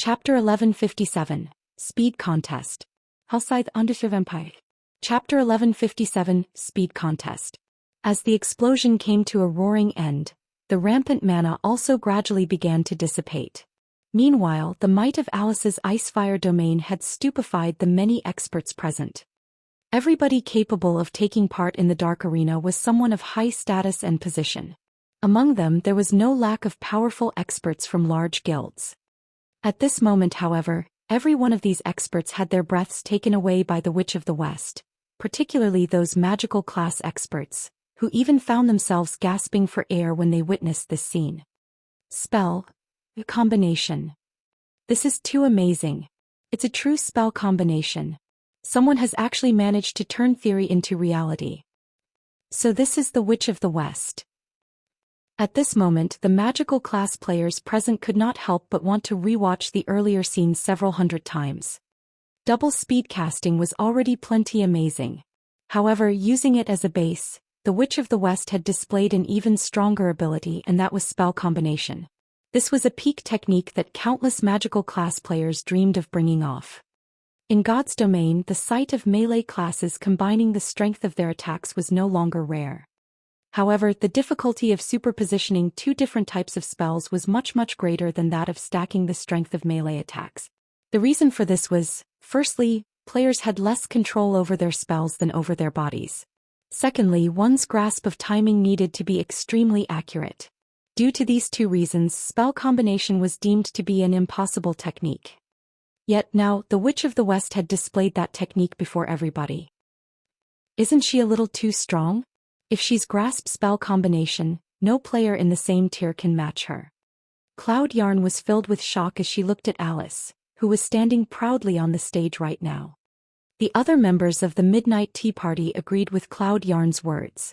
Chapter 1157, Speed Contest. Halscythe Undersea Vampire. Chapter 1157, Speed Contest. As the explosion came to a roaring end, the rampant mana also gradually began to dissipate. Meanwhile, the might of Alice's ice-fire domain had stupefied the many experts present. Everybody capable of taking part in the Dark Arena was someone of high status and position. Among them there was no lack of powerful experts from large guilds. At this moment, however, every one of these experts had their breaths taken away by the Witch of the West, particularly those magical class experts, who even found themselves gasping for air when they witnessed this scene. Spell combination. This is too amazing. It's a true spell combination. Someone has actually managed to turn theory into reality. So this is the Witch of the West. At this moment, the magical class players present could not help but want to rewatch the earlier scenes several hundred times. Double speed casting was already plenty amazing. However, using it as a base, the Witch of the West had displayed an even stronger ability, and that was spell combination. This was a peak technique that countless magical class players dreamed of bringing off. In God's domain, the sight of melee classes combining the strength of their attacks was no longer rare. However, the difficulty of superpositioning two different types of spells was much greater than that of stacking the strength of melee attacks. The reason for this was, firstly, players had less control over their spells than over their bodies. Secondly, one's grasp of timing needed to be extremely accurate. Due to these two reasons, spell combination was deemed to be an impossible technique. Yet now, the Witch of the West had displayed that technique before everybody. Isn't she a little too strong? If she's grasped spell combination, no player in the same tier can match her. Cloud Yarn was filled with shock as she looked at Alice, who was standing proudly on the stage right now. The other members of the Midnight Tea Party agreed with Cloud Yarn's words.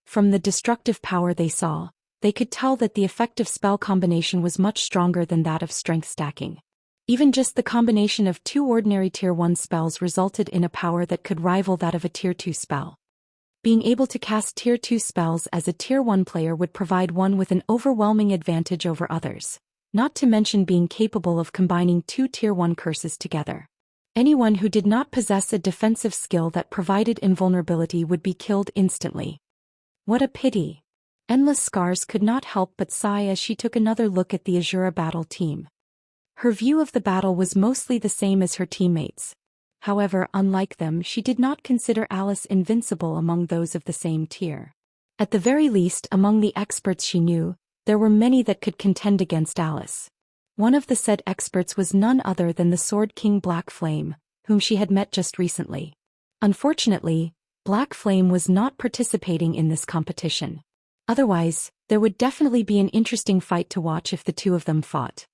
From the destructive power they saw, they could tell that the effect of spell combination was much stronger than that of strength stacking. Even just the combination of two ordinary Tier 1 spells resulted in a power that could rival that of a Tier 2 spell. Being able to cast Tier 2 spells as a Tier 1 player would provide one with an overwhelming advantage over others, not to mention being capable of combining two Tier 1 curses together. Anyone who did not possess a defensive skill that provided invulnerability would be killed instantly. What a pity. Endless Scars could not help but sigh as she took another look at the Azura battle team. Her view of the battle was mostly the same as her teammates. However, unlike them, she did not consider Alice invincible among those of the same tier. At the very least, among the experts she knew, there were many that could contend against Alice. One of the said experts was none other than the Sword King Black Flame, whom she had met just recently. Unfortunately, Black Flame was not participating in this competition. Otherwise, there would definitely be an interesting fight to watch if the two of them fought.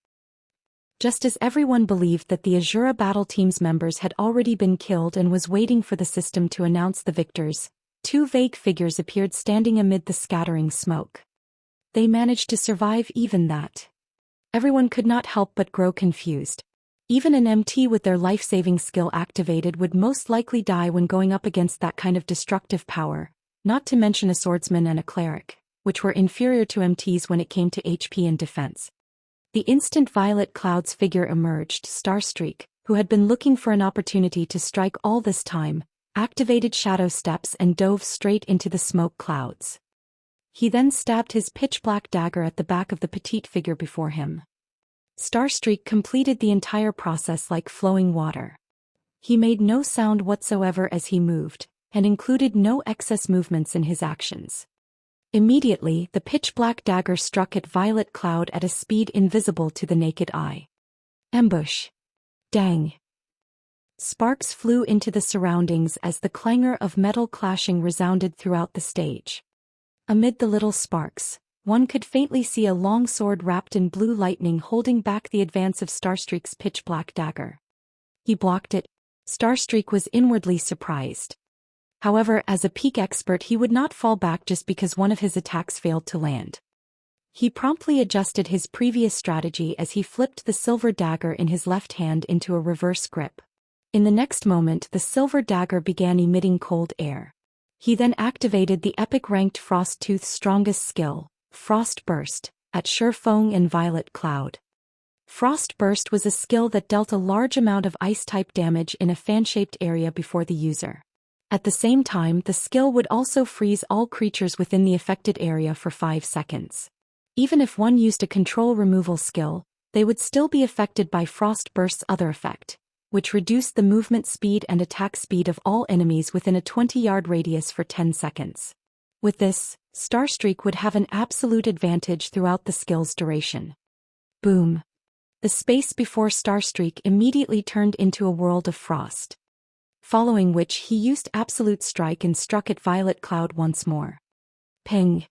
Just as everyone believed that the Azura battle team's members had already been killed and was waiting for the system to announce the victors, two vague figures appeared standing amid the scattering smoke. They managed to survive even that. Everyone could not help but grow confused. Even an MT with their life-saving skill activated would most likely die when going up against that kind of destructive power, not to mention a swordsman and a cleric, which were inferior to MTs when it came to HP and defense. The instant Violet Cloud's figure emerged, Starstreak, who had been looking for an opportunity to strike all this time, activated Shadow Steps and dove straight into the smoke clouds. He then stabbed his pitch-black dagger at the back of the petite figure before him. Starstreak completed the entire process like flowing water. He made no sound whatsoever as he moved, and included no excess movements in his actions. Immediately, the pitch-black dagger struck at Violet Cloud at a speed invisible to the naked eye. Ambush. Dang. Sparks flew into the surroundings as the clangor of metal clashing resounded throughout the stage. Amid the little sparks, one could faintly see a long sword wrapped in blue lightning holding back the advance of Starstreak's pitch-black dagger. He blocked it. Starstreak was inwardly surprised. However, as a peak expert, he would not fall back just because one of his attacks failed to land. He promptly adjusted his previous strategy as he flipped the silver dagger in his left hand into a reverse grip. In the next moment, the silver dagger began emitting cold air. He then activated the epic-ranked Frosttooth's strongest skill, Frost Burst, at Shurfeng and Violet Cloud. Frost Burst was a skill that dealt a large amount of ice-type damage in a fan-shaped area before the user. At the same time, the skill would also freeze all creatures within the affected area for 5 seconds. Even if one used a control removal skill, they would still be affected by Frost Burst's other effect, which reduced the movement speed and attack speed of all enemies within a 20-yard radius for 10 seconds. With this, Starstreak would have an absolute advantage throughout the skill's duration. Boom! The space before Starstreak immediately turned into a world of frost. Following which he used Absolute Strike and struck at Violet Cloud once more. Ping!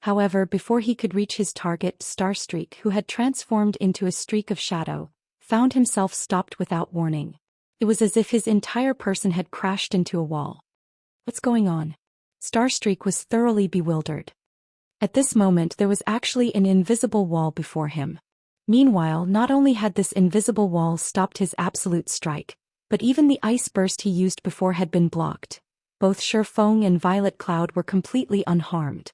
However, before he could reach his target, Starstreak, who had transformed into a streak of shadow, found himself stopped without warning. It was as if his entire person had crashed into a wall. What's going on? Starstreak was thoroughly bewildered. At this moment there was actually an invisible wall before him. Meanwhile, not only had this invisible wall stopped his absolute strike, but even the ice burst he used before had been blocked. Both Shifeng and Violet Cloud were completely unharmed.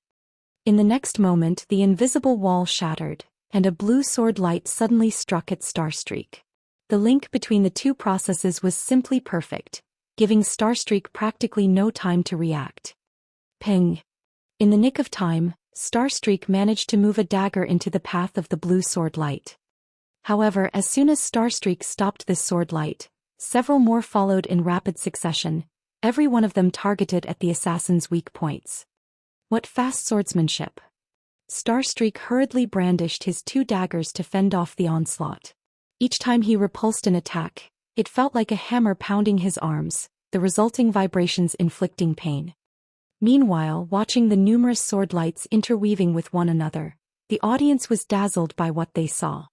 In the next moment the invisible wall shattered, and a blue sword light suddenly struck at Starstreak. The link between the two processes was simply perfect, giving Starstreak practically no time to react. Ping! In the nick of time, Starstreak managed to move a dagger into the path of the blue sword light. However, as soon as Starstreak stopped this sword light, several more followed in rapid succession, every one of them targeted at the assassin's weak points. What fast swordsmanship! Starstreak hurriedly brandished his 2 daggers to fend off the onslaught. Each time he repulsed an attack, it felt like a hammer pounding his arms, the resulting vibrations inflicting pain. Meanwhile, watching the numerous sword lights interweaving with one another, the audience was dazzled by what they saw.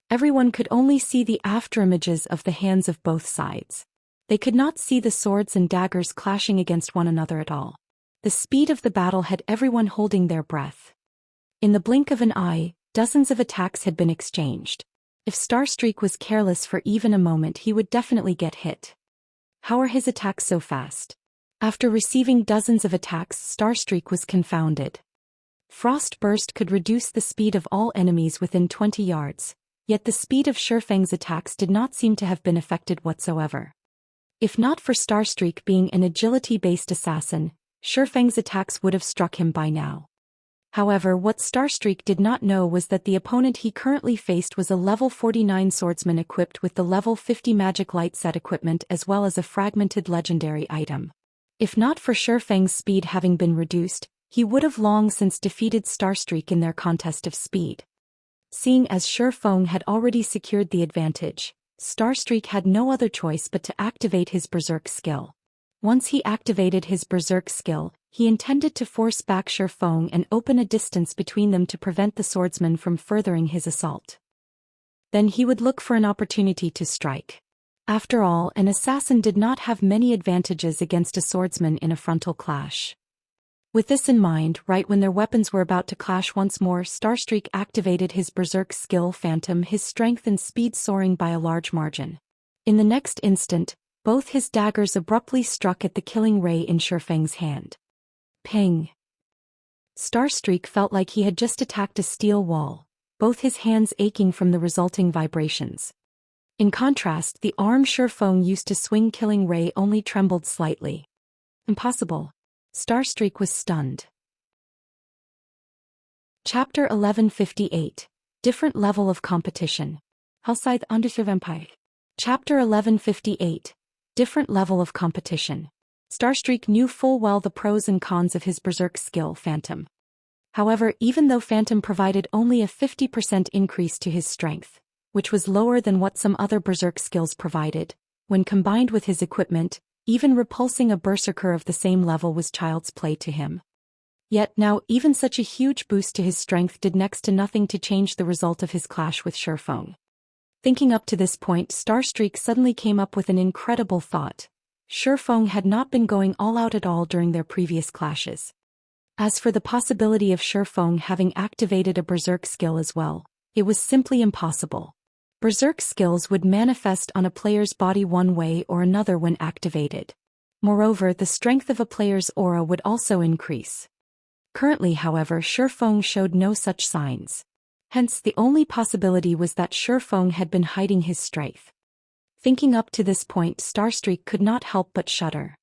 Everyone could only see the afterimages of the hands of both sides. They could not see the swords and daggers clashing against one another at all. The speed of the battle had everyone holding their breath. In the blink of an eye, dozens of attacks had been exchanged. If Starstreak was careless for even a moment, he would definitely get hit. How are his attacks so fast? After receiving dozens of attacks, Starstreak was confounded. Frost Burst could reduce the speed of all enemies within 20 yards, yet the speed of Shifeng's attacks did not seem to have been affected whatsoever. If not for Starstreak being an agility-based assassin, Shifeng's attacks would have struck him by now. However, what Starstreak did not know was that the opponent he currently faced was a level 49 swordsman equipped with the level 50 magic light set equipment as well as a fragmented legendary item. If not for Shifeng's speed having been reduced, he would have long since defeated Starstreak in their contest of speed. Seeing as Shifeng had already secured the advantage, Starstreak had no other choice but to activate his Berserk skill. Once he activated his Berserk skill, he intended to force back Shifeng and open a distance between them to prevent the swordsman from furthering his assault. Then he would look for an opportunity to strike. After all, an assassin did not have many advantages against a swordsman in a frontal clash. With this in mind, right when their weapons were about to clash once more, Starstreak activated his Berserk skill Phantom, his strength and speed soaring by a large margin. In the next instant, both his daggers abruptly struck at the killing ray in Shifeng's hand. Ping! Starstreak felt like he had just attacked a steel wall, both his hands aching from the resulting vibrations. In contrast, the arm Shifeng used to swing killing ray only trembled slightly. Impossible. Starstreak was stunned. Chapter 1158. Different Level of Competition. Hellscythe Underserve Empire. Chapter 1158. Different Level of Competition. Starstreak knew full well the pros and cons of his Berserk skill Phantom. However, even though Phantom provided only a 50% increase to his strength, which was lower than what some other Berserk skills provided, when combined with his equipment, even repulsing a Berserker of the same level was child's play to him. Yet now even such a huge boost to his strength did next to nothing to change the result of his clash with Shifeng. Thinking up to this point, Starstreak suddenly came up with an incredible thought. Shifeng had not been going all out at all during their previous clashes. As for the possibility of Shifeng having activated a Berserk skill as well, it was simply impossible. Berserk skills would manifest on a player's body one way or another when activated. Moreover, the strength of a player's aura would also increase. Currently, however, Shifeng showed no such signs. Hence the only possibility was that Shifeng had been hiding his strength. Thinking up to this point, Starstreak could not help but shudder.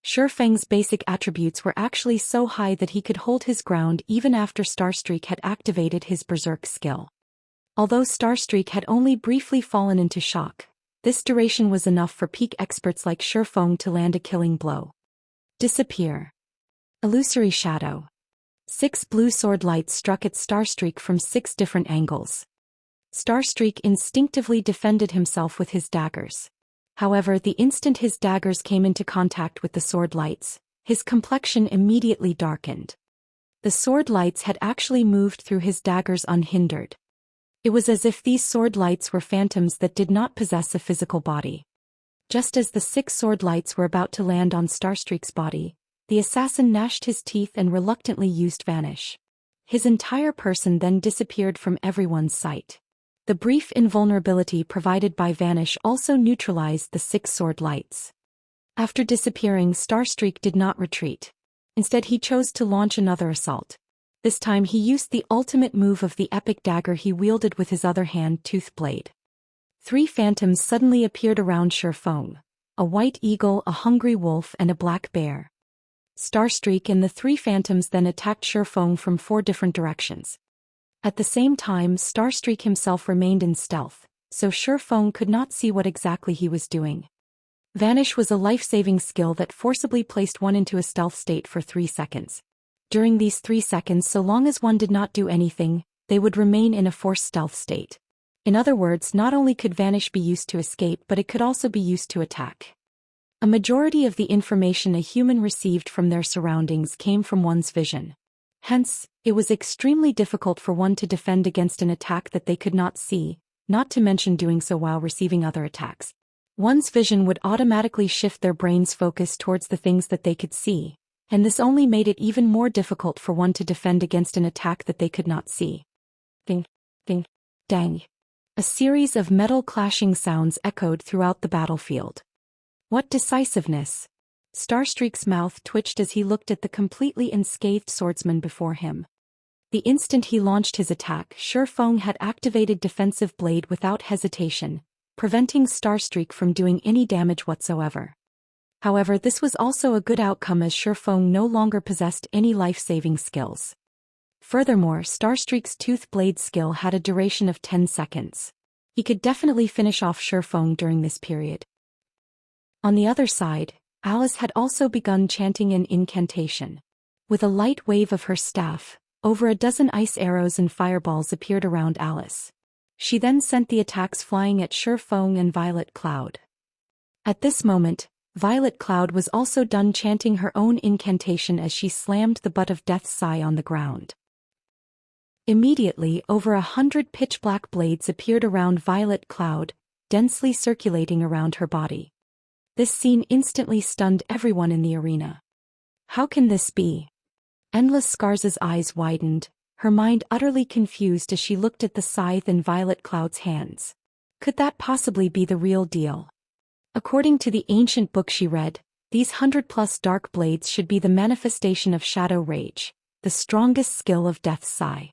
Shifeng's basic attributes were actually so high that he could hold his ground even after Starstreak had activated his berserk skill. Although Starstreak had only briefly fallen into shock, this duration was enough for peak experts like Shifeng to land a killing blow. Disappear. Illusory shadow. 6 blue sword lights struck at Starstreak from 6 different angles. Starstreak instinctively defended himself with his daggers. However, the instant his daggers came into contact with the sword lights, his complexion immediately darkened. The sword lights had actually moved through his daggers unhindered. It was as if these sword lights were phantoms that did not possess a physical body. Just as the 6 sword lights were about to land on Starstreak's body, the assassin gnashed his teeth and reluctantly used Vanish. His entire person then disappeared from everyone's sight. The brief invulnerability provided by Vanish also neutralized the 6 sword lights. After disappearing, Starstreak did not retreat. Instead, he chose to launch another assault. This time he used the ultimate move of the epic dagger he wielded with his other hand, Tooth Blade. 3 phantoms suddenly appeared around Shifeng: a white eagle, a hungry wolf, and a black bear. Starstreak and the 3 phantoms then attacked Shifeng from 4 different directions. At the same time, Starstreak himself remained in stealth, so Shifeng could not see what exactly he was doing. Vanish was a life-saving skill that forcibly placed one into a stealth state for 3 seconds. During these 3 seconds, so long as one did not do anything, they would remain in a forced stealth state. In other words, not only could Vanish be used to escape, but it could also be used to attack. A majority of the information a human received from their surroundings came from one's vision. Hence, it was extremely difficult for one to defend against an attack that they could not see, not to mention doing so while receiving other attacks. One's vision would automatically shift their brain's focus towards the things that they could see, and this only made it even more difficult for one to defend against an attack that they could not see. Ding, ding, dang. A series of metal clashing sounds echoed throughout the battlefield. What decisiveness! Starstreak's mouth twitched as he looked at the completely unscathed swordsman before him. The instant he launched his attack, Shifeng had activated Defensive Blade without hesitation, preventing Starstreak from doing any damage whatsoever. However, this was also a good outcome as Shifeng no longer possessed any life-saving skills. Furthermore, Starstreak's Tooth Blade skill had a duration of 10 seconds. He could definitely finish off Shifeng during this period. On the other side, Alice had also begun chanting an incantation. With a light wave of her staff, over a dozen ice arrows and fireballs appeared around Alice. She then sent the attacks flying at Shifeng and Violet Cloud. At this moment, Violet Cloud was also done chanting her own incantation as she slammed the butt of Death's Sigh on the ground. Immediately, over 100 pitch-black blades appeared around Violet Cloud, densely circulating around her body. This scene instantly stunned everyone in the arena. How can this be? Endless Scars's eyes widened, her mind utterly confused as she looked at the scythe in Violet Cloud's hands. Could that possibly be the real deal? According to the ancient book she read, these 100+ dark blades should be the manifestation of Shadow Rage, the strongest skill of Death's Sigh.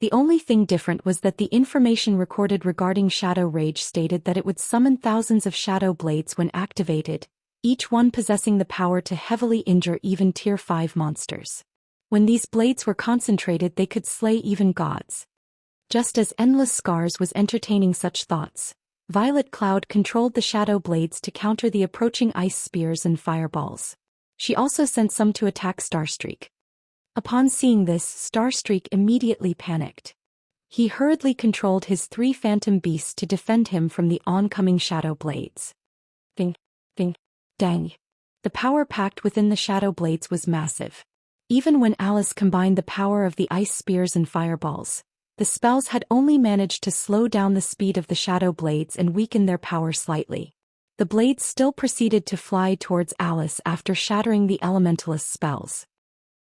The only thing different was that the information recorded regarding Shadow Rage stated that it would summon thousands of shadow blades when activated, each one possessing the power to heavily injure even Tier 5 monsters. When these blades were concentrated, they could slay even gods. Just as Endless Scars was entertaining such thoughts, Violet Cloud controlled the shadow blades to counter the approaching ice spears and fireballs. She also sent some to attack Starstreak. Upon seeing this, Starstreak immediately panicked. He hurriedly controlled his 3 phantom beasts to defend him from the oncoming shadow blades. Ding, ding, dang. The power packed within the shadow blades was massive. Even when Alice combined the power of the ice spears and fireballs, the spells had only managed to slow down the speed of the shadow blades and weaken their power slightly. The blades still proceeded to fly towards Alice after shattering the elementalist spells.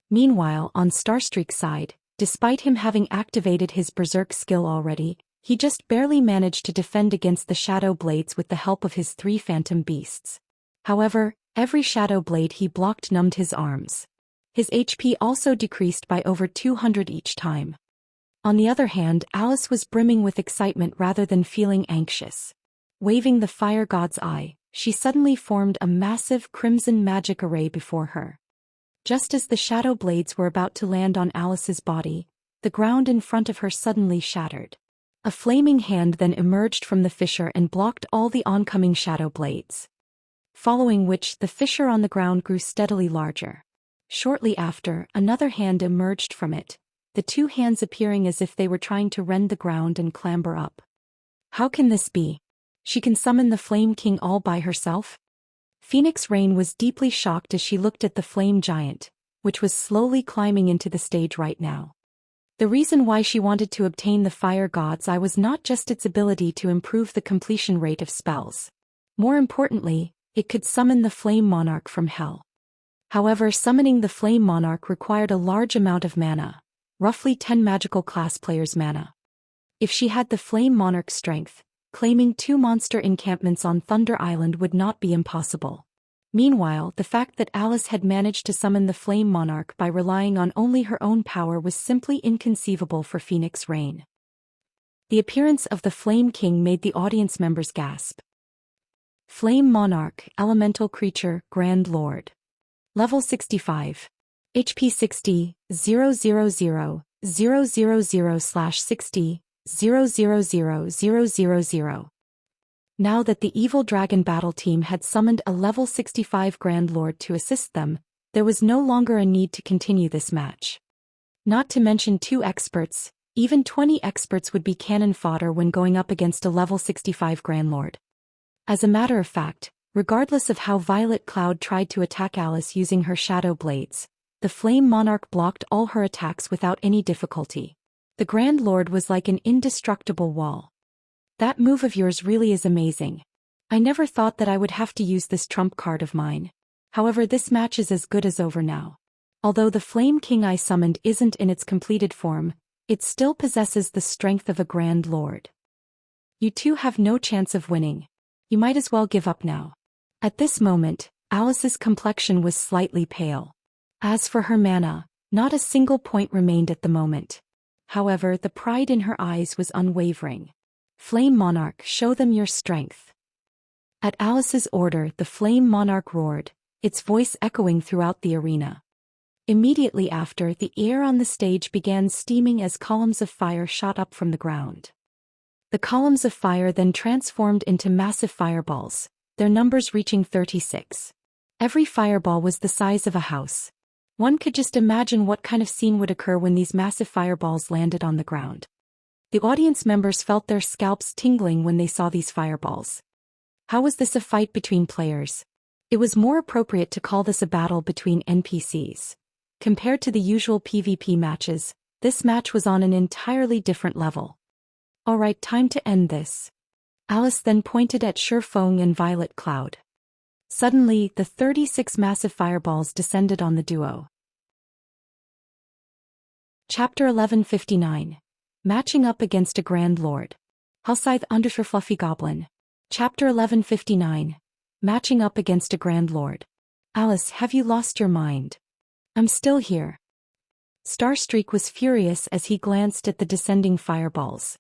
Meanwhile, on Starstreak's side, despite him having activated his berserk skill already, he just barely managed to defend against the shadow blades with the help of his 3 phantom beasts. However, every shadow blade he blocked numbed his arms. His HP also decreased by over 200 each time. On the other hand, Alice was brimming with excitement rather than feeling anxious. Waving the fire god's eye, she suddenly formed a massive crimson magic array before her. Just as the shadow blades were about to land on Alice's body, the ground in front of her suddenly shattered. A flaming hand then emerged from the fissure and blocked all the oncoming shadow blades. Following which, the fissure on the ground grew steadily larger. Shortly after, another hand emerged from it, the two hands appearing as if they were trying to rend the ground and clamber up. How can this be? She can summon the Flame King all by herself? Phoenix Rain was deeply shocked as she looked at the flame giant, which was slowly climbing into the stage right now. The reason why she wanted to obtain the fire god's eye was not just its ability to improve the completion rate of spells. More importantly, it could summon the Flame Monarch from hell. However, summoning the Flame Monarch required a large amount of mana, roughly 10 magical class players' mana. If she had the Flame Monarch's strength, claiming 2 monster encampments on Thunder Island would not be impossible. Meanwhile, the fact that Alice had managed to summon the Flame Monarch by relying on only her own power was simply inconceivable for Phoenix Rain. The appearance of the Flame King made the audience members gasp. Flame Monarch, Elemental Creature, Grand Lord. Level 65. HP 60, 000/60, 000. Now that the evil dragon battle team had summoned a level 65 Grand Lord to assist them, there was no longer a need to continue this match. Not to mention 2 experts, even 20 experts would be cannon fodder when going up against a level 65 Grand Lord. As a matter of fact, regardless of how Violet Cloud tried to attack Alice using her shadow blades, the Flame Monarch blocked all her attacks without any difficulty. The Grand Lord was like an indestructible wall. That move of yours really is amazing. I never thought that I would have to use this trump card of mine. However, this match is as good as over now. Although the Flame King I summoned isn't in its completed form, it still possesses the strength of a Grand Lord. You two have no chance of winning. You might as well give up now. At this moment, Alice's complexion was slightly pale. As for her mana, not a single point remained at the moment. However, the pride in her eyes was unwavering. Flame Monarch, show them your strength. At Alice's order, the Flame Monarch roared, its voice echoing throughout the arena. Immediately after, the air on the stage began steaming as columns of fire shot up from the ground. The columns of fire then transformed into massive fireballs, their numbers reaching 36. Every fireball was the size of a house. One could just imagine what kind of scene would occur when these massive fireballs landed on the ground. The audience members felt their scalps tingling when they saw these fireballs. How was this a fight between players? It was more appropriate to call this a battle between NPCs. Compared to the usual PvP matches, this match was on an entirely different level. Alright, time to end this. Alice then pointed at Shifeng and Violet Cloud. Suddenly, the 36 massive fireballs descended on the duo. Chapter 1159. Matching up against a Grand Lord. Halscythe _ Fluffy Goblin. Chapter 1159. Matching up against a Grand Lord. Alice, have you lost your mind? I'm still here. Starstreak was furious as he glanced at the descending fireballs.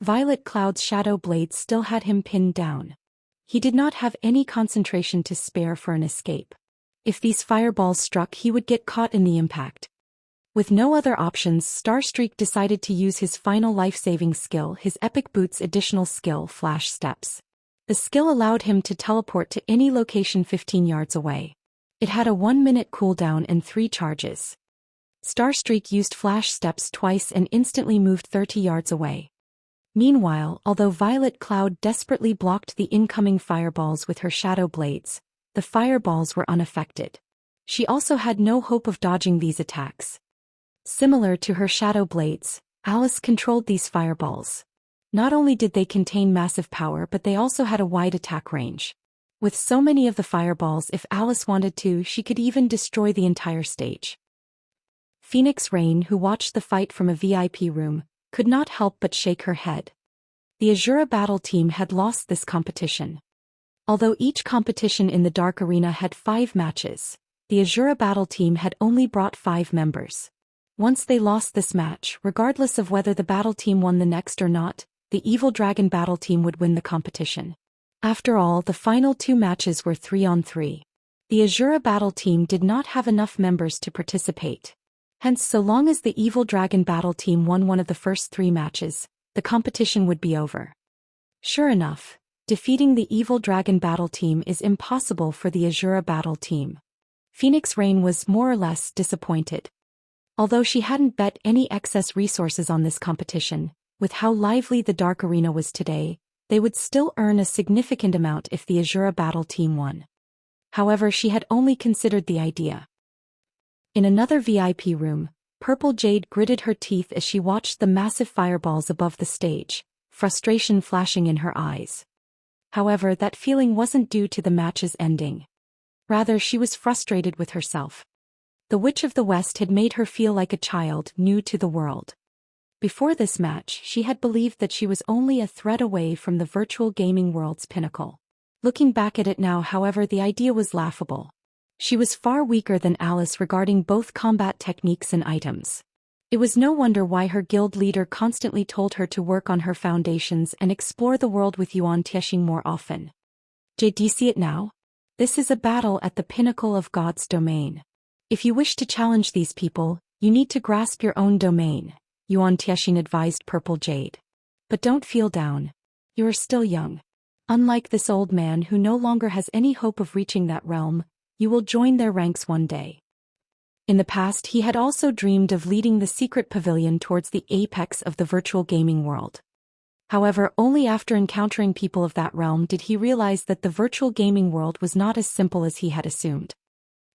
Violet Cloud's shadow blade still had him pinned down. He did not have any concentration to spare for an escape. If these fireballs struck, he would get caught in the impact. With no other options, Starstreak decided to use his final life-saving skill, his Epic Boots additional skill, Flash Steps. The skill allowed him to teleport to any location 15 yards away. It had a 1-minute cooldown and 3 charges. Starstreak used Flash Steps twice and instantly moved 30 yards away. Meanwhile, although Violet Cloud desperately blocked the incoming fireballs with her shadow blades, the fireballs were unaffected. She also had no hope of dodging these attacks. Similar to her shadow blades, Alice controlled these fireballs. Not only did they contain massive power, but they also had a wide attack range. With so many of the fireballs, if Alice wanted to, she could even destroy the entire stage. Phoenix Rain, who watched the fight from a VIP room, could not help but shake her head. The Azura battle team had lost this competition. Although each competition in the Dark Arena had 5 matches, the Azura battle team had only brought 5 members. Once they lost this match, regardless of whether the battle team won the next or not, the Evil Dragon battle team would win the competition. After all, the final 2 matches were 3-on-3. The Azura battle team did not have enough members to participate. Hence, so long as the Evil Dragon battle team won one of the first 3 matches, the competition would be over. Sure enough, defeating the Evil Dragon battle team is impossible for the Azura battle team. Phoenix Rain was more or less disappointed. Although she hadn't bet any excess resources on this competition, with how lively the Dark Arena was today, they would still earn a significant amount if the Azura battle team won. However, she had only considered the idea. In another VIP room, Purple Jade gritted her teeth as she watched the massive fireballs above the stage, frustration flashing in her eyes. However, that feeling wasn't due to the match's ending. Rather, she was frustrated with herself. The Witch of the West had made her feel like a child new to the world. Before this match, she had believed that she was only a thread away from the virtual gaming world's pinnacle. Looking back at it now, however, the idea was laughable. She was far weaker than Alice regarding both combat techniques and items. It was no wonder why her guild leader constantly told her to work on her foundations and explore the world with Yuan Tiexing more often. Do you see it now? This is a battle at the pinnacle of God's domain. If you wish to challenge these people, you need to grasp your own domain, Yuan Tiexing advised Purple Jade. But don't feel down. You are still young. Unlike this old man who no longer has any hope of reaching that realm, you will join their ranks one day. In the past, he had also dreamed of leading the secret pavilion towards the apex of the virtual gaming world. However, only after encountering people of that realm did he realize that the virtual gaming world was not as simple as he had assumed.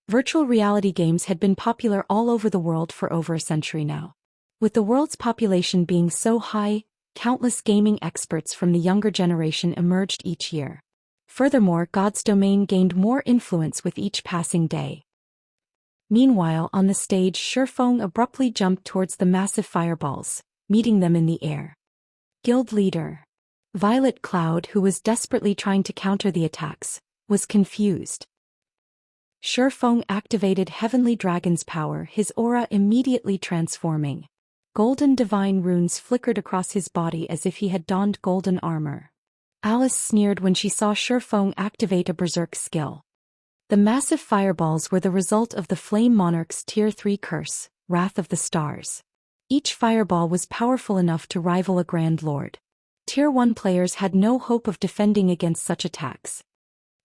Virtual reality games had been popular all over the world for over a century now. With the world's population being so high, countless gaming experts from the younger generation emerged each year. Furthermore, God's domain gained more influence with each passing day. Meanwhile, on the stage, Shifeng abruptly jumped towards the massive fireballs, meeting them in the air. Guild leader Violet Cloud, who was desperately trying to counter the attacks, was confused. Shifeng activated Heavenly Dragon's power, his aura immediately transforming. Golden divine runes flickered across his body as if he had donned golden armor. Alice sneered when she saw Shifeng activate a berserk skill. The massive fireballs were the result of the Flame Monarch's Tier 3 curse, Wrath of the Stars. Each fireball was powerful enough to rival a Grand Lord. Tier 1 players had no hope of defending against such attacks.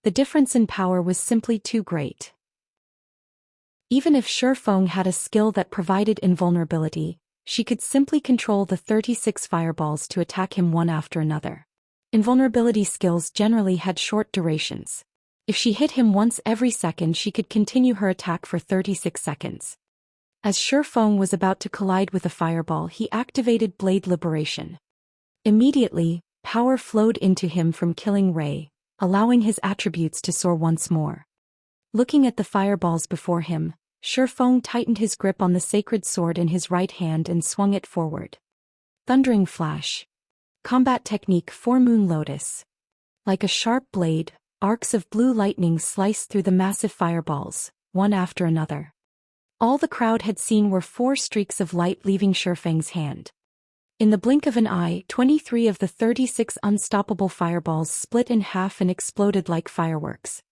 The difference in power was simply too great. Even if Shifeng had a skill that provided invulnerability, she could simply control the 36 fireballs to attack him one after another. Invulnerability skills generally had short durations. If she hit him once every second, she could continue her attack for 36 seconds. As Shifeng was about to collide with a fireball, he activated Blade Liberation. Immediately, power flowed into him from Killing Ray, allowing his attributes to soar once more. Looking at the fireballs before him, Shifeng tightened his grip on the sacred sword in his right hand and swung it forward. Thundering Flash. Combat technique 4 Moon Lotus. Like a sharp blade, arcs of blue lightning sliced through the massive fireballs, one after another. All the crowd had seen were 4 streaks of light leaving Shifeng's hand. In the blink of an eye, 23 of the 36 unstoppable fireballs split in half and exploded like fireworks.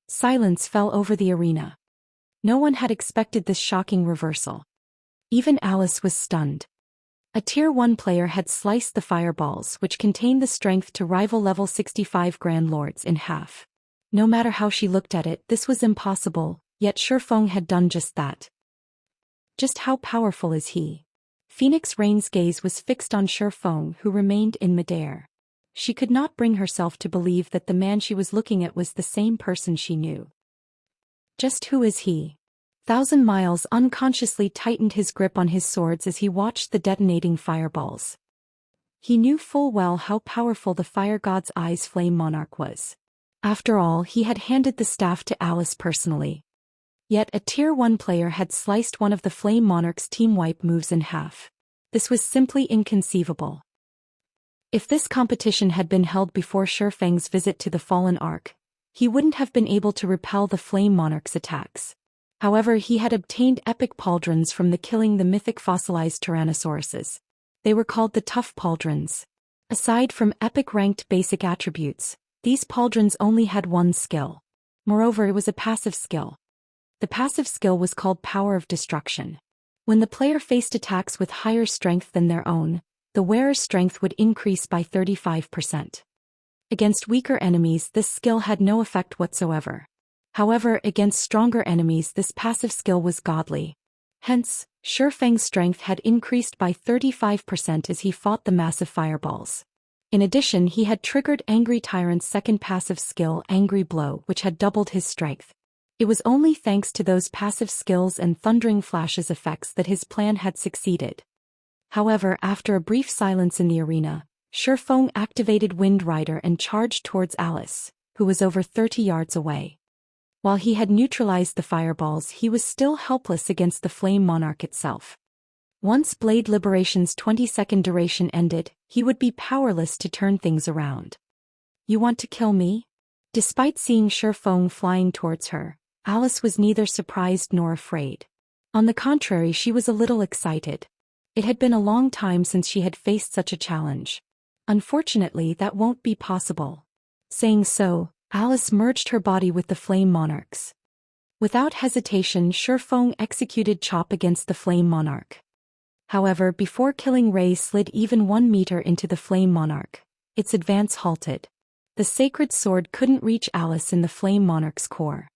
Silence fell over the arena. No one had expected this shocking reversal. Even Alice was stunned. A Tier 1 player had sliced the fireballs, which contained the strength to rival level 65 Grand Lords, in half. No matter how she looked at it, this was impossible, yet Shifeng had done just that. Just how powerful is he? Phoenix Rain's gaze was fixed on Shifeng, who remained in midair. She could not bring herself to believe that the man she was looking at was the same person she knew. Just who is he? Thousand Miles unconsciously tightened his grip on his swords as he watched the detonating fireballs. He knew full well how powerful the Fire God's Eyes Flame Monarch was. After all, he had handed the staff to Alice personally. Yet a Tier 1 player had sliced one of the Flame Monarch's team wipe moves in half. This was simply inconceivable. If this competition had been held before Shifeng's visit to the Fallen Ark, he wouldn't have been able to repel the Flame Monarch's attacks. However, he had obtained epic pauldrons from killing the mythic fossilized tyrannosauruses. They were called the tough pauldrons. Aside from epic-ranked basic attributes, these pauldrons only had one skill. Moreover, it was a passive skill. The passive skill was called Power of Destruction. When the player faced attacks with higher strength than their own, the wearer's strength would increase by 35%. Against weaker enemies, this skill had no effect whatsoever. However, against stronger enemies, this passive skill was godly. Hence, Shifeng's strength had increased by 35% as he fought the massive fireballs. In addition, he had triggered Angry Tyrant's second passive skill, Angry Blow, which had doubled his strength. It was only thanks to those passive skills and Thundering Flashes effects that his plan had succeeded. However, after a brief silence in the arena, Shifeng activated Wind Rider and charged towards Alice, who was over 30 yards away. While he had neutralized the fireballs, he was still helpless against the Flame Monarch itself. Once Blade Liberation's 20-second duration ended, he would be powerless to turn things around. "You want to kill me?" Despite seeing Shifeng flying towards her, Alice was neither surprised nor afraid. On the contrary, she was a little excited. It had been a long time since she had faced such a challenge. Unfortunately, that won't be possible. Saying so, Alice merged her body with the Flame Monarch's. Without hesitation, Shifeng executed Chop against the Flame Monarch. However, before killing Ray slid even 1 meter into the Flame Monarch, its advance halted. The sacred sword couldn't reach Alice in the Flame Monarch's core.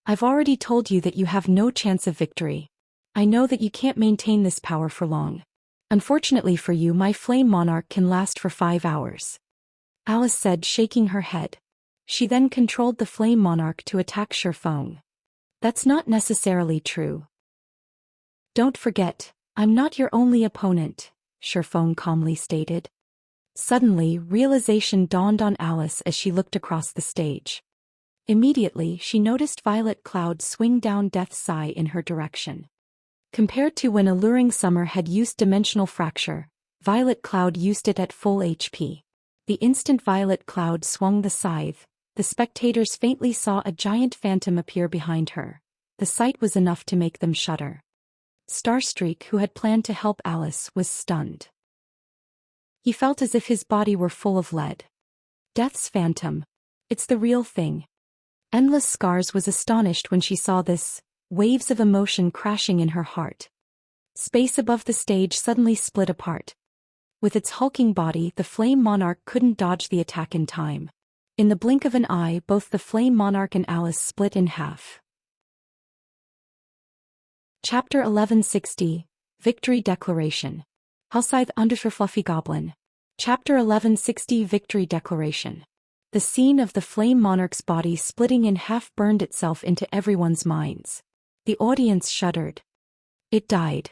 "I've already told you that you have no chance of victory. I know that you can't maintain this power for long. Unfortunately for you, my Flame Monarch can last for 5 hours. Alice said, shaking her head. She then controlled the Flame Monarch to attack Shifeng. "That's not necessarily true. Don't forget, I'm not your only opponent," Shifeng calmly stated. Suddenly, realization dawned on Alice as she looked across the stage. Immediately, she noticed Violet Cloud swing down Death's Sigh in her direction. Compared to when Alluring Summer had used Dimensional Fracture, Violet Cloud used it at full HP. The instant Violet Cloud swung the scythe, the spectators faintly saw a giant phantom appear behind her. The sight was enough to make them shudder. Starstreak, who had planned to help Alice, was stunned. He felt as if his body were full of lead. Death's phantom. It's the real thing. Endless Scars was astonished when she saw this, waves of emotion crashing in her heart. Space above the stage suddenly split apart. With its hulking body, the Flame Monarch couldn't dodge the attack in time. In the blink of an eye, both the Flame Monarch and Alice split in half. Chapter 1160, Victory Declaration. Hellscythe Undersher Fluffy Goblin. Chapter 1160, Victory Declaration. The scene of the Flame Monarch's body splitting in half burned itself into everyone's minds. The audience shuddered. It died.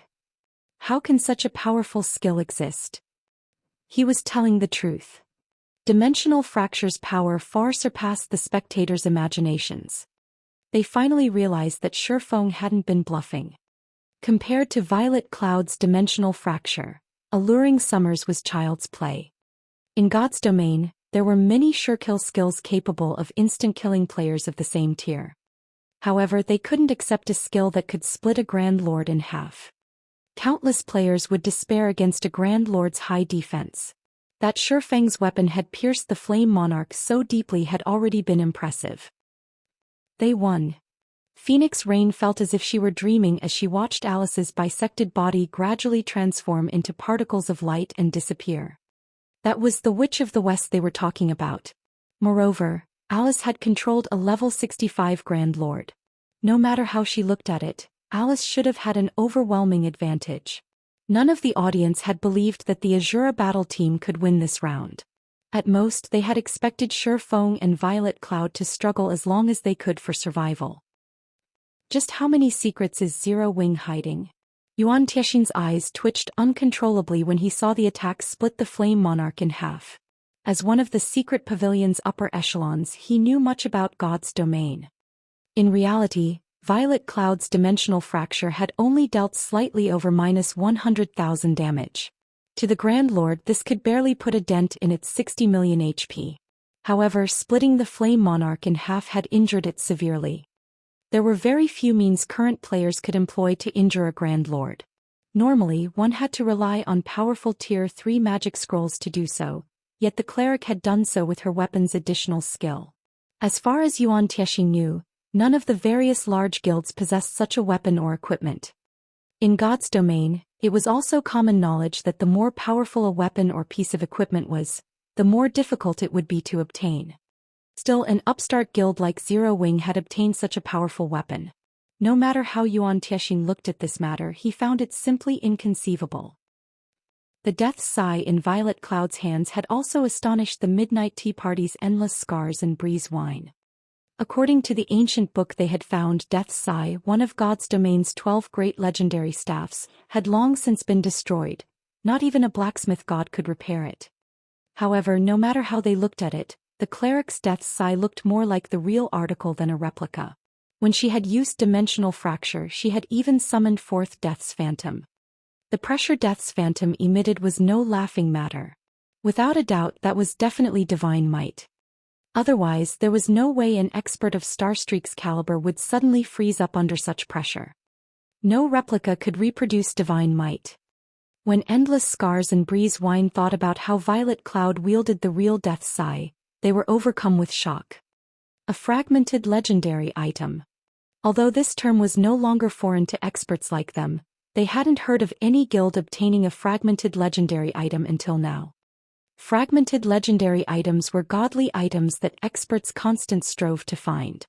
How can such a powerful skill exist? He was telling the truth. Dimensional Fracture's power far surpassed the spectators' imaginations. They finally realized that Shifeng hadn't been bluffing. Compared to Violet Cloud's Dimensional Fracture, Alluring Summer's was child's play. In God's domain, there were many surekill skills capable of instant killing players of the same tier. However, they couldn't accept a skill that could split a Grand Lord in half. Countless players would despair against a Grand Lord's high defense. That Shifeng's weapon had pierced the Flame Monarch so deeply had already been impressive. They won. Phoenix Rain felt as if she were dreaming as she watched Alice's bisected body gradually transform into particles of light and disappear. That was the Witch of the West they were talking about. Moreover, Alice had controlled a level 65 Grand Lord. No matter how she looked at it, Alice should have had an overwhelming advantage. None of the audience had believed that the Azura battle team could win this round. At most, they had expected Shifeng and Violet Cloud to struggle as long as they could for survival. Just how many secrets is Zero Wing hiding? Yuan Tiexin's eyes twitched uncontrollably when he saw the attack split the Flame Monarch in half. As one of the secret pavilion's upper echelons, he knew much about God's domain. In reality, Violet Cloud's Dimensional Fracture had only dealt slightly over -100,000 damage. To the Grand Lord, this could barely put a dent in its 60 million HP. However, splitting the Flame Monarch in half had injured it severely. There were very few means current players could employ to injure a Grand Lord. Normally, one had to rely on powerful Tier 3 magic scrolls to do so, yet the cleric had done so with her weapon's additional skill. As far as Yuan Tieshi knew, none of the various large guilds possessed such a weapon or equipment. In God's domain, it was also common knowledge that the more powerful a weapon or piece of equipment was, the more difficult it would be to obtain. Still, an upstart guild like Zero Wing had obtained such a powerful weapon. No matter how Yuan Tieshi looked at this matter, he found it simply inconceivable. The death sigh in Violet Cloud's hands had also astonished the Midnight Tea Party's endless scars and breeze wine. According to the ancient book they had found, Death's Sigh, one of God's domain's 12 great legendary staffs, had long since been destroyed. Not even a blacksmith god could repair it. However, no matter how they looked at it, the cleric's Death's Sigh looked more like the real article than a replica. When she had used dimensional fracture, she had even summoned forth Death's Phantom. The pressure Death's Phantom emitted was no laughing matter. Without a doubt, that was definitely divine might. Otherwise, there was no way an expert of Starstreak's caliber would suddenly freeze up under such pressure. No replica could reproduce divine might. When Endless Scars and Breeze Wine thought about how Violet Cloud wielded the real Death's Sigh, they were overcome with shock. A fragmented legendary item. Although this term was no longer foreign to experts like them, they hadn't heard of any guild obtaining a fragmented legendary item until now. Fragmented legendary items were godly items that experts constantly strove to find.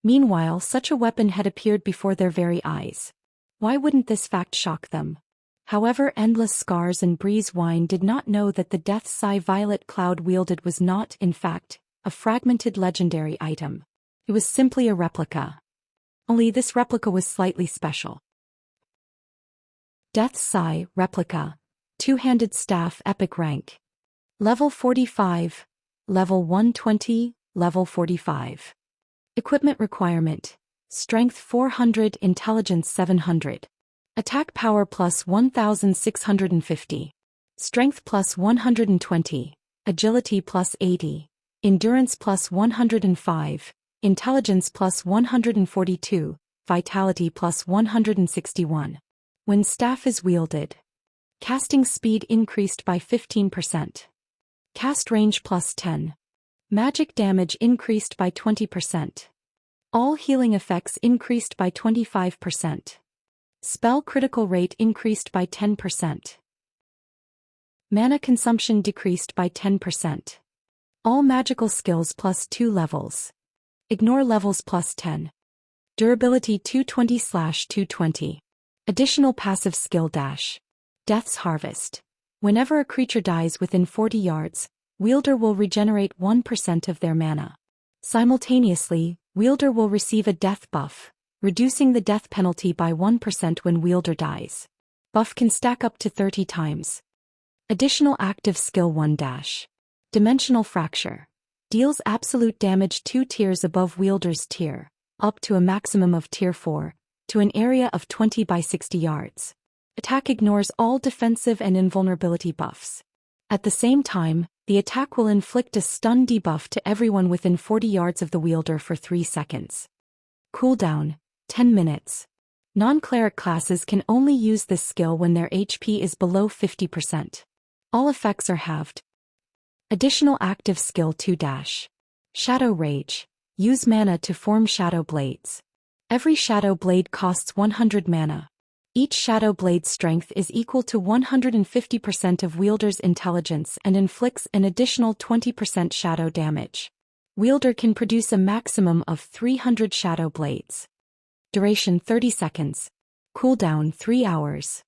Meanwhile, such a weapon had appeared before their very eyes. Why wouldn't this fact shock them? However, Endless Scars and Breeze Wine did not know that the Death's Sigh Violet Cloud wielded was not, in fact, a fragmented legendary item. It was simply a replica. Only this replica was slightly special. Death's Sigh, Replica. Two-handed staff, epic rank. Level 45. Level 120, Level 45. Equipment requirement. Strength 400, Intelligence 700. Attack power plus 1650. Strength plus 120. Agility plus 80. Endurance plus 105. Intelligence plus 142. Vitality plus 161. When staff is wielded. Casting speed increased by 15%. Cast range plus 10. Magic damage increased by 20%. All healing effects increased by 25%. Spell critical rate increased by 10%. Mana consumption decreased by 10%. All magical skills plus 2 levels. Ignore levels plus 10. Durability 220/220. Additional passive skill dash. Death's Harvest. Whenever a creature dies within 40 yards, wielder will regenerate 1% of their mana. Simultaneously, wielder will receive a death buff, reducing the death penalty by 1% when wielder dies. Buff can stack up to 30 times. Additional active skill 1 dash. Dimensional Fracture. Deals absolute damage 2 tiers above wielder's tier, up to a maximum of tier 4, to an area of 20 by 60 yards. Attack ignores all defensive and invulnerability buffs. At the same time, the attack will inflict a stun debuff to everyone within 40 yards of the wielder for 3 seconds. Cooldown, 10 minutes. Non-cleric classes can only use this skill when their HP is below 50%. All effects are halved. Additional active skill 2 dash. Shadow Rage. Use mana to form shadow blades. Every shadow blade costs 100 mana. Each shadow blade's strength is equal to 150% of wielder's intelligence and inflicts an additional 20% shadow damage. Wielder can produce a maximum of 300 shadow blades. Duration 30 seconds. Cooldown 3 hours.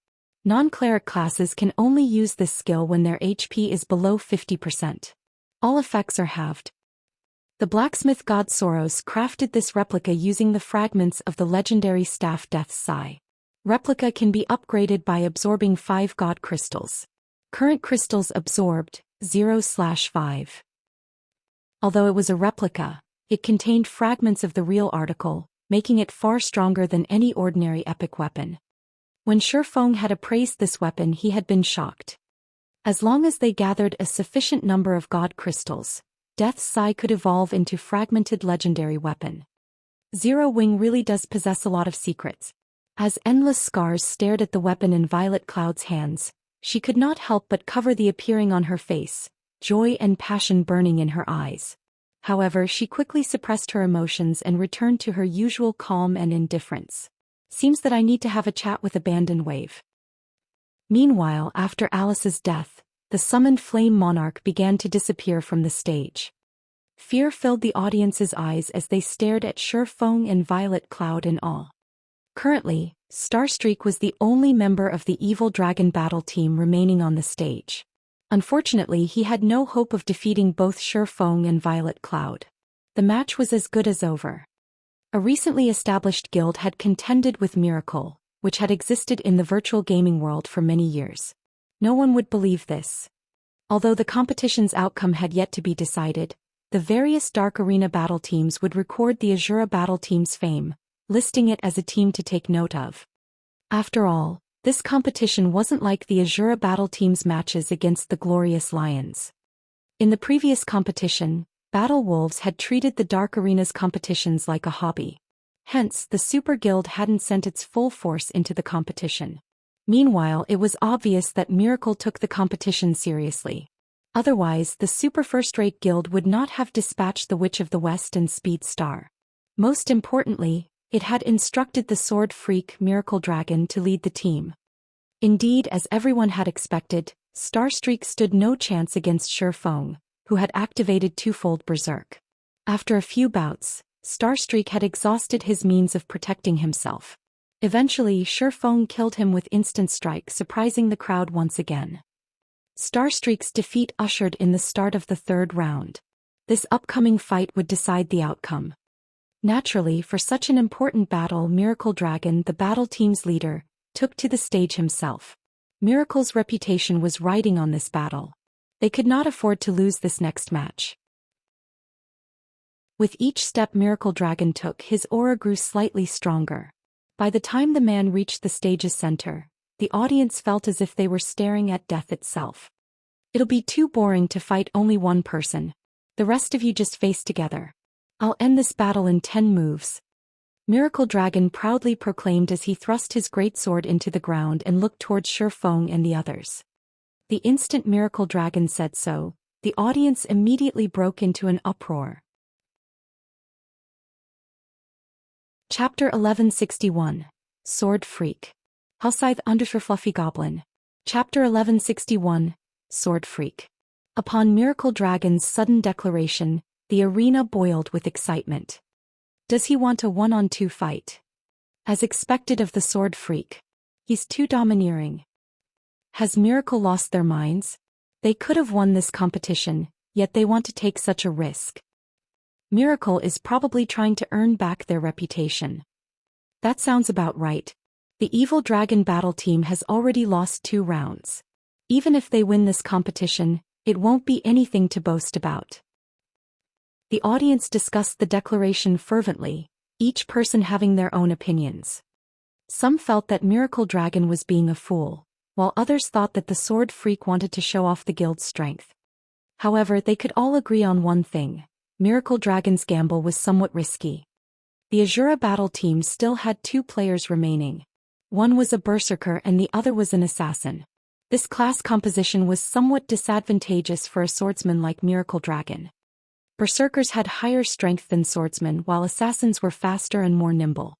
Non-cleric classes can only use this skill when their HP is below 50%. All effects are halved. The blacksmith god Soros crafted this replica using the fragments of the legendary staff Death's Sigh. Replica can be upgraded by absorbing 5 god crystals. Current crystals absorbed, 0/5. Although it was a replica, it contained fragments of the real article, making it far stronger than any ordinary epic weapon. When Shifeng had appraised this weapon, he had been shocked. As long as they gathered a sufficient number of god crystals, Death's Sigh could evolve into fragmented legendary weapon. Zero Wing really does possess a lot of secrets. As endless scars stared at the weapon in Violet Cloud's hands, she could not help but cover the appearing on her face, joy and passion burning in her eyes. However, she quickly suppressed her emotions and returned to her usual calm and indifference. Seems that I need to have a chat with Abandon Wave. Meanwhile, after Alice's death, the summoned flame monarch began to disappear from the stage. Fear filled the audience's eyes as they stared at Shi Feng and Violet Cloud in awe. Currently, Starstreak was the only member of the Evil Dragon battle team remaining on the stage. Unfortunately, he had no hope of defeating both Shi Feng and Violet Cloud. The match was as good as over. A recently established guild had contended with Miracle, which had existed in the virtual gaming world for many years. No one would believe this. Although the competition's outcome had yet to be decided, the various Dark Arena battle teams would record the Azura battle team's fame, listing it as a team to take note of. After all, this competition wasn't like the Azura battle team's matches against the Glorious Lions. In the previous competition, Battle Wolves had treated the Dark Arena's competitions like a hobby. Hence, the Super Guild hadn't sent its full force into the competition. Meanwhile, it was obvious that Miracle took the competition seriously. Otherwise, the Super First-Rate Guild would not have dispatched the Witch of the West and Speed Star. Most importantly, it had instructed the Sword Freak Miracle Dragon to lead the team. Indeed, as everyone had expected, Starstreak stood no chance against Shi Feng, who had activated twofold Berserk. After a few bouts, Starstreak had exhausted his means of protecting himself. Eventually, Shi Feng killed him with instant strike, surprising the crowd once again. Starstreak's defeat ushered in the start of the third round. This upcoming fight would decide the outcome. Naturally, for such an important battle, Miracle Dragon, the battle team's leader, took to the stage himself. Miracle's reputation was riding on this battle. They could not afford to lose this next match. With each step Miracle Dragon took, his aura grew slightly stronger. By the time the man reached the stage's center, the audience felt as if they were staring at death itself. It'll be too boring to fight only one person. The rest of you just face together. I'll end this battle in 10 moves. Miracle Dragon proudly proclaimed as he thrust his great sword into the ground and looked towards Shi Feng and the others. The instant Miracle Dragon said so, the audience immediately broke into an uproar. Chapter 1161. Sword Freak. Hellscythe _ Fluffy Goblin. Chapter 1161. Sword Freak. Upon Miracle Dragon's sudden declaration, the arena boiled with excitement. Does he want a one-on-two fight? As expected of the Sword Freak. He's too domineering. Has Miracle lost their minds? They could have won this competition, yet they want to take such a risk. Miracle is probably trying to earn back their reputation. That sounds about right. The Evil Dragon battle team has already lost 2 rounds. Even if they win this competition, it won't be anything to boast about. The audience discussed the declaration fervently, each person having their own opinions. Some felt that Miracle Dragon was being a fool, while others thought that the Sword Freak wanted to show off the guild's strength. However, they could all agree on one thing: Miracle Dragon's gamble was somewhat risky. The Azura battle team still had 2 players remaining. One was a berserker and the other was an assassin. This class composition was somewhat disadvantageous for a swordsman like Miracle Dragon. Berserkers had higher strength than swordsmen, while assassins were faster and more nimble.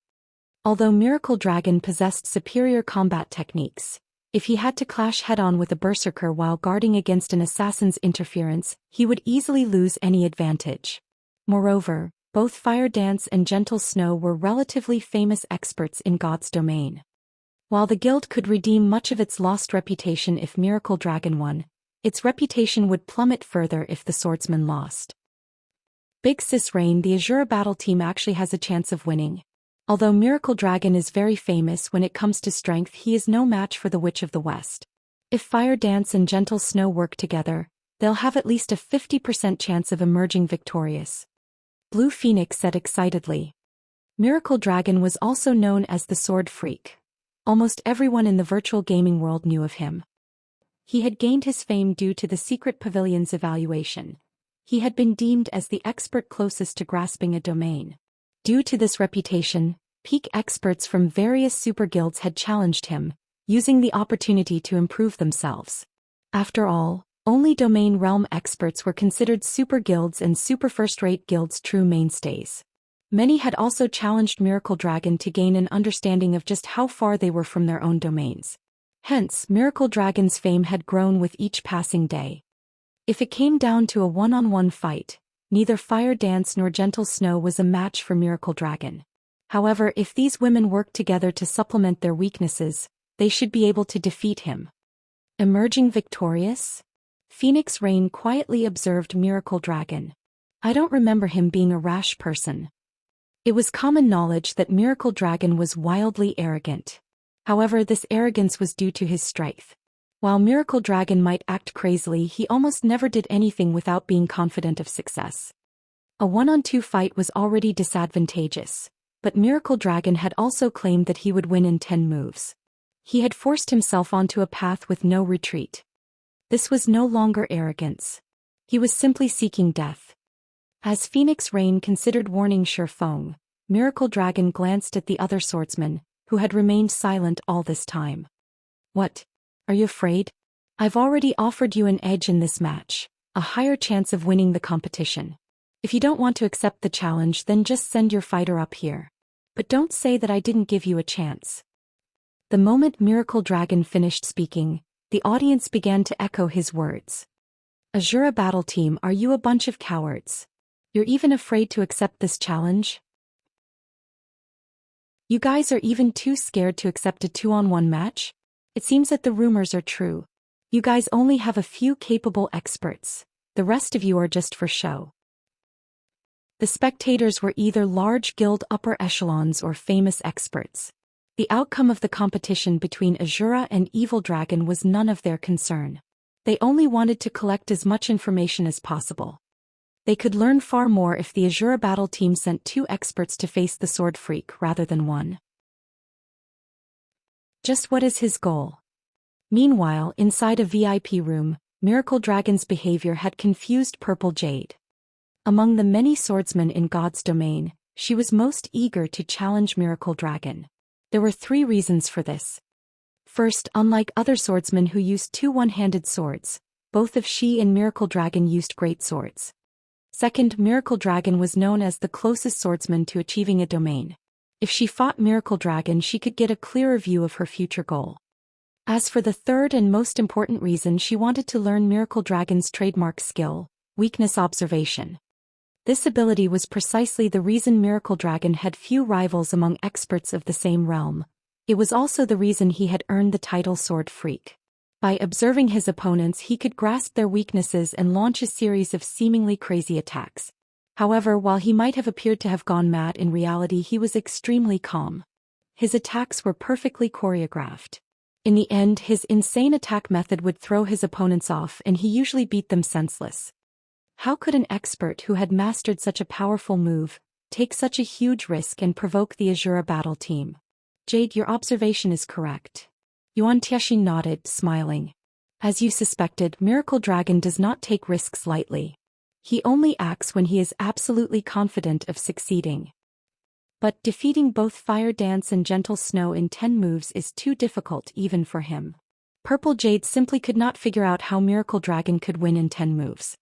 Although Miracle Dragon possessed superior combat techniques, if he had to clash head-on with a berserker while guarding against an assassin's interference, he would easily lose any advantage. Moreover, both Fire Dance and Gentle Snow were relatively famous experts in God's domain. While the guild could redeem much of its lost reputation if Miracle Dragon won, its reputation would plummet further if the swordsman lost. Big Sis Rain, the Azura battle team actually has a chance of winning. Although Miracle Dragon is very famous when it comes to strength, he is no match for the Witch of the West. If Fire Dance and Gentle Snow work together, they'll have at least a 50% chance of emerging victorious. Blue Phoenix said excitedly. Miracle Dragon was also known as the Sword Freak. Almost everyone in the virtual gaming world knew of him. He had gained his fame due to the secret pavilion's evaluation. He had been deemed as the expert closest to grasping a domain. Due to this reputation, peak experts from various super guilds had challenged him, using the opportunity to improve themselves. After all, only domain realm experts were considered super guilds and super first-rate guilds true mainstays. Many had also challenged Miracle Dragon to gain an understanding of just how far they were from their own domains. Hence, Miracle Dragon's fame had grown with each passing day. If it came down to a one-on-one fight, neither Fire Dance nor Gentle Snow was a match for Miracle Dragon. However, if these women worked together to supplement their weaknesses, they should be able to defeat him. Emerging victorious? Phoenix Rain quietly observed Miracle Dragon. I don't remember him being a rash person. It was common knowledge that Miracle Dragon was wildly arrogant. However, this arrogance was due to his strength. While Miracle Dragon might act crazily, he almost never did anything without being confident of success. A one-on-two fight was already disadvantageous, but Miracle Dragon had also claimed that he would win in 10 moves. He had forced himself onto a path with no retreat. This was no longer arrogance. He was simply seeking death. As Phoenix Rain considered warning Shifeng, Miracle Dragon glanced at the other swordsman, who had remained silent all this time. What? Are you afraid? I've already offered you an edge in this match, a higher chance of winning the competition. If you don't want to accept the challenge, then just send your fighter up here. But don't say that I didn't give you a chance. The moment Miracle Dragon finished speaking, the audience began to echo his words. Azura Battle Team, are you a bunch of cowards? You're even afraid to accept this challenge? You guys are even too scared to accept a 2-on-1 match? It seems that the rumors are true. You guys only have a few capable experts. The rest of you are just for show. The spectators were either large guild upper echelons or famous experts. The outcome of the competition between Azura and Evil Dragon was none of their concern. They only wanted to collect as much information as possible. They could learn far more if the Azura Battle Team sent 2 experts to face the Sword Freak rather than 1. Just what is his goal? Meanwhile, inside a VIP room, Miracle Dragon's behavior had confused Purple Jade. Among the many swordsmen in God's domain, she was most eager to challenge Miracle Dragon. There were 3 reasons for this. First, unlike other swordsmen who used 2 one-handed swords, both of she and Miracle Dragon used great swords. Second, Miracle Dragon was known as the closest swordsman to achieving a domain. If she fought Miracle Dragon, she could get a clearer view of her future goal. As for the third and most important reason, she wanted to learn Miracle Dragon's trademark skill, weakness observation. This ability was precisely the reason Miracle Dragon had few rivals among experts of the same realm. It was also the reason he had earned the title Sword Freak. By observing his opponents, he could grasp their weaknesses and launch a series of seemingly crazy attacks. However, while he might have appeared to have gone mad, in reality he was extremely calm. His attacks were perfectly choreographed. In the end, his insane attack method would throw his opponents off, and he usually beat them senseless. How could an expert who had mastered such a powerful move take such a huge risk and provoke the Azura Battle Team? Jade, your observation is correct. Yuan Tianxin nodded, smiling. As you suspected, Miracle Dragon does not take risks lightly. He only acts when he is absolutely confident of succeeding. But defeating both Fire Dance and Gentle Snow in 10 moves is too difficult even for him. Purple Jade simply could not figure out how Miracle Dragon could win in 10 moves.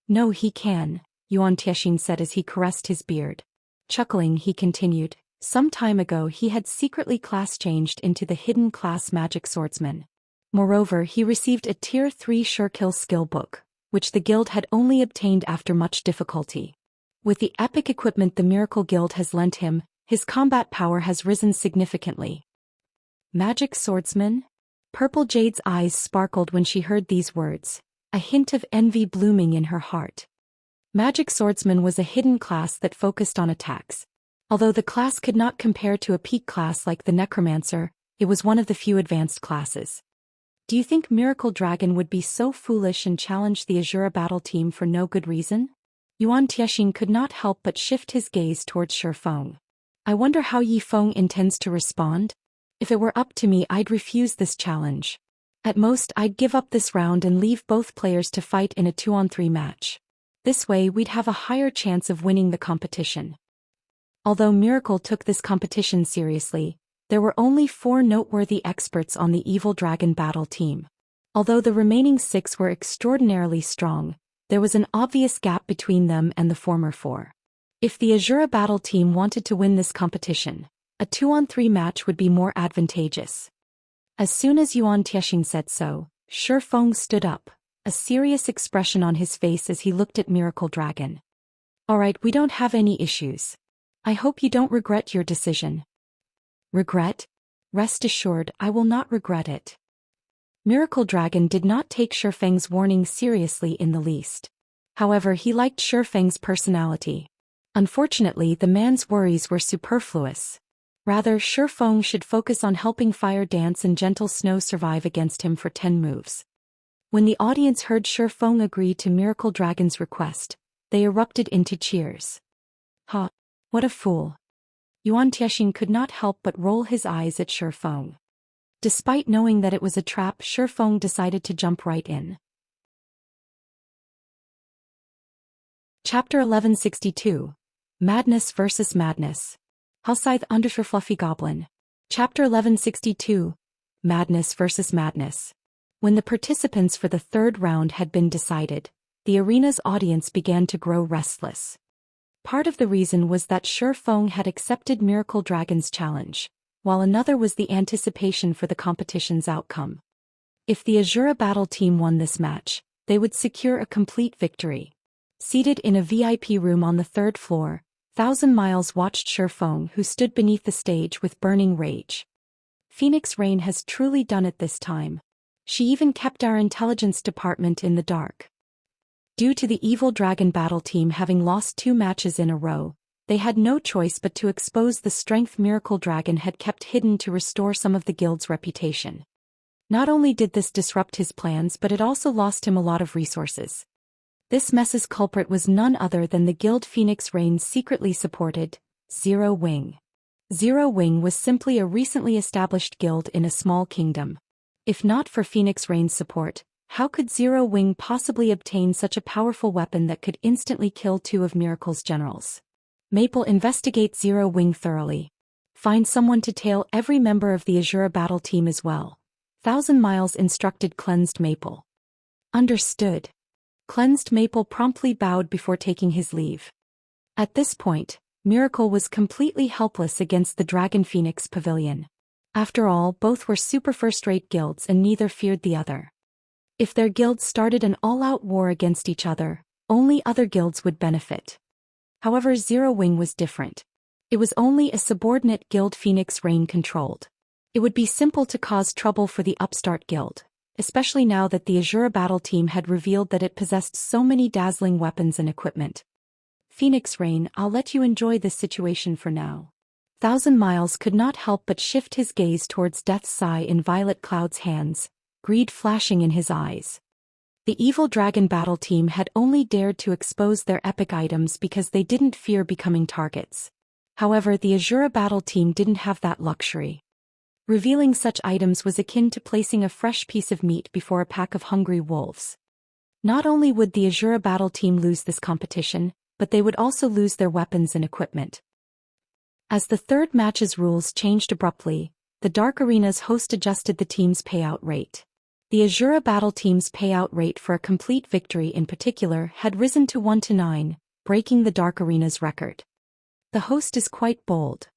No, he can, Yuan Tianxin said as he caressed his beard. Chuckling, he continued. Some time ago he had secretly class changed into the hidden class Magic Swordsman. Moreover, he received a Tier 3 Surekill skill book, which the guild had only obtained after much difficulty. With the epic equipment the Miracle Guild has lent him, his combat power has risen significantly. Magic Swordsman? Purple Jade's eyes sparkled when she heard these words, a hint of envy blooming in her heart. Magic Swordsman was a hidden class that focused on attacks. Although the class could not compare to a peak class like the Necromancer, it was one of the few advanced classes. Do you think Miracle Dragon would be so foolish and challenge the Azura Battle Team for no good reason? Yuan Tianxin could not help but shift his gaze towards Shifeng. I wonder how Yifeng intends to respond? If it were up to me, I'd refuse this challenge. At most, I'd give up this round and leave both players to fight in a 2-on-3 match. This way we'd have a higher chance of winning the competition. Although Miracle took this competition seriously, there were only 4 noteworthy experts on the Evil Dragon battle team. Although the remaining 6 were extraordinarily strong, there was an obvious gap between them and the former 4. If the Azura battle team wanted to win this competition, a 2-on-3 match would be more advantageous. As soon as Yuan Tiexing said so, Shi Feng stood up, a serious expression on his face as he looked at Miracle Dragon. Alright, we don't have any issues. I hope you don't regret your decision. Regret? Rest assured, I will not regret it. Miracle Dragon did not take Shi Feng's warning seriously in the least. However, he liked Shi Feng's personality. Unfortunately, the man's worries were superfluous. Rather, Shi Feng should focus on helping Fire Dance and Gentle Snow survive against him for 10 moves. When the audience heard Shi Feng agree to Miracle Dragon's request, they erupted into cheers. Ha! What a fool! Yuan Tiexing could not help but roll his eyes at Shi Feng. Despite knowing that it was a trap, Shi Feng decided to jump right in. Chapter 1162. Madness vs. Madness. Hellscythe Undershirt Fluffy Goblin. Chapter 1162. Madness vs. Madness. When the participants for the 3rd round had been decided, the arena's audience began to grow restless. Part of the reason was that Shi Feng had accepted Miracle Dragon's challenge, while another was the anticipation for the competition's outcome. If the Azura battle team won this match, they would secure a complete victory. Seated in a VIP room on the 3rd floor, Thousand Miles watched Shi Feng, who stood beneath the stage with burning rage. Phoenix Rain has truly done it this time. She even kept our intelligence department in the dark. Due to the Evil Dragon battle team having lost 2 matches in a row, they had no choice but to expose the strength Miracle Dragon had kept hidden to restore some of the guild's reputation. Not only did this disrupt his plans, but it also lost him a lot of resources. This mess's culprit was none other than the guild Phoenix Rain secretly supported, Zero Wing. Zero Wing was simply a recently established guild in a small kingdom. If not for Phoenix Rain's support, how could Zero Wing possibly obtain such a powerful weapon that could instantly kill 2 of Miracle's generals? Maple, investigate Zero Wing thoroughly. Find someone to tail every member of the Azura battle team as well. Thousand Miles instructed Cleansed Maple. Understood. Cleansed Maple promptly bowed before taking his leave. At this point, Miracle was completely helpless against the Dragon Phoenix Pavilion. After all, both were super first-rate guilds and neither feared the other. If their guilds started an all-out war against each other, only other guilds would benefit. However, Zero Wing was different. It was only a subordinate guild Phoenix Rain controlled. It would be simple to cause trouble for the upstart guild, especially now that the Azura battle team had revealed that it possessed so many dazzling weapons and equipment. Phoenix Rain, I'll let you enjoy this situation for now. Thousand Miles could not help but shift his gaze towards Death's Sigh in Violet Cloud's hands, greed flashing in his eyes. The Evil Dragon battle team had only dared to expose their epic items because they didn't fear becoming targets. However, the Azura battle team didn't have that luxury. Revealing such items was akin to placing a fresh piece of meat before a pack of hungry wolves. Not only would the Azura battle team lose this competition, but they would also lose their weapons and equipment. As the 3rd match's rules changed abruptly, the Dark Arena's host adjusted the team's payout rate. The Azura battle team's payout rate for a complete victory in particular had risen to 1-9, breaking the Dark Arena's record. The host is quite bold.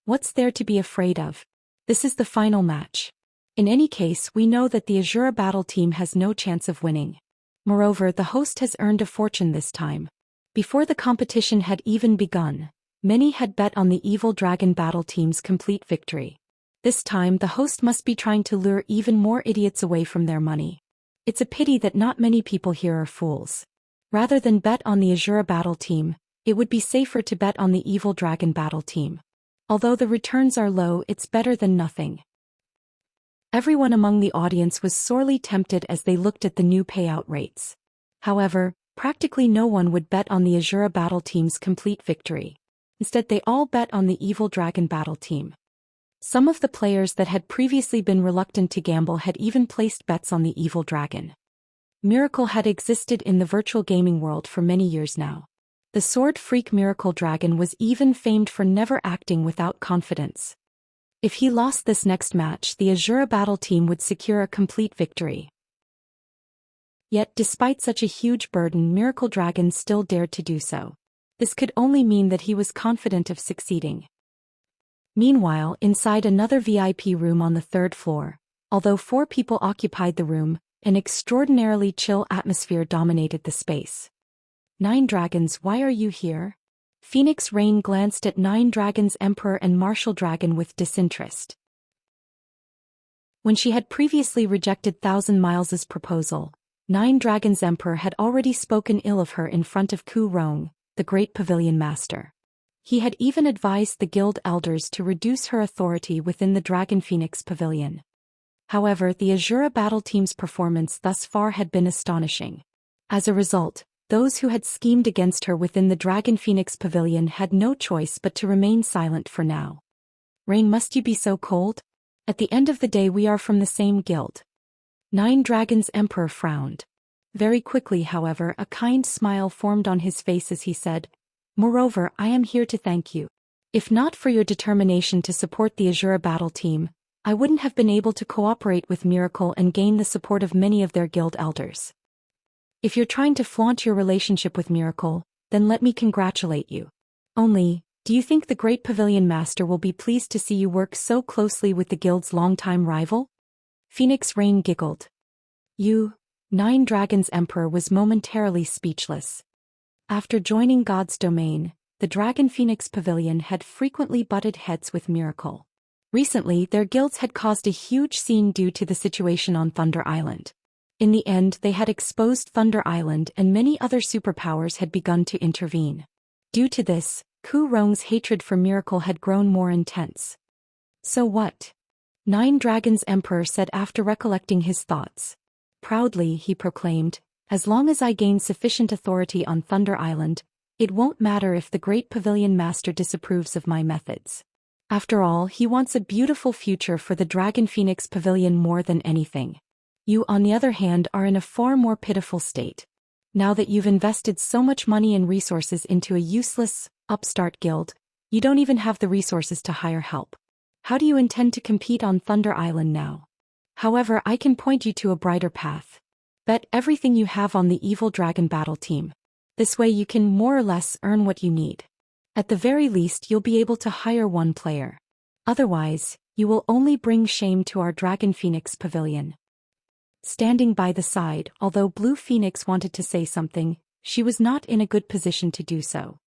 What's there to be afraid of? This is the final match. In any case, we know that the Azura battle team has no chance of winning. Moreover, the host has earned a fortune this time. Before the competition had even begun, many had bet on the Evil Dragon battle team's complete victory. This time the host must be trying to lure even more idiots away from their money. It's a pity that not many people here are fools. Rather than bet on the Azura battle team, it would be safer to bet on the Evil Dragon battle team. Although the returns are low, it's better than nothing. Everyone among the audience was sorely tempted as they looked at the new payout rates. However, practically no one would bet on the Azura battle team's complete victory. Instead, they all bet on the Evil Dragon battle team. Some of the players that had previously been reluctant to gamble had even placed bets on the Evil Dragon. Miracle had existed in the virtual gaming world for many years now. The sword freak Miracle Dragon was even famed for never acting without confidence. If he lost this next match, the Azura battle team would secure a complete victory. Yet despite such a huge burden, Miracle Dragon still dared to do so. This could only mean that he was confident of succeeding. Meanwhile, inside another VIP room on the third floor, although 4 people occupied the room, an extraordinarily chill atmosphere dominated the space. 9 Dragons, why are you here? Phoenix Rain glanced at 9 Dragons Emperor and Martial Dragon with disinterest. When she had previously rejected 1,000 Miles's proposal, 9 Dragons Emperor had already spoken ill of her in front of Ku Rong, the Great Pavilion Master. He had even advised the guild elders to reduce her authority within the Dragon Phoenix Pavilion. However, the Azura battle team's performance thus far had been astonishing. As a result, those who had schemed against her within the Dragon Phoenix Pavilion had no choice but to remain silent for now. Rain, must you be so cold? At the end of the day, we are from the same guild. 9 Dragons Emperor frowned. Very quickly, however, a kind smile formed on his face as he said, "Moreover, I am here to thank you. If not for your determination to support the Azura battle team, I wouldn't have been able to cooperate with Miracle and gain the support of many of their guild elders. If you're trying to flaunt your relationship with Miracle, then let me congratulate you. Only, do you think the Great Pavilion Master will be pleased to see you work so closely with the guild's longtime rival?" Phoenix Rain giggled. 9 Dragons Emperor was momentarily speechless. After joining God's domain, the Dragon Phoenix Pavilion had frequently butted heads with Miracle. Recently, their guilds had caused a huge scene due to the situation on Thunder Island. In the end, they had exposed Thunder Island and many other superpowers had begun to intervene. Due to this, Ku Rong's hatred for Miracle had grown more intense. "So what?" 9 Dragons Emperor said after recollecting his thoughts. Proudly, he proclaimed, "As long as I gain sufficient authority on Thunder Island, it won't matter if the Great Pavilion Master disapproves of my methods. After all, he wants a beautiful future for the Dragon Phoenix Pavilion more than anything. You, on the other hand, are in a far more pitiful state. Now that you've invested so much money and resources into a useless, upstart guild, you don't even have the resources to hire help. How do you intend to compete on Thunder Island now? However, I can point you to a brighter path. Bet everything you have on the evil dragon battle team. This way you can more or less earn what you need. At the very least, you'll be able to hire 1 player. Otherwise, you will only bring shame to our Dragon Phoenix Pavilion." Standing by the side, although Blue Phoenix wanted to say something, she was not in a good position to do so.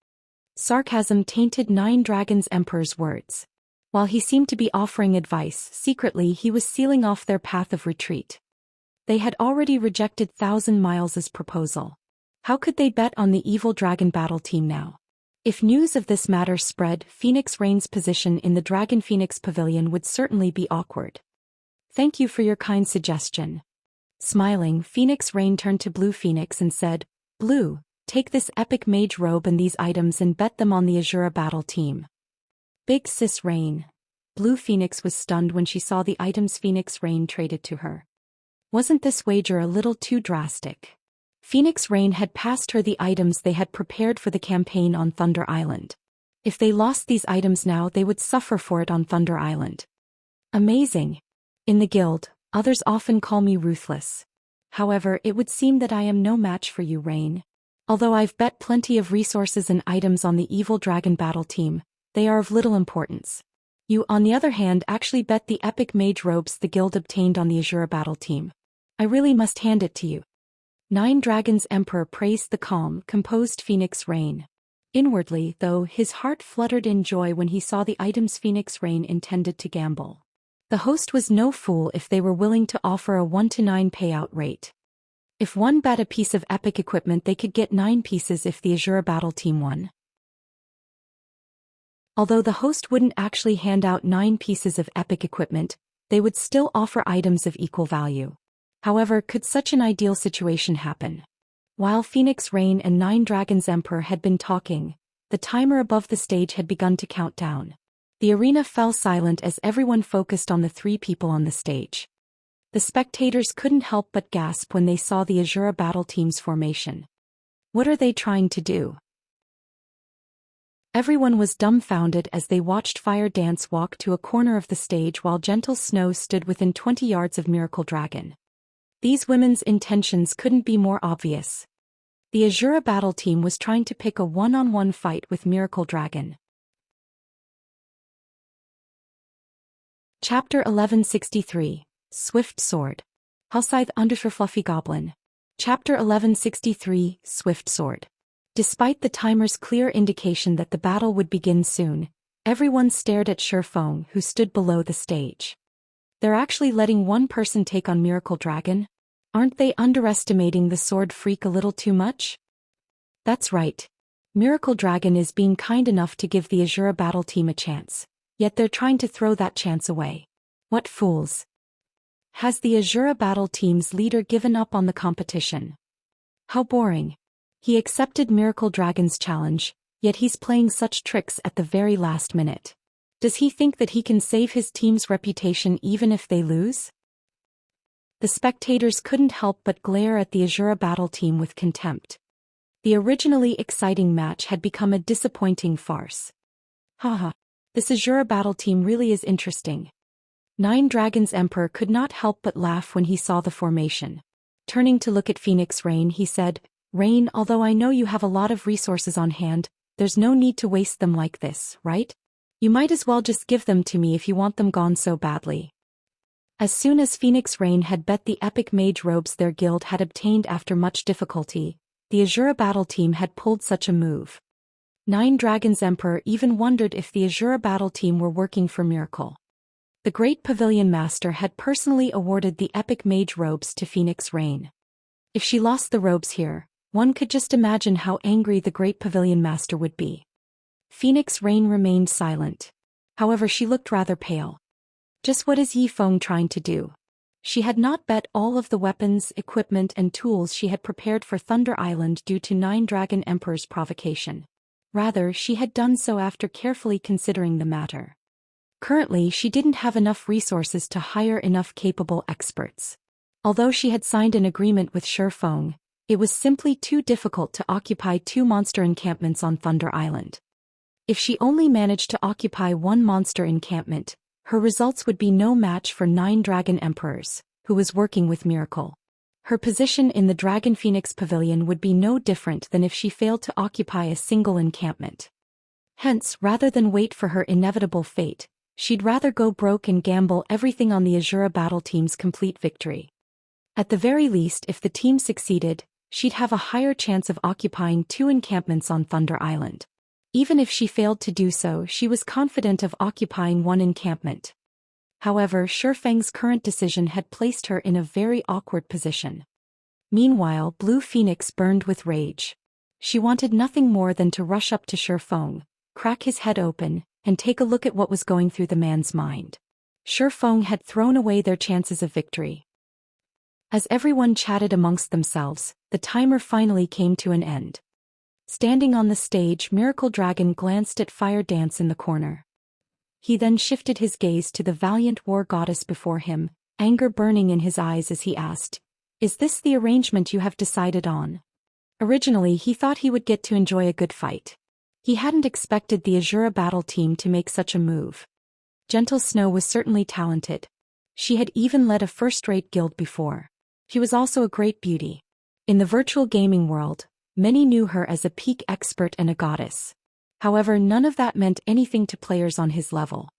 Sarcasm tainted 9 Dragons Emperor's words. While he seemed to be offering advice, secretly he was sealing off their path of retreat. They had already rejected 1,000 Miles's proposal. How could they bet on the evil dragon battle team now? If news of this matter spread, Phoenix Rain's position in the Dragon Phoenix Pavilion would certainly be awkward. "Thank you for your kind suggestion." Smiling, Phoenix Rain turned to Blue Phoenix and said, "Blue, take this epic mage robe and these items and bet them on the Azura battle team." "Big sis Rain." Blue Phoenix was stunned when she saw the items Phoenix Rain traded to her. Wasn't this wager a little too drastic? Phoenix Rain had passed her the items they had prepared for the campaign on Thunder Island. If they lost these items now, they would suffer for it on Thunder Island. Amazing. In the guild, others often call me ruthless. However, it would seem that I am no match for you, Rain. Although I've bet plenty of resources and items on the evil dragon battle team, they are of little importance. You, on the other hand, actually bet the epic mage robes the guild obtained on the Azura battle team. I really must hand it to you." 9 Dragons Emperor praised the calm, composed Phoenix Rain. Inwardly, though, his heart fluttered in joy when he saw the items Phoenix Rain intended to gamble. The host was no fool if they were willing to offer a 1-to-9 payout rate. If one bet a piece of epic equipment, they could get 9 pieces if the Azura battle team won. Although the host wouldn't actually hand out 9 pieces of epic equipment, they would still offer items of equal value. However, could such an ideal situation happen? While Phoenix Rain and 9 Dragons Emperor had been talking, the timer above the stage had begun to count down. The arena fell silent as everyone focused on the 3 people on the stage. The spectators couldn't help but gasp when they saw the Azura battle team's formation. What are they trying to do? Everyone was dumbfounded as they watched Fire Dance walk to a corner of the stage while Gentle Snow stood within 20 yards of Miracle Dragon. These women's intentions couldn't be more obvious. The Azura battle team was trying to pick a one-on-one fight with Miracle Dragon. Chapter 1163, Swift Sword. Halscythe Undersher Fluffy Goblin. Chapter 1163, Swift Sword. Despite the timer's clear indication that the battle would begin soon, everyone stared at Shifeng, who stood below the stage. They're actually letting one person take on Miracle Dragon? Aren't they underestimating the sword freak a little too much? That's right. Miracle Dragon is being kind enough to give the Azura battle team a chance, yet they're trying to throw that chance away. What fools! Has the Azura battle team's leader given up on the competition? How boring. He accepted Miracle Dragon's challenge, yet he's playing such tricks at the very last minute. Does he think that he can save his team's reputation even if they lose? The spectators couldn't help but glare at the Azura battle team with contempt. The originally exciting match had become a disappointing farce. Haha, this Azura battle team really is interesting. Nine Dragons Emperor could not help but laugh when he saw the formation. Turning to look at Phoenix Rain, he said, "Rain, although I know you have a lot of resources on hand, there's no need to waste them like this, right? You might as well just give them to me if you want them gone so badly." As soon as Phoenix Rain had bet the epic mage robes their guild had obtained after much difficulty, the Azura battle team had pulled such a move. Nine Dragons Emperor even wondered if the Azura battle team were working for Miracle. The Great Pavilion Master had personally awarded the epic mage robes to Phoenix Rain. If she lost the robes here, one could just imagine how angry the Great Pavilion Master would be. Phoenix Rain remained silent. However, she looked rather pale. Just what is Yifeng trying to do? She had not bet all of the weapons, equipment and tools she had prepared for Thunder Island due to Nine Dragon Emperor's provocation. Rather, she had done so after carefully considering the matter. Currently, she didn't have enough resources to hire enough capable experts. Although she had signed an agreement with Shifeng, it was simply too difficult to occupy 2 monster encampments on Thunder Island. If she only managed to occupy 1 monster encampment, her results would be no match for 9 Dragon Emperors, who was working with Miracle. Her position in the Dragon Phoenix Pavilion would be no different than if she failed to occupy a single encampment. Hence, rather than wait for her inevitable fate, she'd rather go broke and gamble everything on the Azura battle team's complete victory. At the very least, if the team succeeded, she'd have a higher chance of occupying 2 encampments on Thunder Island. Even if she failed to do so, she was confident of occupying 1 encampment. However, Shifeng's current decision had placed her in a very awkward position. Meanwhile, Blue Phoenix burned with rage. She wanted nothing more than to rush up to Shifeng, crack his head open, and take a look at what was going through the man's mind. Shifeng had thrown away their chances of victory. As everyone chatted amongst themselves, the timer finally came to an end. Standing on the stage, Miracle Dragon glanced at Fire Dance in the corner. He then shifted his gaze to the valiant war goddess before him, anger burning in his eyes as he asked, "Is this the arrangement you have decided on?" Originally, he thought he would get to enjoy a good fight. He hadn't expected the Azura battle team to make such a move. Gentle Snow was certainly talented. She had even led a first-rate guild before. She was also a great beauty. In the virtual gaming world, many knew her as a peak expert and a goddess. However, none of that meant anything to players on his level.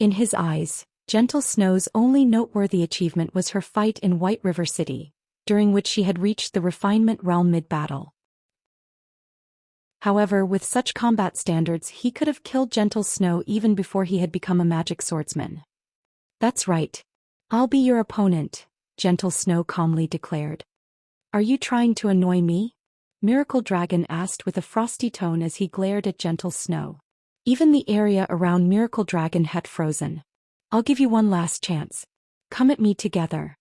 In his eyes, Gentle Snow's only noteworthy achievement was her fight in White River City, during which she had reached the refinement realm mid-battle. However, with such combat standards, he could have killed Gentle Snow even before he had become a magic swordsman. "That's right. I'll be your opponent," Gentle Snow calmly declared. "Are you trying to annoy me?" Miracle Dragon asked with a frosty tone as he glared at Gentle Snow. Even the area around Miracle Dragon had frozen. "I'll give you one last chance. Come at me together."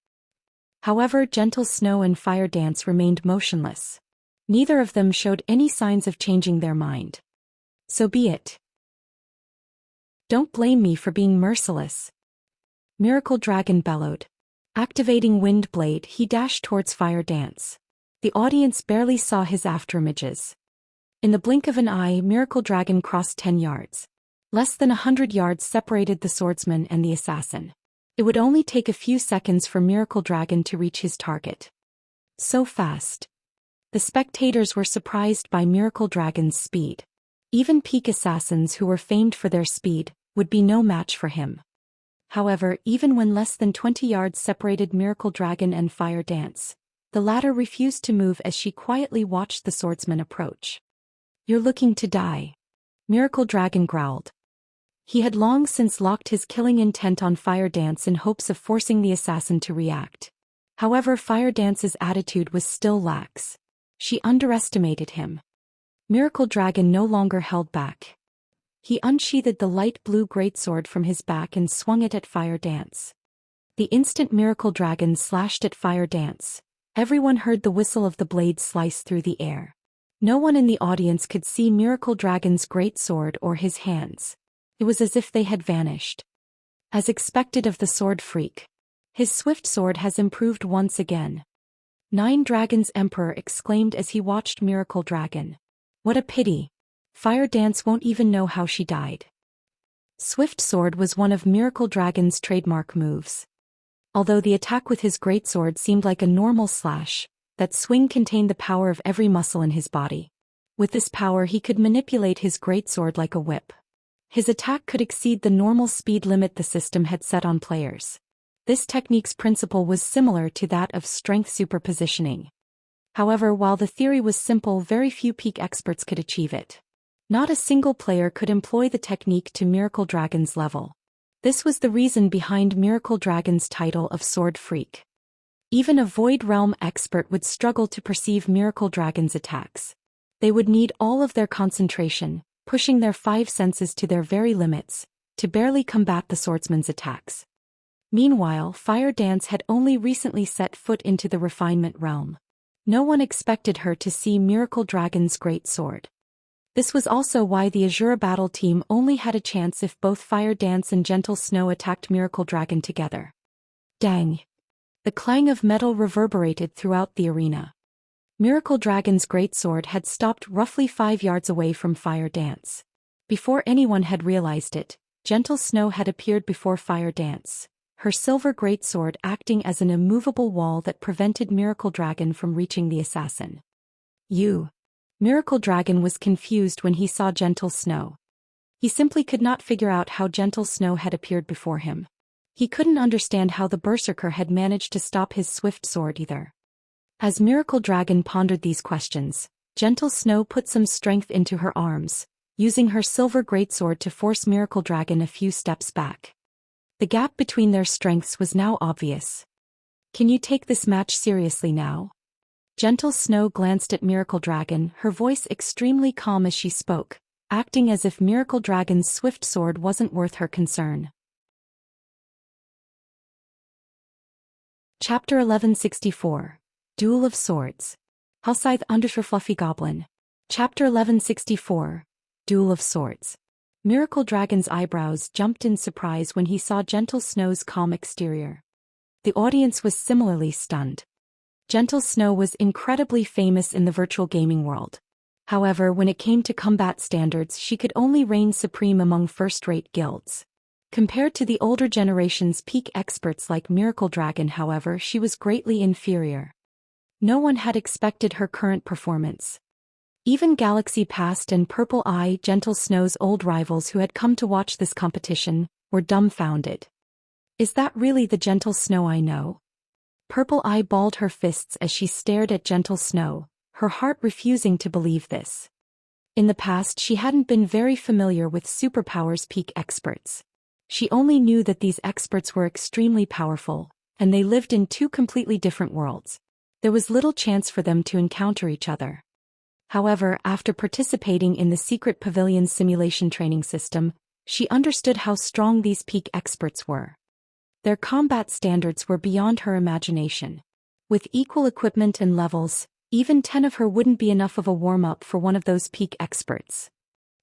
However, Gentle Snow and Fire Dance remained motionless. Neither of them showed any signs of changing their mind. "So be it. Don't blame me for being merciless," Miracle Dragon bellowed. Activating Wind Blade, he dashed towards Fire Dance. The audience barely saw his afterimages. In the blink of an eye, Miracle Dragon crossed 10 yards. Less than 100 yards separated the swordsman and the assassin. It would only take a few seconds for Miracle Dragon to reach his target. So fast. The spectators were surprised by Miracle Dragon's speed. Even peak assassins who were famed for their speed would be no match for him. However, even when less than 20 yards separated Miracle Dragon and Fire Dance, the latter refused to move as she quietly watched the swordsman approach. "You're looking to die," Miracle Dragon growled. He had long since locked his killing intent on Fire Dance in hopes of forcing the assassin to react. However, Fire Dance's attitude was still lax. She underestimated him. Miracle Dragon no longer held back. He unsheathed the light blue greatsword from his back and swung it at Fire Dance. The instant Miracle Dragon slashed at Fire Dance, everyone heard the whistle of the blade slice through the air. No one in the audience could see Miracle Dragon's greatsword or his hands. It was as if they had vanished. As expected of the sword freak, his swift sword has improved once again. Nine Dragons Emperor exclaimed as he watched Miracle Dragon. What a pity. Fire Dance won't even know how she died. Swift Sword was one of Miracle Dragon's trademark moves. Although the attack with his greatsword seemed like a normal slash, that swing contained the power of every muscle in his body. With this power he could manipulate his greatsword like a whip. His attack could exceed the normal speed limit the system had set on players. This technique's principle was similar to that of strength superpositioning. However, while the theory was simple, very few peak experts could achieve it. Not a single player could employ the technique to Miracle Dragon's level. This was the reason behind Miracle Dragon's title of Sword Freak. Even a Void Realm expert would struggle to perceive Miracle Dragon's attacks. They would need all of their concentration, pushing their five senses to their very limits, to barely combat the swordsman's attacks. Meanwhile, Fire Dance had only recently set foot into the refinement realm. No one expected her to see Miracle Dragon's great sword. This was also why the Azura battle team only had a chance if both Fire Dance and Gentle Snow attacked Miracle Dragon together. Dang! The clang of metal reverberated throughout the arena. Miracle Dragon's greatsword had stopped roughly 5 yards away from Fire Dance. Before anyone had realized it, Gentle Snow had appeared before Fire Dance, her silver greatsword acting as an immovable wall that prevented Miracle Dragon from reaching the assassin. Miracle Dragon was confused when he saw Gentle Snow. He simply could not figure out how Gentle Snow had appeared before him. He couldn't understand how the Berserker had managed to stop his swift sword either. As Miracle Dragon pondered these questions, Gentle Snow put some strength into her arms, using her silver greatsword to force Miracle Dragon a few steps back. The gap between their strengths was now obvious. "Can you take this match seriously now?" Gentle Snow glanced at Miracle Dragon, her voice extremely calm as she spoke, acting as if Miracle Dragon's swift sword wasn't worth her concern. Chapter 1164. Duel of Swords. Halscythe Undersher Fluffy Goblin. Chapter 1164. Duel of Swords. Miracle Dragon's eyebrows jumped in surprise when he saw Gentle Snow's calm exterior. The audience was similarly stunned. Gentle Snow was incredibly famous in the virtual gaming world. However, when it came to combat standards, she could only reign supreme among first-rate guilds. Compared to the older generation's peak experts like Miracle Dragon, however, she was greatly inferior. No one had expected her current performance. Even Galaxy Past and Purple Eye, Gentle Snow's old rivals who had come to watch this competition, were dumbfounded. "Is that really the Gentle Snow I know?" Purple Eye balled her fists as she stared at Gentle Snow, her heart refusing to believe this. In the past, she hadn't been very familiar with Superpower's peak experts. She only knew that these experts were extremely powerful, and they lived in two completely different worlds. There was little chance for them to encounter each other. However, after participating in the Secret Pavilion simulation training system, she understood how strong these peak experts were. Their combat standards were beyond her imagination. With equal equipment and levels, even 10 of her wouldn't be enough of a warm-up for one of those peak experts.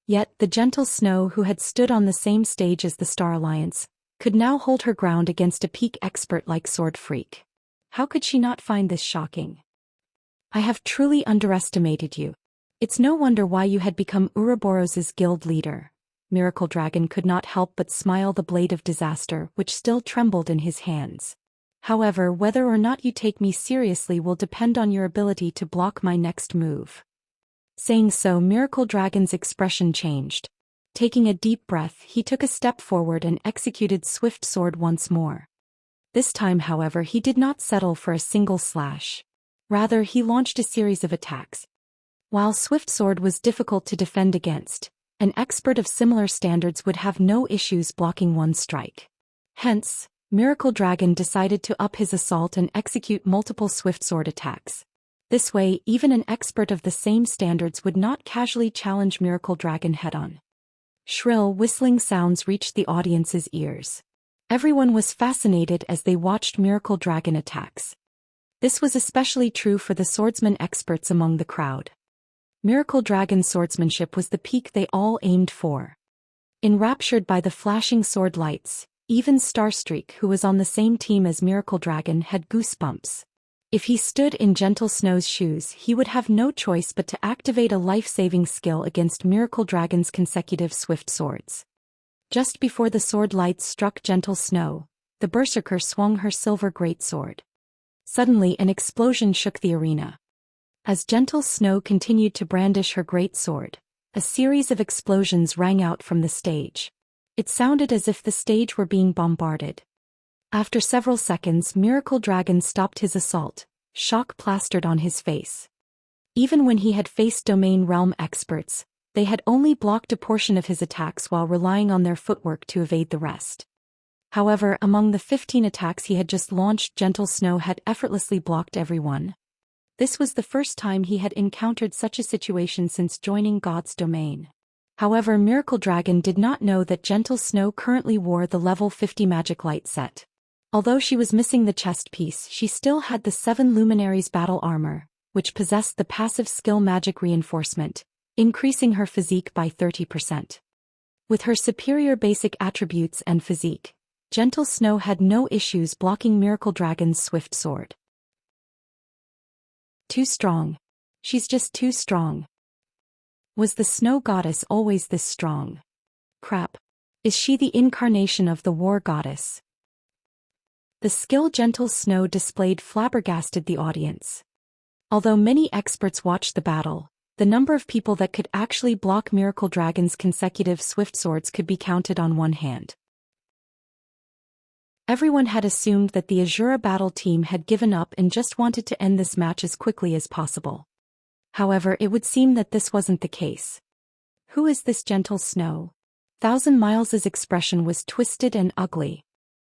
Yet, the Gentle Snow, who had stood on the same stage as the Star Alliance, could now hold her ground against a peak expert like Sword Freak. How could she not find this shocking? "I have truly underestimated you. It's no wonder why you had become Ouroboros's guild leader. Miracle Dragon could not help but smile, the blade of disaster which still trembled in his hands. However, whether or not you take me seriously will depend on your ability to block my next move. Saying so, Miracle Dragon's expression changed. Taking a deep breath, he took a step forward and executed Swift Sword once more. This time, however, he did not settle for a single slash. Rather, he launched a series of attacks. While Swift Sword was difficult to defend against, an expert of similar standards would have no issues blocking one strike. Hence, Miracle Dragon decided to up his assault and execute multiple Swift Sword attacks. This way, even an expert of the same standards would not casually challenge Miracle Dragon head-on. Shrill, whistling sounds reached the audience's ears. Everyone was fascinated as they watched Miracle Dragon attacks. This was especially true for the swordsman experts among the crowd. Miracle Dragon's swordsmanship was the peak they all aimed for. Enraptured by the flashing sword lights, even Starstreak, who was on the same team as Miracle Dragon, had goosebumps. If he stood in Gentle Snow's shoes, he would have no choice but to activate a life-saving skill against Miracle Dragon's consecutive swift swords. Just before the sword lights struck Gentle Snow, the berserker swung her silver greatsword. Suddenly, an explosion shook the arena. As Gentle Snow continued to brandish her greatsword, a series of explosions rang out from the stage. It sounded as if the stage were being bombarded. After several seconds, Miracle Dragon stopped his assault, shock plastered on his face. Even when he had faced Domain Realm experts, they had only blocked a portion of his attacks while relying on their footwork to evade the rest. However, among the 15 attacks he had just launched, Gentle Snow had effortlessly blocked every one. This was the first time he had encountered such a situation since joining God's domain. However, Miracle Dragon did not know that Gentle Snow currently wore the level 50 magic light set. Although she was missing the chest piece, she still had the 7 Luminaries battle armor, which possessed the passive skill magic reinforcement, increasing her physique by 30%. With her superior basic attributes and physique, Gentle Snow had no issues blocking Miracle Dragon's swift sword. Too strong. She's just too strong. Was the snow goddess always this strong? Crap. Is she the incarnation of the war goddess? The skill Gentle Snow displayed flabbergasted the audience. Although many experts watched the battle, the number of people that could actually block Miracle Dragon's consecutive swift swords could be counted on one hand. Everyone had assumed that the Azura battle team had given up and just wanted to end this match as quickly as possible. However, it would seem that this wasn't the case. Who is this Gentle Snow? Thousand Miles's expression was twisted and ugly.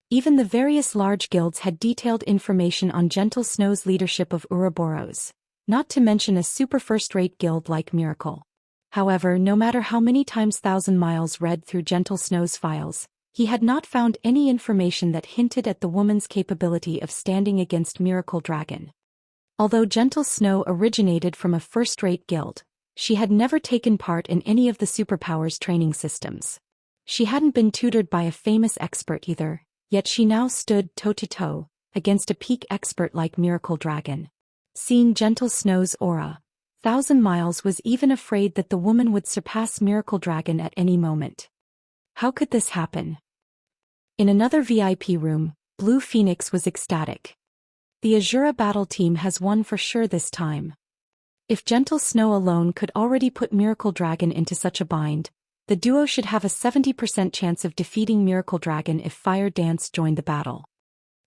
Even the various large guilds had detailed information on Gentle Snow's leadership of Ouroboros, not to mention a super first-rate guild like Miracle. However, no matter how many times Thousand Miles read through Gentle Snow's files, he had not found any information that hinted at the woman's capability of standing against Miracle Dragon. Although Gentle Snow originated from a first-rate guild, she had never taken part in any of the superpowers training systems. She hadn't been tutored by a famous expert either, yet she now stood toe-to-toe against a peak expert like Miracle Dragon. Seeing Gentle Snow's aura, Thousand Miles was even afraid that the woman would surpass Miracle Dragon at any moment. How could this happen? In another VIP room, Blue Phoenix was ecstatic. The Azura battle team has won for sure this time. If Gentle Snow alone could already put Miracle Dragon into such a bind, the duo should have a 70% chance of defeating Miracle Dragon if Fire Dance joined the battle.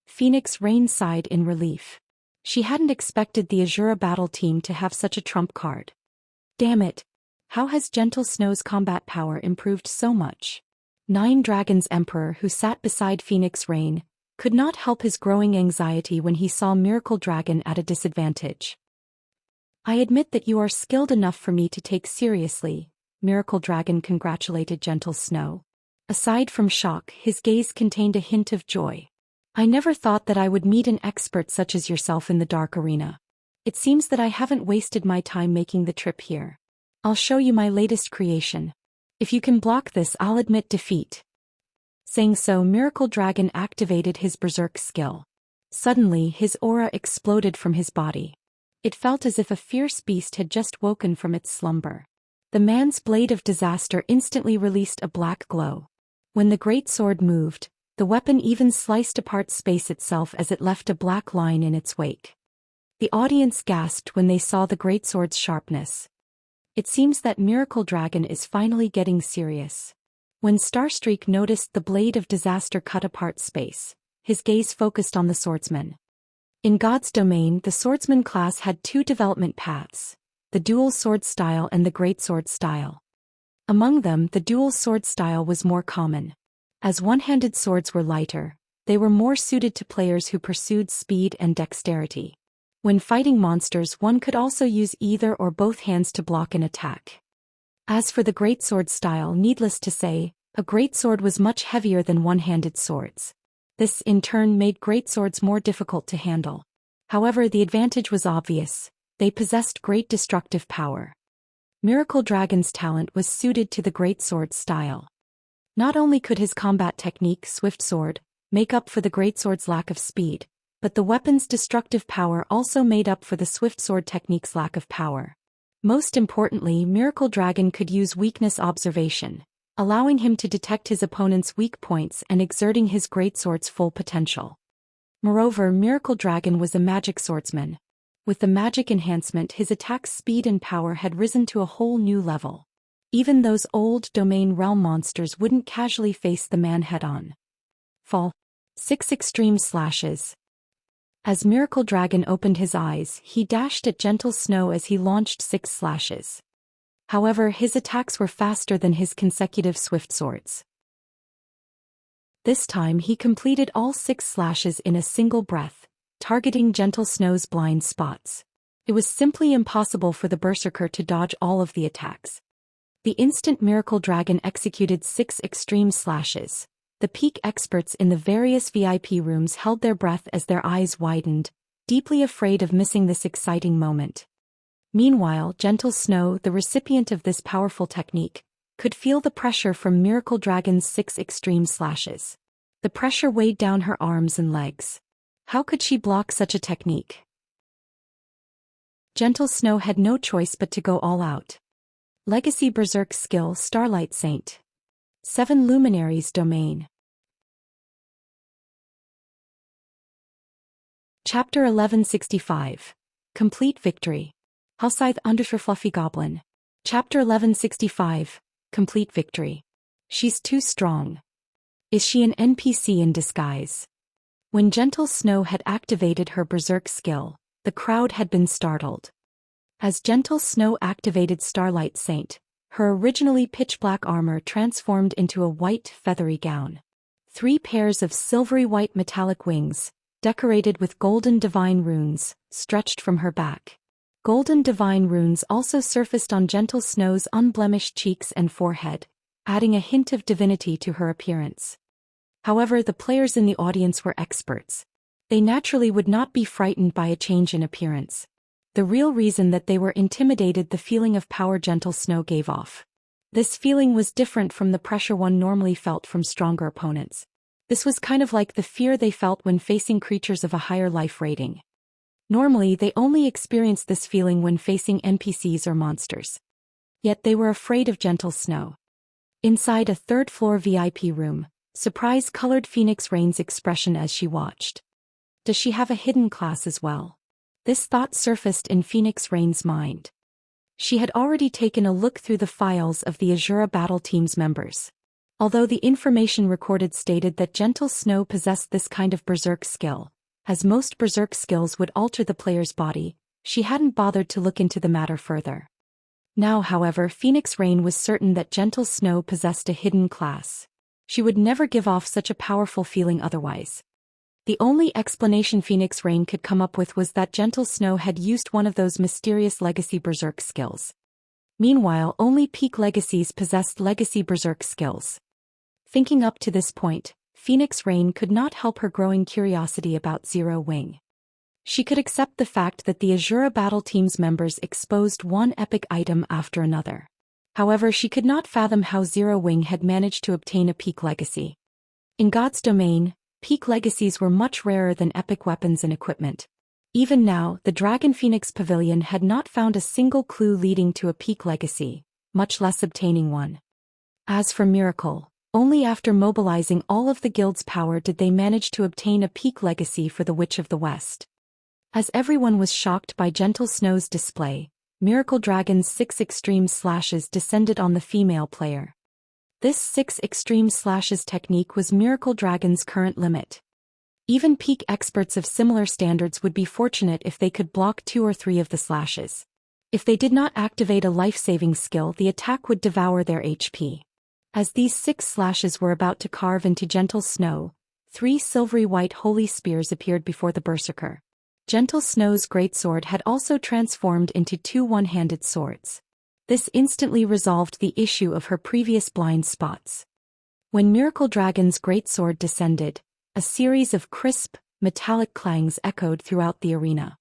Phoenix Rain sighed in relief. She hadn't expected the Azura battle team to have such a trump card. Damn it! How has Gentle Snow's combat power improved so much? Nine Dragons Emperor, who sat beside Phoenix Rain, could not help his growing anxiety when he saw Miracle Dragon at a disadvantage. I admit that you are skilled enough for me to take seriously, Miracle Dragon congratulated Gentle Snow. Aside from shock, his gaze contained a hint of joy. I never thought that I would meet an expert such as yourself in the Dark Arena. It seems that I haven't wasted my time making the trip here. I'll show you my latest creation. If you can block this, I'll admit defeat. Saying so, Miracle Dragon activated his Berserk skill. Suddenly, his aura exploded from his body. It felt as if a fierce beast had just woken from its slumber. The man's blade of disaster instantly released a black glow. When the great sword moved, the weapon even sliced apart space itself as it left a black line in its wake. The audience gasped when they saw the greatsword's sharpness. It seems that Miracle Dragon is finally getting serious. When Starstreak noticed the blade of disaster cut apart space, his gaze focused on the swordsman. In God's domain, the swordsman class had two development paths: the dual sword style and the greatsword style. Among them, the dual sword style was more common. As one-handed swords were lighter, they were more suited to players who pursued speed and dexterity. When fighting monsters, one could also use either or both hands to block an attack. As for the greatsword style, needless to say, a greatsword was much heavier than one-handed swords. This, in turn, made greatswords more difficult to handle. However, the advantage was obvious: they possessed great destructive power. Miracle Dragon's talent was suited to the greatsword style. Not only could his combat technique, Swift Sword, make up for the greatsword's lack of speed, but the weapon's destructive power also made up for the Swift Sword technique's lack of power. Most importantly, Miracle Dragon could use weakness observation, allowing him to detect his opponent's weak points and exerting his greatsword's full potential. Moreover, Miracle Dragon was a magic swordsman. With the magic enhancement, his attack's speed and power had risen to a whole new level. Even those old domain realm monsters wouldn't casually face the man head-on. Fall. 6 extreme slashes. As Miracle Dragon opened his eyes, he dashed at Gentle Snow as he launched 6 slashes. However, his attacks were faster than his consecutive swift swords. This time he completed all 6 slashes in a single breath, targeting Gentle Snow's blind spots. It was simply impossible for the Berserker to dodge all of the attacks. The instant Miracle Dragon executed 6 extreme slashes, the peak experts in the various VIP rooms held their breath as their eyes widened, deeply afraid of missing this exciting moment. Meanwhile, Gentle Snow, the recipient of this powerful technique, could feel the pressure from Miracle Dragon's 6 extreme slashes. The pressure weighed down her arms and legs. How could she block such a technique? Gentle Snow had no choice but to go all out. Legacy Berserk skill, Starlight Saint. 7 Luminaries domain. Chapter 1165. Complete Victory. Halscythe _ Fluffy Goblin. Chapter 1165. Complete Victory. She's too strong. Is she an NPC in disguise? When Gentle Snow had activated her Berserk skill, the crowd had been startled. As Gentle Snow activated Starlight Saint, her originally pitch-black armor transformed into a white, feathery gown. 3 pairs of silvery white metallic wings, decorated with golden divine runes, stretched from her back. Golden divine runes also surfaced on Gentle Snow's unblemished cheeks and forehead, adding a hint of divinity to her appearance. However, the players in the audience were experts. They naturally would not be frightened by a change in appearance. The real reason that they were intimidated, the feeling of power Gentle Snow gave off. This feeling was different from the pressure one normally felt from stronger opponents. This was kind of like the fear they felt when facing creatures of a higher life rating. Normally, they only experienced this feeling when facing NPCs or monsters. Yet they were afraid of Gentle Snow. Inside a third-floor VIP room, surprise colored Phoenix Rain's expression as she watched. Does she have a hidden class as well? This thought surfaced in Phoenix Rain's mind. She had already taken a look through the files of the Azura Battle Team's members. Although the information recorded stated that Gentle Snow possessed this kind of berserk skill, as most berserk skills would alter the player's body, she hadn't bothered to look into the matter further. Now, however, Phoenix Rain was certain that Gentle Snow possessed a hidden class. She would never give off such a powerful feeling otherwise. The only explanation Phoenix Rain could come up with was that Gentle Snow had used one of those mysterious legacy berserk skills. Meanwhile, only peak legacies possessed legacy berserk skills. Thinking up to this point, Phoenix Rain could not help her growing curiosity about Zero Wing. She could accept the fact that the Azura Battle Team's members exposed one epic item after another. However, she could not fathom how Zero Wing had managed to obtain a peak legacy. In God's domain, peak legacies were much rarer than epic weapons and equipment. Even now, the Dragon Phoenix Pavilion had not found a single clue leading to a peak legacy, much less obtaining one. As for Miracle, only after mobilizing all of the guild's power did they manage to obtain a peak legacy for the Witch of the West. As everyone was shocked by Gentle Snow's display, Miracle Dragon's 6 extreme slashes descended on the female player. This 6 extreme slashes technique was Miracle Dragon's current limit. Even peak experts of similar standards would be fortunate if they could block 2 or 3 of the slashes. If they did not activate a life-saving skill, the attack would devour their HP. As these 6 slashes were about to carve into Gentle Snow, 3 silvery white holy spears appeared before the berserker. Gentle Snow's greatsword had also transformed into 2 one-handed swords. This instantly resolved the issue of her previous blind spots. When Miracle Dragon's greatsword descended, a series of crisp, metallic clangs echoed throughout the arena.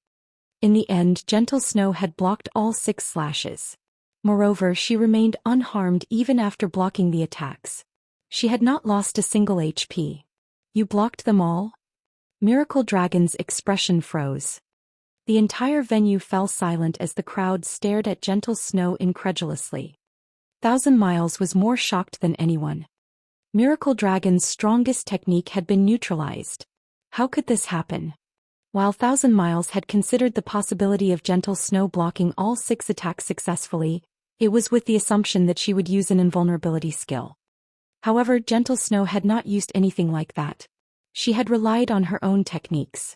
In the end, Gentle Snow had blocked all 6 slashes. Moreover, she remained unharmed even after blocking the attacks. She had not lost a single HP. You blocked them all? Miracle Dragon's expression froze. The entire venue fell silent as the crowd stared at Gentle Snow incredulously. 1,000 Miles was more shocked than anyone. Miracle Dragon's strongest technique had been neutralized. How could this happen? While 1,000 Miles had considered the possibility of Gentle Snow blocking all 6 attacks successfully, it was with the assumption that she would use an invulnerability skill. However, Gentle Snow had not used anything like that. She had relied on her own techniques.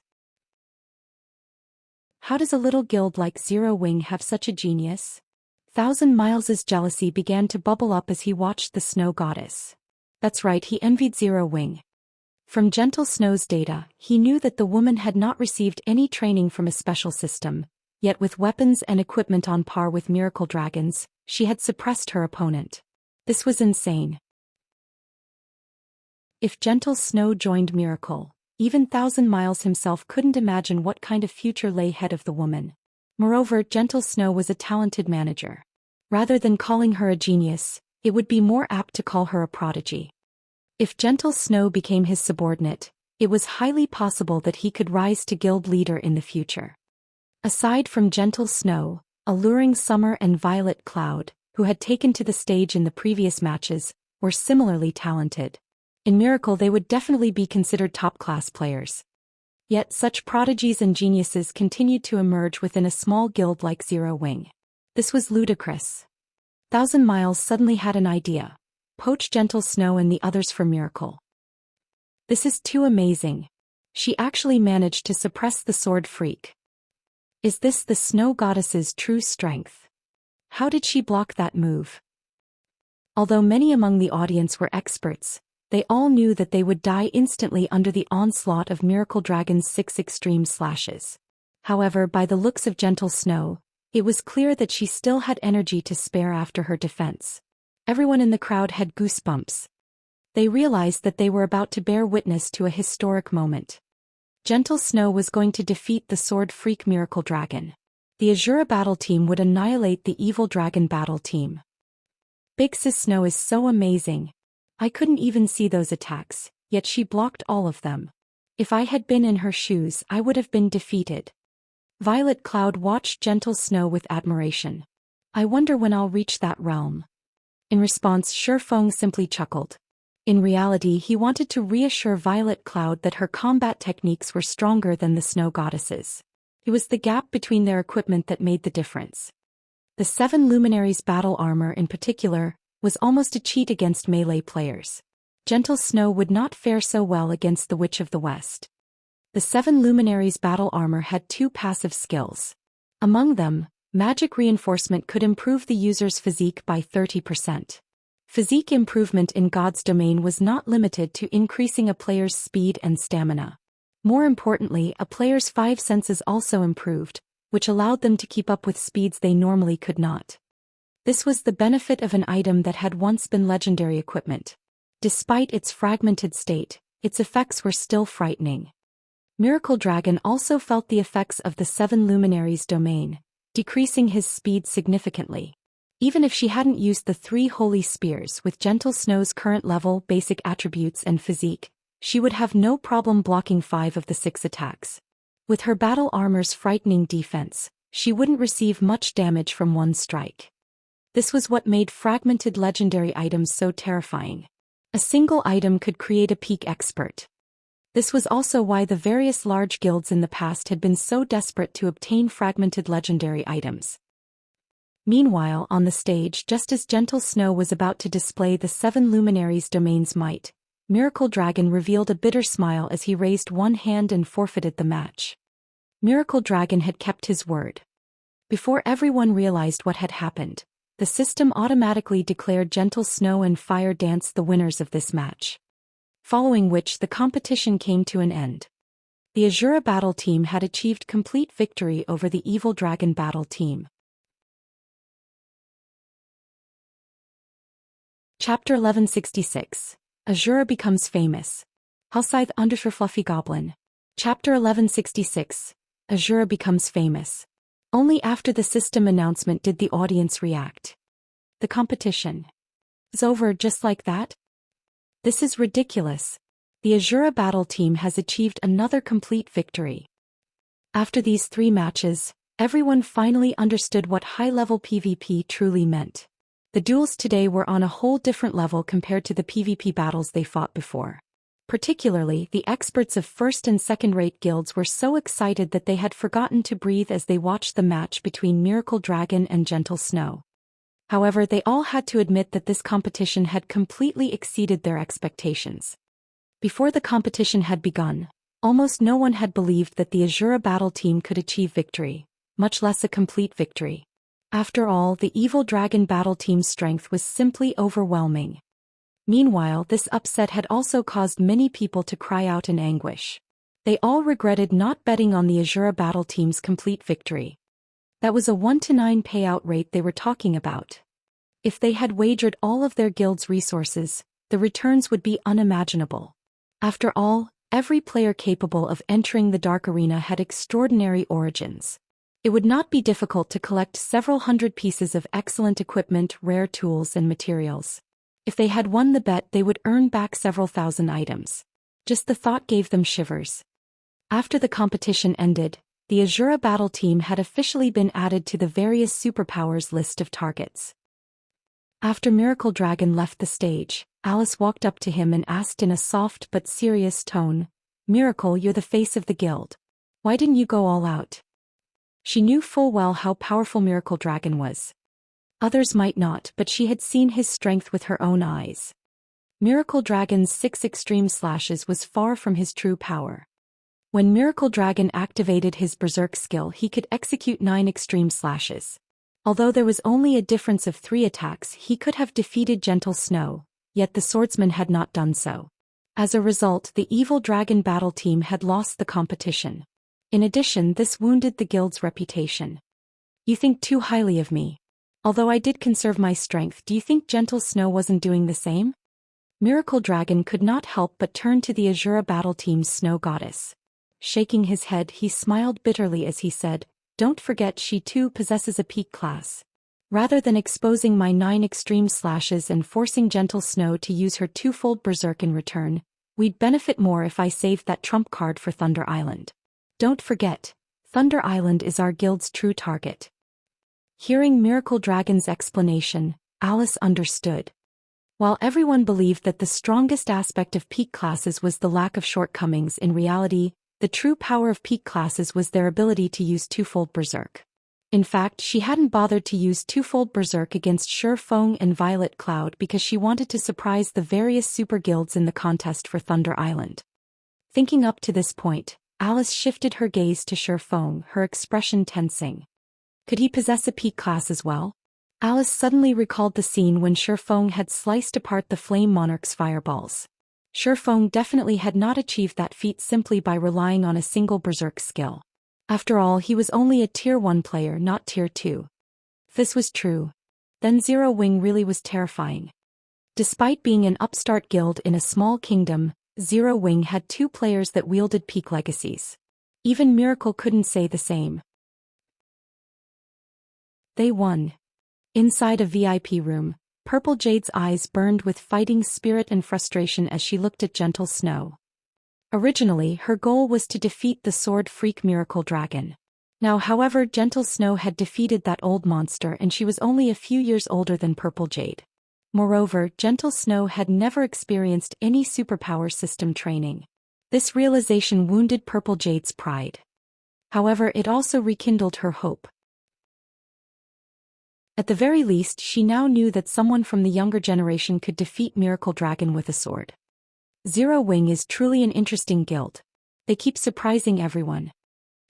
How does a little guild like Zero Wing have such a genius? 1,000 Miles's jealousy began to bubble up as he watched the snow goddess. That's right, he envied Zero Wing. From Gentle Snow's data, he knew that the woman had not received any training from a special system, yet with weapons and equipment on par with Miracle Dragons, she had suppressed her opponent. This was insane. If Gentle Snow joined Miracle, even 1,000 Miles himself couldn't imagine what kind of future lay ahead of the woman. Moreover, Gentle Snow was a talented manager. Rather than calling her a genius, it would be more apt to call her a prodigy. If Gentle Snow became his subordinate, it was highly possible that he could rise to guild leader in the future. Aside from Gentle Snow, Alluring Summer and Violet Cloud, who had taken to the stage in the previous matches, were similarly talented. In Miracle they would definitely be considered top-class players. Yet such prodigies and geniuses continued to emerge within a small guild like Zero Wing. This was ludicrous. 1,000 Miles suddenly had an idea. Poach Gentle Snow and the others for Miracle. This is too amazing. She actually managed to suppress the sword freak. Is this the snow goddess's true strength? How did she block that move? Although many among the audience were experts, they all knew that they would die instantly under the onslaught of Miracle Dragon's 6 extreme slashes. However, by the looks of Gentle Snow, it was clear that she still had energy to spare after her defense. Everyone in the crowd had goosebumps. They realized that they were about to bear witness to a historic moment. Gentle Snow was going to defeat the sword freak Miracle Dragon. The Azura battle team would annihilate the evil dragon battle team. Big Sis Snow is so amazing. I couldn't even see those attacks, yet she blocked all of them. If I had been in her shoes, I would have been defeated. Violet Cloud watched Gentle Snow with admiration. I wonder when I'll reach that realm. In response, Shifeng simply chuckled. In reality, he wanted to reassure Violet Cloud that her combat techniques were stronger than the snow goddesses. It was the gap between their equipment that made the difference. The 7 Luminaries' battle armor in particular was almost a cheat against melee players. Gentle Snow would not fare so well against the Witch of the West. The 7 Luminaries' battle armor had 2 passive skills. Among them, Magic Reinforcement could improve the user's physique by 30%. Physique improvement in God's domain was not limited to increasing a player's speed and stamina. More importantly, a player's 5 senses also improved, which allowed them to keep up with speeds they normally could not. This was the benefit of an item that had once been legendary equipment. Despite its fragmented state, its effects were still frightening. Miracle Dragon also felt the effects of the 7 Luminaries' domain, decreasing his speed significantly. Even if she hadn't used the 3 Holy Spears with Gentle Snow's current level, basic attributes and physique, she would have no problem blocking 5 of the 6 attacks. With her battle armor's frightening defense, she wouldn't receive much damage from one strike. This was what made fragmented legendary items so terrifying. A single item could create a peak expert. This was also why the various large guilds in the past had been so desperate to obtain fragmented legendary items. Meanwhile, on the stage, just as Gentle Snow was about to display the 7 luminaries' domain's might, Miracle Dragon revealed a bitter smile as he raised one hand and forfeited the match. Miracle Dragon had kept his word. Before everyone realized what had happened, the system automatically declared Gentle Snow and Fire Dance the winners of this match. Following which the competition came to an end. The Azura Battle Team had achieved complete victory over the Evil Dragon Battle Team. Chapter 1166. Azura becomes famous. Halscythe Undersher Fluffy Goblin. Chapter 1166. Azura becomes famous. Only after the system announcement did the audience react. The competition is over just like that? This is ridiculous. The Azura Battle Team has achieved another complete victory. After these 3 matches, everyone finally understood what high-level PvP truly meant. The duels today were on a whole different level compared to the PvP battles they fought before. Particularly, the experts of first and second-rate guilds were so excited that they had forgotten to breathe as they watched the match between Miracle Dragon and Gentle Snow. However, they all had to admit that this competition had completely exceeded their expectations. Before the competition had begun, almost no one had believed that the Azura Battle Team could achieve victory, much less a complete victory. After all, the Evil Dragon Battle Team's strength was simply overwhelming. Meanwhile, this upset had also caused many people to cry out in anguish. They all regretted not betting on the Azura Battle Team's complete victory. That was a 1-to-9 payout rate they were talking about. If they had wagered all of their guild's resources, the returns would be unimaginable. After all, every player capable of entering the Dark Arena had extraordinary origins. It would not be difficult to collect several hundred pieces of excellent equipment, rare tools, and materials. If they had won the bet, they would earn back several thousand items. Just the thought gave them shivers. After the competition ended, the Azura Battle Team had officially been added to the various superpowers list of targets. After Miracle Dragon left the stage, Alice walked up to him and asked in a soft but serious tone, "Miracle, you're the face of the guild. Why didn't you go all out?" She knew full well how powerful Miracle Dragon was. Others might not, but she had seen his strength with her own eyes. Miracle Dragon's 6 extreme slashes was far from his true power. When Miracle Dragon activated his Berserk skill, he could execute 9 extreme slashes. Although there was only a difference of 3 attacks, he could have defeated Gentle Snow, yet the swordsman had not done so. As a result, the Evil Dragon Battle Team had lost the competition. In addition, this wounded the guild's reputation. "You think too highly of me. Although I did conserve my strength, do you think Gentle Snow wasn't doing the same?" Miracle Dragon could not help but turn to the Azura Battle Team's Snow Goddess. Shaking his head, he smiled bitterly as he said, "Don't forget she too possesses a peak class. Rather than exposing my 9 extreme slashes and forcing Gentle Snow to use her twofold Berserk in return, we'd benefit more if I saved that trump card for Thunder Island. Don't forget, Thunder Island is our guild's true target." Hearing Miracle Dragon's explanation, Alice understood. While everyone believed that the strongest aspect of peak classes was the lack of shortcomings, in reality, the true power of peak classes was their ability to use twofold Berserk. In fact, she hadn't bothered to use twofold Berserk against Shi Feng and Violet Cloud because she wanted to surprise the various super guilds in the contest for Thunder Island. Thinking up to this point, Alice shifted her gaze to Shi Feng, her expression tensing. Could he possess a peak class as well? Alice suddenly recalled the scene when Shi Feng had sliced apart the Flame Monarch's fireballs. Shi Feng definitely had not achieved that feat simply by relying on a single Berserk skill. After all, he was only a Tier 1 player, not Tier 2. If this was true, then Zero Wing really was terrifying. Despite being an upstart guild in a small kingdom, Zero Wing had 2 players that wielded peak legacies. Even Miracle couldn't say the same. They won. Inside a VIP room, Purple Jade's eyes burned with fighting spirit and frustration as she looked at Gentle Snow. Originally, her goal was to defeat the sword freak Miracle Dragon. Now, however, Gentle Snow had defeated that old monster and she was only a few years older than Purple Jade. Moreover, Gentle Snow had never experienced any superpower system training. This realization wounded Purple Jade's pride. However, it also rekindled her hope. At the very least, she now knew that someone from the younger generation could defeat Miracle Dragon with a sword. Zero Wing is truly an interesting guild. They keep surprising everyone.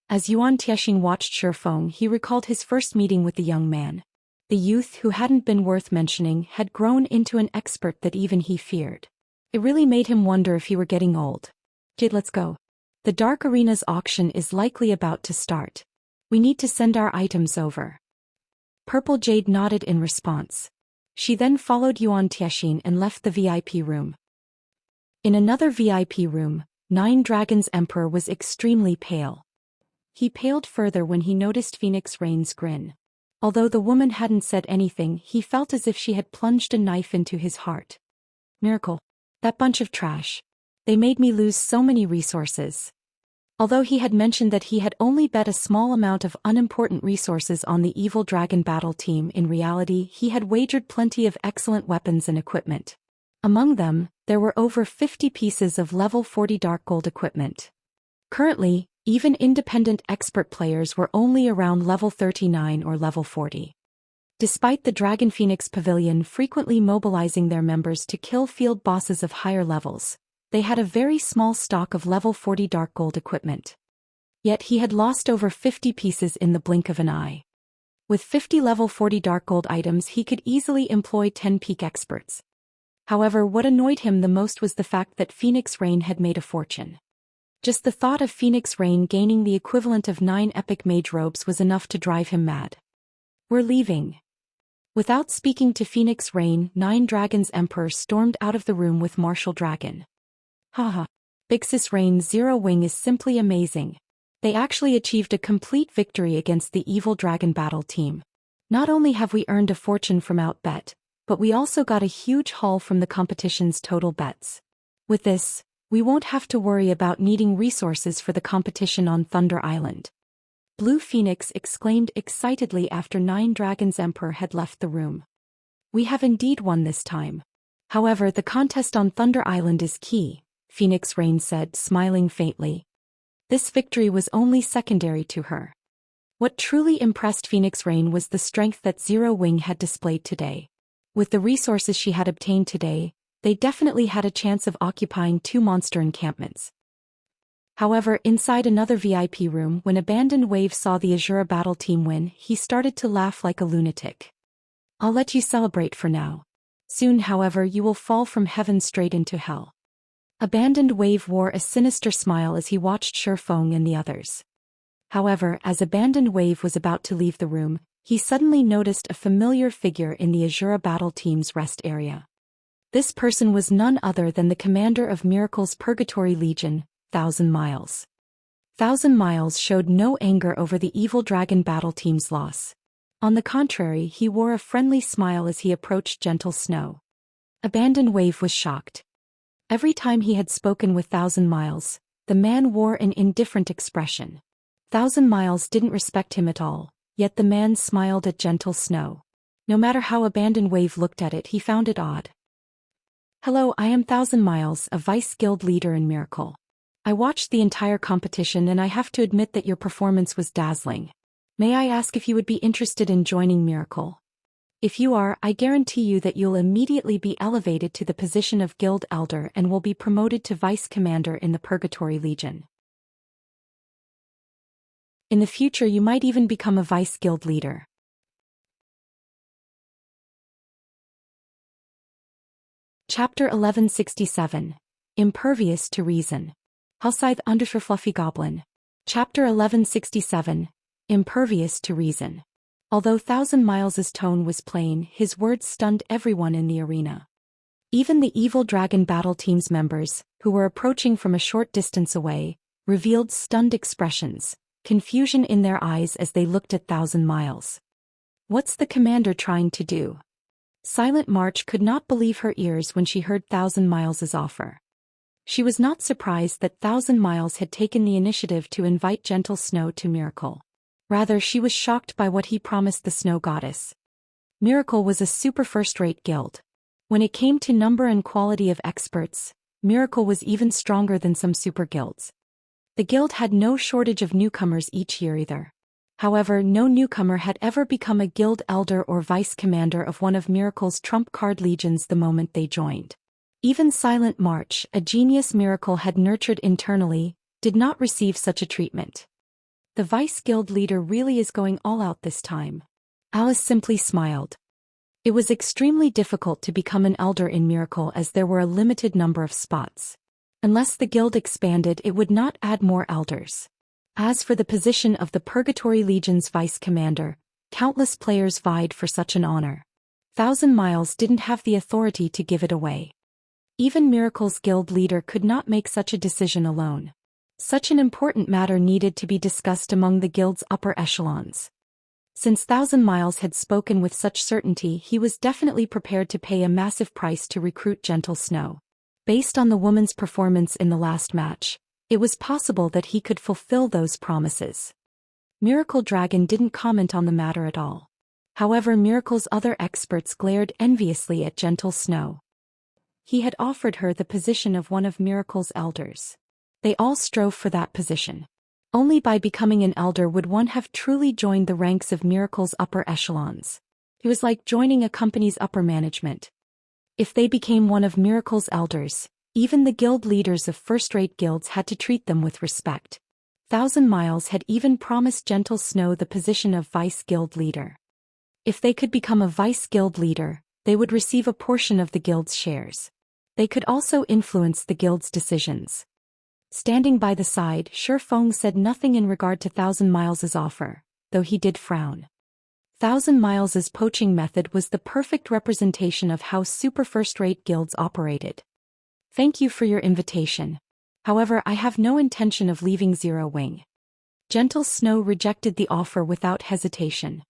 As Yuan Tiexin watched Shifeng, he recalled his first meeting with the young man. The youth, who hadn't been worth mentioning, had grown into an expert that even he feared. It really made him wonder if he were getting old. Jade, let's go. The Dark Arena's auction is likely about to start. We need to send our items over. Purple Jade nodded in response. She then followed Yuan Tiexin and left the VIP room. In another VIP room, Nine Dragons' Emperor was extremely pale. He paled further when he noticed Phoenix Rain's grin. Although the woman hadn't said anything, he felt as if she had plunged a knife into his heart. Miracle. That bunch of trash. They made me lose so many resources. Although he had mentioned that he had only bet a small amount of unimportant resources on the evil dragon battle team, in reality he had wagered plenty of excellent weapons and equipment. Among them, there were over 50 pieces of level 40 dark gold equipment. Currently, even independent expert players were only around level 39 or level 40. Despite the Dragon Phoenix Pavilion frequently mobilizing their members to kill field bosses of higher levels, they had a very small stock of level 40 dark gold equipment. Yet he had lost over 50 pieces in the blink of an eye. With 50 level 40 dark gold items, he could easily employ 10 peak experts. However, what annoyed him the most was the fact that Phoenix Rain had made a fortune. Just the thought of Phoenix Rain gaining the equivalent of 9 epic mage robes was enough to drive him mad. We're leaving. Without speaking to Phoenix Rain, Nine Dragons' Emperor stormed out of the room with Martial Dragon. Haha. Big Sis Rain's Zero Wing is simply amazing. They actually achieved a complete victory against the evil dragon battle team. Not only have we earned a fortune from outbet, but we also got a huge haul from the competition's total bets. With this, we won't have to worry about needing resources for the competition on Thunder Island. Blue Phoenix exclaimed excitedly after Nine Dragons' Emperor had left the room. We have indeed won this time. However, the contest on Thunder Island is key, Phoenix Rain said, smiling faintly. This victory was only secondary to her. What truly impressed Phoenix Rain was the strength that Zero Wing had displayed today. With the resources she had obtained today, they definitely had a chance of occupying 2 monster encampments. However, inside another VIP room, when Abandoned Wave saw the Azura battle team win, he started to laugh like a lunatic. I'll let you celebrate for now. Soon, however, you will fall from heaven straight into hell. Abandoned Wave wore a sinister smile as he watched Shifeng and the others. However, as Abandoned Wave was about to leave the room, he suddenly noticed a familiar figure in the Azura battle team's rest area. This person was none other than the commander of Miracle's Purgatory Legion, 1,000 Miles. 1,000 Miles showed no anger over the evil dragon battle team's loss. On the contrary, he wore a friendly smile as he approached Gentle Snow. Abandoned Wave was shocked. Every time he had spoken with 1,000 Miles, the man wore an indifferent expression. 1,000 Miles didn't respect him at all, yet the man smiled at Gentle Snow. No matter how Abandoned Wave looked at it, he found it odd. Hello, I am 1,000 Miles, a vice guild leader in Miracle. I watched the entire competition and I have to admit that your performance was dazzling. May I ask if you would be interested in joining Miracle? If you are, I guarantee you that you'll immediately be elevated to the position of Guild Elder and will be promoted to Vice Commander in the Purgatory Legion. In the future you might even become a Vice Guild Leader. Chapter 1167. Impervious to Reason. Hellscythe _ Fluffy Goblin. Chapter 1167. Impervious to Reason. Although 1,000 Miles' tone was plain, his words stunned everyone in the arena. Even the evil dragon battle team's members, who were approaching from a short distance away, revealed stunned expressions, confusion in their eyes as they looked at 1,000 Miles. What's the commander trying to do? Silent March could not believe her ears when she heard 1,000 Miles' offer. She was not surprised that Thousand Miles had taken the initiative to invite Gentle Snow to Miracle. Rather, she was shocked by what he promised the Snow Goddess. Miracle was a super first-rate guild. When it came to number and quality of experts, Miracle was even stronger than some super guilds. The guild had no shortage of newcomers each year either. However, no newcomer had ever become a guild elder or vice commander of one of Miracle's trump card legions the moment they joined. Even Silent March, a genius Miracle had nurtured internally, did not receive such a treatment. The vice guild leader really is going all out this time. Alice simply smiled. It was extremely difficult to become an elder in Miracle as there were a limited number of spots. Unless the guild expanded, it would not add more elders. As for the position of the Purgatory Legion's vice commander, countless players vied for such an honor. Thousand Miles didn't have the authority to give it away. Even Miracle's guild leader could not make such a decision alone. Such an important matter needed to be discussed among the guild's upper echelons. Since Thousand Miles had spoken with such certainty, he was definitely prepared to pay a massive price to recruit Gentle Snow. Based on the woman's performance in the last match, it was possible that he could fulfill those promises. Miracle Dragon didn't comment on the matter at all. However, Miracle's other experts glared enviously at Gentle Snow. He had offered her the position of one of Miracle's elders. They all strove for that position. Only by becoming an elder would one have truly joined the ranks of Miracle's upper echelons. It was like joining a company's upper management. If they became one of Miracle's elders, even the guild leaders of first-rate guilds had to treat them with respect. Thousand Miles had even promised Gentle Snow the position of vice guild leader. If they could become a vice guild leader, they would receive a portion of the guild's shares. They could also influence the guild's decisions. Standing by the side, Feng said nothing in regard to Thousand Miles's offer, though he did frown. Thousand Miles's poaching method was the perfect representation of how super first-rate guilds operated. Thank you for your invitation. However, I have no intention of leaving Zero Wing. Gentle Snow rejected the offer without hesitation.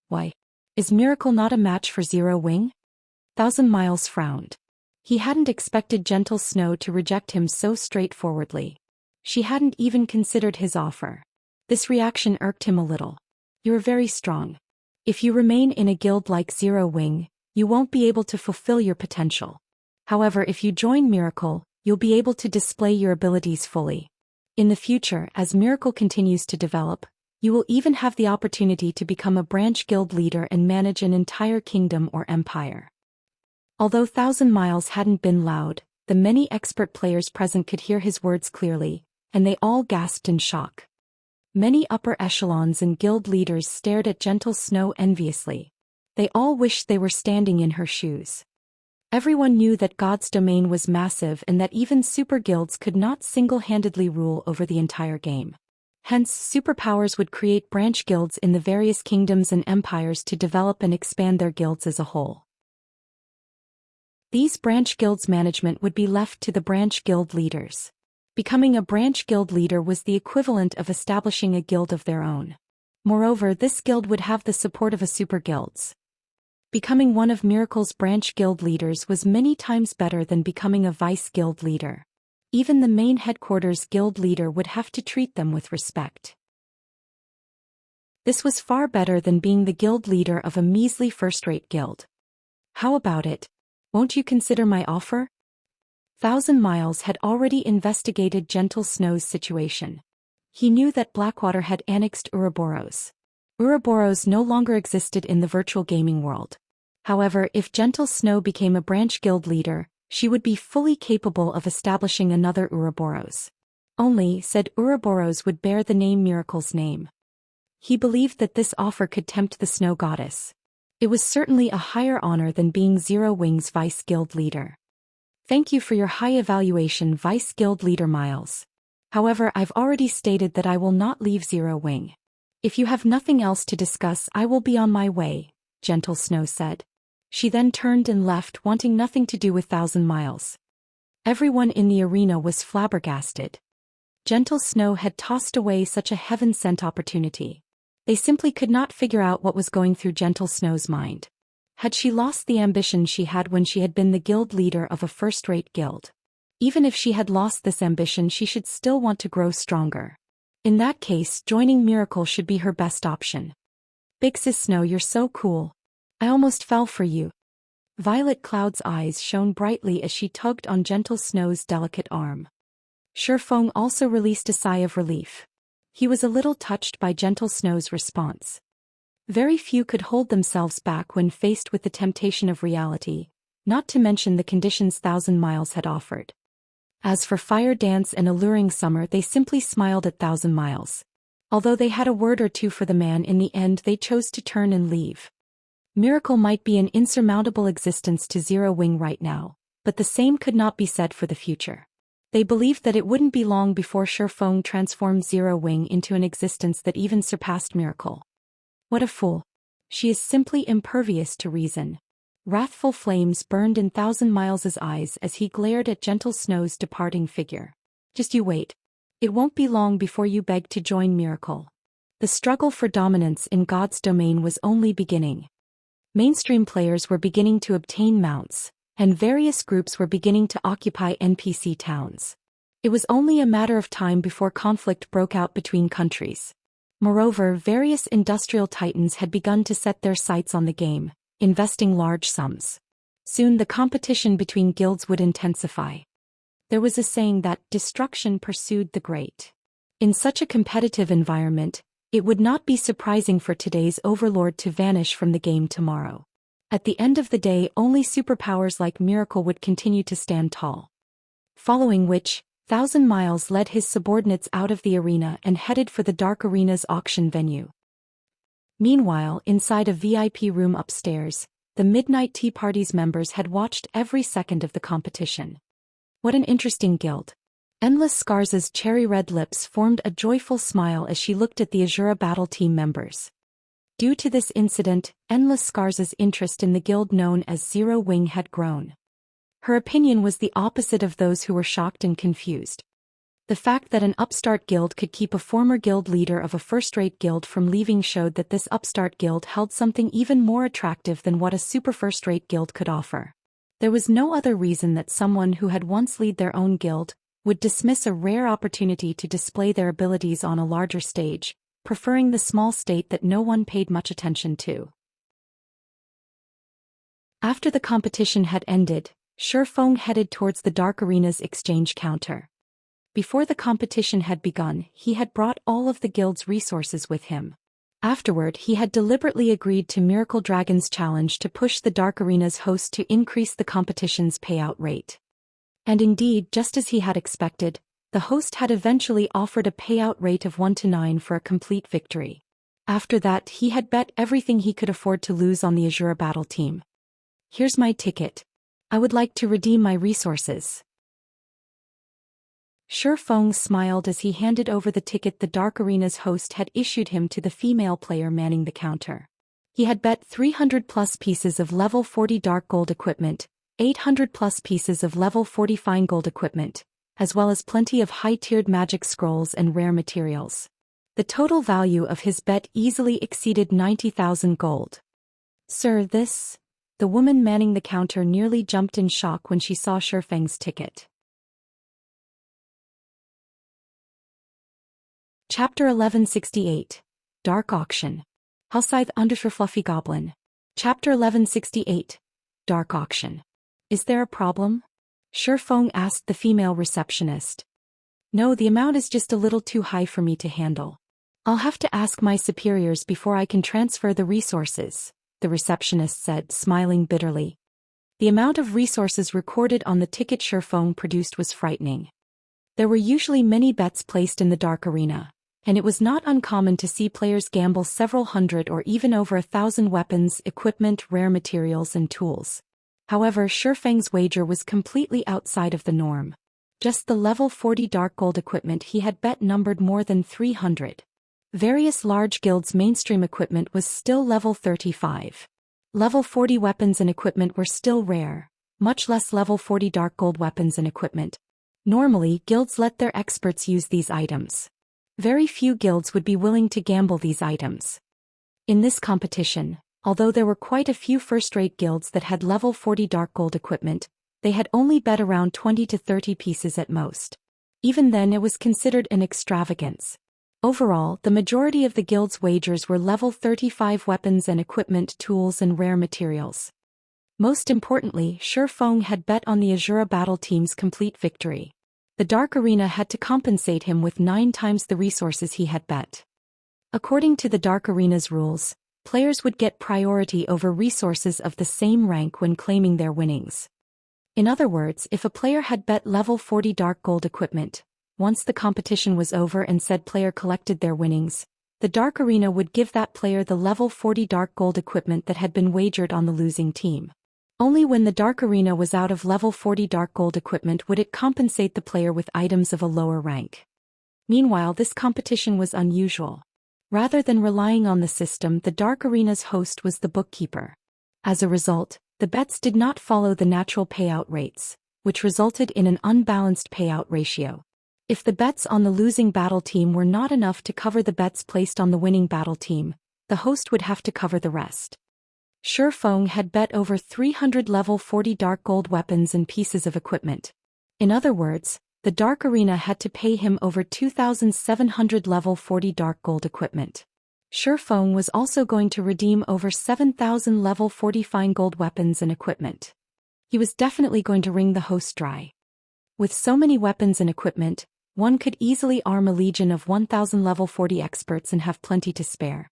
Why? Is Miracle not a match for Zero Wing? Thousand Miles frowned. He hadn't expected Gentle Snow to reject him so straightforwardly. She hadn't even considered his offer. This reaction irked him a little. You're very strong. If you remain in a guild like Zero Wing, you won't be able to fulfill your potential. However, if you join Miracle, you'll be able to display your abilities fully. In the future, as Miracle continues to develop, you will even have the opportunity to become a branch guild leader and manage an entire kingdom or empire. Although Thousand Miles hadn't been loud, the many expert players present could hear his words clearly, and they all gasped in shock. Many upper echelons and guild leaders stared at Gentle Snow enviously. They all wished they were standing in her shoes. Everyone knew that God's domain was massive and that even super guilds could not single-handedly rule over the entire game. Hence, superpowers would create branch guilds in the various kingdoms and empires to develop and expand their guilds as a whole. These branch guilds' management would be left to the branch guild leaders. Becoming a branch guild leader was the equivalent of establishing a guild of their own. Moreover, this guild would have the support of a super guilds. Becoming one of Miracle's branch guild leaders was many times better than becoming a vice guild leader. Even the main headquarters guild leader would have to treat them with respect. This was far better than being the guild leader of a measly first-rate guild. How about it? Won't you consider my offer? Thousand Miles had already investigated Gentle Snow's situation. He knew that Blackwater had annexed Ouroboros. Ouroboros no longer existed in the virtual gaming world. However, if Gentle Snow became a branch guild leader, she would be fully capable of establishing another Ouroboros. Only, said Ouroboros would bear the name Miracle's name. He believed that this offer could tempt the Snow Goddess. It was certainly a higher honor than being Zero Wing's vice guild leader. Thank you for your high evaluation, Vice Guild Leader Miles. However, I've already stated that I will not leave Zero Wing. If you have nothing else to discuss, I will be on my way, Gentle Snow said. She then turned and left, wanting nothing to do with Thousand Miles. Everyone in the arena was flabbergasted. Gentle Snow had tossed away such a heaven-sent opportunity. They simply could not figure out what was going through Gentle Snow's mind. Had she lost the ambition she had when she had been the guild leader of a first-rate guild? Even if she had lost this ambition, she should still want to grow stronger. In that case, joining Miracle should be her best option. Big Sis Snow, you're so cool. I almost fell for you. Violet Cloud's eyes shone brightly as she tugged on Gentle Snow's delicate arm. Shifeng also released a sigh of relief. He was a little touched by Gentle Snow's response. Very few could hold themselves back when faced with the temptation of reality, not to mention the conditions Thousand Miles had offered. As for Fire Dance and Alluring Summer, they simply smiled at Thousand Miles. Although they had a word or two for the man, in the end they chose to turn and leave. Miracle might be an insurmountable existence to Zero Wing right now, but the same could not be said for the future. They believed that it wouldn't be long before Shifeng transformed Zero Wing into an existence that even surpassed Miracle. What a fool. She is simply impervious to reason. Wrathful flames burned in Thousand Miles' eyes as he glared at Gentle Snow's departing figure. Just you wait. It won't be long before you beg to join Miracle. The struggle for dominance in God's domain was only beginning. Mainstream players were beginning to obtain mounts, and various groups were beginning to occupy NPC towns. It was only a matter of time before conflict broke out between countries. Moreover, various industrial titans had begun to set their sights on the game, investing large sums. Soon the competition between guilds would intensify. There was a saying that destruction pursued the great. In such a competitive environment, it would not be surprising for today's overlord to vanish from the game tomorrow. At the end of the day, only superpowers like Miracle would continue to stand tall. Following which, Thousand Miles led his subordinates out of the arena and headed for the Dark Arena's auction venue. Meanwhile, inside a VIP room upstairs, the Midnight Tea Party's members had watched every second of the competition. What an interesting guild. Endless Scars's cherry-red lips formed a joyful smile as she looked at the Azura Battle Team members. Due to this incident, Endless Scars's interest in the guild known as Zero Wing had grown. Her opinion was the opposite of those who were shocked and confused. The fact that an upstart guild could keep a former guild leader of a first-rate guild from leaving showed that this upstart guild held something even more attractive than what a super first-rate guild could offer. There was no other reason that someone who had once led their own guild would dismiss a rare opportunity to display their abilities on a larger stage, preferring the small state that no one paid much attention to. After the competition had ended, Shifeng headed towards the Dark Arena's exchange counter. Before the competition had begun, he had brought all of the guild's resources with him. Afterward, he had deliberately agreed to Miracle Dragon's challenge to push the Dark Arena's host to increase the competition's payout rate. And indeed, just as he had expected, the host had eventually offered a payout rate of 1-9 for a complete victory. After that, he had bet everything he could afford to lose on the Azura Battle Team. Here's my ticket. I would like to redeem my resources. Shifeng smiled as he handed over the ticket the Dark Arena's host had issued him to the female player manning the counter. He had bet 300+ pieces of level 40 dark gold equipment, 800+ pieces of level 40 fine gold equipment, as well as plenty of high-tiered magic scrolls and rare materials. The total value of his bet easily exceeded 90,000 gold. Sir, this... The woman manning the counter nearly jumped in shock when she saw Shifeng's ticket. Chapter 1168. Dark Auction. Halscythe Undersher Fluffy Goblin. Chapter 1168. Dark Auction. Is there a problem? Shifeng asked the female receptionist. No, the amount is just a little too high for me to handle. I'll have to ask my superiors before I can transfer the resources, the receptionist said, smiling bitterly. The amount of resources recorded on the ticket Shifeng produced was frightening. There were usually many bets placed in the Dark Arena, and it was not uncommon to see players gamble several hundred or even over 1,000 weapons, equipment, rare materials and tools. However, Shifeng's wager was completely outside of the norm. Just the level 40 dark gold equipment he had bet numbered more than 300. Various large guilds' mainstream equipment was still level 35. Level 40 weapons and equipment were still rare, much less level 40 dark gold weapons and equipment. Normally, guilds let their experts use these items. Very few guilds would be willing to gamble these items. In this competition, although there were quite a few first-rate guilds that had level 40 dark gold equipment, They had only bet around 20 to 30 pieces at most. Even then it was considered an extravagance. Overall, the majority of the guild's wagers were level 35 weapons and equipment, tools and rare materials. Most importantly, Shi Feng had bet on the Azura battle team's complete victory. The Dark Arena had to compensate him with 9 times the resources he had bet. According to the Dark Arena's rules, players would get priority over resources of the same rank when claiming their winnings. In other words, if a player had bet level 40 Dark Gold equipment, once the competition was over and said player collected their winnings, the Dark Arena would give that player the level 40 Dark Gold equipment that had been wagered on the losing team. Only when the Dark Arena was out of level 40 Dark Gold equipment would it compensate the player with items of a lower rank. Meanwhile, this competition was unusual. Rather than relying on the system, the Dark Arena's host was the bookkeeper. As a result, the bets did not follow the natural payout rates, which resulted in an unbalanced payout ratio. If the bets on the losing battle team were not enough to cover the bets placed on the winning battle team, the host would have to cover the rest. Shi Feng had bet over 300 level 40 Dark Gold weapons and pieces of equipment. In other words, the Dark Arena had to pay him over 2,700 level 40 Dark Gold equipment. Shi Feng was also going to redeem over 7,000 level 40 fine gold weapons and equipment. He was definitely going to wring the host dry. With so many weapons and equipment, one could easily arm a legion of 1,000 level 40 experts and have plenty to spare.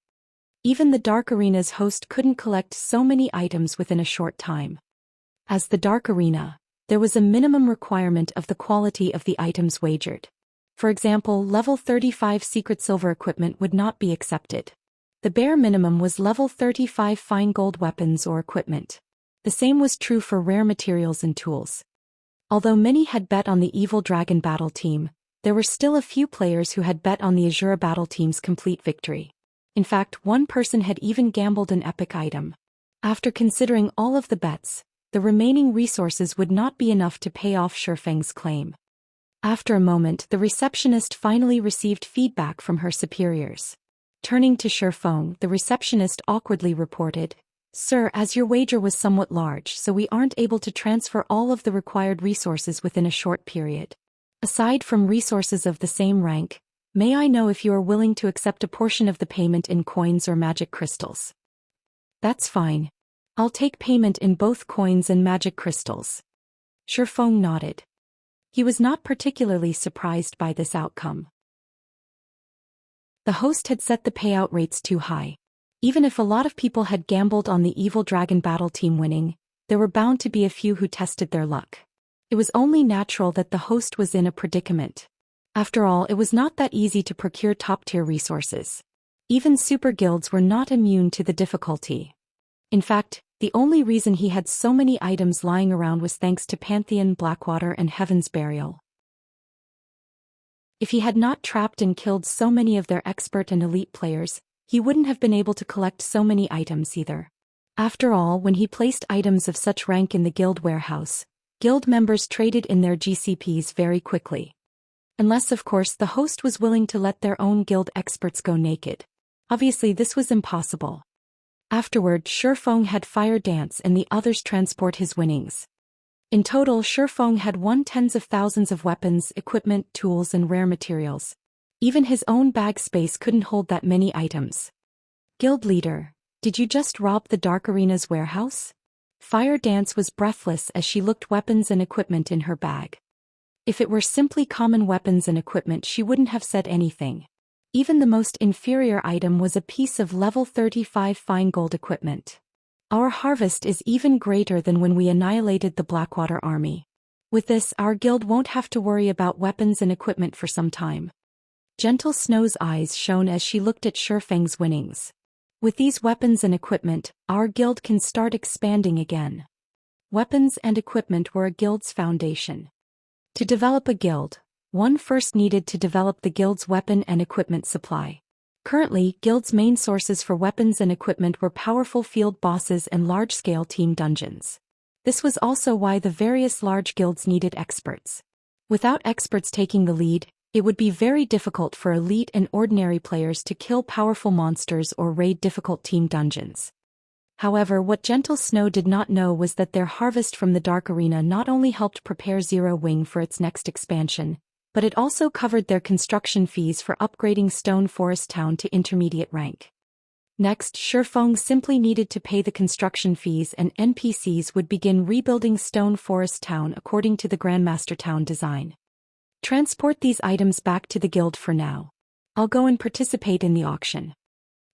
Even the Dark Arena's host couldn't collect so many items within a short time. As the Dark Arena, there was a minimum requirement of the quality of the items wagered. For example, level 35 secret silver equipment would not be accepted. The bare minimum was level 35 fine gold weapons or equipment. The same was true for rare materials and tools. Although many had bet on the Evil Dragon battle team, there were still a few players who had bet on the Azura battle team's complete victory. In fact, one person had even gambled an epic item. After considering all of the bets, the remaining resources would not be enough to pay off Shi Feng's claim. After a moment, the receptionist finally received feedback from her superiors. Turning to Shi Feng, the receptionist awkwardly reported, "Sir, as your wager was somewhat large, so we aren't able to transfer all of the required resources within a short period. Aside from resources of the same rank, may I know if you are willing to accept a portion of the payment in coins or magic crystals?" "That's fine. I'll take payment in both coins and magic crystals." Shi Feng nodded. He was not particularly surprised by this outcome. The host had set the payout rates too high. Even if a lot of people had gambled on the Evil Dragon battle team winning, there were bound to be a few who tested their luck. It was only natural that the host was in a predicament. After all, it was not that easy to procure top-tier resources. Even super guilds were not immune to the difficulty. In fact, the only reason he had so many items lying around was thanks to Pantheon, Blackwater and Heaven's Burial. If he had not trapped and killed so many of their expert and elite players, he wouldn't have been able to collect so many items either. After all, when he placed items of such rank in the guild warehouse, guild members traded in their GCPs very quickly. Unless, of course, the host was willing to let their own guild experts go naked. Obviously, this was impossible. Afterward, Shi Feng had Fire Dance and the others transport his winnings. In total, Shi Feng had won tens of thousands of weapons, equipment, tools and rare materials. Even his own bag space couldn't hold that many items. "Guild leader, did you just rob the Dark Arena's warehouse?" Fire Dance was breathless as she looked weapons and equipment in her bag. If it were simply common weapons and equipment, she wouldn't have said anything. Even the most inferior item was a piece of level 35 fine gold equipment. "Our harvest is even greater than when we annihilated the Blackwater army. With this, our guild won't have to worry about weapons and equipment for some time." Gentle Snow's eyes shone as she looked at Shi Feng's winnings. "With these weapons and equipment, our guild can start expanding again." Weapons and equipment were a guild's foundation. To develop a guild, one first needed to develop the guild's weapon and equipment supply. Currently, guilds' main sources for weapons and equipment were powerful field bosses and large-scale team dungeons. This was also why the various large guilds needed experts. Without experts taking the lead, it would be very difficult for elite and ordinary players to kill powerful monsters or raid difficult team dungeons. However, what Gentle Snow did not know was that their harvest from the Dark Arena not only helped prepare Zero Wing for its next expansion, but it also covered their construction fees for upgrading Stone Forest Town to intermediate rank. Next, Shifeng simply needed to pay the construction fees and NPCs would begin rebuilding Stone Forest Town according to the Grandmaster Town design. Transport these items back to the guild for now. I'll go and participate in the auction.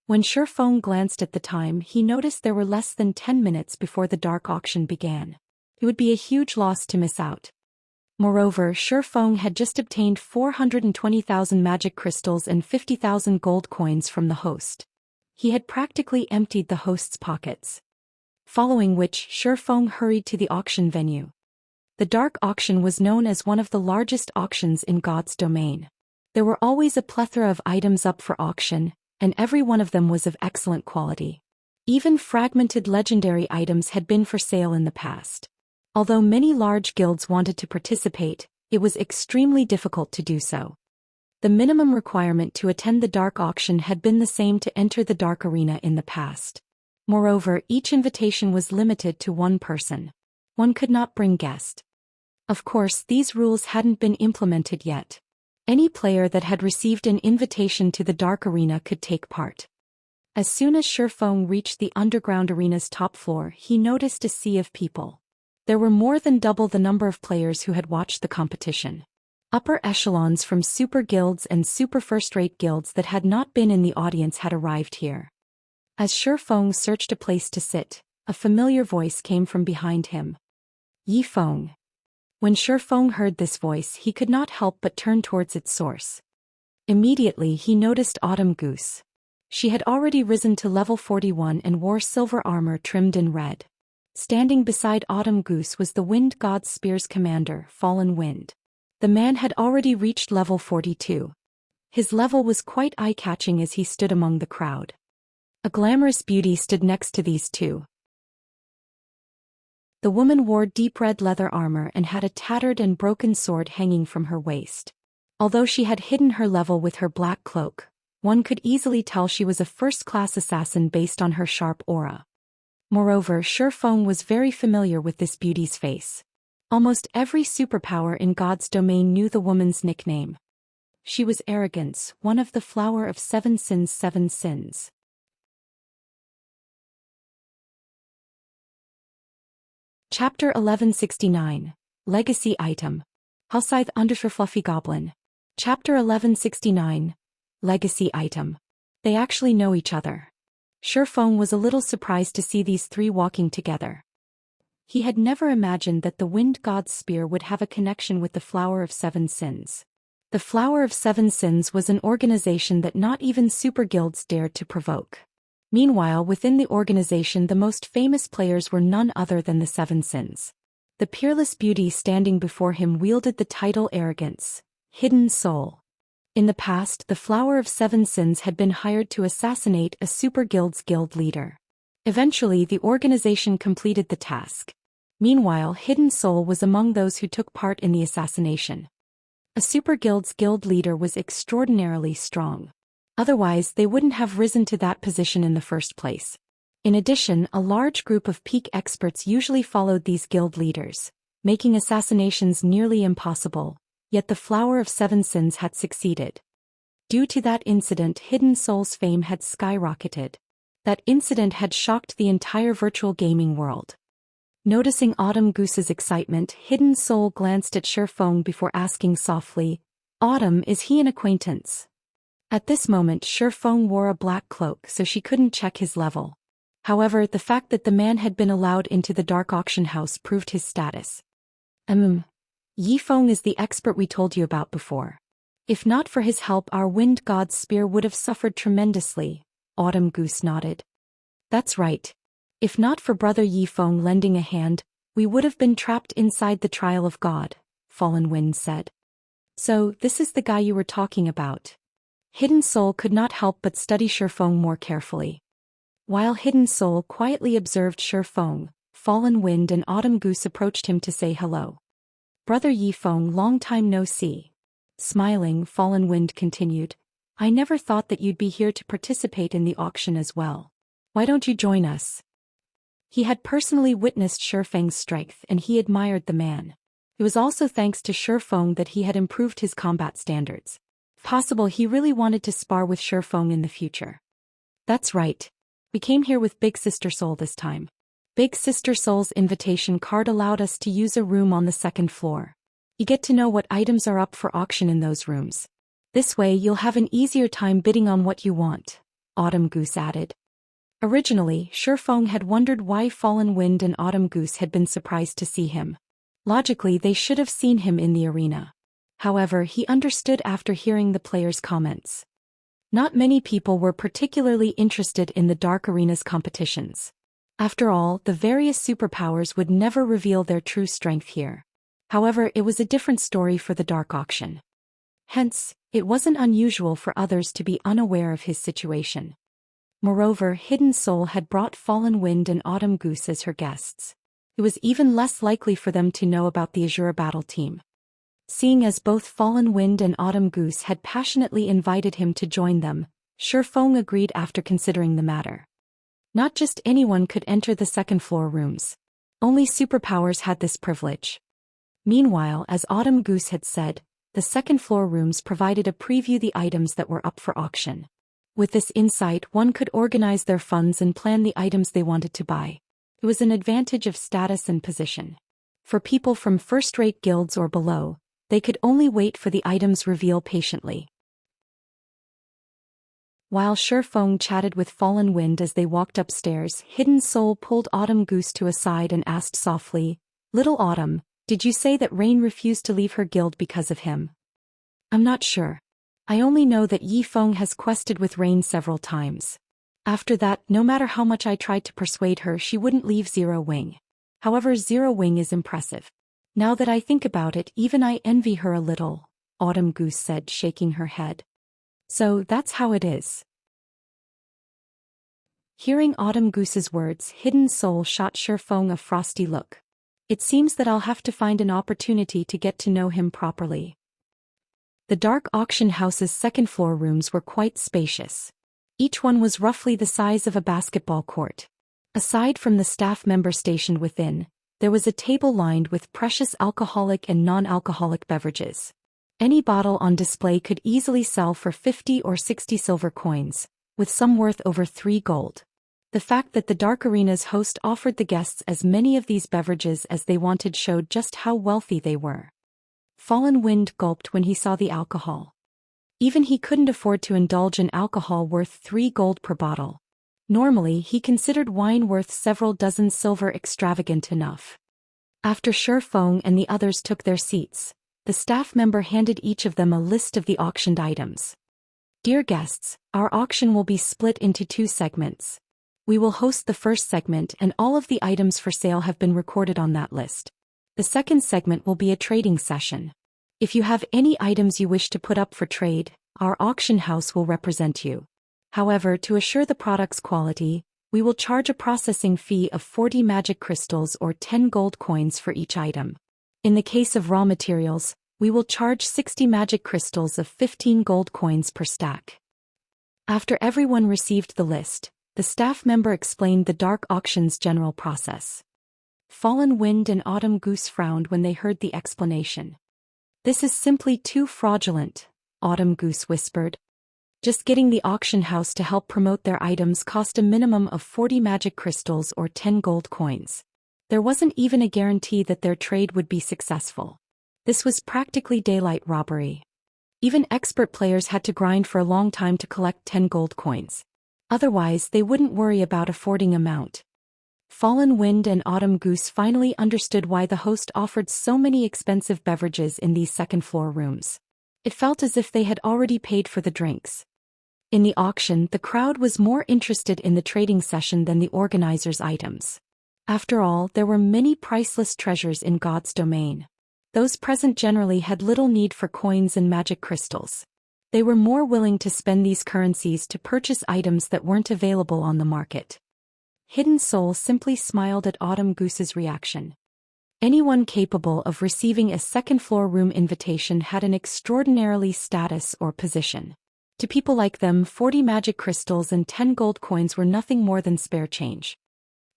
When Shifeng glanced at the time, he noticed there were less than 10 minutes before the dark auction began. It would be a huge loss to miss out. Moreover, Shifeng had just obtained 420,000 magic crystals and 50,000 gold coins from the host. He had practically emptied the host's pockets. Following which, Shifeng hurried to the auction venue. The dark auction was known as one of the largest auctions in God's domain. There were always a plethora of items up for auction, and every one of them was of excellent quality. Even fragmented legendary items had been for sale in the past. Although many large guilds wanted to participate, it was extremely difficult to do so. The minimum requirement to attend the dark auction had been the same to enter the dark arena in the past. Moreover, each invitation was limited to one person. One could not bring guest. Of course, these rules hadn't been implemented yet. Any player that had received an invitation to the dark arena could take part. As soon as Shifeng reached the underground arena's top floor, he noticed a sea of people. There were more than double the number of players who had watched the competition. Upper echelons from super guilds and super first-rate guilds that had not been in the audience had arrived here. As Shifeng searched a place to sit, a familiar voice came from behind him. Yifeng. When Shifeng heard this voice, he could not help but turn towards its source. Immediately he noticed Autumn Goose. She had already risen to level 41 and wore silver armor trimmed in red. Standing beside Autumn Goose was the Wind God Spear's commander, Fallen Wind. The man had already reached level 42. His level was quite eye-catching as he stood among the crowd. A glamorous beauty stood next to these two. The woman wore deep red leather armor and had a tattered and broken sword hanging from her waist. Although she had hidden her level with her black cloak, one could easily tell she was a first-class assassin based on her sharp aura. Moreover, Shifeng was very familiar with this beauty's face. Almost every superpower in God's domain knew the woman's nickname. She was Arrogance, one of the flower of 7 sins 7 sins. Chapter 1169. Legacy Item. Hellscythe _ Fluffy Goblin. Chapter 1169. Legacy Item. They actually know each other. Shifeng was a little surprised to see these three walking together. He had never imagined that the Wind God's Spear would have a connection with the Flower of 7 Sins. The Flower of 7 Sins was an organization that not even super guilds dared to provoke. Meanwhile, within the organization the most famous players were none other than the 7 Sins. The peerless beauty standing before him wielded the title Arrogance, Hidden Soul. In the past, the Flower of 7 Sins had been hired to assassinate a super guild's guild leader. Eventually, the organization completed the task. Meanwhile, Hidden Soul was among those who took part in the assassination. A super guild's guild leader was extraordinarily strong. Otherwise, they wouldn't have risen to that position in the first place. In addition, a large group of peak experts usually followed these guild leaders, making assassinations nearly impossible, yet the Flower of 7 Sins had succeeded. Due to that incident, Hidden Soul's fame had skyrocketed. That incident had shocked the entire virtual gaming world. Noticing Autumn Goose's excitement, Hidden Soul glanced at Shifeng before asking softly, "Autumn, is he an acquaintance?" At this moment, Shifeng wore a black cloak so she couldn't check his level. However, the fact that the man had been allowed into the dark auction house proved his status. Yifeng is the expert we told you about before. If not for his help, our Wind God's Spear would have suffered tremendously. Autumn Goose nodded. That's right. If not for Brother Yifeng lending a hand, we would have been trapped inside the trial of God, Fallen Wind said. So, this is the guy you were talking about. Hidden Soul could not help but study Shifeng more carefully. While Hidden Soul quietly observed Shifeng, Fallen Wind and Autumn Goose approached him to say hello. Brother Yifeng, long time no see. Smiling, Fallen Wind continued, I never thought that you'd be here to participate in the auction as well. Why don't you join us? He had personally witnessed Shifeng's strength and he admired the man. It was also thanks to Shifeng that he had improved his combat standards. If possible, he really wanted to spar with Shifeng in the future. That's right. We came here with Big Sister Soul this time. Big Sister Soul's invitation card allowed us to use a room on the second floor. You get to know what items are up for auction in those rooms. This way you'll have an easier time bidding on what you want, Autumn Goose added. Originally, Shifeng had wondered why Fallen Wind and Autumn Goose had been surprised to see him. Logically, they should have seen him in the arena. However, he understood after hearing the players' comments. Not many people were particularly interested in the Dark Arena's competitions. After all, the various superpowers would never reveal their true strength here. However, it was a different story for the Dark Auction. Hence, it wasn't unusual for others to be unaware of his situation. Moreover, Hidden Soul had brought Fallen Wind and Autumn Goose as her guests. It was even less likely for them to know about the Azure Battle team. Seeing as both Fallen Wind and Autumn Goose had passionately invited him to join them, Shifeng agreed after considering the matter. Not just anyone could enter the second-floor rooms. Only superpowers had this privilege. Meanwhile, as Autumn Goose had said, the second-floor rooms provided a preview of the items that were up for auction. With this insight, one could organize their funds and plan the items they wanted to buy. It was an advantage of status and position. For people from first-rate guilds or below, they could only wait for the items' reveal patiently. While Shifeng chatted with Fallen Wind as they walked upstairs, Hidden Soul pulled Autumn Goose to a side and asked softly, "Little Autumn, did you say that Rain refused to leave her guild because of him?" "I'm not sure. I only know that Yi Feng has quested with Rain several times. After that, no matter how much I tried to persuade her, she wouldn't leave Zero Wing. However, Zero Wing is impressive. Now that I think about it, even I envy her a little," Autumn Goose said, shaking her head. "So that's how it is." Hearing Autumn Goose's words, Hidden Soul shot Shifeng a frosty look. "It seems that I'll have to find an opportunity to get to know him properly." The Dark Auction House's second-floor rooms were quite spacious. Each one was roughly the size of a basketball court. Aside from the staff member stationed within, there was a table lined with precious alcoholic and non-alcoholic beverages. Any bottle on display could easily sell for 50 or 60 silver coins, with some worth over 3 gold. The fact that the Dark Arena's host offered the guests as many of these beverages as they wanted showed just how wealthy they were. Fallen Wind gulped when he saw the alcohol. Even he couldn't afford to indulge in alcohol worth 3 gold per bottle. Normally, he considered wine worth several dozen silver extravagant enough. After Shifeng and the others took their seats, the staff member handed each of them a list of the auctioned items. "Dear guests, our auction will be split into 2 segments. We will host the first segment and all of the items for sale have been recorded on that list. The second segment will be a trading session. If you have any items you wish to put up for trade, our auction house will represent you. However, to assure the product's quality, we will charge a processing fee of 40 magic crystals or 10 gold coins for each item. In the case of raw materials, we will charge 60 magic crystals of 15 gold coins per stack." After everyone received the list, the staff member explained the Dark Auction's general process. Fallen Wind and Autumn Goose frowned when they heard the explanation. "This is simply too fraudulent," Autumn Goose whispered. "Just getting the auction house to help promote their items cost a minimum of 40 magic crystals or 10 gold coins. There wasn't even a guarantee that their trade would be successful. This was practically daylight robbery. Even expert players had to grind for a long time to collect 10 gold coins. Otherwise, they wouldn't worry about affording amount." Fallen Wind and Autumn Goose finally understood why the host offered so many expensive beverages in these second-floor rooms. It felt as if they had already paid for the drinks. In the auction, the crowd was more interested in the trading session than the organizers' items. After all, there were many priceless treasures in God's domain. Those present generally had little need for coins and magic crystals. They were more willing to spend these currencies to purchase items that weren't available on the market. Hidden Soul simply smiled at Autumn Goose's reaction. Anyone capable of receiving a second-floor room invitation had an extraordinarily status or position. To people like them, 40 magic crystals and 10 gold coins were nothing more than spare change.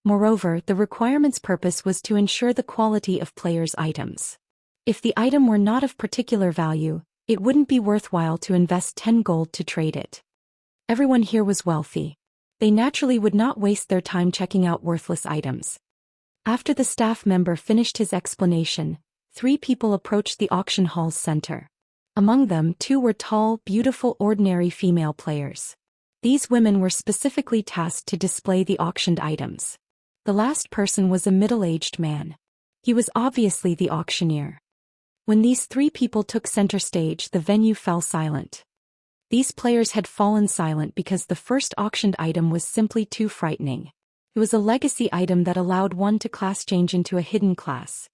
Moreover, the requirement's purpose was to ensure the quality of players' items. If the item were not of particular value, it wouldn't be worthwhile to invest 10 gold to trade it. Everyone here was wealthy. They naturally would not waste their time checking out worthless items. After the staff member finished his explanation, 3 people approached the auction hall's center. Among them, 2 were tall, beautiful, ordinary female players. These women were specifically tasked to display the auctioned items. The last person was a middle-aged man. He was obviously the auctioneer. When these 3 people took center stage, the venue fell silent. These players had fallen silent because the first auctioned item was simply too frightening. It was a legacy item that allowed one to class change into a hidden class.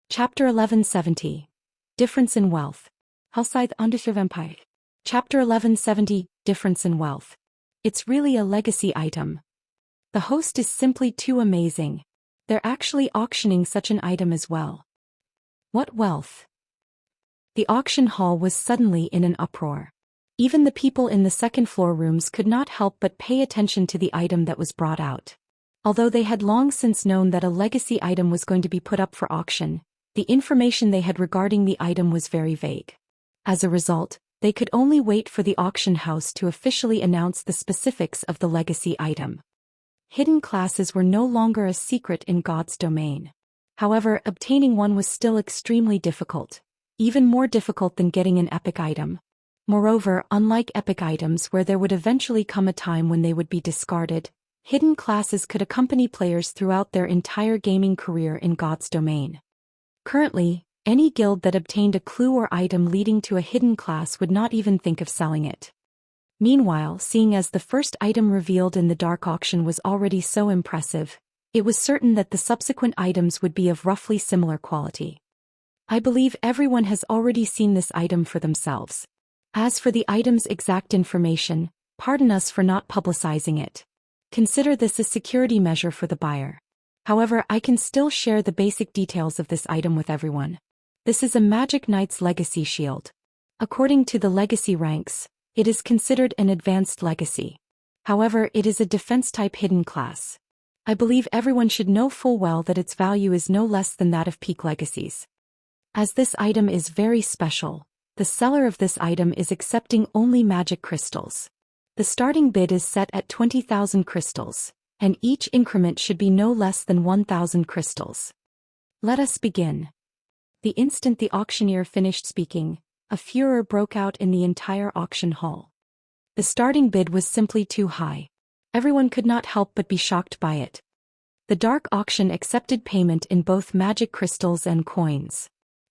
Chapter 1170. Difference in Wealth. Outside Underservempire. Chapter 1170. Difference in Wealth. It's really a legacy item. The host is simply too amazing. They're actually auctioning such an item as well. What wealth? The auction hall was suddenly in an uproar. Even the people in the second-floor rooms could not help but pay attention to the item that was brought out. Although they had long since known that a legacy item was going to be put up for auction, the information they had regarding the item was very vague. As a result, they could only wait for the auction house to officially announce the specifics of the legacy item. Hidden classes were no longer a secret in God's domain. However, obtaining one was still extremely difficult, even more difficult than getting an epic item. Moreover, unlike epic items where there would eventually come a time when they would be discarded, hidden classes could accompany players throughout their entire gaming career in God's domain. Currently, any guild that obtained a clue or item leading to a hidden class would not even think of selling it. Meanwhile, seeing as the first item revealed in the dark auction was already so impressive, it was certain that the subsequent items would be of roughly similar quality. I believe everyone has already seen this item for themselves. As for the item's exact information, pardon us for not publicizing it. Consider this a security measure for the buyer. However, I can still share the basic details of this item with everyone. This is a Magic Knight's Legacy Shield. According to the legacy ranks, it is considered an advanced legacy. However, it is a defense-type hidden class. I believe everyone should know full well that its value is no less than that of peak legacies. As this item is very special, the seller of this item is accepting only magic crystals. The starting bid is set at 20,000 crystals, and each increment should be no less than 1,000 crystals. Let us begin. The instant the auctioneer finished speaking, a furor broke out in the entire auction hall. The starting bid was simply too high. Everyone could not help but be shocked by it. The dark auction accepted payment in both magic crystals and coins.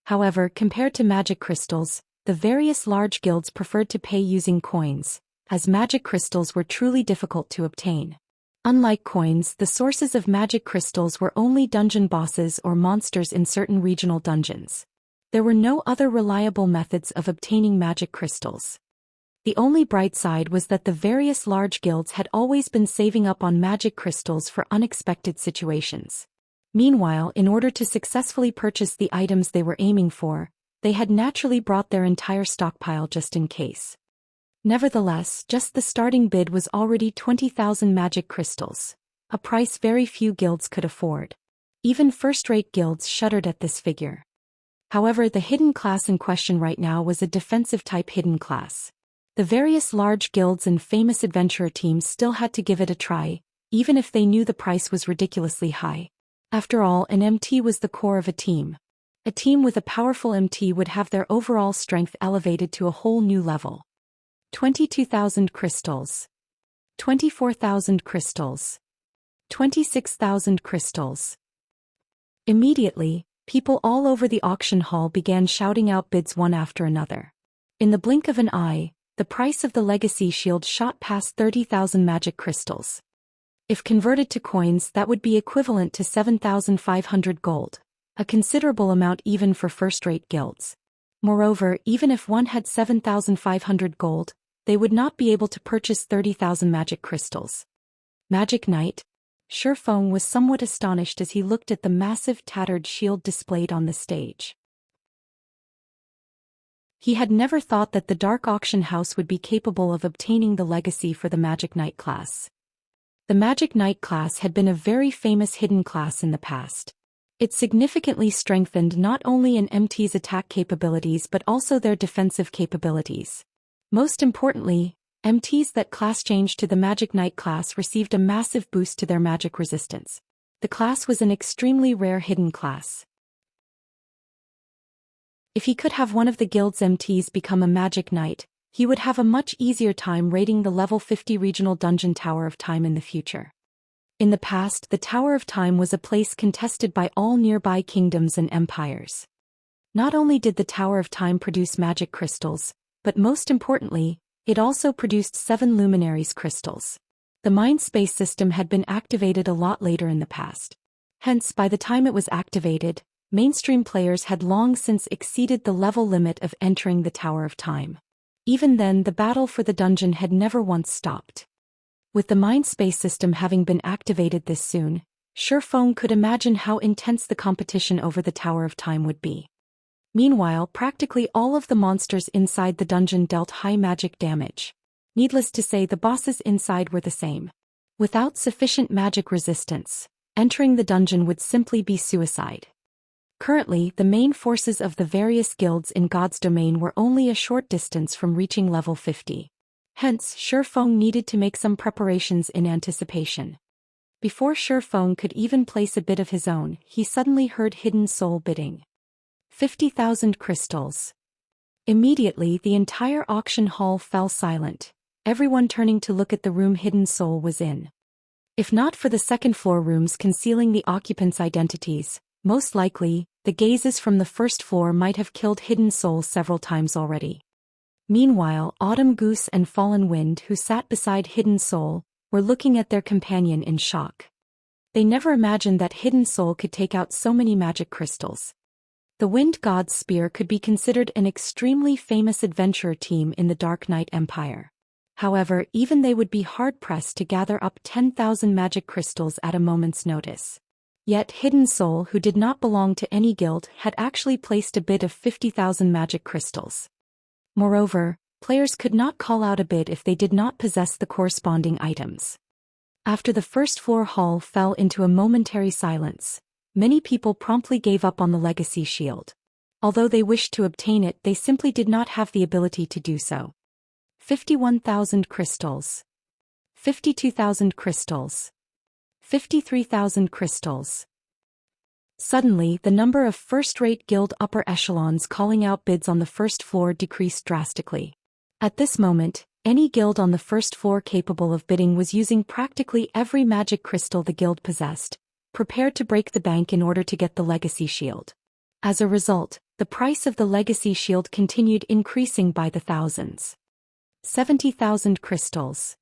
However, compared to magic crystals, the various large guilds preferred to pay using coins, as magic crystals were truly difficult to obtain. Unlike coins, the sources of magic crystals were only dungeon bosses or monsters in certain regional dungeons. There were no other reliable methods of obtaining magic crystals. The only bright side was that the various large guilds had always been saving up on magic crystals for unexpected situations. Meanwhile, in order to successfully purchase the items they were aiming for, they had naturally brought their entire stockpile just in case. Nevertheless, just the starting bid was already 20,000 magic crystals, a price very few guilds could afford. Even first-rate guilds shuddered at this figure. However, the hidden class in question right now was a defensive-type hidden class. The various large guilds and famous adventurer teams still had to give it a try, even if they knew the price was ridiculously high. After all, an MT was the core of a team. A team with a powerful MT would have their overall strength elevated to a whole new level. 22,000 crystals. 24,000 crystals. 26,000 crystals. Immediately, people all over the auction hall began shouting out bids one after another. In the blink of an eye, the price of the legacy shield shot past 30,000 magic crystals. If converted to coins, that would be equivalent to 7,500 gold, a considerable amount even for first-rate guilds. Moreover, even if one had 7,500 gold, they would not be able to purchase 30,000 magic crystals. Magic Knight? Shifeng was somewhat astonished as he looked at the massive tattered shield displayed on the stage. He had never thought that the Dark Auction House would be capable of obtaining the legacy for the Magic Knight class. The Magic Knight class had been a very famous hidden class in the past. It significantly strengthened not only an MT's attack capabilities but also their defensive capabilities. Most importantly, MTs that class changed to the Magic Knight class received a massive boost to their magic resistance. The class was an extremely rare hidden class. If he could have one of the guild's MTs become a Magic Knight, he would have a much easier time raiding the level 50 regional dungeon Tower of Time in the future. In the past, the Tower of Time was a place contested by all nearby kingdoms and empires. Not only did the Tower of Time produce magic crystals, but most importantly, it also produced 7 luminaries crystals. The mind space system had been activated a lot later in the past. Hence, by the time it was activated, mainstream players had long since exceeded the level limit of entering the Tower of Time. Even then, the battle for the dungeon had never once stopped. With the mind space system having been activated this soon, Shifeng could imagine how intense the competition over the Tower of Time would be. Meanwhile, practically all of the monsters inside the dungeon dealt high magic damage. Needless to say, the bosses inside were the same. Without sufficient magic resistance, entering the dungeon would simply be suicide. Currently, the main forces of the various guilds in God's domain were only a short distance from reaching level 50. Hence, Shifeng needed to make some preparations in anticipation. Before Shifeng could even place a bid of his own, he suddenly heard Hidden Soul bidding. 50,000 crystals. Immediately, the entire auction hall fell silent, everyone turning to look at the room Hidden Soul was in. If not for the second-floor rooms concealing the occupants' identities, most likely, the gazes from the first floor might have killed Hidden Soul several times already. Meanwhile, Autumn Goose and Fallen Wind, who sat beside Hidden Soul, were looking at their companion in shock. They never imagined that Hidden Soul could take out so many magic crystals. The Wind God's Spear could be considered an extremely famous adventurer team in the Dark Knight Empire. However, even they would be hard-pressed to gather up 10,000 magic crystals at a moment's notice. Yet Hidden Soul, who did not belong to any guild, had actually placed a bid of 50,000 magic crystals. Moreover, players could not call out a bid if they did not possess the corresponding items. After the first floor hall fell into a momentary silence, many people promptly gave up on the legacy shield. Although they wished to obtain it, they simply did not have the ability to do so. 51,000 crystals. 52,000 crystals. 53,000 crystals. Suddenly, the number of first-rate guild upper echelons calling out bids on the first floor decreased drastically. At this moment, any guild on the first floor capable of bidding was using practically every magic crystal the guild possessed, prepared to break the bank in order to get the legacy shield. As a result, the price of the legacy shield continued increasing by the thousands. 70,000 crystals.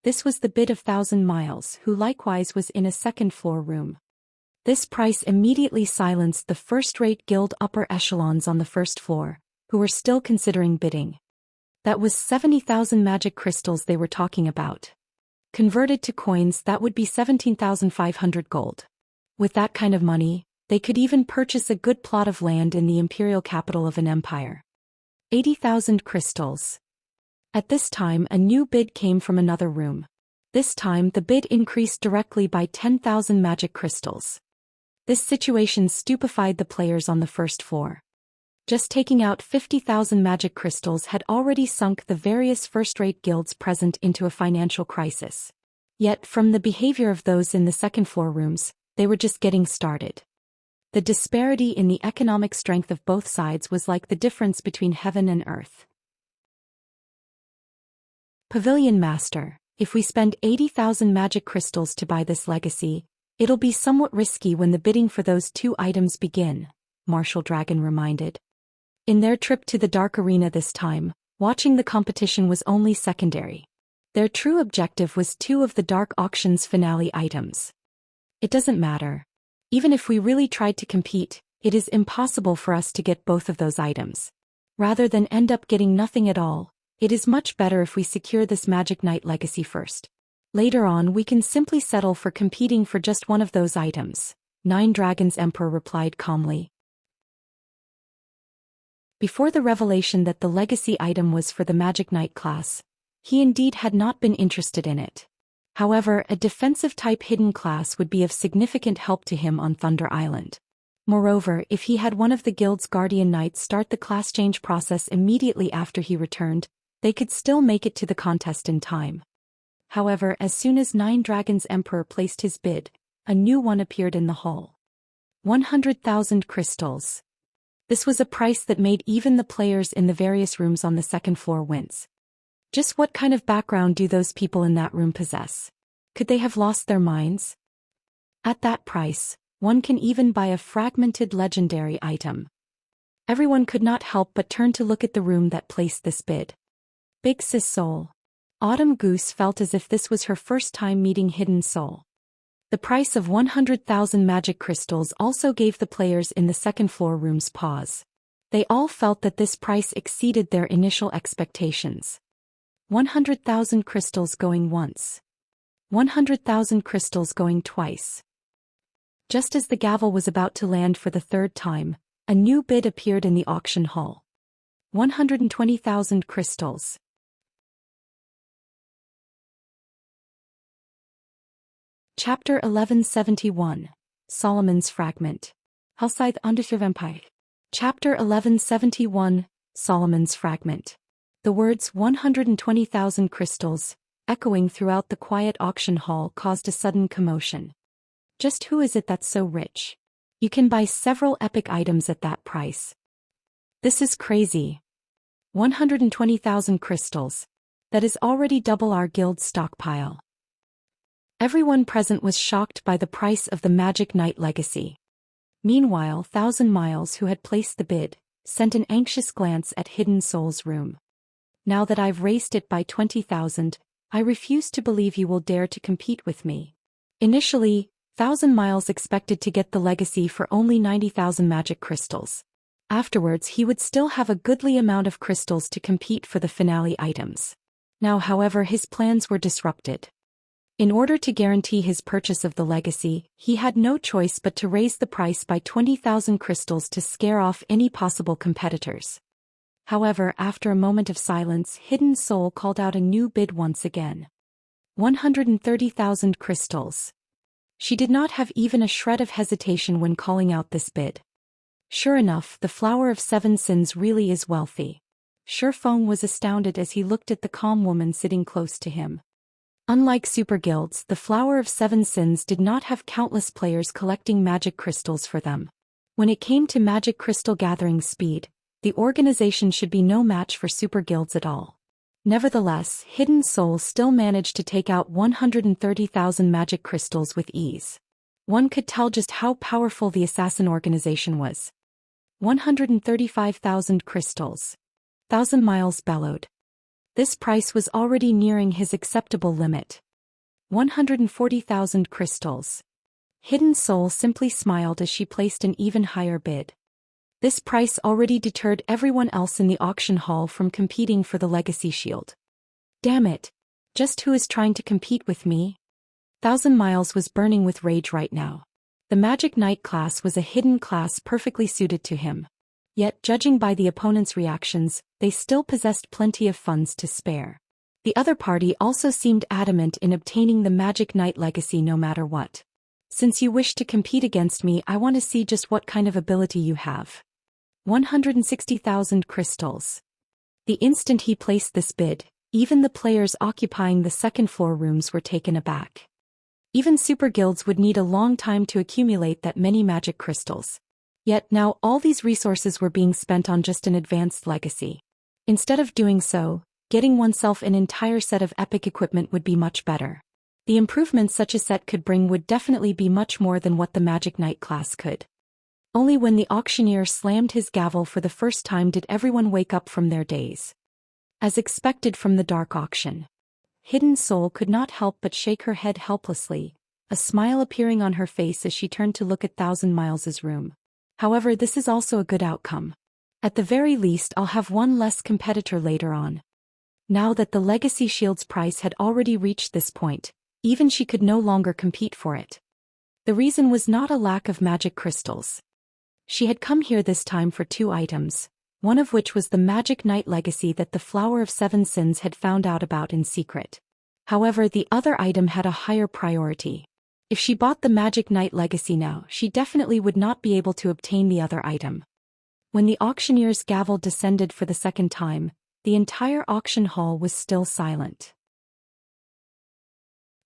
This was the bid of 1,000 Miles, who likewise was in a second-floor room. This price immediately silenced the first-rate guild upper echelons on the first floor, who were still considering bidding. That was 70,000 magic crystals they were talking about. Converted to coins, that would be 17,500 gold. With that kind of money, they could even purchase a good plot of land in the imperial capital of an empire. 80,000 crystals. At this time, a new bid came from another room. This time, the bid increased directly by 10,000 magic crystals. This situation stupefied the players on the first floor. Just taking out 50,000 magic crystals had already sunk the various first-rate guilds present into a financial crisis. Yet, from the behavior of those in the second-floor rooms, they were just getting started. The disparity in the economic strength of both sides was like the difference between heaven and earth. Pavilion Master, if we spend 80,000 magic crystals to buy this legacy, it'll be somewhat risky when the bidding for those 2 items begin, Martial Dragon reminded. In their trip to the Dark Arena this time, watching the competition was only secondary. Their true objective was 2 of the Dark Auction's finale items. It doesn't matter. Even if we really tried to compete, it is impossible for us to get both of those items. Rather than end up getting nothing at all, it is much better if we secure this Magic Knight legacy first. Later on we can simply settle for competing for just one of those items, Nine Dragons Emperor replied calmly. Before the revelation that the legacy item was for the Magic Knight class, he indeed had not been interested in it. However, a defensive-type hidden class would be of significant help to him on Thunder Island. Moreover, if he had one of the guild's guardian knights start the class change process immediately after he returned, they could still make it to the contest in time. However, as soon as Nine Dragons Emperor placed his bid, a new one appeared in the hall. 100,000 crystals. This was a price that made even the players in the various rooms on the second floor wince. Just what kind of background do those people in that room possess? Could they have lost their minds? At that price, one can even buy a fragmented legendary item. Everyone could not help but turn to look at the room that placed this bid. Big Sis Soul. Autumn Goose felt as if this was her first time meeting Hidden Soul. The price of 100,000 magic crystals also gave the players in the second floor rooms pause. They all felt that this price exceeded their initial expectations. 100,000 crystals going once. 100,000 crystals going twice. Just as the gavel was about to land for the third time, a new bid appeared in the auction hall. 120,000 crystals. Chapter 1171. Solomon's Fragment. Helscythe Undersürvampire. Chapter 1171. Solomon's Fragment. The words 120,000 crystals, echoing throughout the quiet auction hall, caused a sudden commotion. Just who is it that's so rich? You can buy several epic items at that price. This is crazy. 120,000 crystals. That is already double our guild's stockpile. Everyone present was shocked by the price of the Magic Knight legacy. Meanwhile, Thousand Miles, who had placed the bid, sent an anxious glance at Hidden Soul's room. Now that I've raised it by 20,000, I refuse to believe you will dare to compete with me. Initially, Thousand Miles expected to get the legacy for only 90,000 magic crystals. Afterwards, he would still have a goodly amount of crystals to compete for the finale items. Now, however, his plans were disrupted. In order to guarantee his purchase of the legacy, he had no choice but to raise the price by 20,000 crystals to scare off any possible competitors. However, after a moment of silence, Hidden Soul called out a new bid once again. 130,000 crystals. She did not have even a shred of hesitation when calling out this bid. Sure enough, the Flower of Seven Sins really is wealthy. Shurfeng was astounded as he looked at the calm woman sitting close to him. Unlike super guilds, the Flower of Seven Sins did not have countless players collecting magic crystals for them. When it came to magic crystal gathering speed, the organization should be no match for super guilds at all. Nevertheless, Hidden Soul still managed to take out 130,000 magic crystals with ease. One could tell just how powerful the assassin organization was. 135,000 crystals. Thousand Miles bellowed. This price was already nearing his acceptable limit. 140,000 crystals. Hidden Soul simply smiled as she placed an even higher bid. This price already deterred everyone else in the auction hall from competing for the legacy shield. Damn it! Just who is trying to compete with me? Thousand Miles was burning with rage right now. The Magic Knight class was a hidden class perfectly suited to him. Yet, judging by the opponent's reactions, they still possessed plenty of funds to spare. The other party also seemed adamant in obtaining the Magic Knight legacy no matter what. Since you wish to compete against me, I want to see just what kind of ability you have. 160,000 crystals. The instant he placed this bid, even the players occupying the second floor rooms were taken aback. Even super guilds would need a long time to accumulate that many magic crystals. Yet now all these resources were being spent on just an advanced legacy. Instead of doing so, getting oneself an entire set of epic equipment would be much better. The improvements such a set could bring would definitely be much more than what the Magic Knight class could. Only when the auctioneer slammed his gavel for the first time did everyone wake up from their daze. As expected from the dark auction, Hidden Soul could not help but shake her head helplessly, a smile appearing on her face as she turned to look at Thousand Miles' room. However, this is also a good outcome. At the very least, I'll have one less competitor later on. Now that the legacy shield's price had already reached this point, even she could no longer compete for it. The reason was not a lack of magic crystals. She had come here this time for two items, one of which was the Magic Knight legacy that the Flower of Seven Sins had found out about in secret. However, the other item had a higher priority. If she bought the Magic Knight legacy now, she definitely would not be able to obtain the other item. When the auctioneer's gavel descended for the second time, the entire auction hall was still silent.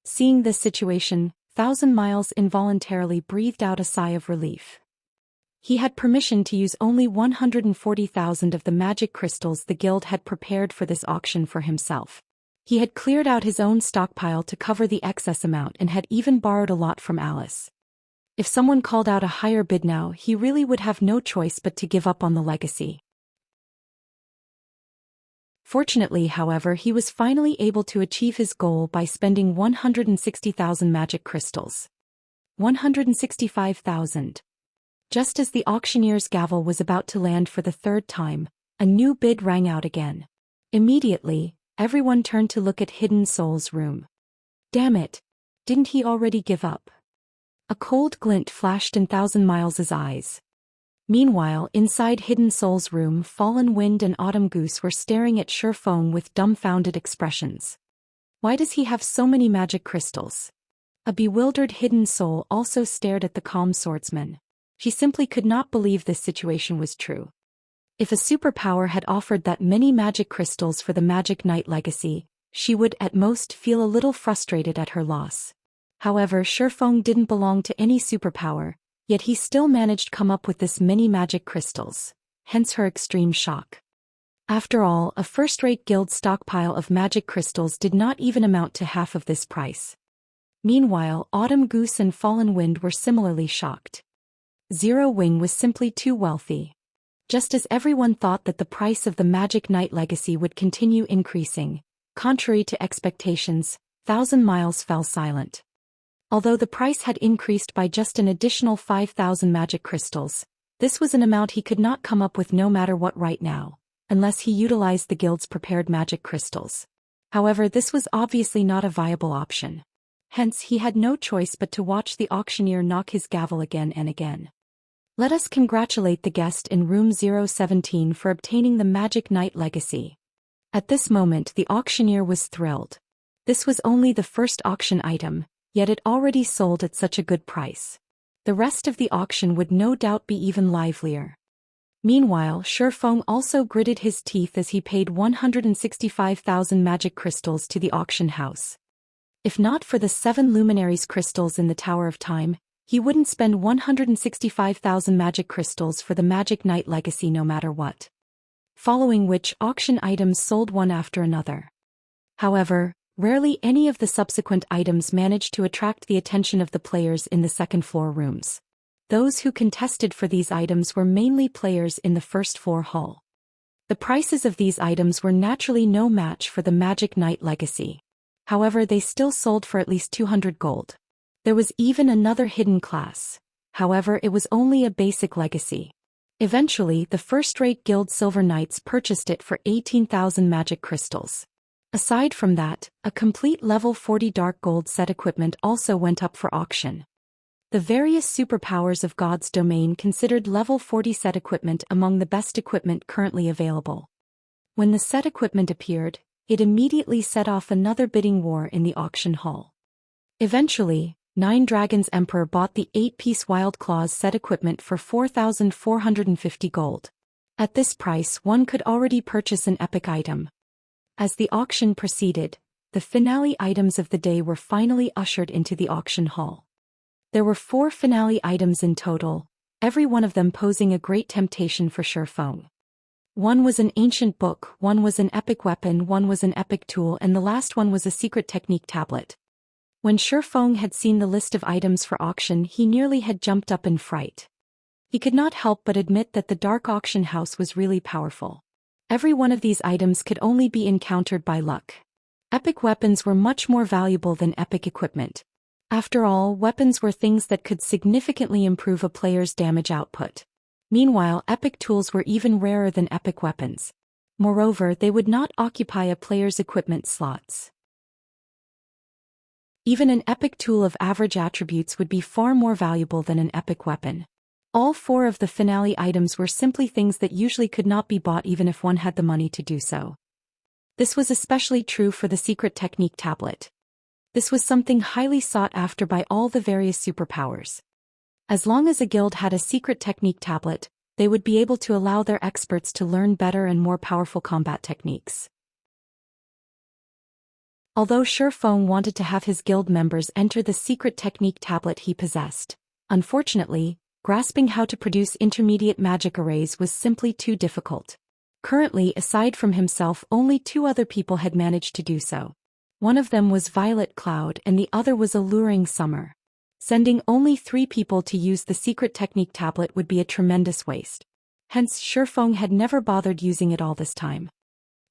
Seeing this situation, Thousand Miles involuntarily breathed out a sigh of relief. He had permission to use only 140,000 of the magic crystals the guild had prepared for this auction for himself. He had cleared out his own stockpile to cover the excess amount and had even borrowed a lot from Alice. If someone called out a higher bid now, he really would have no choice but to give up on the legacy. Fortunately, however, he was finally able to achieve his goal by spending 160,000 magic crystals. 165,000. Just as the auctioneer's gavel was about to land for the third time, a new bid rang out again. Immediately, everyone turned to look at Hidden Soul's room. Damn it! Didn't he already give up? A cold glint flashed in Thousand Miles' eyes. Meanwhile, inside Hidden Soul's room, Fallen Wind and Autumn Goose were staring at Shifeng with dumbfounded expressions. Why does he have so many magic crystals? A bewildered Hidden Soul also stared at the calm swordsman. She simply could not believe this situation was true. If a superpower had offered that many magic crystals for the Magic Knight legacy, she would at most feel a little frustrated at her loss. However, Shifeng didn't belong to any superpower, yet he still managed to come up with this many magic crystals, hence her extreme shock. After all, a first-rate guild stockpile of magic crystals did not even amount to half of this price. Meanwhile, Autumn Goose and Fallen Wind were similarly shocked. Zero Wing was simply too wealthy. Just as everyone thought that the price of the Magic Knight legacy would continue increasing, contrary to expectations, Thousand Miles fell silent. Although the price had increased by just an additional 5,000 magic crystals, this was an amount he could not come up with no matter what right now, unless he utilized the guild's prepared magic crystals. However, this was obviously not a viable option. Hence, he had no choice but to watch the auctioneer knock his gavel again and again. Let us congratulate the guest in room 017 for obtaining the Magic Knight legacy. At this moment, the auctioneer was thrilled. This was only the first auction item, yet it already sold at such a good price. The rest of the auction would no doubt be even livelier. Meanwhile, Shifeng also gritted his teeth as he paid 165,000 magic crystals to the auction house. If not for the 7 luminaries crystals in the Tower of Time, he wouldn't spend 165,000 magic crystals for the Magic Knight legacy no matter what. Following which, auction items sold one after another. However, rarely any of the subsequent items managed to attract the attention of the players in the second-floor rooms. Those who contested for these items were mainly players in the first-floor hall. The prices of these items were naturally no match for the Magic Knight legacy. However, they still sold for at least 200 gold. There was even another hidden class. However, it was only a basic legacy. Eventually, the first-rate guild Silver Knights purchased it for 18,000 magic crystals. Aside from that, a complete level 40 dark gold set equipment also went up for auction. The various superpowers of God's domain considered level 40 set equipment among the best equipment currently available. When the set equipment appeared, it immediately set off another bidding war in the auction hall. Eventually, Nine Dragons Emperor bought the 8-piece Wild Claws set equipment for 4,450 gold. At this price, one could already purchase an epic item. As the auction proceeded, the finale items of the day were finally ushered into the auction hall. There were 4 finale items in total, every one of them posing a great temptation for Shifeng. One was an ancient book, one was an epic weapon, one was an epic tool, and the last one was a secret technique tablet. When Shifeng had seen the list of items for auction, he nearly had jumped up in fright. He could not help but admit that the dark auction house was really powerful. Every one of these items could only be encountered by luck. Epic weapons were much more valuable than epic equipment. After all, weapons were things that could significantly improve a player's damage output. Meanwhile, epic tools were even rarer than epic weapons. Moreover, they would not occupy a player's equipment slots. Even an epic tool of average attributes would be far more valuable than an epic weapon. All 4 of the finale items were simply things that usually could not be bought even if one had the money to do so. This was especially true for the secret technique tablet. This was something highly sought after by all the various superpowers. As long as a guild had a secret technique tablet, they would be able to allow their experts to learn better and more powerful combat techniques. Although Shifeng wanted to have his guild members enter the secret technique tablet he possessed, unfortunately, grasping how to produce intermediate magic arrays was simply too difficult. Currently, aside from himself, only 2 other people had managed to do so. One of them was Violet Cloud and the other was Alluring Summer. Sending only 3 people to use the secret technique tablet would be a tremendous waste. Hence, Shifeng had never bothered using it all this time.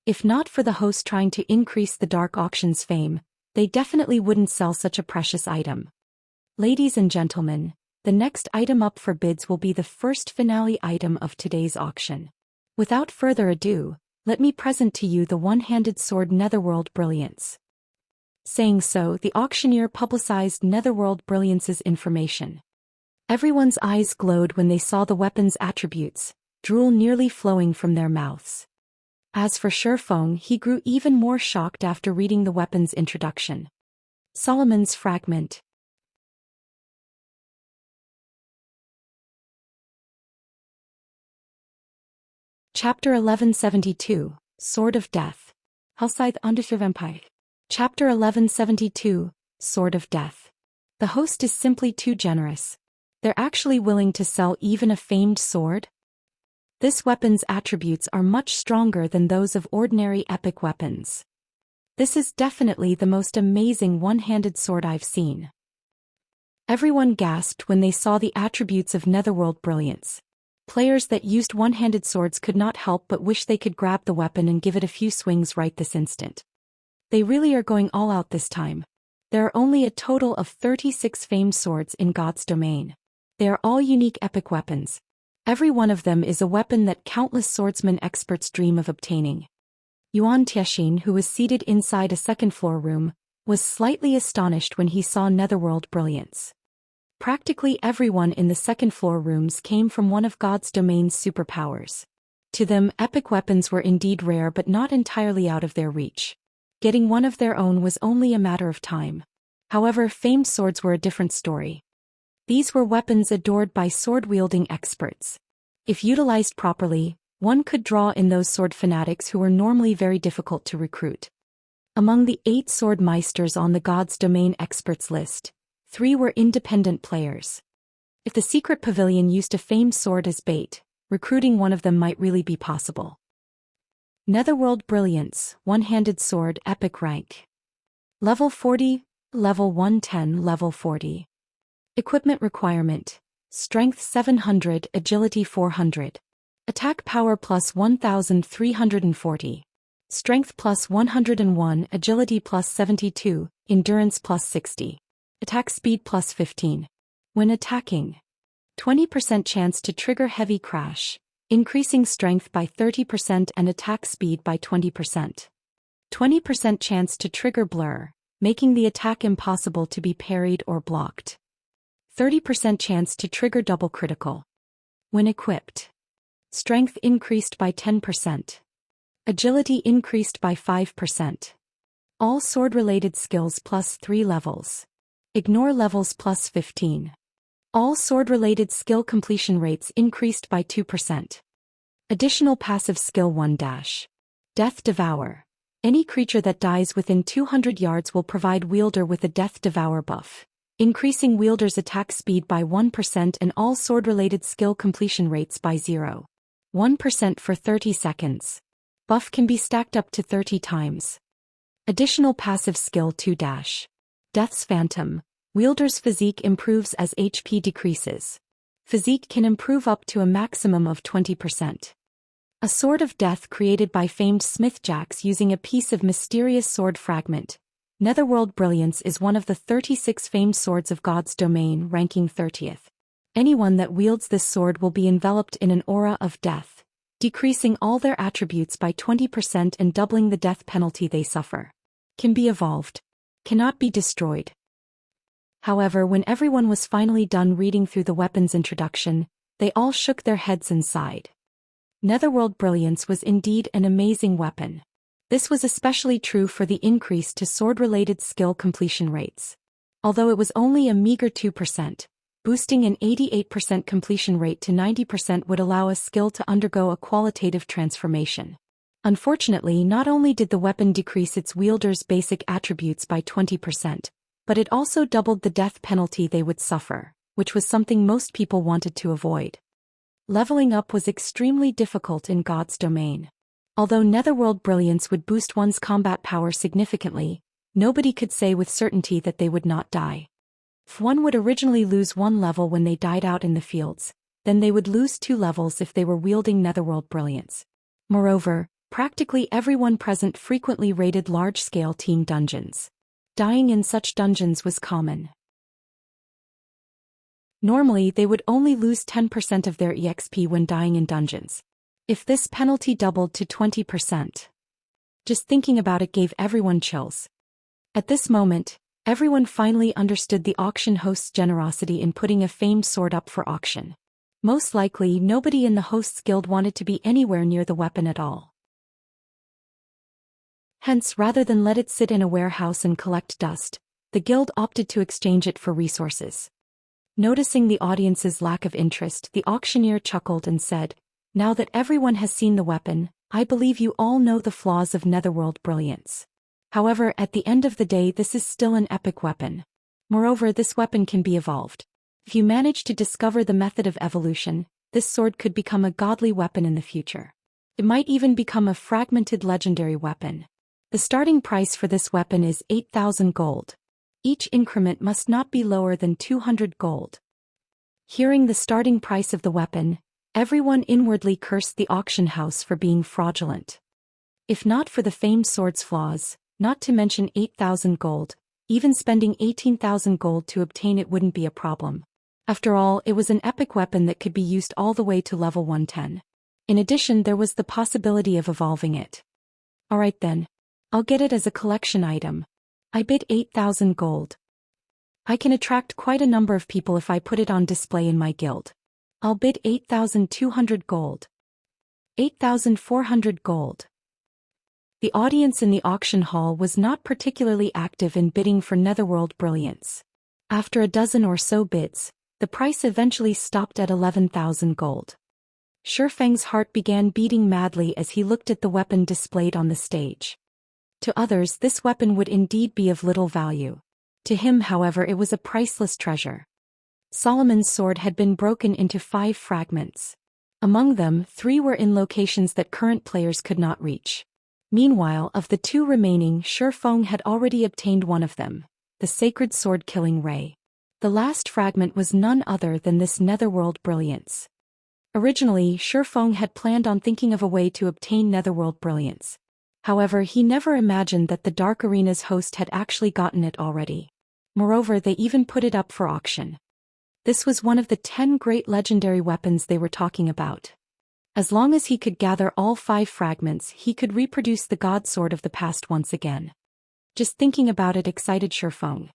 If not for the host trying to increase the dark auction's fame, they definitely wouldn't sell such a precious item. Ladies and gentlemen, the next item up for bids will be the first finale item of today's auction. Without further ado, let me present to you the one-handed sword Netherworld Brilliance. Saying so, the auctioneer publicized Netherworld Brilliance's information. Everyone's eyes glowed when they saw the weapon's attributes, drool nearly flowing from their mouths. As for Shifeng, he grew even more shocked after reading the weapon's introduction. Solomon's Fragment. Chapter 1172, Sword of Death. Hellscythe Undervampire. Chapter 1172, Sword of Death. The host is simply too generous. They're actually willing to sell even a famed sword? This weapon's attributes are much stronger than those of ordinary epic weapons. This is definitely the most amazing one-handed sword I've seen. Everyone gasped when they saw the attributes of Netherworld Brilliance. Players that used one-handed swords could not help but wish they could grab the weapon and give it a few swings right this instant. They really are going all out this time. There are only a total of 36 famed swords in God's domain. They are all unique epic weapons. Every one of them is a weapon that countless swordsman experts dream of obtaining. Yuan Tiexin, who was seated inside a second-floor room, was slightly astonished when he saw Netherworld Brilliance. Practically everyone in the second-floor rooms came from one of God's domain's superpowers. To them, epic weapons were indeed rare but not entirely out of their reach. Getting one of their own was only a matter of time. However, famed swords were a different story. These were weapons adored by sword-wielding experts. If utilized properly, one could draw in those sword fanatics who were normally very difficult to recruit. Among the 8 sword meisters on the God's Domain experts list, 3 were independent players. If the secret pavilion used a famed sword as bait, recruiting one of them might really be possible. Netherworld Brilliance, One-Handed Sword Epic Rank. Level 40, Level 110, Level 40. Equipment Requirement: Strength 700, Agility 400. Attack Power plus 1340. Strength plus 101, Agility plus 72, Endurance plus 60. Attack Speed plus 15. When attacking, 20% chance to trigger Heavy Crash, increasing strength by 30% and attack speed by 20%. 20% chance to trigger Blur, making the attack impossible to be parried or blocked. 30% chance to trigger Double Critical. When equipped, strength increased by 10%. Agility increased by 5%. All sword-related skills plus 3 levels. Ignore levels plus 15. All sword-related skill completion rates increased by 2%. Additional passive skill 1 dash. Death Devour. Any creature that dies within 200 yards will provide wielder with a Death Devour buff, increasing wielder's attack speed by 1% and all sword-related skill completion rates by 0.1% for 30 seconds. Buff can be stacked up to 30 times. Additional passive skill 2 dash. Death's Phantom. Wielder's physique improves as HP decreases. Physique can improve up to a maximum of 20%. A Sword of Death created by famed smithjacks using a piece of mysterious sword fragment. Netherworld Brilliance is one of the 36 famed swords of God's domain, ranking 30th. Anyone that wields this sword will be enveloped in an aura of death, decreasing all their attributes by 20% and doubling the death penalty they suffer. Can be evolved. Cannot be destroyed. However, when everyone was finally done reading through the weapon's introduction, They all shook their heads and sighed. Netherworld Brilliance was indeed an amazing weapon. This was especially true for the increase to sword-related skill completion rates. Although it was only a meager 2%, boosting an 88% completion rate to 90% would allow a skill to undergo a qualitative transformation. Unfortunately, not only did the weapon decrease its wielder's basic attributes by 20%, but it also doubled the death penalty they would suffer, which was something most people wanted to avoid. Leveling up was extremely difficult in God's domain. Although Netherworld Brilliance would boost one's combat power significantly, nobody could say with certainty that they would not die. If one would originally lose 1 level when they died out in the fields, then they would lose 2 levels if they were wielding Netherworld Brilliance. Moreover, practically everyone present frequently raided large-scale team dungeons. Dying in such dungeons was common. Normally they would only lose 10% of their EXP when dying in dungeons. If this penalty doubled to 20%. Just thinking about it gave everyone chills. At this moment, everyone finally understood the auction host's generosity in putting a famed sword up for auction. Most likely, nobody in the host's guild wanted to be anywhere near the weapon at all. Hence, rather than let it sit in a warehouse and collect dust, the guild opted to exchange it for resources. Noticing the audience's lack of interest, the auctioneer chuckled and said, "Now that everyone has seen the weapon, I believe you all know the flaws of Netherworld Brilliance. However, at the end of the day, this is still an epic weapon. Moreover, this weapon can be evolved. If you manage to discover the method of evolution, this sword could become a godly weapon in the future. It might even become a fragmented legendary weapon. The starting price for this weapon is 8,000 gold. Each increment must not be lower than 200 gold." Hearing the starting price of the weapon, everyone inwardly cursed the auction house for being fraudulent. If not for the famed sword's flaws, not to mention 8,000 gold, even spending 18,000 gold to obtain it wouldn't be a problem. After all, it was an epic weapon that could be used all the way to level 110. In addition, there was the possibility of evolving it. Alright then. I'll get it as a collection item. I bid 8,000 gold. I can attract quite a number of people if I put it on display in my guild. I'll bid 8,200 gold. 8,400 gold. The audience in the auction hall was not particularly active in bidding for Netherworld Brilliance. After a dozen or so bids, the price eventually stopped at 11,000 gold. Shifeng's heart began beating madly as he looked at the weapon displayed on the stage. To others, this weapon would indeed be of little value. To him, however, it was a priceless treasure. Solomon's sword had been broken into 5 fragments. Among them, 3 were in locations that current players could not reach. Meanwhile, of the 2 remaining, Shifeng had already obtained one of them, the sacred sword killing ray. The last fragment was none other than this Netherworld Brilliance. Originally, Shifeng had planned on thinking of a way to obtain Netherworld Brilliance. However, he never imagined that the Dark Arena's host had actually gotten it already. Moreover, they even put it up for auction. This was one of the 10 great legendary weapons they were talking about. As long as he could gather all 5 fragments, he could reproduce the God Sword of the past once again. Just thinking about it excited Shifeng.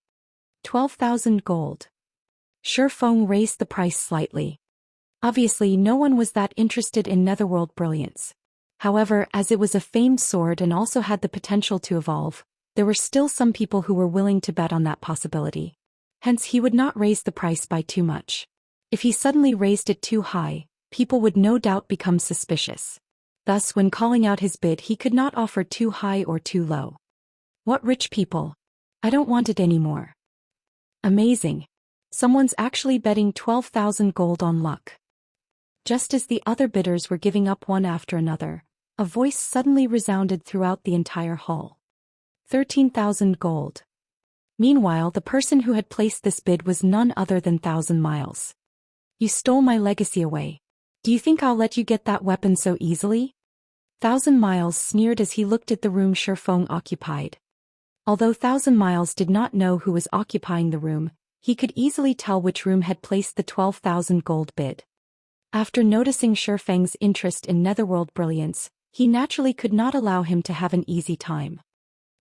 12,000 gold. Shifeng raised the price slightly. Obviously, no one was that interested in Netherworld Brilliance. However, as it was a famed sword and also had the potential to evolve, there were still some people who were willing to bet on that possibility. Hence, he would not raise the price by too much. If he suddenly raised it too high, people would no doubt become suspicious. Thus, when calling out his bid, he could not offer too high or too low. What rich people! I don't want it anymore. Amazing. Someone's actually betting 12,000 gold on luck. Just as the other bidders were giving up one after another, a voice suddenly resounded throughout the entire hall. 13,000 gold. Meanwhile, the person who had placed this bid was none other than 1,000 Miles. You stole my legacy away. Do you think I'll let you get that weapon so easily? 1,000 Miles sneered as he looked at the room Shifeng occupied. Although 1,000 Miles did not know who was occupying the room, he could easily tell which room had placed the 12,000 gold bid. After noticing Shifeng's interest in Netherworld Brilliance, he naturally could not allow him to have an easy time.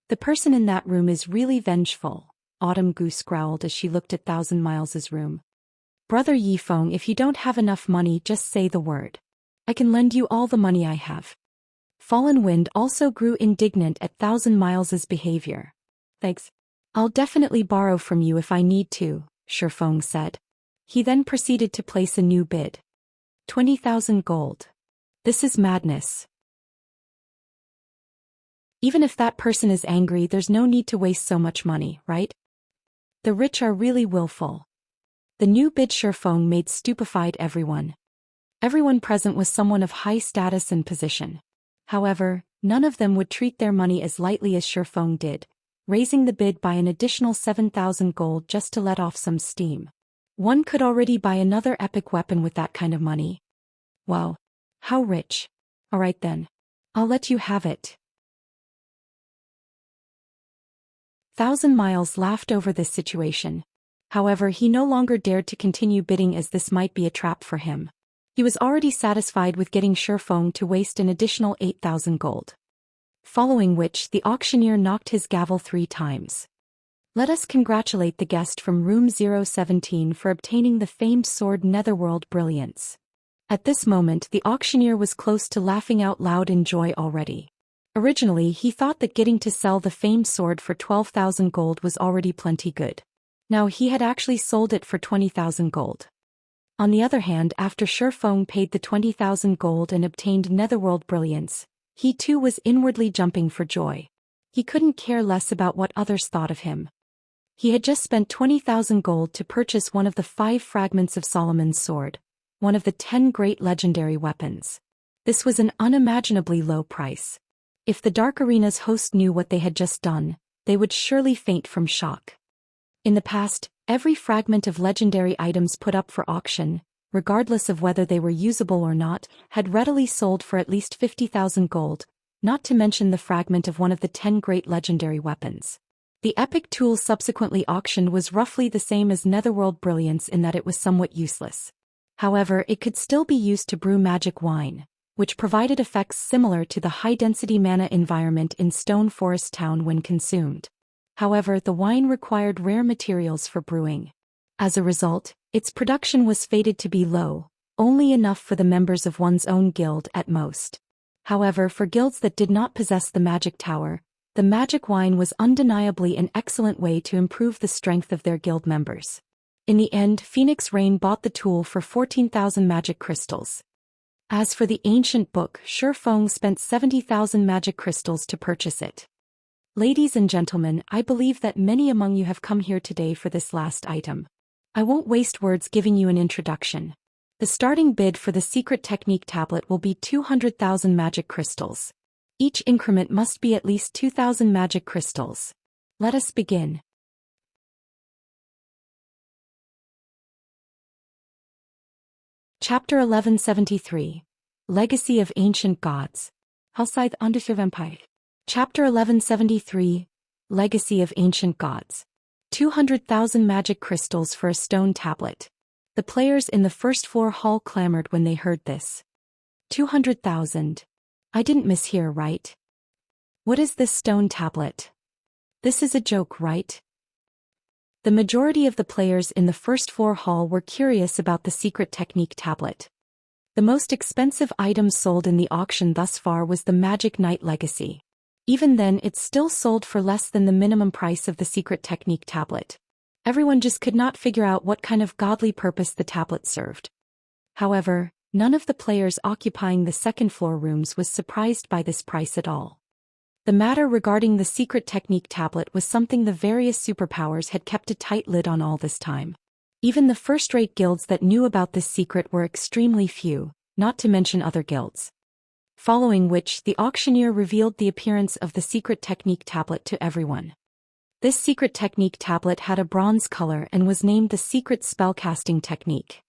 The person in that room is really vengeful, Autumn Goose growled as she looked at 1,000 Miles' room. Brother Yifeng, if you don't have enough money, just say the word. I can lend you all the money I have. Fallen Wind also grew indignant at Thousand Miles' behavior. Thanks. I'll definitely borrow from you if I need to, Shifeng said. He then proceeded to place a new bid. 20,000 gold. This is madness. Even if that person is angry, there's no need to waste so much money, right? The rich are really willful. The new bid Shifeng made stupefied everyone. Everyone present was someone of high status and position. However, none of them would treat their money as lightly as Shifeng did, raising the bid by an additional 7,000 gold just to let off some steam. One could already buy another epic weapon with that kind of money. Wow. How rich. Alright then. I'll let you have it. Thousand Miles laughed over this situation. However, he no longer dared to continue bidding as this might be a trap for him. He was already satisfied with getting Shifeng to waste an additional 8,000 gold. Following which, the auctioneer knocked his gavel 3 times. Let us congratulate the guest from room 017 for obtaining the famed sword Netherworld Brilliance. At this moment, the auctioneer was close to laughing out loud in joy already. Originally, he thought that getting to sell the famed sword for 12,000 gold was already plenty good. Now he had actually sold it for 20,000 gold. On the other hand, after Shifeng paid the 20,000 gold and obtained Netherworld Brilliance, he too was inwardly jumping for joy. He couldn't care less about what others thought of him. He had just spent 20,000 gold to purchase one of the 5 fragments of Solomon's sword, one of the 10 great legendary weapons. This was an unimaginably low price. If the Dark Arena's host knew what they had just done, they would surely faint from shock. In the past, every fragment of legendary items put up for auction, regardless of whether they were usable or not, had readily sold for at least 50,000 gold, not to mention the fragment of one of the 10 great legendary weapons. The epic tool subsequently auctioned was roughly the same as Netherworld Brilliance in that it was somewhat useless. However, it could still be used to brew magic wine, which provided effects similar to the high-density mana environment in Stone Forest Town when consumed. However, the wine required rare materials for brewing. As a result, its production was fated to be low, only enough for the members of one's own guild at most. However, for guilds that did not possess the magic tower, the magic wine was undeniably an excellent way to improve the strength of their guild members. In the end, Phoenix Rain bought the tool for 14,000 magic crystals. As for the ancient book, Shifeng spent 70,000 magic crystals to purchase it. Ladies and gentlemen, I believe that many among you have come here today for this last item. I won't waste words giving you an introduction. The starting bid for the secret technique tablet will be 200,000 magic crystals. Each increment must be at least 2,000 magic crystals. Let us begin. Chapter 1173. Legacy of Ancient Gods. Outside Vampire. Chapter 1173. Legacy of Ancient Gods. 200,000 magic crystals for a stone tablet. The players in the first floor hall clamored when they heard this. 200,000. I didn't mishear, right? What is this stone tablet? This is a joke, right? The majority of the players in the first floor hall were curious about the secret technique tablet. The most expensive item sold in the auction thus far was the Magic Knight Legacy. Even then, it still sold for less than the minimum price of the secret technique tablet. Everyone just could not figure out what kind of godly purpose the tablet served. However, none of the players occupying the second floor rooms was surprised by this price at all. The matter regarding the secret technique tablet was something the various superpowers had kept a tight lid on all this time. Even the first-rate guilds that knew about this secret were extremely few, not to mention other guilds. Following which, the auctioneer revealed the appearance of the secret technique tablet to everyone. This secret technique tablet had a bronze color and was named the Secret Spellcasting Technique.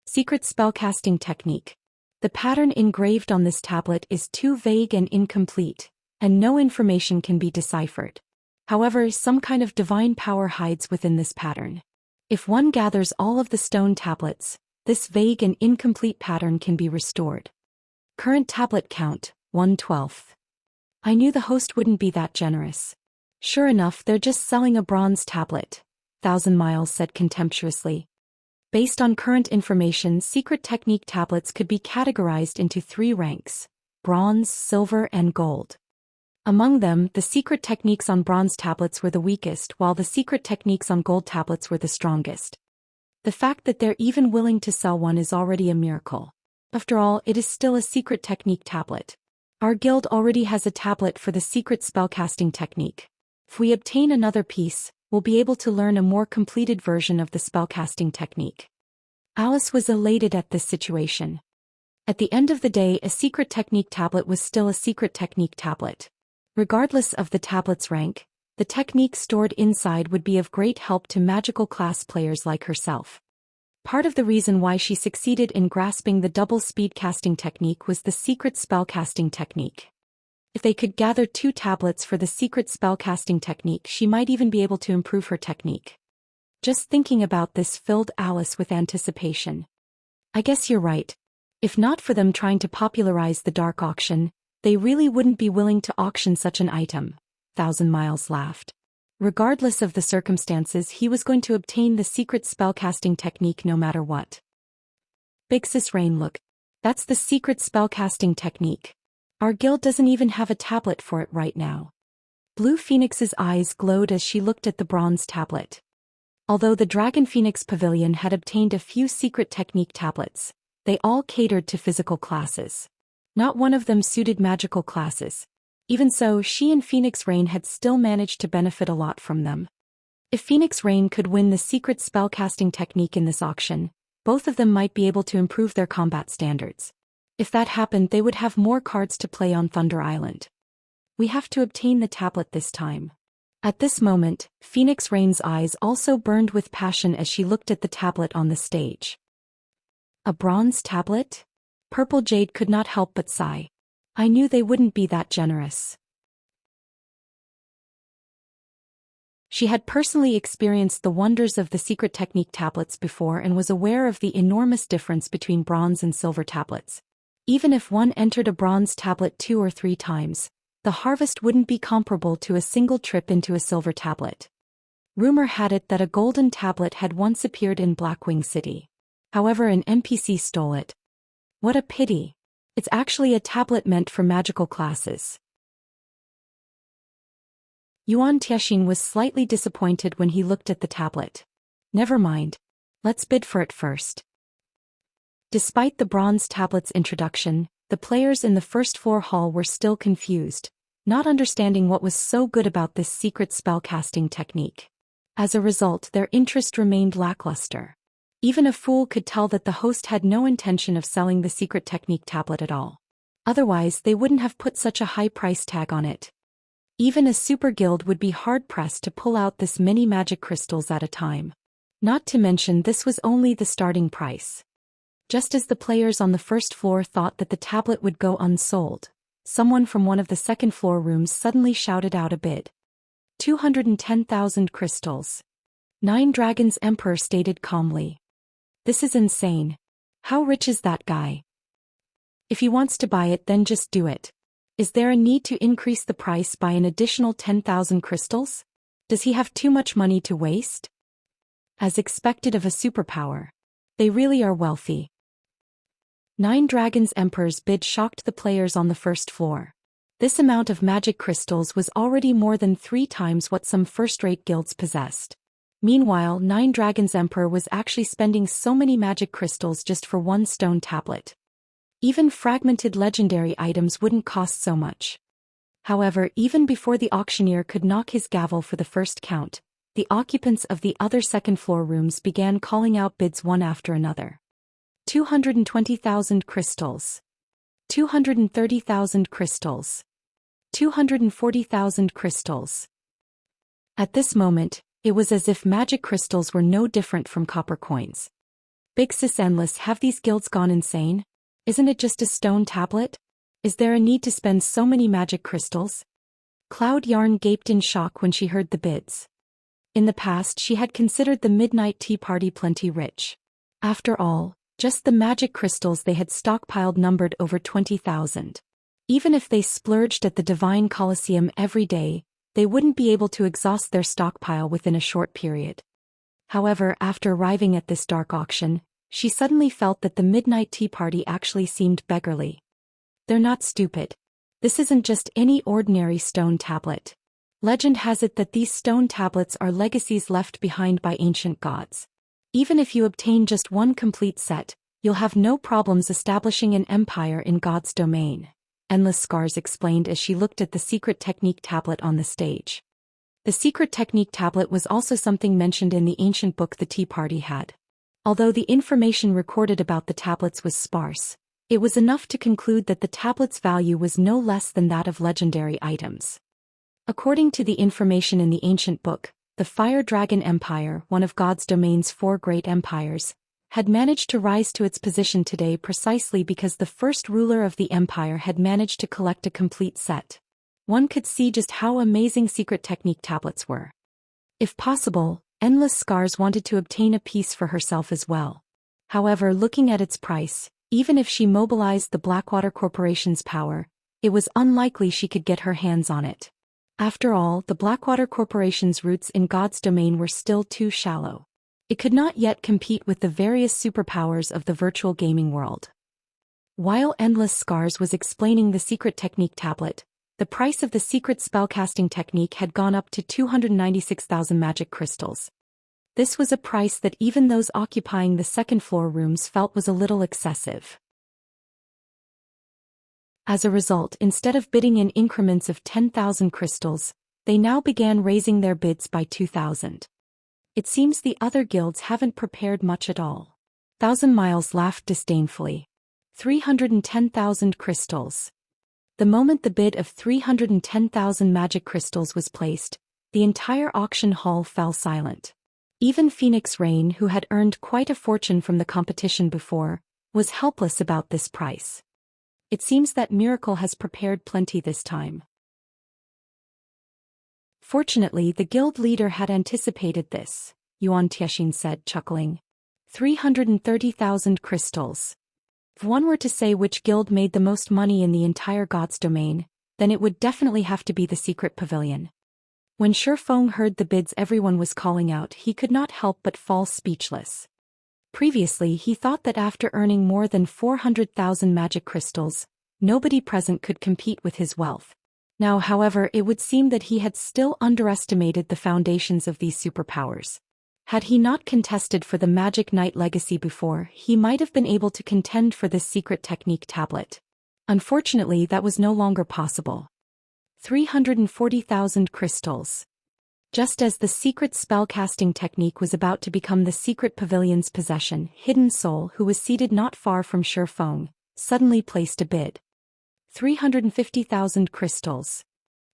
Secret Spellcasting Technique. The pattern engraved on this tablet is too vague and incomplete, and no information can be deciphered. However, some kind of divine power hides within this pattern. If one gathers all of the stone tablets, this vague and incomplete pattern can be restored. Current tablet count, 1/12. I knew the host wouldn't be that generous. Sure enough, they're just selling a bronze tablet, Thousand Miles said contemptuously. Based on current information, secret technique tablets could be categorized into 3 ranks: bronze, silver, and gold. Among them, the secret techniques on bronze tablets were the weakest, while the secret techniques on gold tablets were the strongest. The fact that they're even willing to sell one is already a miracle. After all, it is still a secret technique tablet. Our guild already has a tablet for the secret spellcasting technique. If we obtain another piece, we'll be able to learn a more completed version of the spellcasting technique. Alice was elated at this situation. At the end of the day, a secret technique tablet was still a secret technique tablet. Regardless of the tablet's rank, the technique stored inside would be of great help to magical class players like herself. Part of the reason why she succeeded in grasping the double speed casting technique was the secret spellcasting technique. If they could gather 2 tablets for the secret spellcasting technique, she might even be able to improve her technique. Just thinking about this filled Alice with anticipation. I guess you're right. If not for them trying to popularize the dark auction, they really wouldn't be willing to auction such an item. 1,000 Miles laughed. Regardless of the circumstances, he was going to obtain the secret spellcasting technique no matter what. Big Sis Rain, look. That's the secret spellcasting technique. Our guild doesn't even have a tablet for it right now. Blue Phoenix's eyes glowed as she looked at the bronze tablet. Although the Dragon Phoenix Pavilion had obtained a few secret technique tablets, they all catered to physical classes. Not one of them suited magical classes. Even so, she and Phoenix Rain had still managed to benefit a lot from them. If Phoenix Rain could win the secret spellcasting technique in this auction, both of them might be able to improve their combat standards. If that happened, they would have more cards to play on Thunder Island. We have to obtain the tablet this time. At this moment, Phoenix Rain's eyes also burned with passion as she looked at the tablet on the stage. A bronze tablet? Purple Jade could not help but sigh. I knew they wouldn't be that generous. She had personally experienced the wonders of the secret technique tablets before and was aware of the enormous difference between bronze and silver tablets. Even if one entered a bronze tablet 2 or 3 times, the harvest wouldn't be comparable to a single trip into a silver tablet. Rumor had it that a golden tablet had once appeared in Blackwing City. However, an NPC stole it. What a pity. It's actually a tablet meant for magical classes. Yuan Tiexin was slightly disappointed when he looked at the tablet. Never mind. Let's bid for it first. Despite the bronze tablet's introduction, the players in the first floor hall were still confused, not understanding what was so good about this secret spellcasting technique. As a result, their interest remained lackluster. Even a fool could tell that the host had no intention of selling the secret technique tablet at all. Otherwise, they wouldn't have put such a high price tag on it. Even a super guild would be hard-pressed to pull out this many magic crystals at a time. Not to mention, this was only the starting price. Just as the players on the first floor thought that the tablet would go unsold, someone from one of the second floor rooms suddenly shouted out a bid. 210,000 crystals. 9 Dragons Emperor stated calmly. This is insane. How rich is that guy? If he wants to buy it, then just do it. Is there a need to increase the price by an additional 10,000 crystals? Does he have too much money to waste? As expected of a superpower. They really are wealthy. 9 Dragons Emperor's bid shocked the players on the first floor. This amount of magic crystals was already more than 3 times what some first-rate guilds possessed. Meanwhile, 9 Dragons Emperor was actually spending so many magic crystals just for 1 stone tablet. Even fragmented legendary items wouldn't cost so much. However, even before the auctioneer could knock his gavel for the first count, the occupants of the other second-floor rooms began calling out bids one after another. 220,000 crystals. 230,000 crystals. 240,000 crystals. At this moment, it was as if magic crystals were no different from copper coins. Big Sis Endless, have these guilds gone insane? Isn't it just a stone tablet? Is there a need to spend so many magic crystals? Cloud Yarn gaped in shock when she heard the bids. In the past, she had considered the Midnight Tea Party plenty rich. After all, just the magic crystals they had stockpiled numbered over 20,000. Even if they splurged at the Divine Colosseum every day, they wouldn't be able to exhaust their stockpile within a short period. However, after arriving at this dark auction, she suddenly felt that the midnight tea party actually seemed beggarly. They're not stupid. This isn't just any ordinary stone tablet. Legend has it that these stone tablets are legacies left behind by ancient gods. Even if you obtain just one complete set, you'll have no problems establishing an empire in God's domain, Endless Scars explained as she looked at the secret technique tablet on the stage. The secret technique tablet was also something mentioned in the ancient book the tea party had. Although the information recorded about the tablets was sparse, it was enough to conclude that the tablet's value was no less than that of legendary items. According to the information in the ancient book, the Fire Dragon Empire, one of God's domain's 4 great empires, had managed to rise to its position today precisely because the first ruler of the empire had managed to collect a complete set. One could see just how amazing secret technique tablets were. If possible, Endless Scars wanted to obtain a piece for herself as well. However, looking at its price, even if she mobilized the Blackwater Corporation's power, it was unlikely she could get her hands on it. After all, the Blackwater Corporation's roots in God's domain were still too shallow. It could not yet compete with the various superpowers of the virtual gaming world. While Endless Scars was explaining the secret technique tablet, the price of the secret spellcasting technique had gone up to 296,000 magic crystals. This was a price that even those occupying the second-floor rooms felt was a little excessive. As a result, instead of bidding in increments of 10,000 crystals, they now began raising their bids by 2,000. It seems the other guilds haven't prepared much at all. 1,000 Miles laughed disdainfully. 310,000 crystals. The moment the bid of 310,000 magic crystals was placed, the entire auction hall fell silent. Even Phoenix Rain, who had earned quite a fortune from the competition before, was helpless about this price. It seems that Miracle has prepared plenty this time. Fortunately, the guild leader had anticipated this, Yuan Tiexin said, chuckling. 330,000 crystals. If one were to say which guild made the most money in the entire God's domain, then it would definitely have to be the secret pavilion. When Shifeng heard the bids everyone was calling out, he could not help but fall speechless. Previously, he thought that after earning more than 400,000 magic crystals, nobody present could compete with his wealth. Now, however, it would seem that he had still underestimated the foundations of these superpowers. Had he not contested for the Magic Knight legacy before, he might have been able to contend for this secret technique tablet. Unfortunately, that was no longer possible. 340,000 crystals. Just as the secret spellcasting technique was about to become the secret pavilion's possession, Hidden Soul, who was seated not far from Shifeng, suddenly placed a bid. 350,000 crystals.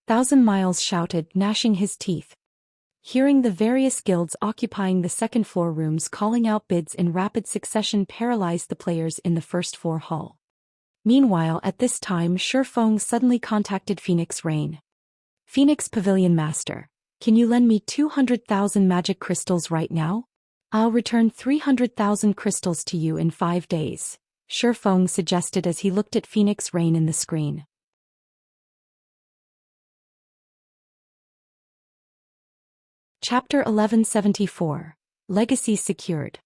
1,000 Miles shouted, gnashing his teeth. Hearing the various guilds occupying the second-floor rooms calling out bids in rapid succession paralyzed the players in the first-floor hall. Meanwhile, at this time, Shifeng suddenly contacted Phoenix Rain. Phoenix Pavilion Master, can you lend me 200,000 magic crystals right now? I'll return 300,000 crystals to you in 5 days, Shifeng suggested as he looked at Phoenix Rain in the screen. Chapter 1174. Legacy Secured.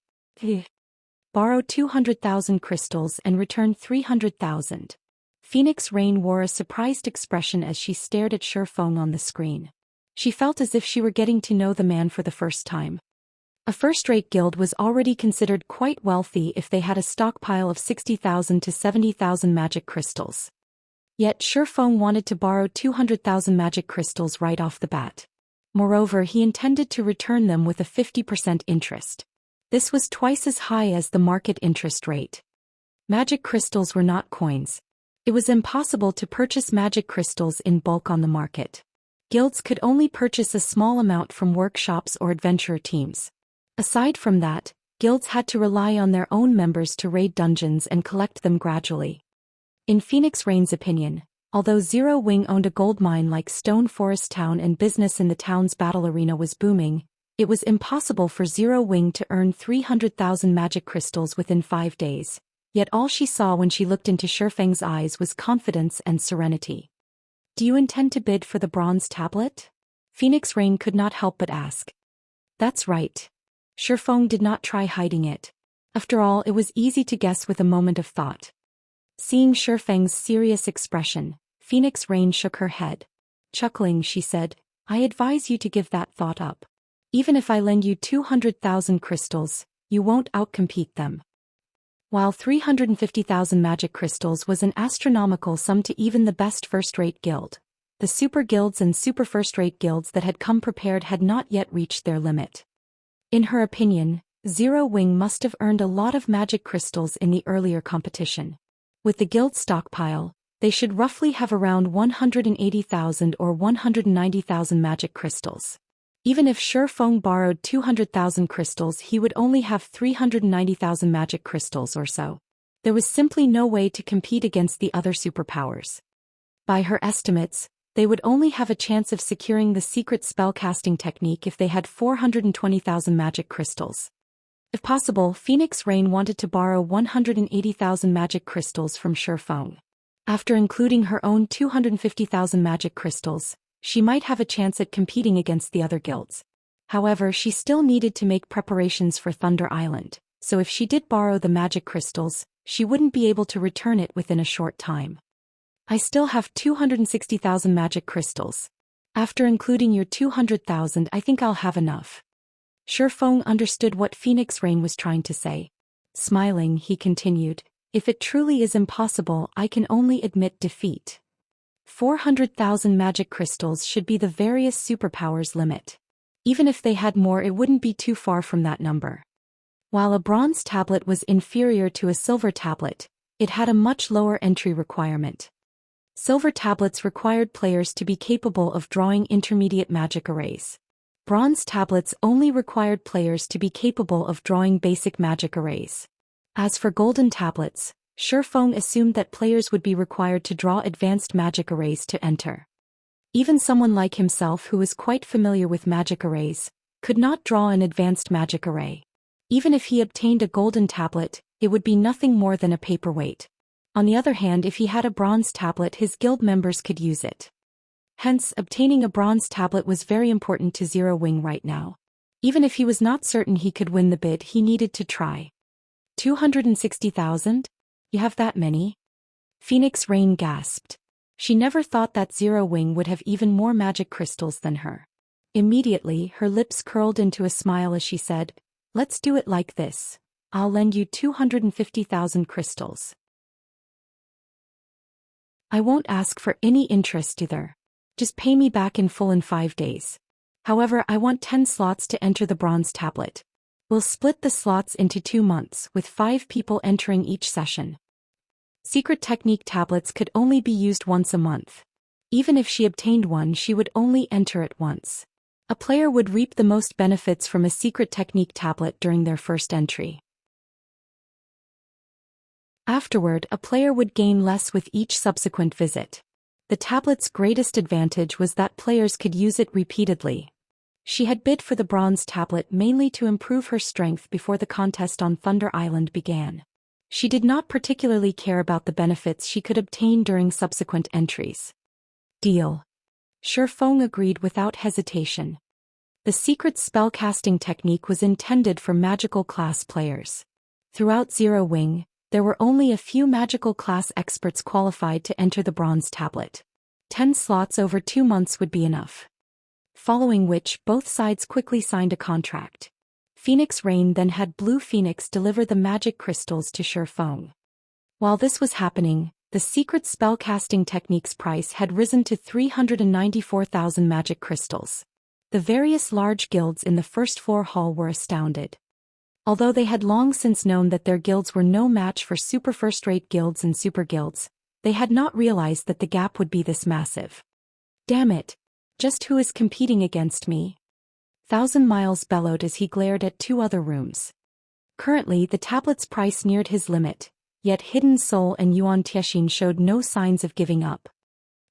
Borrow 200,000 crystals and return 300,000. Phoenix Rain wore a surprised expression as she stared at Shifeng on the screen. She felt as if she were getting to know the man for the first time. A first-rate guild was already considered quite wealthy if they had a stockpile of 60,000 to 70,000 magic crystals. Yet Shifeng wanted to borrow 200,000 magic crystals right off the bat. Moreover, he intended to return them with a 50% interest. This was twice as high as the market interest rate. Magic crystals were not coins. It was impossible to purchase magic crystals in bulk on the market. Guilds could only purchase a small amount from workshops or adventurer teams. Aside from that, guilds had to rely on their own members to raid dungeons and collect them gradually. In Phoenix Rain's opinion, although Zero Wing owned a gold mine like Stone Forest Town and business in the town's battle arena was booming, it was impossible for Zero Wing to earn 300,000 magic crystals within 5 days, yet all she saw when she looked into Shifeng's eyes was confidence and serenity. Do you intend to bid for the bronze tablet? Phoenix Rain could not help but ask. That's right. Shifeng did not try hiding it. After all, it was easy to guess with a moment of thought. Seeing Shifeng's serious expression, Phoenix Rain shook her head. Chuckling, she said, I advise you to give that thought up. Even if I lend you 200,000 crystals, you won't outcompete them. While 350,000 magic crystals was an astronomical sum to even the best first-rate guild, the super guilds and super first-rate guilds that had come prepared had not yet reached their limit. In her opinion, Zero Wing must have earned a lot of magic crystals in the earlier competition. With the guild stockpile, they should roughly have around 180,000 or 190,000 magic crystals. Even if Shifeng borrowed 200,000 crystals, he would only have 390,000 magic crystals or so. There was simply no way to compete against the other superpowers. By her estimates, they would only have a chance of securing the secret spellcasting technique if they had 420,000 magic crystals. If possible, Phoenix Rain wanted to borrow 180,000 magic crystals from Shifeng. After including her own 250,000 magic crystals, she might have a chance at competing against the other guilds. However, she still needed to make preparations for Thunder Island, so if she did borrow the magic crystals, she wouldn't be able to return it within a short time. I still have 260,000 magic crystals. After including your 200,000, I think I'll have enough. Shifeng understood what Phoenix Rain was trying to say. Smiling, he continued, if it truly is impossible, I can only admit defeat. 400,000 magic crystals should be the various superpowers' limit. Even if they had more, it wouldn't be too far from that number. While a bronze tablet was inferior to a silver tablet, it had a much lower entry requirement. Silver tablets required players to be capable of drawing intermediate magic arrays. Bronze tablets only required players to be capable of drawing basic magic arrays. As for golden tablets, Shifeng assumed that players would be required to draw advanced magic arrays to enter. Even someone like himself who was quite familiar with magic arrays, could not draw an advanced magic array. Even if he obtained a golden tablet, it would be nothing more than a paperweight. On the other hand, if he had a bronze tablet, his guild members could use it. Hence, obtaining a bronze tablet was very important to Zero Wing right now. Even if he was not certain he could win the bid, he needed to try. 260,000? You have that many? Phoenix Rain gasped. She never thought that Zero Wing would have even more magic crystals than her. Immediately, her lips curled into a smile as she said, let's do it like this. I'll lend you 250,000 crystals. I won't ask for any interest either. Just pay me back in full in 5 days. However, I want 10 slots to enter the bronze tablet. We'll split the slots into 2 months, with 5 people entering each session. Secret technique tablets could only be used once a month. Even if she obtained one, she would only enter it once. A player would reap the most benefits from a secret technique tablet during their first entry. Afterward, a player would gain less with each subsequent visit. The tablet's greatest advantage was that players could use it repeatedly. She had bid for the bronze tablet mainly to improve her strength before the contest on Thunder Island began. She did not particularly care about the benefits she could obtain during subsequent entries. Deal. Shifeng agreed without hesitation. The secret spellcasting technique was intended for magical class players. Throughout Zero Wing, there were only a few magical class experts qualified to enter the bronze tablet. 10 slots over 2 months would be enough. Following which, both sides quickly signed a contract. Phoenix Rain then had Blue Phoenix deliver the magic crystals to Shifeng. While this was happening, the secret spellcasting technique's price had risen to 394,000 magic crystals. The various large guilds in the first floor hall were astounded. Although they had long since known that their guilds were no match for super first-rate guilds and super guilds, they had not realized that the gap would be this massive. Damn it! Just who is competing against me? Thousand Miles bellowed as he glared at 2 other rooms. Currently, the tablet's price neared his limit, yet Hidden Soul and Yuan Tiexin showed no signs of giving up.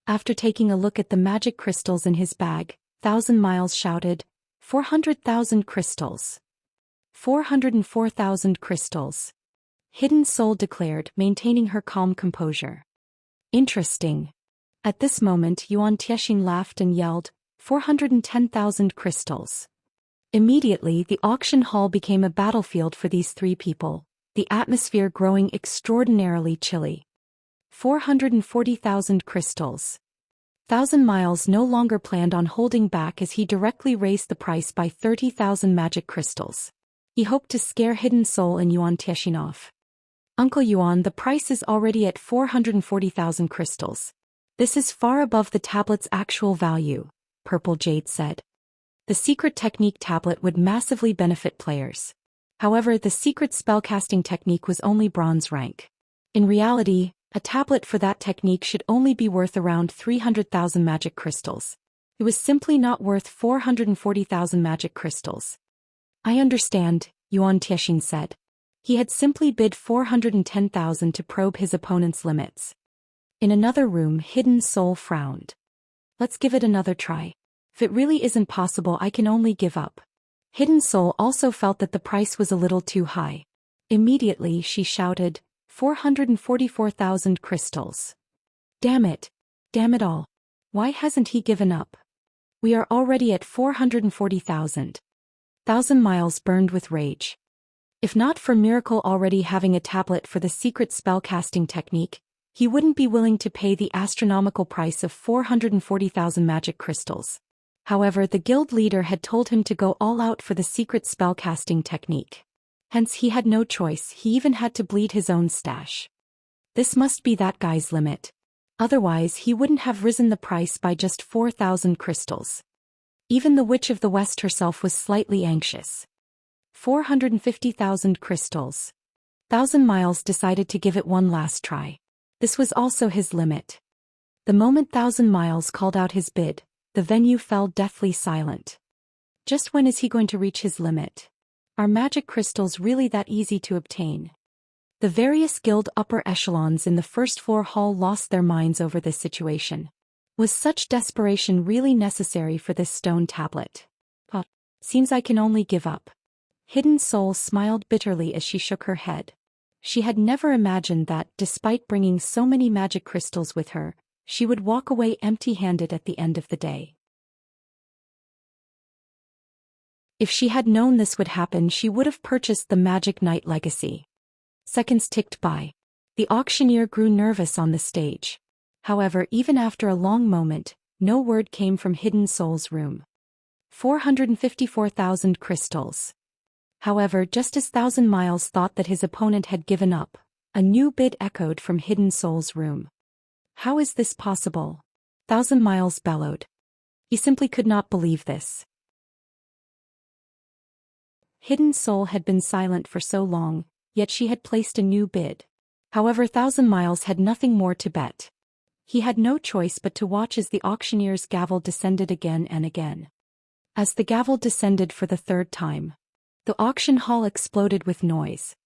After taking a look at the magic crystals in his bag, Thousand Miles shouted, 400,000 crystals. 404,000 crystals. Hidden Soul declared, maintaining her calm composure. Interesting. At this moment, Yuan Tiexin laughed and yelled, 410,000 crystals. Immediately, the auction hall became a battlefield for these three people, the atmosphere growing extraordinarily chilly. 440,000 crystals. 1,000 Miles no longer planned on holding back as he directly raised the price by 30,000 magic crystals. He hoped to scare Hidden Soul and Yuan Tiexin off. Uncle Yuan, the price is already at 440,000 crystals. This is far above the tablet's actual value, Purple Jade said. The secret technique tablet would massively benefit players. However, the secret spellcasting technique was only bronze rank. In reality, a tablet for that technique should only be worth around 300,000 magic crystals. It was simply not worth 440,000 magic crystals. I understand, Yuan Tiexin said. He had simply bid 410,000 to probe his opponent's limits. In another room, Hidden Soul frowned. Let's give it another try. If it really isn't possible, I can only give up. Hidden Soul also felt that the price was a little too high. Immediately, she shouted, 444,000 crystals. Damn it all. Why hasn't he given up? We are already at 440,000. 1,000 Miles burned with rage. If not for Miracle already having a tablet for the secret spellcasting technique, he wouldn't be willing to pay the astronomical price of 440,000 magic crystals. However, the guild leader had told him to go all out for the secret spellcasting technique. Hence he had no choice, he even had to bleed his own stash. This must be that guy's limit. Otherwise he wouldn't have risen the price by just 4,000 crystals. Even the Witch of the West herself was slightly anxious. 450,000 crystals. 1,000 Miles decided to give it one last try. This was also his limit. The moment 1,000 Miles called out his bid, the venue fell deathly silent. Just when is he going to reach his limit? Are magic crystals really that easy to obtain? The various guild upper echelons in the first floor hall lost their minds over this situation. Was such desperation really necessary for this stone tablet? Seems I can only give up. Hidden Soul smiled bitterly as she shook her head. She had never imagined that, despite bringing so many magic crystals with her, she would walk away empty-handed at the end of the day. If she had known this would happen, she would have purchased the Magic Knight Legacy. Seconds ticked by. The auctioneer grew nervous on the stage. However, even after a long moment, no word came from Hidden Soul's room. 454,000 crystals. However, just as 1,000 Miles thought that his opponent had given up, a new bid echoed from Hidden Soul's room. How is this possible? 1,000 Miles bellowed. He simply could not believe this. Hidden Soul had been silent for so long, yet she had placed a new bid. However, 1,000 Miles had nothing more to bet. He had no choice but to watch as the auctioneer's gavel descended again and again. As the gavel descended for the third time, the auction hall exploded with noise.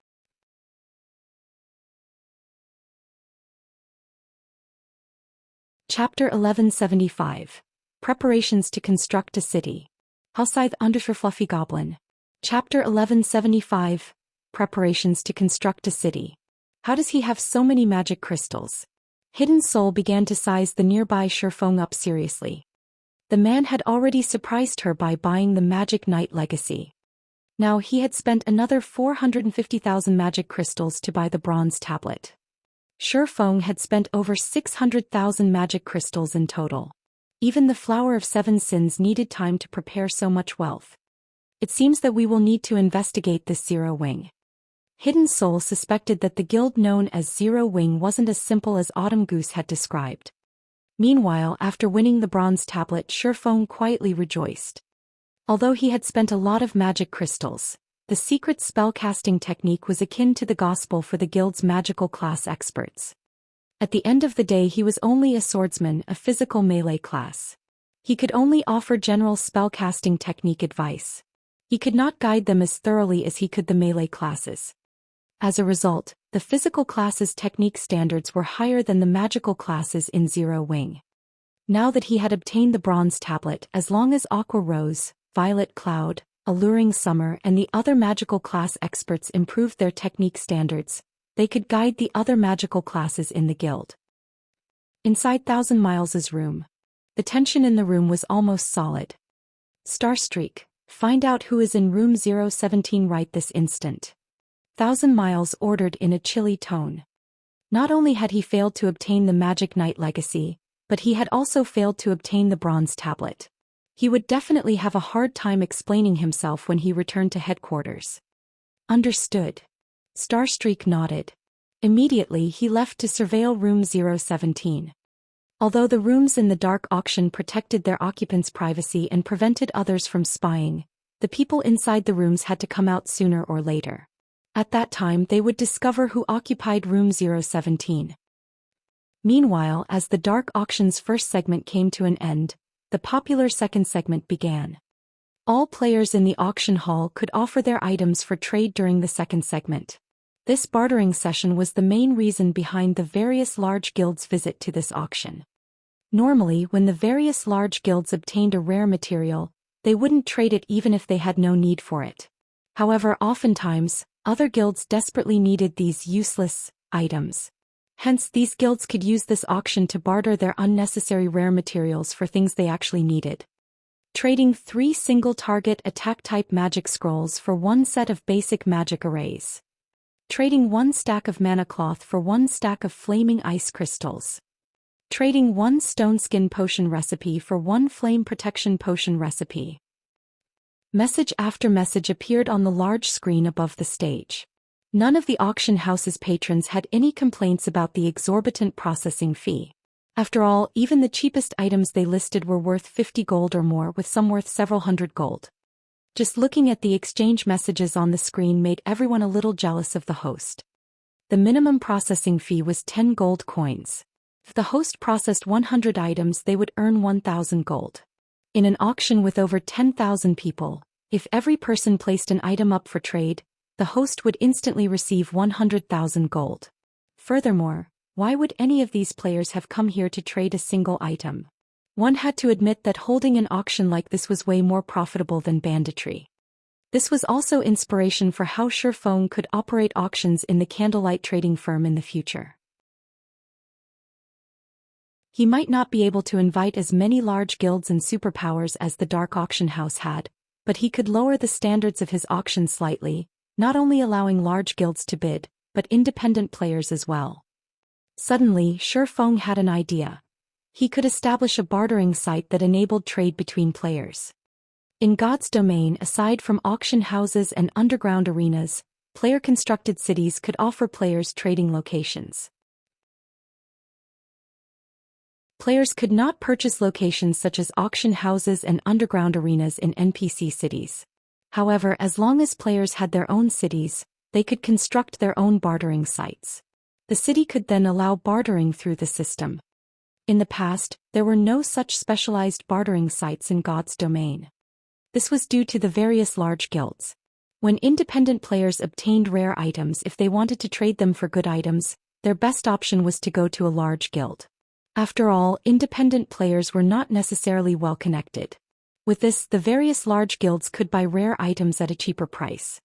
Chapter 1175. Preparations to construct a city. Outside under Fluffy Goblin. Chapter 1175. Preparations to construct a city. How does he have so many magic crystals? Hidden Soul began to size the nearby Shifeng up seriously. The man had already surprised her by buying the Magic Knight Legacy. Now he had spent another 450,000 magic crystals to buy the bronze tablet. Shifeng had spent over 600,000 magic crystals in total. Even the Flower of Seven Sins needed time to prepare so much wealth. It seems that we will need to investigate this Zero Wing. Hidden Soul suspected that the guild known as Zero Wing wasn't as simple as Autumn Goose had described. Meanwhile, after winning the bronze tablet, Shifeng quietly rejoiced. Although he had spent a lot of magic crystals, the secret spellcasting technique was akin to the gospel for the guild's magical class experts. At the end of the day, he was only a swordsman, a physical melee class. He could only offer general spellcasting technique advice. He could not guide them as thoroughly as he could the melee classes. As a result, the physical class's technique standards were higher than the magical classes in Zero Wing. Now that he had obtained the bronze tablet, as long as Aqua Rose, Violet Cloud, Alluring Summer and the other magical class experts improved their technique standards, they could guide the other magical classes in the guild. Inside 1,000 Miles' room. The tension in the room was almost solid. Starstreak, Find out who is in room 017 right this instant. 1,000 Miles ordered in a chilly tone. Not only had he failed to obtain the Magic Knight legacy, but he had also failed to obtain the bronze tablet. He would definitely have a hard time explaining himself when he returned to headquarters. Understood. Starstreak nodded. Immediately he left to surveil room 017. Although the rooms in the dark auction protected their occupants' privacy and prevented others from spying, the people inside the rooms had to come out sooner or later. At that time they would discover who occupied room 017. Meanwhile, as the dark auction's first segment came to an end, the popular second segment began. All players in the auction hall could offer their items for trade during the second segment. This bartering session was the main reason behind the various large guilds' visit to this auction. Normally, when the various large guilds obtained a rare material, they wouldn't trade it even if they had no need for it. However, oftentimes, other guilds desperately needed these useless items. Hence, these guilds could use this auction to barter their unnecessary rare materials for things they actually needed. Trading 3 single-target attack-type magic scrolls for 1 set of basic magic arrays. Trading 1 stack of mana cloth for 1 stack of flaming ice crystals. Trading 1 stone skin potion recipe for 1 flame protection potion recipe. Message after message appeared on the large screen above the stage. None of the auction house's patrons had any complaints about the exorbitant processing fee. After all, even the cheapest items they listed were worth 50 gold or more, with some worth several hundred gold. Just looking at the exchange messages on the screen made everyone a little jealous of the host. The minimum processing fee was 10 gold coins. If the host processed 100 items, they would earn 1,000 gold. In an auction with over 10,000 people, if every person placed an item up for trade, the host would instantly receive 100,000 gold. Furthermore, why would any of these players have come here to trade a single item? One had to admit that holding an auction like this was way more profitable than banditry. This was also inspiration for how Shifeng could operate auctions in the candlelight trading firm in the future. He might not be able to invite as many large guilds and superpowers as the Dark Auction House had, but he could lower the standards of his auction slightly, not only allowing large guilds to bid, but independent players as well. Suddenly, Shifeng had an idea. He could establish a bartering site that enabled trade between players. In God's domain, aside from auction houses and underground arenas, player-constructed cities could offer players trading locations. Players could not purchase locations such as auction houses and underground arenas in NPC cities. However, as long as players had their own cities, they could construct their own bartering sites. The city could then allow bartering through the system. In the past, there were no such specialized bartering sites in God's domain. This was due to the various large guilds. When independent players obtained rare items, if they wanted to trade them for good items, their best option was to go to a large guild. After all, independent players were not necessarily well connected. With this, the various large guilds could buy rare items at a cheaper price.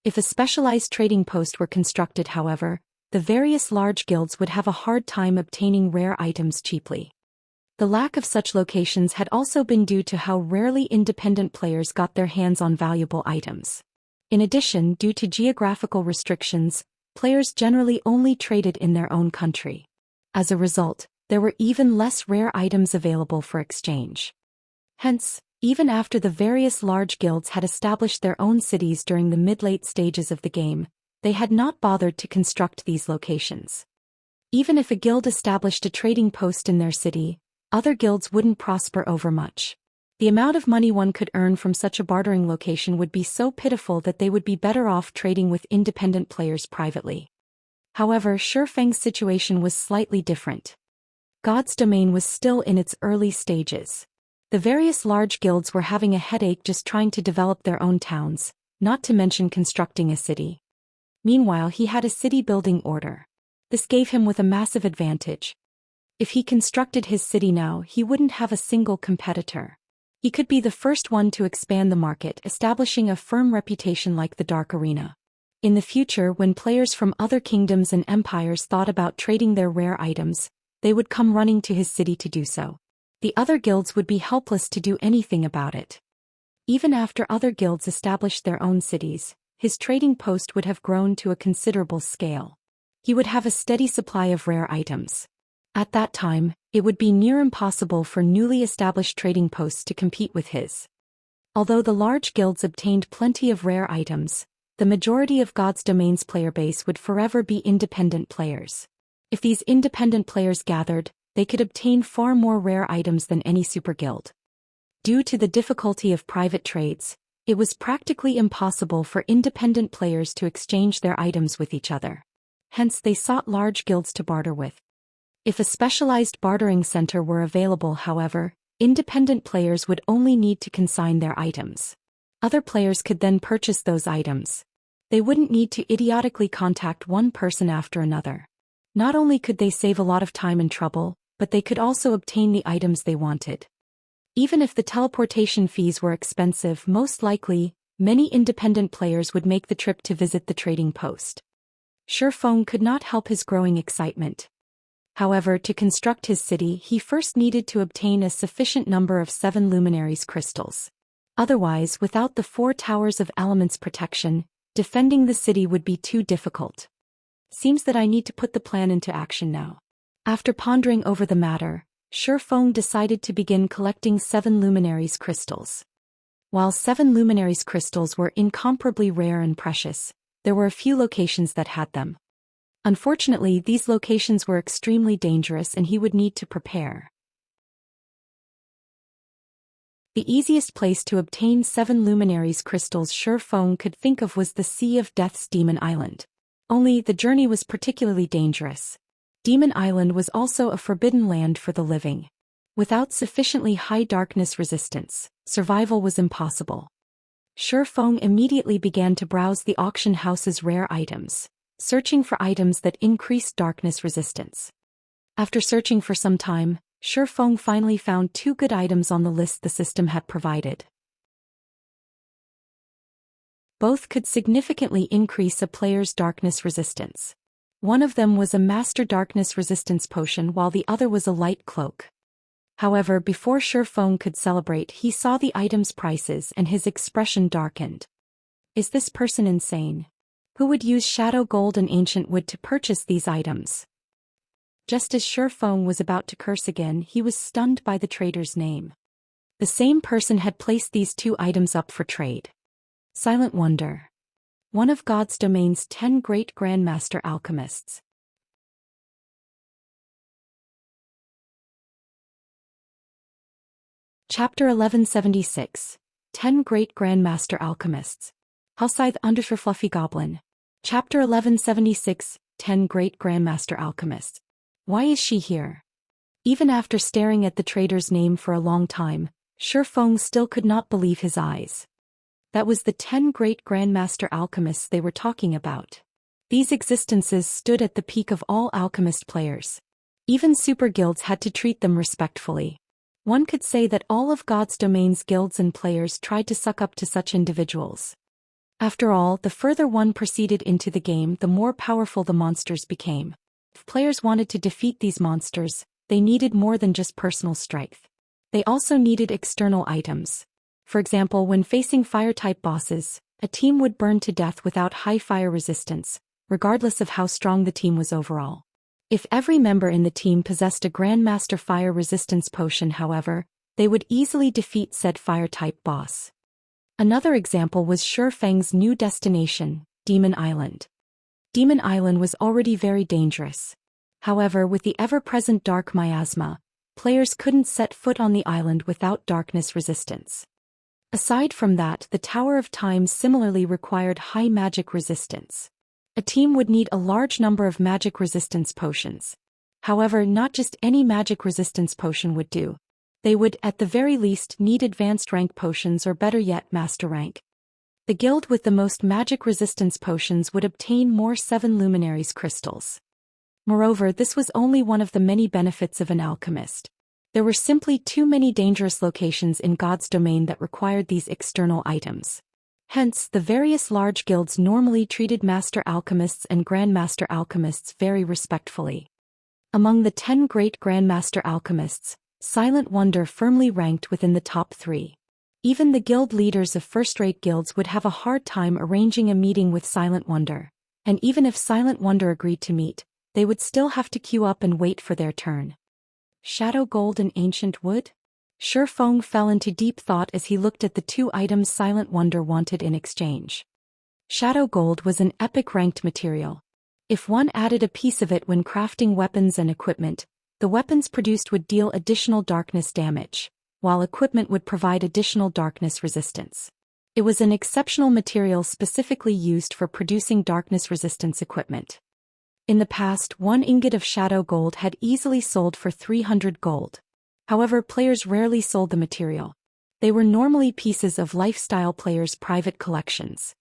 If a specialized trading post were constructed, however, the various large guilds would have a hard time obtaining rare items cheaply. The lack of such locations had also been due to how rarely independent players got their hands on valuable items. In addition, due to geographical restrictions, players generally only traded in their own country. As a result, there were even less rare items available for exchange. Hence, even after the various large guilds had established their own cities during the mid-late stages of the game, they had not bothered to construct these locations. Even if a guild established a trading post in their city, other guilds wouldn't prosper overmuch. The amount of money one could earn from such a bartering location would be so pitiful that they would be better off trading with independent players privately. However, Shifeng's situation was slightly different. God's domain was still in its early stages. The various large guilds were having a headache just trying to develop their own towns, not to mention constructing a city. Meanwhile, he had a city-building order. This gave him with a massive advantage. If he constructed his city now, he wouldn't have a single competitor. He could be the first one to expand the market, establishing a firm reputation like the Dark Arena. In the future, when players from other kingdoms and empires thought about trading their rare items, they would come running to his city to do so. The other guilds would be helpless to do anything about it. Even after other guilds established their own cities, his trading post would have grown to a considerable scale. He would have a steady supply of rare items. At that time, it would be near impossible for newly established trading posts to compete with his. Although the large guilds obtained plenty of rare items, the majority of God's Domain's player base would forever be independent players. If these independent players gathered, they could obtain far more rare items than any super guild. Due to the difficulty of private trades, it was practically impossible for independent players to exchange their items with each other. Hence they sought large guilds to barter with. If a specialized bartering center were available, however, independent players would only need to consign their items. Other players could then purchase those items. They wouldn't need to idiotically contact one person after another. Not only could they save a lot of time and trouble, but they could also obtain the items they wanted. Even if the teleportation fees were expensive, most likely, many independent players would make the trip to visit the trading post. Shifeng could not help his growing excitement. However, to construct his city, he first needed to obtain a sufficient number of 7 luminaries crystals. Otherwise, without the 4 towers of elements protection, defending the city would be too difficult. Seems that I need to put the plan into action now. After pondering over the matter, Shifeng decided to begin collecting 7 luminaries crystals. While 7 luminaries crystals were incomparably rare and precious, there were a few locations that had them. Unfortunately, these locations were extremely dangerous and he would need to prepare. The easiest place to obtain 7 luminaries crystals Shifeng could think of was the Sea of Death's Demon Island. Only, the journey was particularly dangerous. Demon Island was also a forbidden land for the living. Without sufficiently high darkness resistance, survival was impossible. Shifeng immediately began to browse the auction house's rare items, searching for items that increased darkness resistance. After searching for some time, Shifeng finally found 2 good items on the list the system had provided. Both could significantly increase a player's darkness resistance. One of them was a Master Darkness Resistance potion while the other was a light cloak. However, before Shifeng could celebrate, he saw the items' prices and his expression darkened. Is this person insane? Who would use shadow gold and ancient wood to purchase these items? Just as Shifeng was about to curse again, he was stunned by the trader's name. The same person had placed these 2 items up for trade. Silent Wonder. One of God's Domain's 10 great Grandmaster alchemists. Chapter 1176. 10 Great Grandmaster Alchemists. Hausaith Undersher Fluffy Goblin. Chapter 1176. 10 Great Grandmaster Alchemists. Why is she here? Even after staring at the trader's name for a long time, Shifeng still could not believe his eyes. That was the 10 great Grandmaster alchemists they were talking about. These existences stood at the peak of all alchemist players. Even super guilds had to treat them respectfully. One could say that all of God's Domain's guilds and players tried to suck up to such individuals. After all, the further one proceeded into the game, the more powerful the monsters became. If players wanted to defeat these monsters, they needed more than just personal strength. They also needed external items. For example, when facing fire-type bosses, a team would burn to death without high fire resistance, regardless of how strong the team was overall. If every member in the team possessed a Grandmaster Fire Resistance potion, however, they would easily defeat said fire-type boss. Another example was Shifeng's new destination, Demon Island. Demon Island was already very dangerous. However, with the ever-present dark miasma, players couldn't set foot on the island without darkness resistance. Aside from that, the Tower of Time similarly required high magic resistance. A team would need a large number of magic resistance potions. However, not just any magic resistance potion would do. They would, at the very least, need advanced rank potions or better yet, master rank. The guild with the most magic resistance potions would obtain more 7 luminaries crystals. Moreover, this was only one of the many benefits of an alchemist. There were simply too many dangerous locations in God's domain that required these external items. Hence, the various large guilds normally treated Master Alchemists and Grandmaster Alchemists very respectfully. Among the 10 great Grandmaster Alchemists, Silent Wonder firmly ranked within the top 3. Even the guild leaders of first-rate guilds would have a hard time arranging a meeting with Silent Wonder. And even if Silent Wonder agreed to meet, they would still have to queue up and wait for their turn. Shadow gold and ancient wood? Shifeng fell into deep thought as he looked at the two items Silent Wonder wanted in exchange. Shadow gold was an epic ranked material. If one added a piece of it when crafting weapons and equipment, the weapons produced would deal additional darkness damage, while equipment would provide additional darkness resistance. It was an exceptional material specifically used for producing darkness resistance equipment. In the past, 1 ingot of shadow gold had easily sold for 300 gold. However, players rarely sold the material. They were normally pieces of lifestyle players' private collections.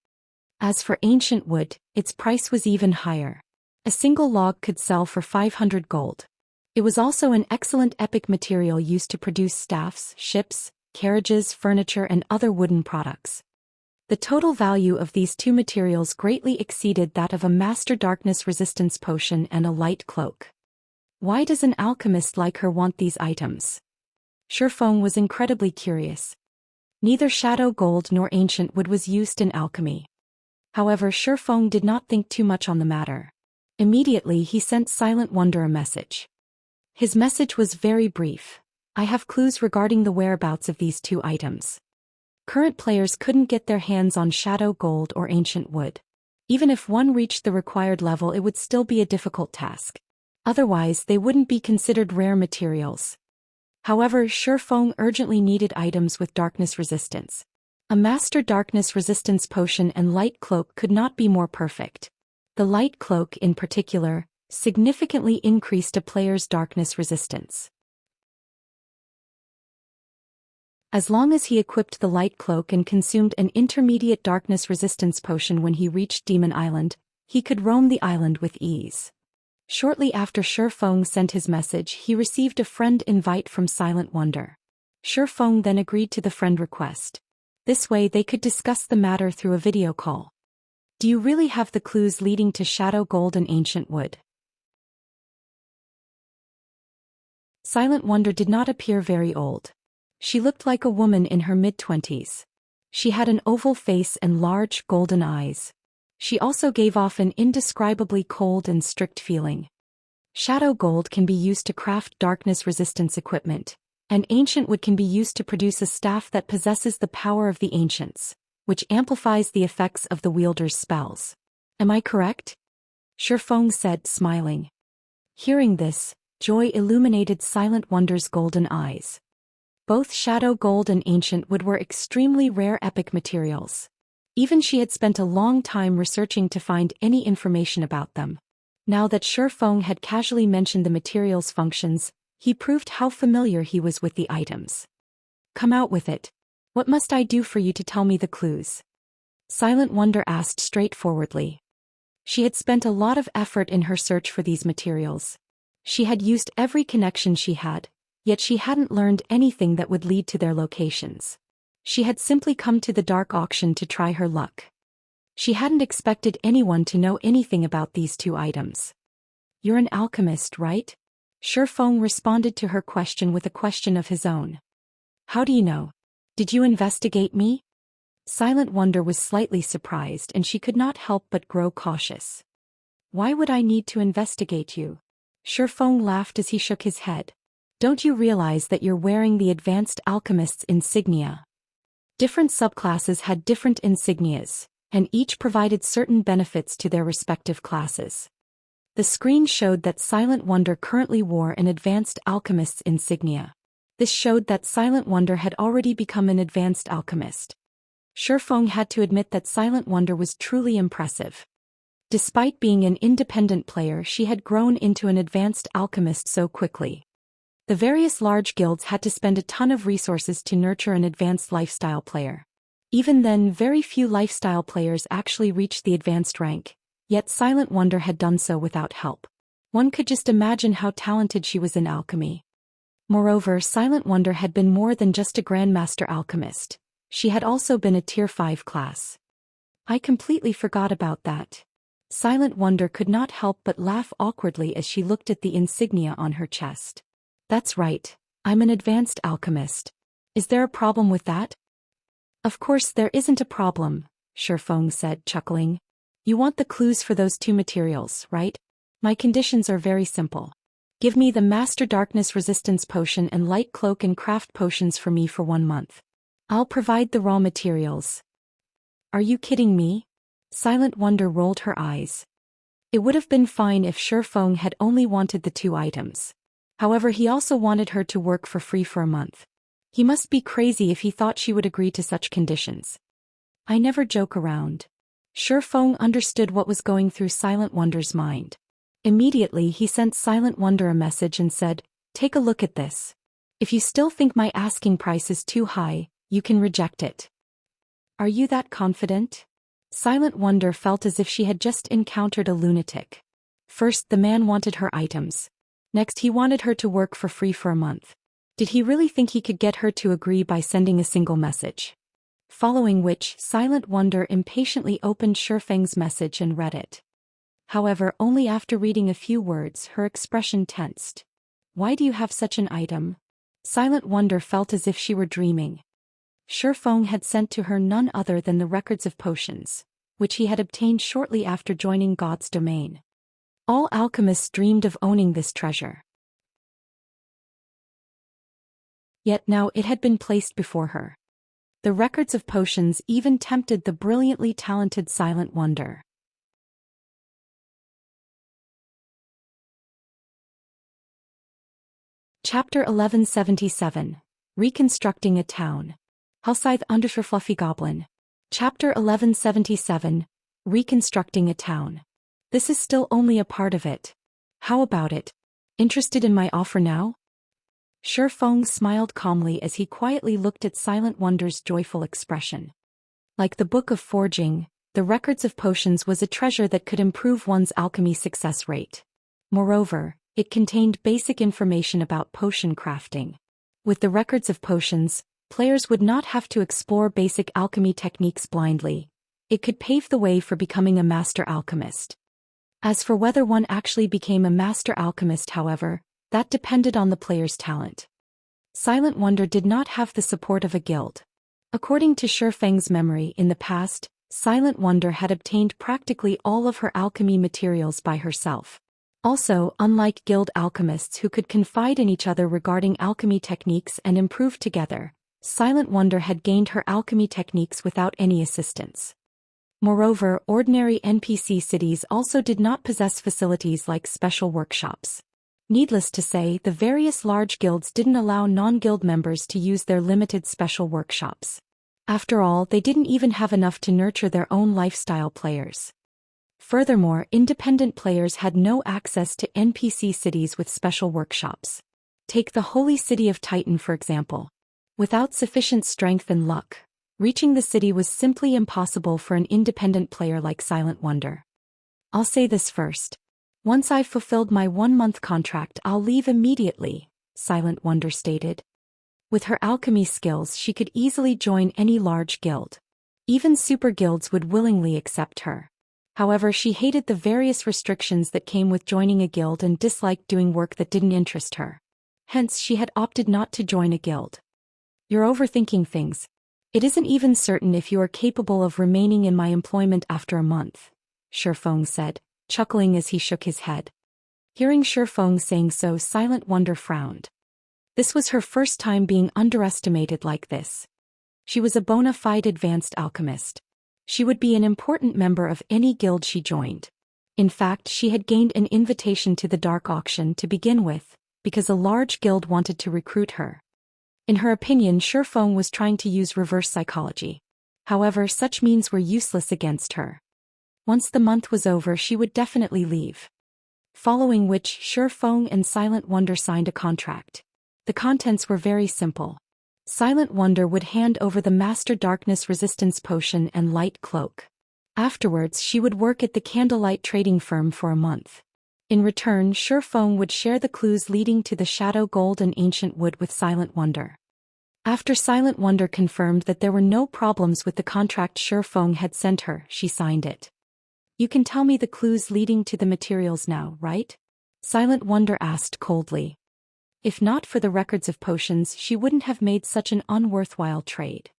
As for ancient wood, its price was even higher. A single log could sell for 500 gold. It was also an excellent epic material used to produce staffs, ships, carriages, furniture, and other wooden products. The total value of these two materials greatly exceeded that of a master darkness resistance potion and a light cloak. Why does an alchemist like her want these items? Shifeng was incredibly curious. Neither shadow gold nor ancient wood was used in alchemy. However, Shifeng did not think too much on the matter. Immediately he sent Silent Wonder a message. His message was very brief. I have clues regarding the whereabouts of these two items. Current players couldn't get their hands on shadow gold or ancient wood. Even if one reached the required level, it would still be a difficult task. Otherwise, they wouldn't be considered rare materials. However, Shifeng urgently needed items with darkness resistance. A master darkness resistance potion and light cloak could not be more perfect. The light cloak, in particular, significantly increased a player's darkness resistance. As long as he equipped the light cloak and consumed an intermediate darkness resistance potion when he reached Demon Island, he could roam the island with ease. Shortly after Shifeng sent his message, he received a friend invite from Silent Wonder. Shifeng then agreed to the friend request. This way they could discuss the matter through a video call. Do you really have the clues leading to shadow gold and ancient wood? Silent Wonder did not appear very old. She looked like a woman in her mid-20s. She had an oval face and large, golden eyes. She also gave off an indescribably cold and strict feeling. Shadow gold can be used to craft darkness resistance equipment, and ancient wood can be used to produce a staff that possesses the power of the ancients, which amplifies the effects of the wielder's spells. Am I correct? Shifeng said, smiling. Hearing this, joy illuminated Silent Wonder's golden eyes. Both shadow gold and ancient wood were extremely rare epic materials. Even she had spent a long time researching to find any information about them. Now that Shifeng had casually mentioned the material's functions, he proved how familiar he was with the items. Come out with it. What must I do for you to tell me the clues? Silent Wonder asked straightforwardly. She had spent a lot of effort in her search for these materials. She had used every connection she had, yet she hadn't learned anything that would lead to their locations. She had simply come to the dark auction to try her luck. She hadn't expected anyone to know anything about these two items. You're an alchemist, right? Shifeng responded to her question with a question of his own. How do you know? Did you investigate me? Silent Wonder was slightly surprised and she could not help but grow cautious. Why would I need to investigate you? Shifeng laughed as he shook his head. Don't you realize that you're wearing the advanced alchemist's insignia? Different subclasses had different insignias, and each provided certain benefits to their respective classes. The screen showed that Silent Wonder currently wore an advanced alchemist's insignia. This showed that Silent Wonder had already become an advanced alchemist. Shifeng had to admit that Silent Wonder was truly impressive. Despite being an independent player, she had grown into an advanced alchemist so quickly. The various large guilds had to spend a ton of resources to nurture an advanced lifestyle player. Even then, very few lifestyle players actually reached the advanced rank, yet Silent Wonder had done so without help. One could just imagine how talented she was in alchemy. Moreover, Silent Wonder had been more than just a Grandmaster alchemist. She had also been a Tier 5 class. I completely forgot about that. Silent Wonder could not help but laugh awkwardly as she looked at the insignia on her chest. That's right, I'm an advanced alchemist. Is there a problem with that? Of course there isn't a problem, Shifeng said, chuckling. You want the clues for those two materials, right? My conditions are very simple. Give me the Master Darkness Resistance Potion and Light Cloak and craft potions for me for 1 month. I'll provide the raw materials. Are you kidding me? Silent Wonder rolled her eyes. It would have been fine if Shifeng had only wanted the 2 items. However, he also wanted her to work for free for a month. He must be crazy if he thought she would agree to such conditions. I never joke around. Shifeng understood what was going through Silent Wonder's mind. Immediately he sent Silent Wonder a message and said, "Take a look at this. If you still think my asking price is too high, you can reject it." Are you that confident? Silent Wonder felt as if she had just encountered a lunatic. First the man wanted her items. Next he wanted her to work for free for a month. Did he really think he could get her to agree by sending a single message? Following which, Silent Wonder impatiently opened Shifeng's message and read it. However, only after reading a few words her expression tensed. Why do you have such an item? Silent Wonder felt as if she were dreaming. Shifeng had sent to her none other than the records of potions, which he had obtained shortly after joining God's domain. All alchemists dreamed of owning this treasure. Yet now it had been placed before her. The records of potions even tempted the brilliantly talented Silent Wonder. Chapter 1177. Reconstructing a Town. Halscythe Undersher Fluffy Goblin. Chapter 1177. Reconstructing a Town. This is still only a part of it. How about it? Interested in my offer now? Shifeng smiled calmly as he quietly looked at Silent Wonder's joyful expression. Like the Book of Forging, the records of potions was a treasure that could improve one's alchemy success rate. Moreover, it contained basic information about potion crafting. With the records of potions, players would not have to explore basic alchemy techniques blindly. It could pave the way for becoming a master alchemist. As for whether one actually became a master alchemist, however, that depended on the player's talent. Silent Wonder did not have the support of a guild. According to Shifeng's memory, in the past, Silent Wonder had obtained practically all of her alchemy materials by herself. Also, unlike guild alchemists who could confide in each other regarding alchemy techniques and improve together, Silent Wonder had gained her alchemy techniques without any assistance. Moreover, ordinary NPC cities also did not possess facilities like special workshops. Needless to say, the various large guilds didn't allow non-guild members to use their limited special workshops. After all, they didn't even have enough to nurture their own lifestyle players. Furthermore, independent players had no access to NPC cities with special workshops. Take the holy city of Titan for example. Without sufficient strength and luck, reaching the city was simply impossible for an independent player like Silent Wonder. I'll say this first. Once I've fulfilled my 1-month contract, I'll leave immediately, Silent Wonder stated. With her alchemy skills, she could easily join any large guild. Even super guilds would willingly accept her. However, she hated the various restrictions that came with joining a guild and disliked doing work that didn't interest her. Hence, she had opted not to join a guild. You're overthinking things. It isn't even certain if you are capable of remaining in my employment after a month, Shifeng said, chuckling as he shook his head. Hearing Shifeng saying so, Silent Wonder frowned. This was her first time being underestimated like this. She was a bona fide advanced alchemist. She would be an important member of any guild she joined. In fact, she had gained an invitation to the dark auction to begin with, because a large guild wanted to recruit her. In her opinion, Shifeng was trying to use reverse psychology. However, such means were useless against her. Once the month was over, she would definitely leave. Following which, Shifeng and Silent Wonder signed a contract. The contents were very simple. Silent Wonder would hand over the Master Darkness Resistance Potion and Light Cloak. Afterwards, she would work at the Candlelight trading firm for a month. In return, Shifeng would share the clues leading to the Shadow Gold and Ancient Wood with Silent Wonder. After Silent Wonder confirmed that there were no problems with the contract Shifeng had sent her, she signed it. You can tell me the clues leading to the materials now, right? Silent Wonder asked coldly. If not for the records of potions, she wouldn't have made such an unworthwhile trade.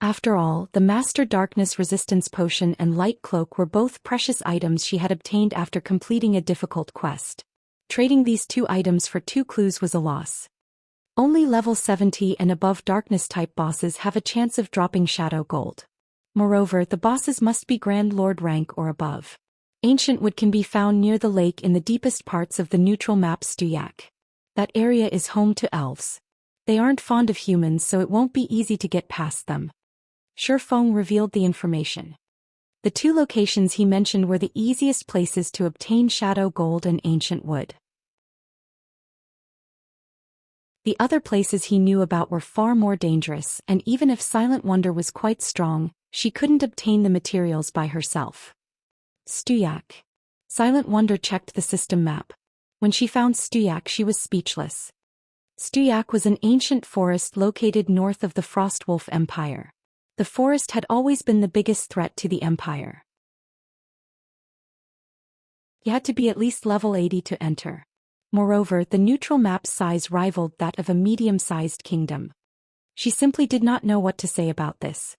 After all, the Master Darkness Resistance Potion and Light Cloak were both precious items she had obtained after completing a difficult quest. Trading these two items for 2 clues was a loss. Only level 70 and above Darkness-type bosses have a chance of dropping Shadow Gold. Moreover, the bosses must be Grand Lord rank or above. Ancient Wood can be found near the lake in the deepest parts of the neutral map Stuyak. That area is home to elves. They aren't fond of humans, so it won't be easy to get past them. Shifeng revealed the information. The 2 locations he mentioned were the easiest places to obtain Shadow Gold and Ancient Wood. The other places he knew about were far more dangerous, and even if Silent Wonder was quite strong, she couldn't obtain the materials by herself. Stuyak. Silent Wonder checked the system map. When she found Stuyak, she was speechless. Stuyak was an ancient forest located north of the Frostwolf Empire. The forest had always been the biggest threat to the Empire. You had to be at least level 80 to enter. Moreover, the neutral map's size rivaled that of a medium-sized kingdom. She simply did not know what to say about this.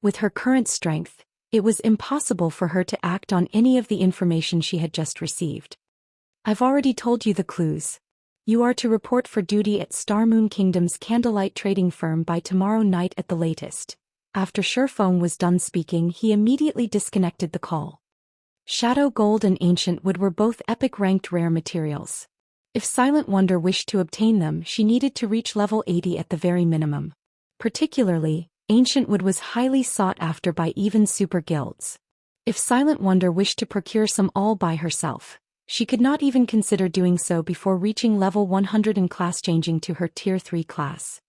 With her current strength, it was impossible for her to act on any of the information she had just received. I've already told you the clues. You are to report for duty at Star Moon Kingdom's Candlelight Trading Firm by tomorrow night at the latest. After Shifeng was done speaking, he immediately disconnected the call. Shadow Gold and Ancient Wood were both epic-ranked rare materials. If Silent Wonder wished to obtain them, she needed to reach level 80 at the very minimum. Particularly, Ancient Wood was highly sought after by even super guilds. If Silent Wonder wished to procure some all by herself, she could not even consider doing so before reaching level 100 and class-changing to her Tier 3 class.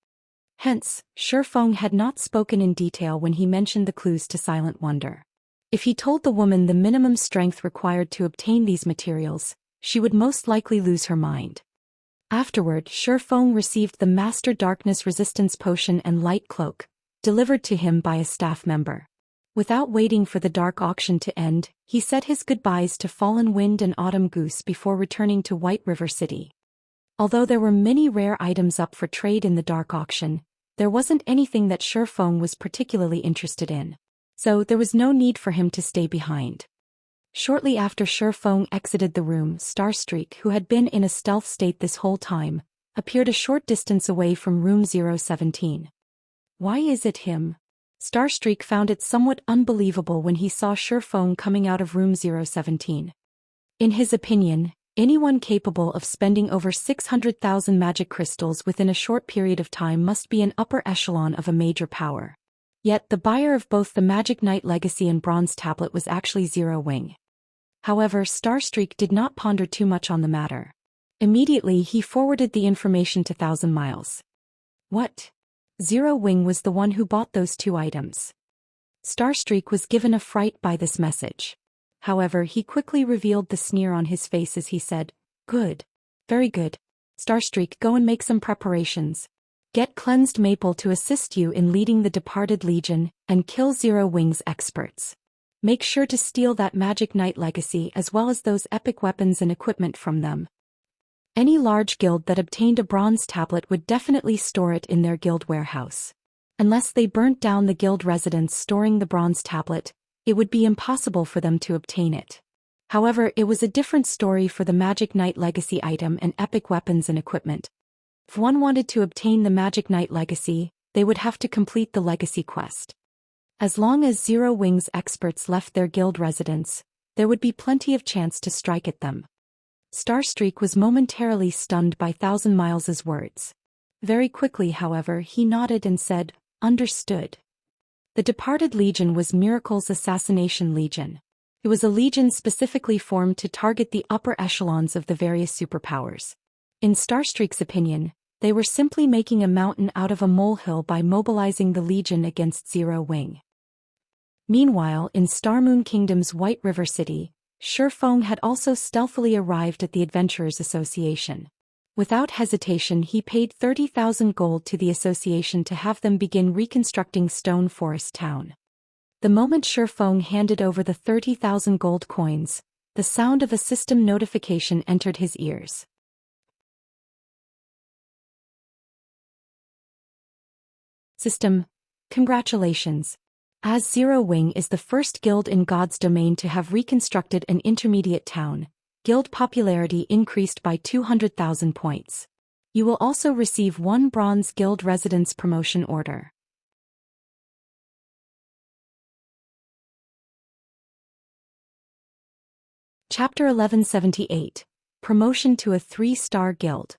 Hence, Shifeng had not spoken in detail when he mentioned the clues to Silent Wonder. If he told the woman the minimum strength required to obtain these materials, she would most likely lose her mind. Afterward, Shifeng received the Master Darkness Resistance Potion and Light Cloak, delivered to him by a staff member. Without waiting for the dark auction to end, he said his goodbyes to Fallen Wind and Autumn Goose before returning to White River City. Although there were many rare items up for trade in the dark auction, there wasn't anything that Shifeng was particularly interested in. So there was no need for him to stay behind. Shortly after Shifeng exited the room, Starstreak, who had been in a stealth state this whole time, appeared a short distance away from room 017. Why is it him? Starstreak found it somewhat unbelievable when he saw Shifeng coming out of room 017. In his opinion, anyone capable of spending over 600,000 magic crystals within a short period of time must be an upper echelon of a major power. Yet the buyer of both the Magic Knight Legacy and Bronze Tablet was actually Zero Wing. However, Starstreak did not ponder too much on the matter. Immediately he forwarded the information to Thousand Miles. What? Zero Wing was the one who bought those 2 items. Starstreak was given a fright by this message. However, he quickly revealed the sneer on his face as he said, "Good. Very good. Starstreak, go and make some preparations. Get Cleansed Maple to assist you in leading the Departed Legion, and kill Zero Wing's experts. Make sure to steal that Magic Knight Legacy as well as those epic weapons and equipment from them." Any large guild that obtained a bronze tablet would definitely store it in their guild warehouse. Unless they burnt down the guild residence storing the bronze tablet, it would be impossible for them to obtain it. However, it was a different story for the Magic Knight Legacy item and epic weapons and equipment. If one wanted to obtain the Magic Knight Legacy, they would have to complete the Legacy quest. As long as Zero Wing's experts left their guild residence, there would be plenty of chance to strike at them. Starstreak was momentarily stunned by Thousand Miles' words. Very quickly, however, he nodded and said, "Understood." The Departed Legion was Miracle's Assassination Legion. It was a legion specifically formed to target the upper echelons of the various superpowers. In Starstreak's opinion, they were simply making a mountain out of a molehill by mobilizing the legion against Zero Wing. Meanwhile, in Star Moon Kingdom's White River City, Shifeng had also stealthily arrived at the Adventurers Association. Without hesitation, he paid 30,000 gold to the association to have them begin reconstructing Stone Forest Town. The moment Shifeng handed over the 30,000 gold coins, the sound of a system notification entered his ears. System. Congratulations! As Zero Wing is the first guild in God's domain to have reconstructed an intermediate town, guild popularity increased by 200,000 points. You will also receive 1 Bronze Guild Residence Promotion Order. Chapter 1178. Promotion to a 3-star guild.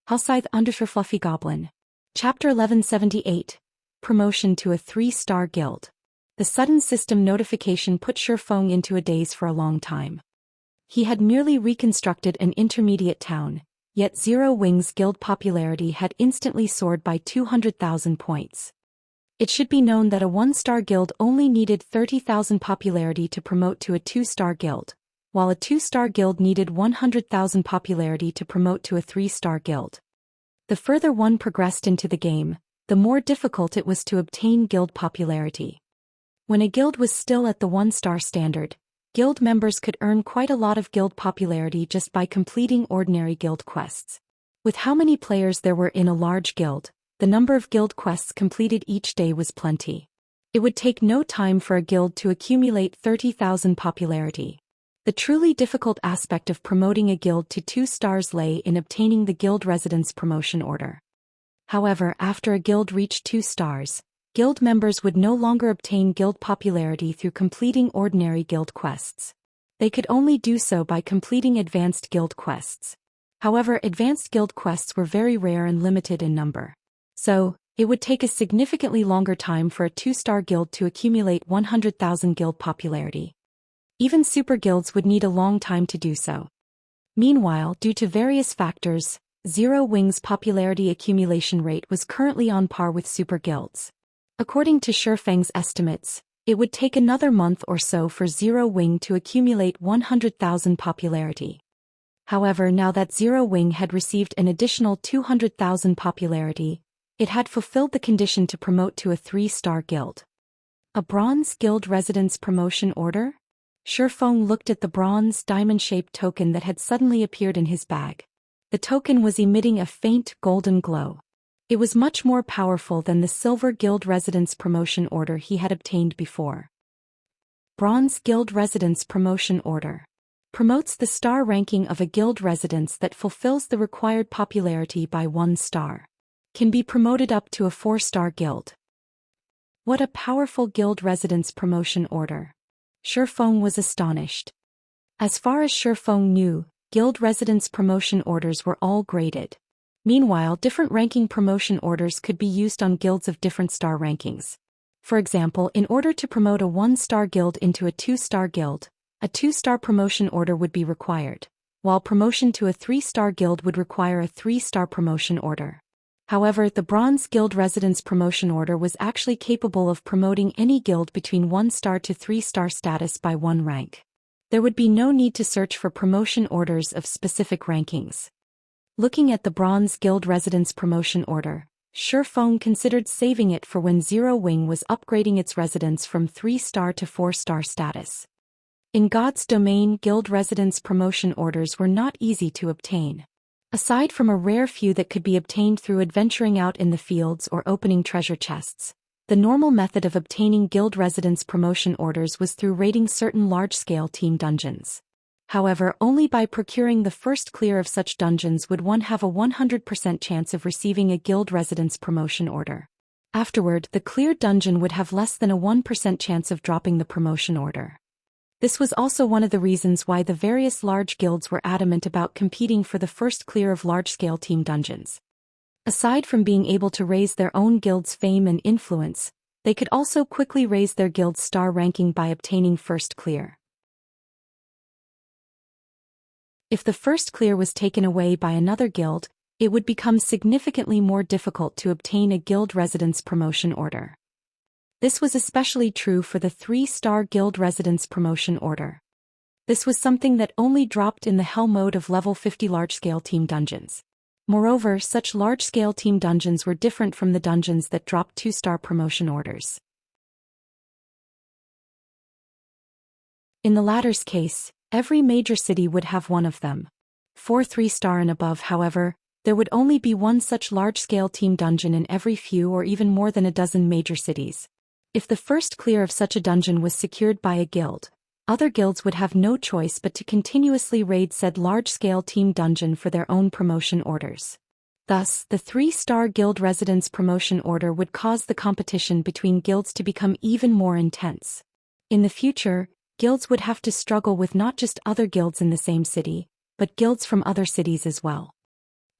Halscythe _ Fluffy Goblin. Chapter 1178. Promotion to a 3-star guild. The sudden system notification put Shifeng into a daze for a long time. He had merely reconstructed an intermediate town, yet Zero Wing's guild popularity had instantly soared by 200,000 points. It should be known that a 1-star guild only needed 30,000 popularity to promote to a 2-star guild, while a 2-star guild needed 100,000 popularity to promote to a 3-star guild. The further one progressed into the game, the more difficult it was to obtain guild popularity. When a guild was still at the 1-star standard, guild members could earn quite a lot of guild popularity just by completing ordinary guild quests. With how many players there were in a large guild, the number of guild quests completed each day was plenty. It would take no time for a guild to accumulate 30,000 popularity. The truly difficult aspect of promoting a guild to 2 stars lay in obtaining the guild residence promotion order. However, after a guild reached 2 stars, guild members would no longer obtain guild popularity through completing ordinary guild quests. They could only do so by completing advanced guild quests. However, advanced guild quests were very rare and limited in number. So, it would take a significantly longer time for a 2-star guild to accumulate 100,000 guild popularity. Even super guilds would need a long time to do so. Meanwhile, due to various factors, Zero Wing's popularity accumulation rate was currently on par with super guilds. According to Shifeng's estimates, it would take another month or so for Zero Wing to accumulate 100,000 popularity. However, now that Zero Wing had received an additional 200,000 popularity, it had fulfilled the condition to promote to a 3-star guild. A Bronze Guild Residence Promotion Order? Shifeng looked at the bronze diamond-shaped token that had suddenly appeared in his bag. The token was emitting a faint golden glow. It was much more powerful than the Silver Guild Residence Promotion Order he had obtained before. Bronze Guild Residence Promotion Order. Promotes the star ranking of a guild residence that fulfills the required popularity by 1 star. Can be promoted up to a 4-star guild. What a powerful guild residence promotion order. Shifeng was astonished. As far as Shifeng knew, guild residence promotion orders were all graded. Meanwhile, different ranking promotion orders could be used on guilds of different star rankings. For example, in order to promote a 1-star guild into a 2-star guild, a 2-star promotion order would be required, while promotion to a 3-star guild would require a 3-star promotion order. However, the Bronze Guild Residence Promotion Order was actually capable of promoting any guild between 1-star to 3-star status by 1 rank. There would be no need to search for promotion orders of specific rankings. Looking at the Bronze Guild Residence Promotion Order, Shifeng considered saving it for when Zero Wing was upgrading its residence from 3-star to 4-star status. In God's domain, guild residence promotion orders were not easy to obtain. Aside from a rare few that could be obtained through adventuring out in the fields or opening treasure chests, the normal method of obtaining guild residence promotion orders was through raiding certain large-scale team dungeons. However, only by procuring the first clear of such dungeons would one have a 100% chance of receiving a guild residence promotion order. Afterward, the cleared dungeon would have less than a 1% chance of dropping the promotion order. This was also one of the reasons why the various large guilds were adamant about competing for the first clear of large-scale team dungeons. Aside from being able to raise their own guild's fame and influence, they could also quickly raise their guild's star ranking by obtaining first clear. If the first clear was taken away by another guild, it would become significantly more difficult to obtain a guild residence promotion order. This was especially true for the 3-star guild residence promotion order. This was something that only dropped in the hell mode of level 50 large-scale team dungeons. Moreover, such large-scale team dungeons were different from the dungeons that dropped 2-star promotion orders. In the latter's case, every major city would have one of them. For 3-star and above, however, There would only be one such large-scale team dungeon in every few or even more than a dozen major cities. If the first clear of such a dungeon was secured by a guild, other guilds would have no choice but to continuously raid said large-scale team dungeon for their own promotion orders. Thus, the 3-star guild residence promotion order would cause the competition between guilds to become even more intense. In the future, guilds would have to struggle with not just other guilds in the same city, but guilds from other cities as well.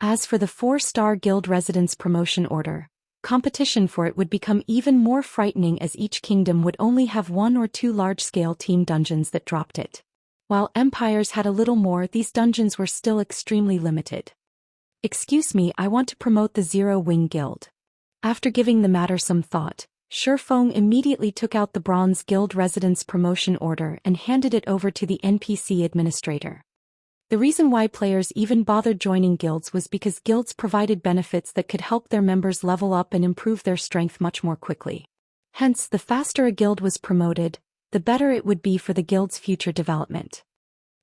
As for the 4-star guild residence promotion order, competition for it would become even more frightening as each kingdom would only have 1 or 2 large-scale team dungeons that dropped it. While empires had a little more, these dungeons were still extremely limited. Excuse me, I want to promote the Zero Wing Guild. After giving the matter some thought, Shifeng immediately took out the Bronze Guild residence promotion order and handed it over to the NPC administrator. The reason why players even bothered joining guilds was because guilds provided benefits that could help their members level up and improve their strength much more quickly. Hence, the faster a guild was promoted, the better it would be for the guild's future development.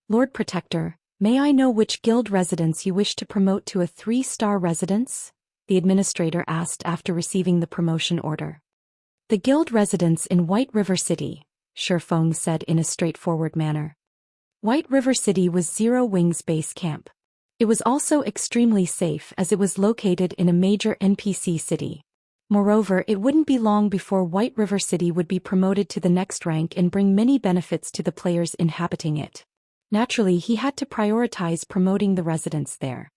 Lord Protector, may I know which guild residence you wish to promote to a 3-star residence? The administrator asked after receiving the promotion order. The guild residence in White River City, Shifeng said in a straightforward manner. White River City was Zero Wing's base camp. It was also extremely safe as it was located in a major NPC city. Moreover, it wouldn't be long before White River City would be promoted to the next rank and bring many benefits to the players inhabiting it. Naturally, he had to prioritize promoting the residents there.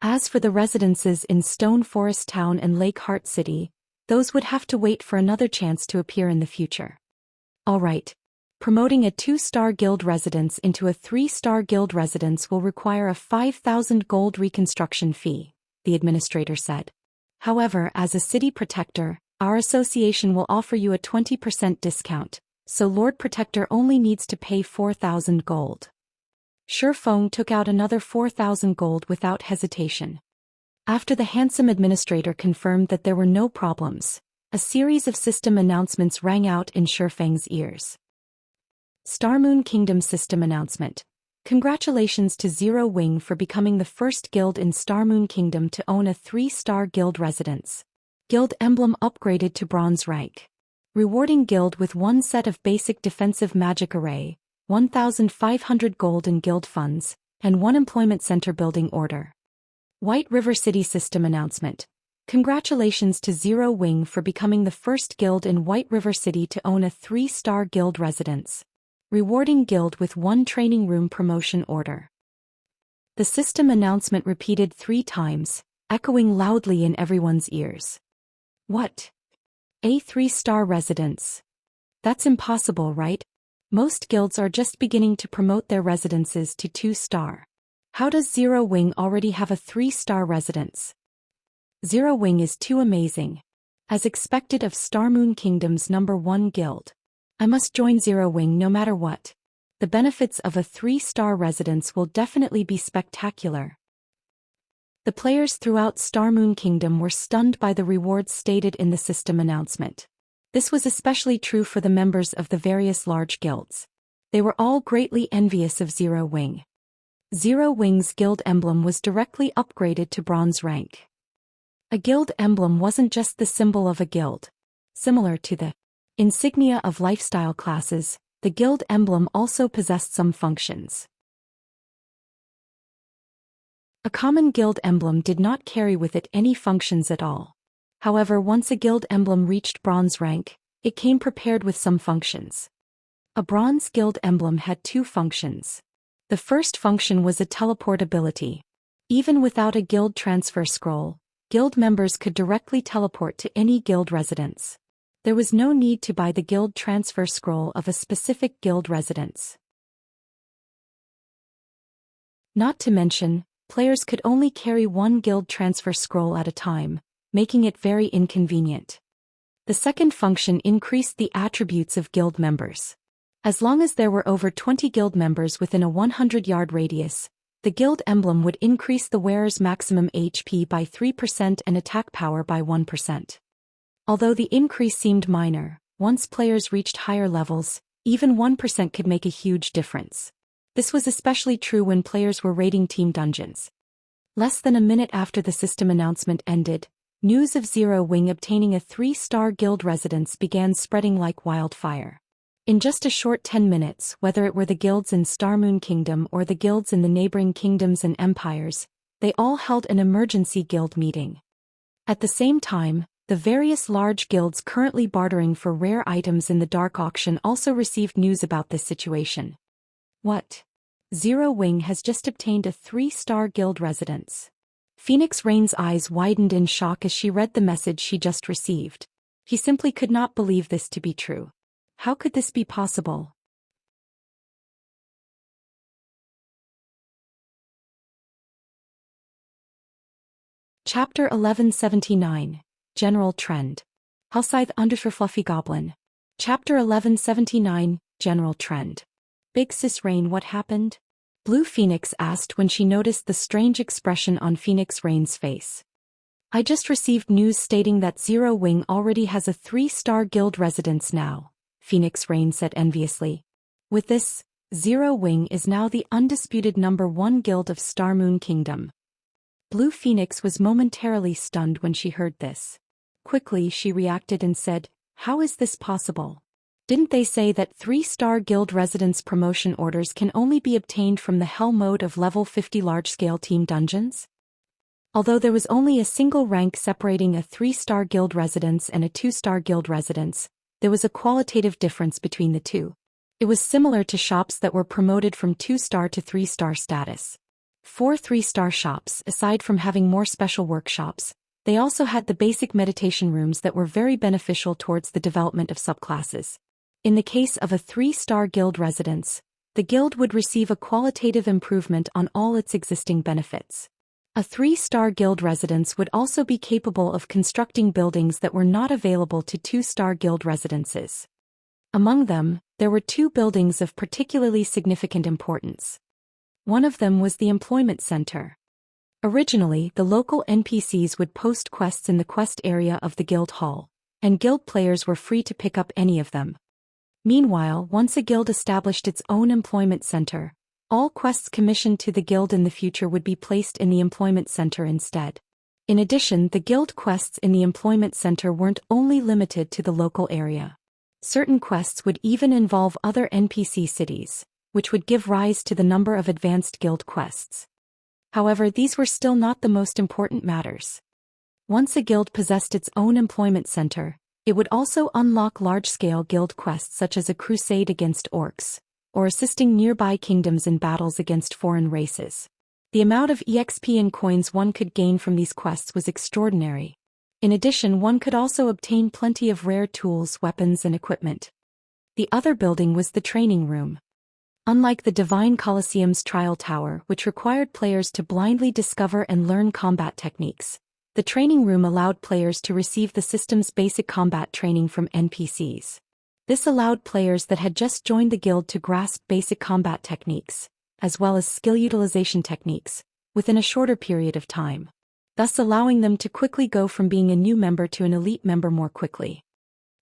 As for the residences in Stone Forest Town and Lake Heart City, those would have to wait for another chance to appear in the future. Alright. Promoting a 2-star guild residence into a 3-star guild residence will require a 5,000 gold reconstruction fee, the administrator said. However, as a city protector, our association will offer you a 20% discount, so Lord Protector only needs to pay 4,000 gold. Shifeng took out another 4,000 gold without hesitation. After the handsome administrator confirmed that there were no problems, a series of system announcements rang out in Shifeng's ears. Starmoon Kingdom System Announcement. Congratulations to Zero Wing for becoming the first guild in Starmoon Kingdom to own a 3-star guild residence. Guild emblem upgraded to bronze rank. Rewarding guild with 1 set of basic defensive magic array, 1,500 gold in guild funds, and 1 employment center building order. White River City System Announcement. Congratulations to Zero Wing for becoming the first guild in White River City to own a 3-star guild residence. Rewarding guild with 1 training room promotion order. The system announcement repeated 3 times, echoing loudly in everyone's ears. What? A 3-star residence? That's impossible, right? Most guilds are just beginning to promote their residences to 2-star. How does Zero Wing already have a 3-star residence? Zero Wing is too amazing. As expected of Starmoon Kingdom's #1 guild. I must join Zero Wing no matter what. The benefits of a 3-star residence will definitely be spectacular. The players throughout Starmoon Kingdom were stunned by the rewards stated in the system announcement. This was especially true for the members of the various large guilds. They were all greatly envious of Zero Wing. Zero Wing's guild emblem was directly upgraded to bronze rank. A guild emblem wasn't just the symbol of a guild. Similar to the insignia of lifestyle classes, the guild emblem also possessed some functions. A common guild emblem did not carry with it any functions at all. However, once a guild emblem reached bronze rank, it came prepared with some functions. A bronze guild emblem had 2 functions. The first function was a teleport ability. Even without a guild transfer scroll, guild members could directly teleport to any guild residence. There was no need to buy the guild transfer scroll of a specific guild residence. Not to mention, players could only carry 1 guild transfer scroll at a time, making it very inconvenient. The second function increased the attributes of guild members. As long as there were over 20 guild members within a 100-yard radius, the guild emblem would increase the wearer's maximum HP by 3% and attack power by 1%. Although the increase seemed minor, once players reached higher levels, even 1% could make a huge difference. This was especially true when players were raiding team dungeons. Less than a minute after the system announcement ended, news of Zero Wing obtaining a 3-star guild residence began spreading like wildfire. In just a short 10 minutes, whether it were the guilds in Starmoon Kingdom or the guilds in the neighboring kingdoms and empires, they all held an emergency guild meeting. At the same time, the various large guilds currently bartering for rare items in the dark auction also received news about this situation. What? Zero Wing has just obtained a 3-star guild residence. Phoenix Rain's eyes widened in shock as she read the message she just received. He simply could not believe this to be true. How could this be possible? Chapter 1179, General Trend. Halscythe _ Fluffy Goblin. Chapter 1179, General Trend. Big Sis Rain, what happened? Blue Phoenix asked when she noticed the strange expression on Phoenix Rain's face. I just received news stating that Zero Wing already has a 3-star guild residence now, Phoenix Rain said enviously. With this, Zero Wing is now the undisputed #1 guild of Starmoon Kingdom. Blue Phoenix was momentarily stunned when she heard this. Quickly she reacted and said, how is this possible? Didn't they say that 3-star guild residence promotion orders can only be obtained from the Hell mode of level 50 large-scale team dungeons? Although there was only a single rank separating a 3-star guild residence and a 2-star guild residence, there was a qualitative difference between the two. It was similar to shops that were promoted from 2-star to 3-star status. 4 3-star shops, aside from having more special workshops, they also had the basic meditation rooms that were very beneficial towards the development of subclasses. In the case of a 3-star guild residence, the guild would receive a qualitative improvement on all its existing benefits. A 3-star guild residence would also be capable of constructing buildings that were not available to 2-star guild residences. Among them, there were 2 buildings of particularly significant importance. One of them was the employment center. Originally, the local NPCs would post quests in the quest area of the guild hall, and guild players were free to pick up any of them. Meanwhile, once a guild established its own employment center, all quests commissioned to the guild in the future would be placed in the employment center instead. In addition, the guild quests in the employment center weren't only limited to the local area. Certain quests would even involve other NPC cities, which would give rise to the number of advanced guild quests. However, these were still not the most important matters. Once a guild possessed its own employment center, it would also unlock large-scale guild quests such as a crusade against orcs, or assisting nearby kingdoms in battles against foreign races. The amount of EXP and coins one could gain from these quests was extraordinary. In addition, one could also obtain plenty of rare tools, weapons, and equipment. The other building was the training room. Unlike the Divine Colosseum's trial tower, which required players to blindly discover and learn combat techniques, the training room allowed players to receive the system's basic combat training from NPCs. This allowed players that had just joined the guild to grasp basic combat techniques, as well as skill utilization techniques, within a shorter period of time, thus allowing them to quickly go from being a new member to an elite member more quickly.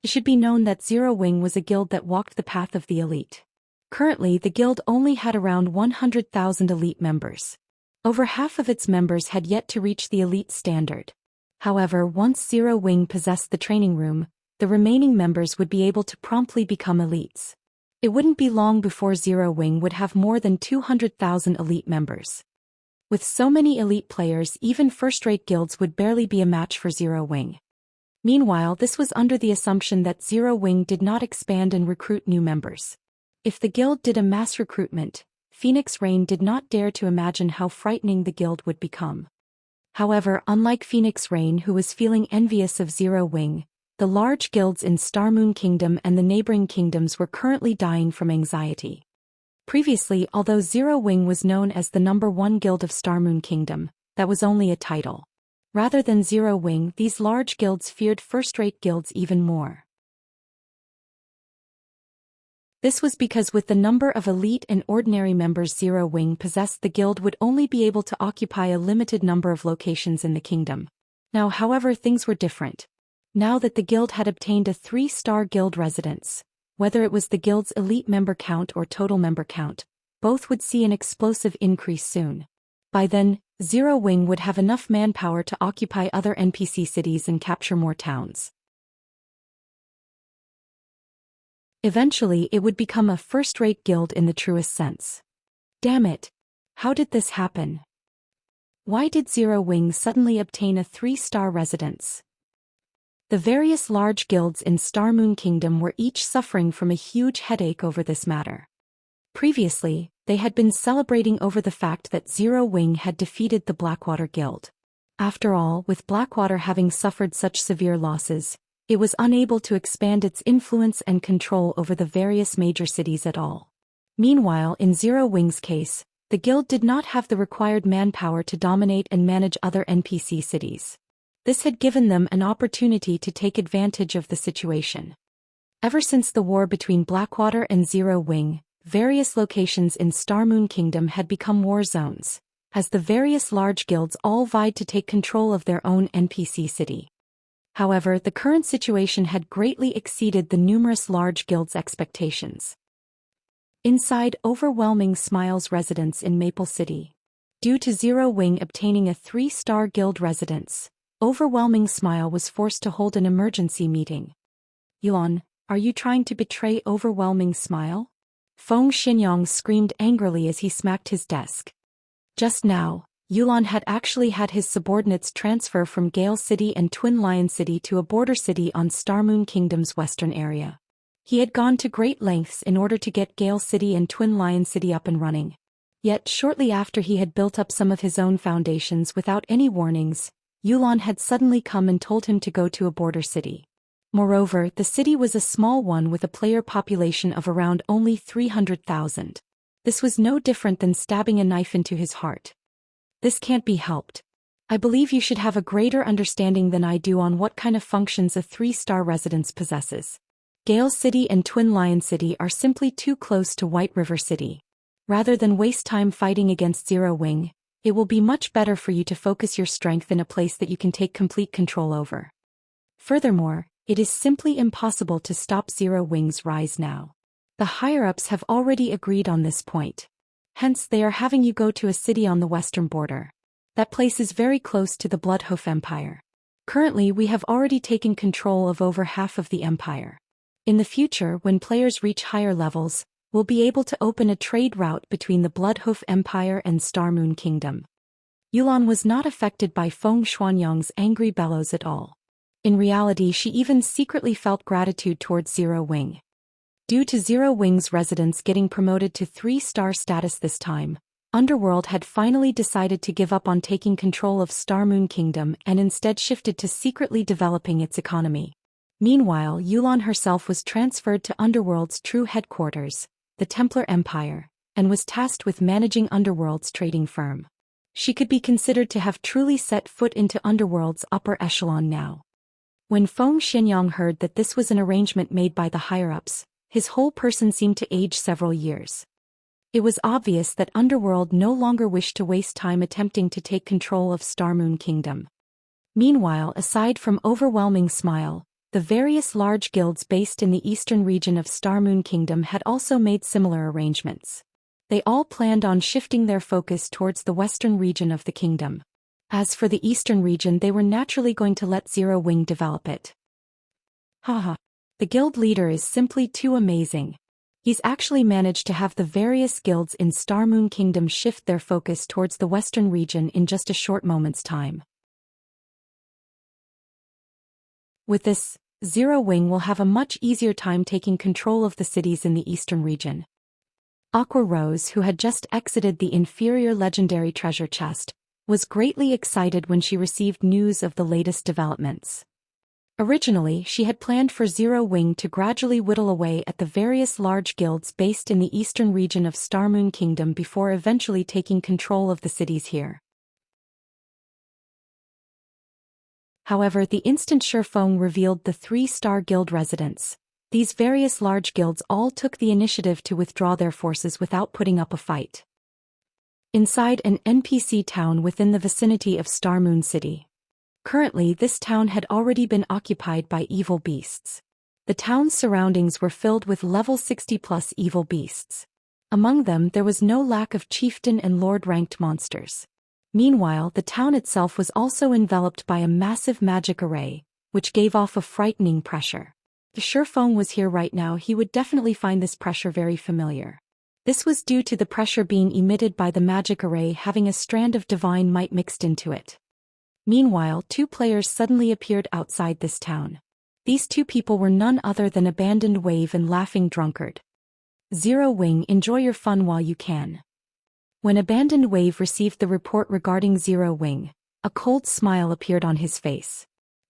It should be known that Zero Wing was a guild that walked the path of the elite. Currently, the guild only had around 100,000 elite members. Over half of its members had yet to reach the elite standard. However, once Zero Wing possessed the training room, the remaining members would be able to promptly become elites. It wouldn't be long before Zero Wing would have more than 200,000 elite members. With so many elite players, even first-rate guilds would barely be a match for Zero Wing. Meanwhile, this was under the assumption that Zero Wing did not expand and recruit new members. If the guild did a mass recruitment, Phoenix Rain did not dare to imagine how frightening the guild would become. However, unlike Phoenix Rain, who was feeling envious of Zero Wing, the large guilds in Starmoon Kingdom and the neighboring kingdoms were currently dying from anxiety. Previously, although Zero Wing was known as the #1 guild of Starmoon Kingdom, that was only a title. Rather than Zero Wing, these large guilds feared first-rate guilds even more. This was because with the number of elite and ordinary members Zero Wing possessed, the guild would only be able to occupy a limited number of locations in the kingdom. Now, however, things were different. Now that the guild had obtained a 3-star guild residence, whether it was the guild's elite member count or total member count, both would see an explosive increase soon. By then, Zero Wing would have enough manpower to occupy other NPC cities and capture more towns. Eventually, it would become a first-rate guild in the truest sense. Damn it! How did this happen? Why did Zero Wing suddenly obtain a 3-star residence? The various large guilds in Star Moon Kingdom were each suffering from a huge headache over this matter. Previously, they had been celebrating over the fact that Zero Wing had defeated the Blackwater Guild. After all, with Blackwater having suffered such severe losses, it was unable to expand its influence and control over the various major cities at all. Meanwhile, in Zero Wing's case, the guild did not have the required manpower to dominate and manage other NPC cities. This had given them an opportunity to take advantage of the situation. Ever since the war between Blackwater and Zero Wing, various locations in Star Moon Kingdom had become war zones, as the various large guilds all vied to take control of their own NPC city. However, the current situation had greatly exceeded the numerous large guilds' expectations. Inside Overwhelming Smile's residence in Maple City. Due to Zero Wing obtaining a 3-star guild residence, Overwhelming Smile was forced to hold an emergency meeting. Yuan, are you trying to betray Overwhelming Smile? Feng Xinyang screamed angrily as he smacked his desk. Just now, Yuan had actually had his subordinates transfer from Gale City and Twin Lion City to a border city on Star Moon Kingdom's western area. He had gone to great lengths in order to get Gale City and Twin Lion City up and running. Yet shortly after he had built up some of his own foundations without any warnings, Yuan had suddenly come and told him to go to a border city. Moreover, the city was a small one with a player population of around only 300,000. This was no different than stabbing a knife into his heart. This can't be helped. I believe you should have a greater understanding than I do on what kind of functions a 3-star residence possesses. Gale City and Twin Lion City are simply too close to White River City. Rather than waste time fighting against Zero Wing, it will be much better for you to focus your strength in a place that you can take complete control over. Furthermore, it is simply impossible to stop Zero Wing's rise now. The higher-ups have already agreed on this point. Hence they are having you go to a city on the western border. That place is very close to the Bloodhoof Empire. Currently we have already taken control of over half of the empire. In the future, when players reach higher levels, we'll be able to open a trade route between the Bloodhoof Empire and Star Moon Kingdom. Yuan was not affected by Feng Xuanyang's angry bellows at all. In reality, she even secretly felt gratitude towards Zero Wing. Due to Zero Wing's residence getting promoted to 3-star status this time, Underworld had finally decided to give up on taking control of Star Moon Kingdom and instead shifted to secretly developing its economy. Meanwhile, Yuan herself was transferred to Underworld's true headquarters, the Templar Empire, and was tasked with managing Underworld's trading firm. She could be considered to have truly set foot into Underworld's upper echelon now. When Feng Xinyang heard that this was an arrangement made by the higher-ups, his whole person seemed to age several years. It was obvious that Underworld no longer wished to waste time attempting to take control of Star Moon Kingdom. Meanwhile, aside from Overwhelming Smile, the various large guilds based in the eastern region of Star Moon Kingdom had also made similar arrangements. They all planned on shifting their focus towards the western region of the kingdom. As for the eastern region, they were naturally going to let Zero Wing develop it. Haha. The guild leader is simply too amazing. He's actually managed to have the various guilds in Star Moon Kingdom shift their focus towards the western region in just a short moment's time. With this, Zero Wing will have a much easier time taking control of the cities in the eastern region. Aqua Rose, who had just exited the inferior legendary treasure chest, was greatly excited when she received news of the latest developments. Originally, she had planned for Zero Wing to gradually whittle away at the various large guilds based in the eastern region of Star Moon Kingdom before eventually taking control of the cities here. However, the instant Shifeng revealed the 3-star guild residence, these various large guilds all took the initiative to withdraw their forces without putting up a fight. Inside an NPC town within the vicinity of Star Moon City. Currently, this town had already been occupied by evil beasts. The town's surroundings were filled with level 60+ evil beasts. Among them, there was no lack of chieftain and lord-ranked monsters. Meanwhile, the town itself was also enveloped by a massive magic array, which gave off a frightening pressure. If Shifeng was here right now, he would definitely find this pressure very familiar. This was due to the pressure being emitted by the magic array having a strand of divine might mixed into it. Meanwhile, two players suddenly appeared outside this town. These two people were none other than Abandoned Wave and Laughing Drunkard. Zero Wing, enjoy your fun while you can. When Abandoned Wave received the report regarding Zero Wing, a cold smile appeared on his face.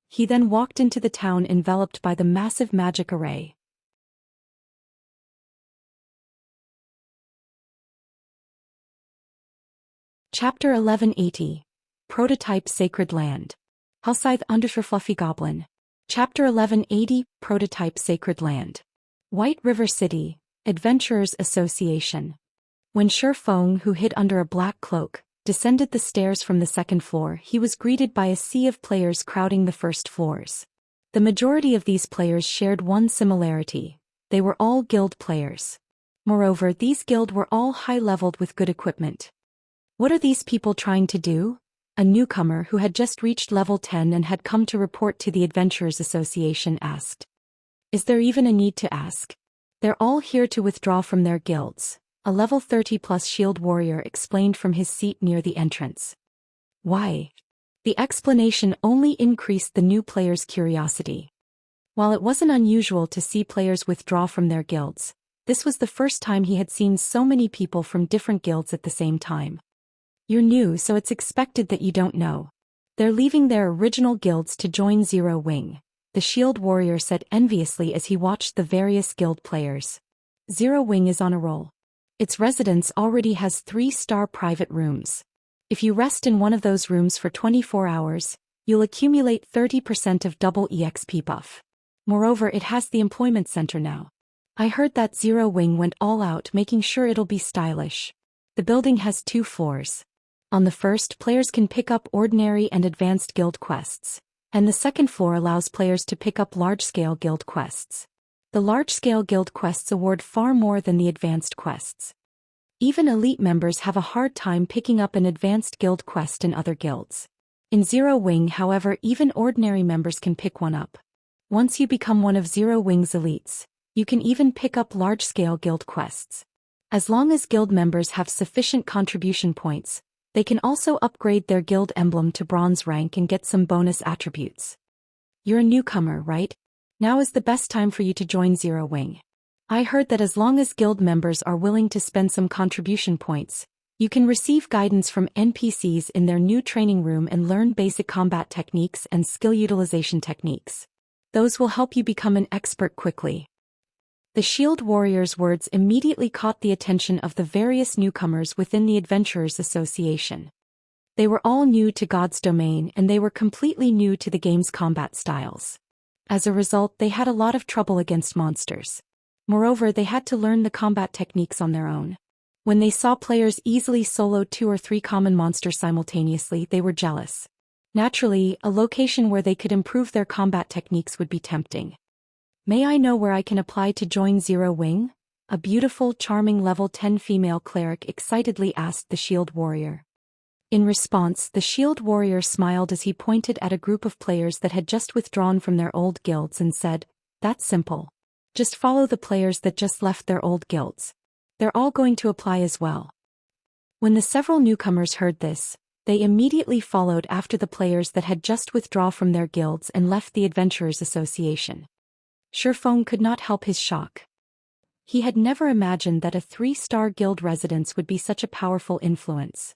He then walked into the town enveloped by the massive magic array. Chapter 1180. Prototype Sacred Land. Hellscythe _ Fluffy Goblin. Chapter 1180. Prototype Sacred Land. White River City, Adventurers Association. When Shifeng, who hid under a black cloak, descended the stairs from the second floor, he was greeted by a sea of players crowding the first floors. The majority of these players shared one similarity: they were all guild players. Moreover, these guild were all high-leveled with good equipment. What are these people trying to do? A newcomer who had just reached level 10 and had come to report to the Adventurers Association asked. Is there even a need to ask? They're all here to withdraw from their guilds, a level 30+ shield warrior explained from his seat near the entrance. Why? The explanation only increased the new player's curiosity. While it wasn't unusual to see players withdraw from their guilds, this was the first time he had seen so many people from different guilds at the same time. You're new, so it's expected that you don't know. They're leaving their original guilds to join Zero Wing, the shield warrior said enviously as he watched the various guild players. Zero Wing is on a roll. Its residence already has 3-star private rooms. If you rest in one of those rooms for 24 hours, you'll accumulate 30% of double EXP buff. Moreover, it has the employment center now. I heard that Zero Wing went all out making sure it'll be stylish. The building has 2 floors. On the first, players can pick up ordinary and advanced guild quests, and the second floor allows players to pick up large-scale guild quests. The large-scale guild quests award far more than the advanced quests. Even elite members have a hard time picking up an advanced guild quest in other guilds. In Zero Wing, however, even ordinary members can pick one up. Once you become one of Zero Wing's elites, you can even pick up large-scale guild quests. As long as guild members have sufficient contribution points, they can also upgrade their guild emblem to bronze rank and get some bonus attributes. You're a newcomer, right? Now is the best time for you to join Zero Wing. I heard that as long as guild members are willing to spend some contribution points, you can receive guidance from NPCs in their new training room and learn basic combat techniques and skill utilization techniques. Those will help you become an expert quickly. The shield warrior's words immediately caught the attention of the various newcomers within the Adventurers Association. They were all new to God's domain and they were completely new to the game's combat styles. As a result, they had a lot of trouble against monsters. Moreover, they had to learn the combat techniques on their own. When they saw players easily solo 2 or 3 common monsters simultaneously, they were jealous. Naturally, a location where they could improve their combat techniques would be tempting. May I know where I can apply to join Zero Wing? A beautiful, charming level 10 female cleric excitedly asked the shield warrior. In response, the shield warrior smiled as he pointed at a group of players that had just withdrawn from their old guilds and said, "That's simple. Just follow the players that just left their old guilds. They're all going to apply as well." When the several newcomers heard this, they immediately followed after the players that had just withdrawn from their guilds and left the Adventurers Association. Shifeng could not help his shock. He had never imagined that a 3-star guild residence would be such a powerful influence.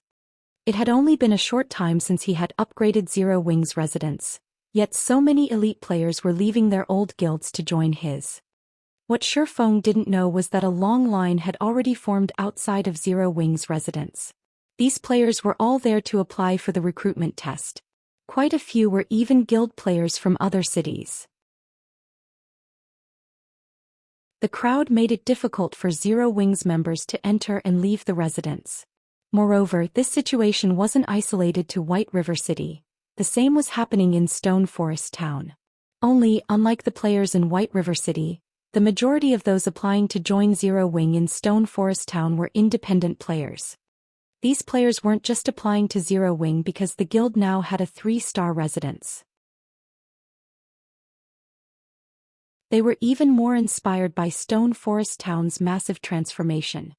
It had only been a short time since he had upgraded Zero Wing's residence, yet so many elite players were leaving their old guilds to join his. What Shifeng didn't know was that a long line had already formed outside of Zero Wing's residence. These players were all there to apply for the recruitment test. Quite a few were even guild players from other cities. The crowd made it difficult for Zero Wing's members to enter and leave the residence. Moreover, this situation wasn't isolated to White River City. The same was happening in Stone Forest Town. Only, unlike the players in White River City, the majority of those applying to join Zero Wing in Stone Forest Town were independent players. These players weren't just applying to Zero Wing because the guild now had a 3-star residence. They were even more inspired by Stone Forest Town's massive transformation.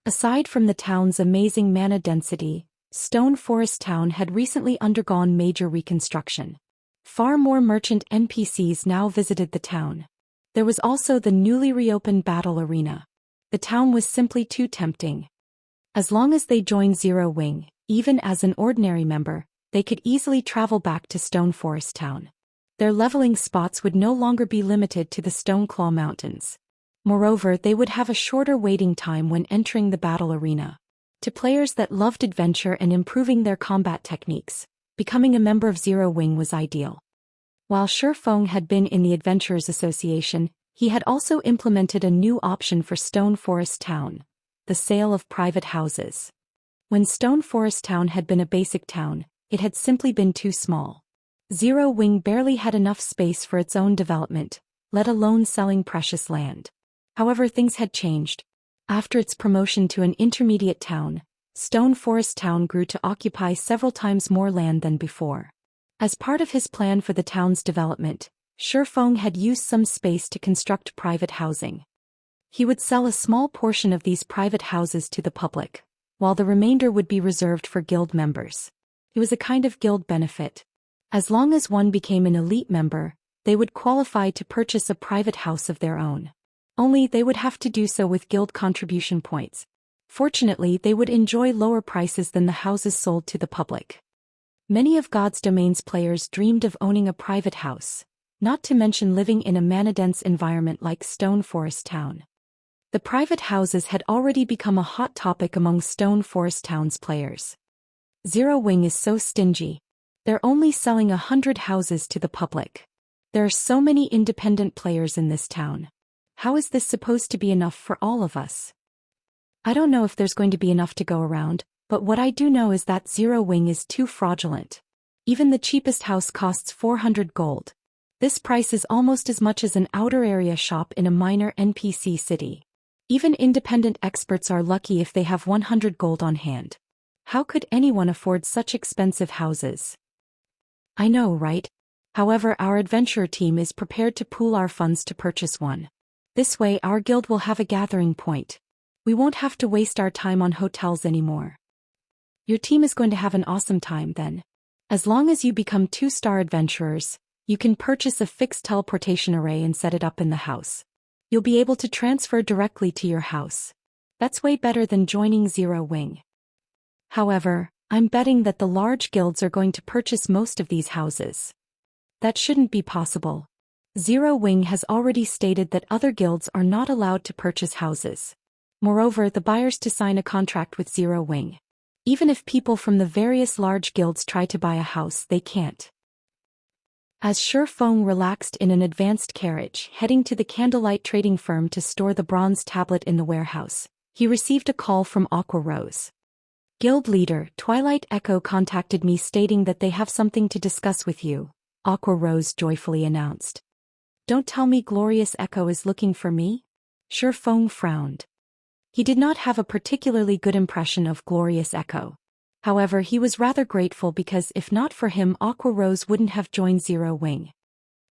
Aside from the town's amazing mana density, Stone Forest Town had recently undergone major reconstruction. Far more merchant NPCs now visited the town. There was also the newly reopened battle arena. The town was simply too tempting. As long as they joined Zero Wing, even as an ordinary member, they could easily travel back to Stone Forest Town. Their leveling spots would no longer be limited to the Stoneclaw Mountains. Moreover, they would have a shorter waiting time when entering the battle arena. To players that loved adventure and improving their combat techniques, becoming a member of Zero Wing was ideal. While Shifeng had been in the Adventurers Association, he had also implemented a new option for Stone Forest Town: the sale of private houses. When Stone Forest Town had been a basic town, it had simply been too small. Zero Wing barely had enough space for its own development, let alone selling precious land. However, things had changed. After its promotion to an intermediate town, Stone Forest Town grew to occupy several times more land than before. As part of his plan for the town's development, Shifeng had used some space to construct private housing. He would sell a small portion of these private houses to the public, while the remainder would be reserved for guild members. It was a kind of guild benefit. As long as one became an elite member, they would qualify to purchase a private house of their own. Only they would have to do so with guild contribution points. Fortunately, they would enjoy lower prices than the houses sold to the public. Many of God's Domain's players dreamed of owning a private house, not to mention living in a mana-dense environment like Stone Forest Town. The private houses had already become a hot topic among Stone Forest Town's players. Zero Wing is so stingy. They're only selling 100 houses to the public. There are so many independent players in this town. How is this supposed to be enough for all of us? I don't know if there's going to be enough to go around, but what I do know is that Zero Wing is too fraudulent. Even the cheapest house costs 400 gold. This price is almost as much as an outer area shop in a minor NPC city. Even independent experts are lucky if they have 100 gold on hand. How could anyone afford such expensive houses? I know, right? However, our adventurer team is prepared to pool our funds to purchase one. This way our guild will have a gathering point. We won't have to waste our time on hotels anymore. Your team is going to have an awesome time then. As long as you become 2-star adventurers, you can purchase a fixed teleportation array and set it up in the house. You'll be able to transfer directly to your house. That's way better than joining Zero Wing. However, I'm betting that the large guilds are going to purchase most of these houses. That shouldn't be possible. Zero Wing has already stated that other guilds are not allowed to purchase houses. Moreover, the buyers to sign a contract with Zero Wing. Even if people from the various large guilds try to buy a house, they can't. As Shifeng relaxed in an advanced carriage heading to the candlelight trading firm to store the bronze tablet in the warehouse, he received a call from Aqua Rose. Guild leader, Twilight Echo contacted me stating that they have something to discuss with you, Aqua Rose joyfully announced. Don't tell me Glorious Echo is looking for me? Shifeng frowned. He did not have a particularly good impression of Glorious Echo. However, he was rather grateful because if not for him, Aqua Rose wouldn't have joined Zero Wing.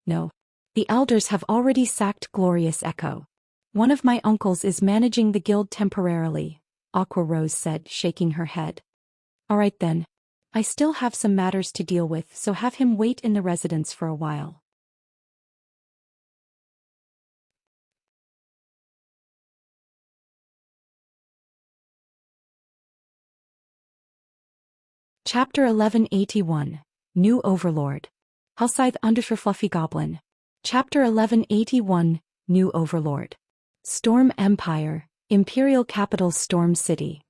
No. The elders have already sacked Glorious Echo. One of my uncles is managing the guild temporarily, Aqua Rose said, shaking her head. Alright then. I still have some matters to deal with, so have him wait in the residence for a while. Chapter 1181. New Overlord. Halscythe Undersher Fluffy Goblin. Chapter 1181. New Overlord. Storm Empire, Imperial Capital Storm City.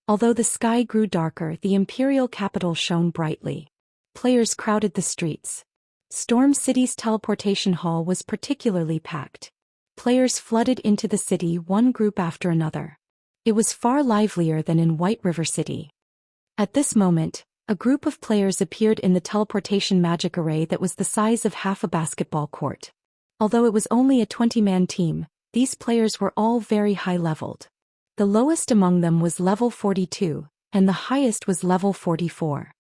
Although the sky grew darker, the Imperial Capital shone brightly. Players crowded the streets. Storm City's teleportation hall was particularly packed. Players flooded into the city, one group after another. It was far livelier than in White River City. At this moment, a group of players appeared in the teleportation magic array that was the size of half a basketball court. Although it was only a 20-man team, these players were all very high-leveled. The lowest among them was level 42, and the highest was level 44.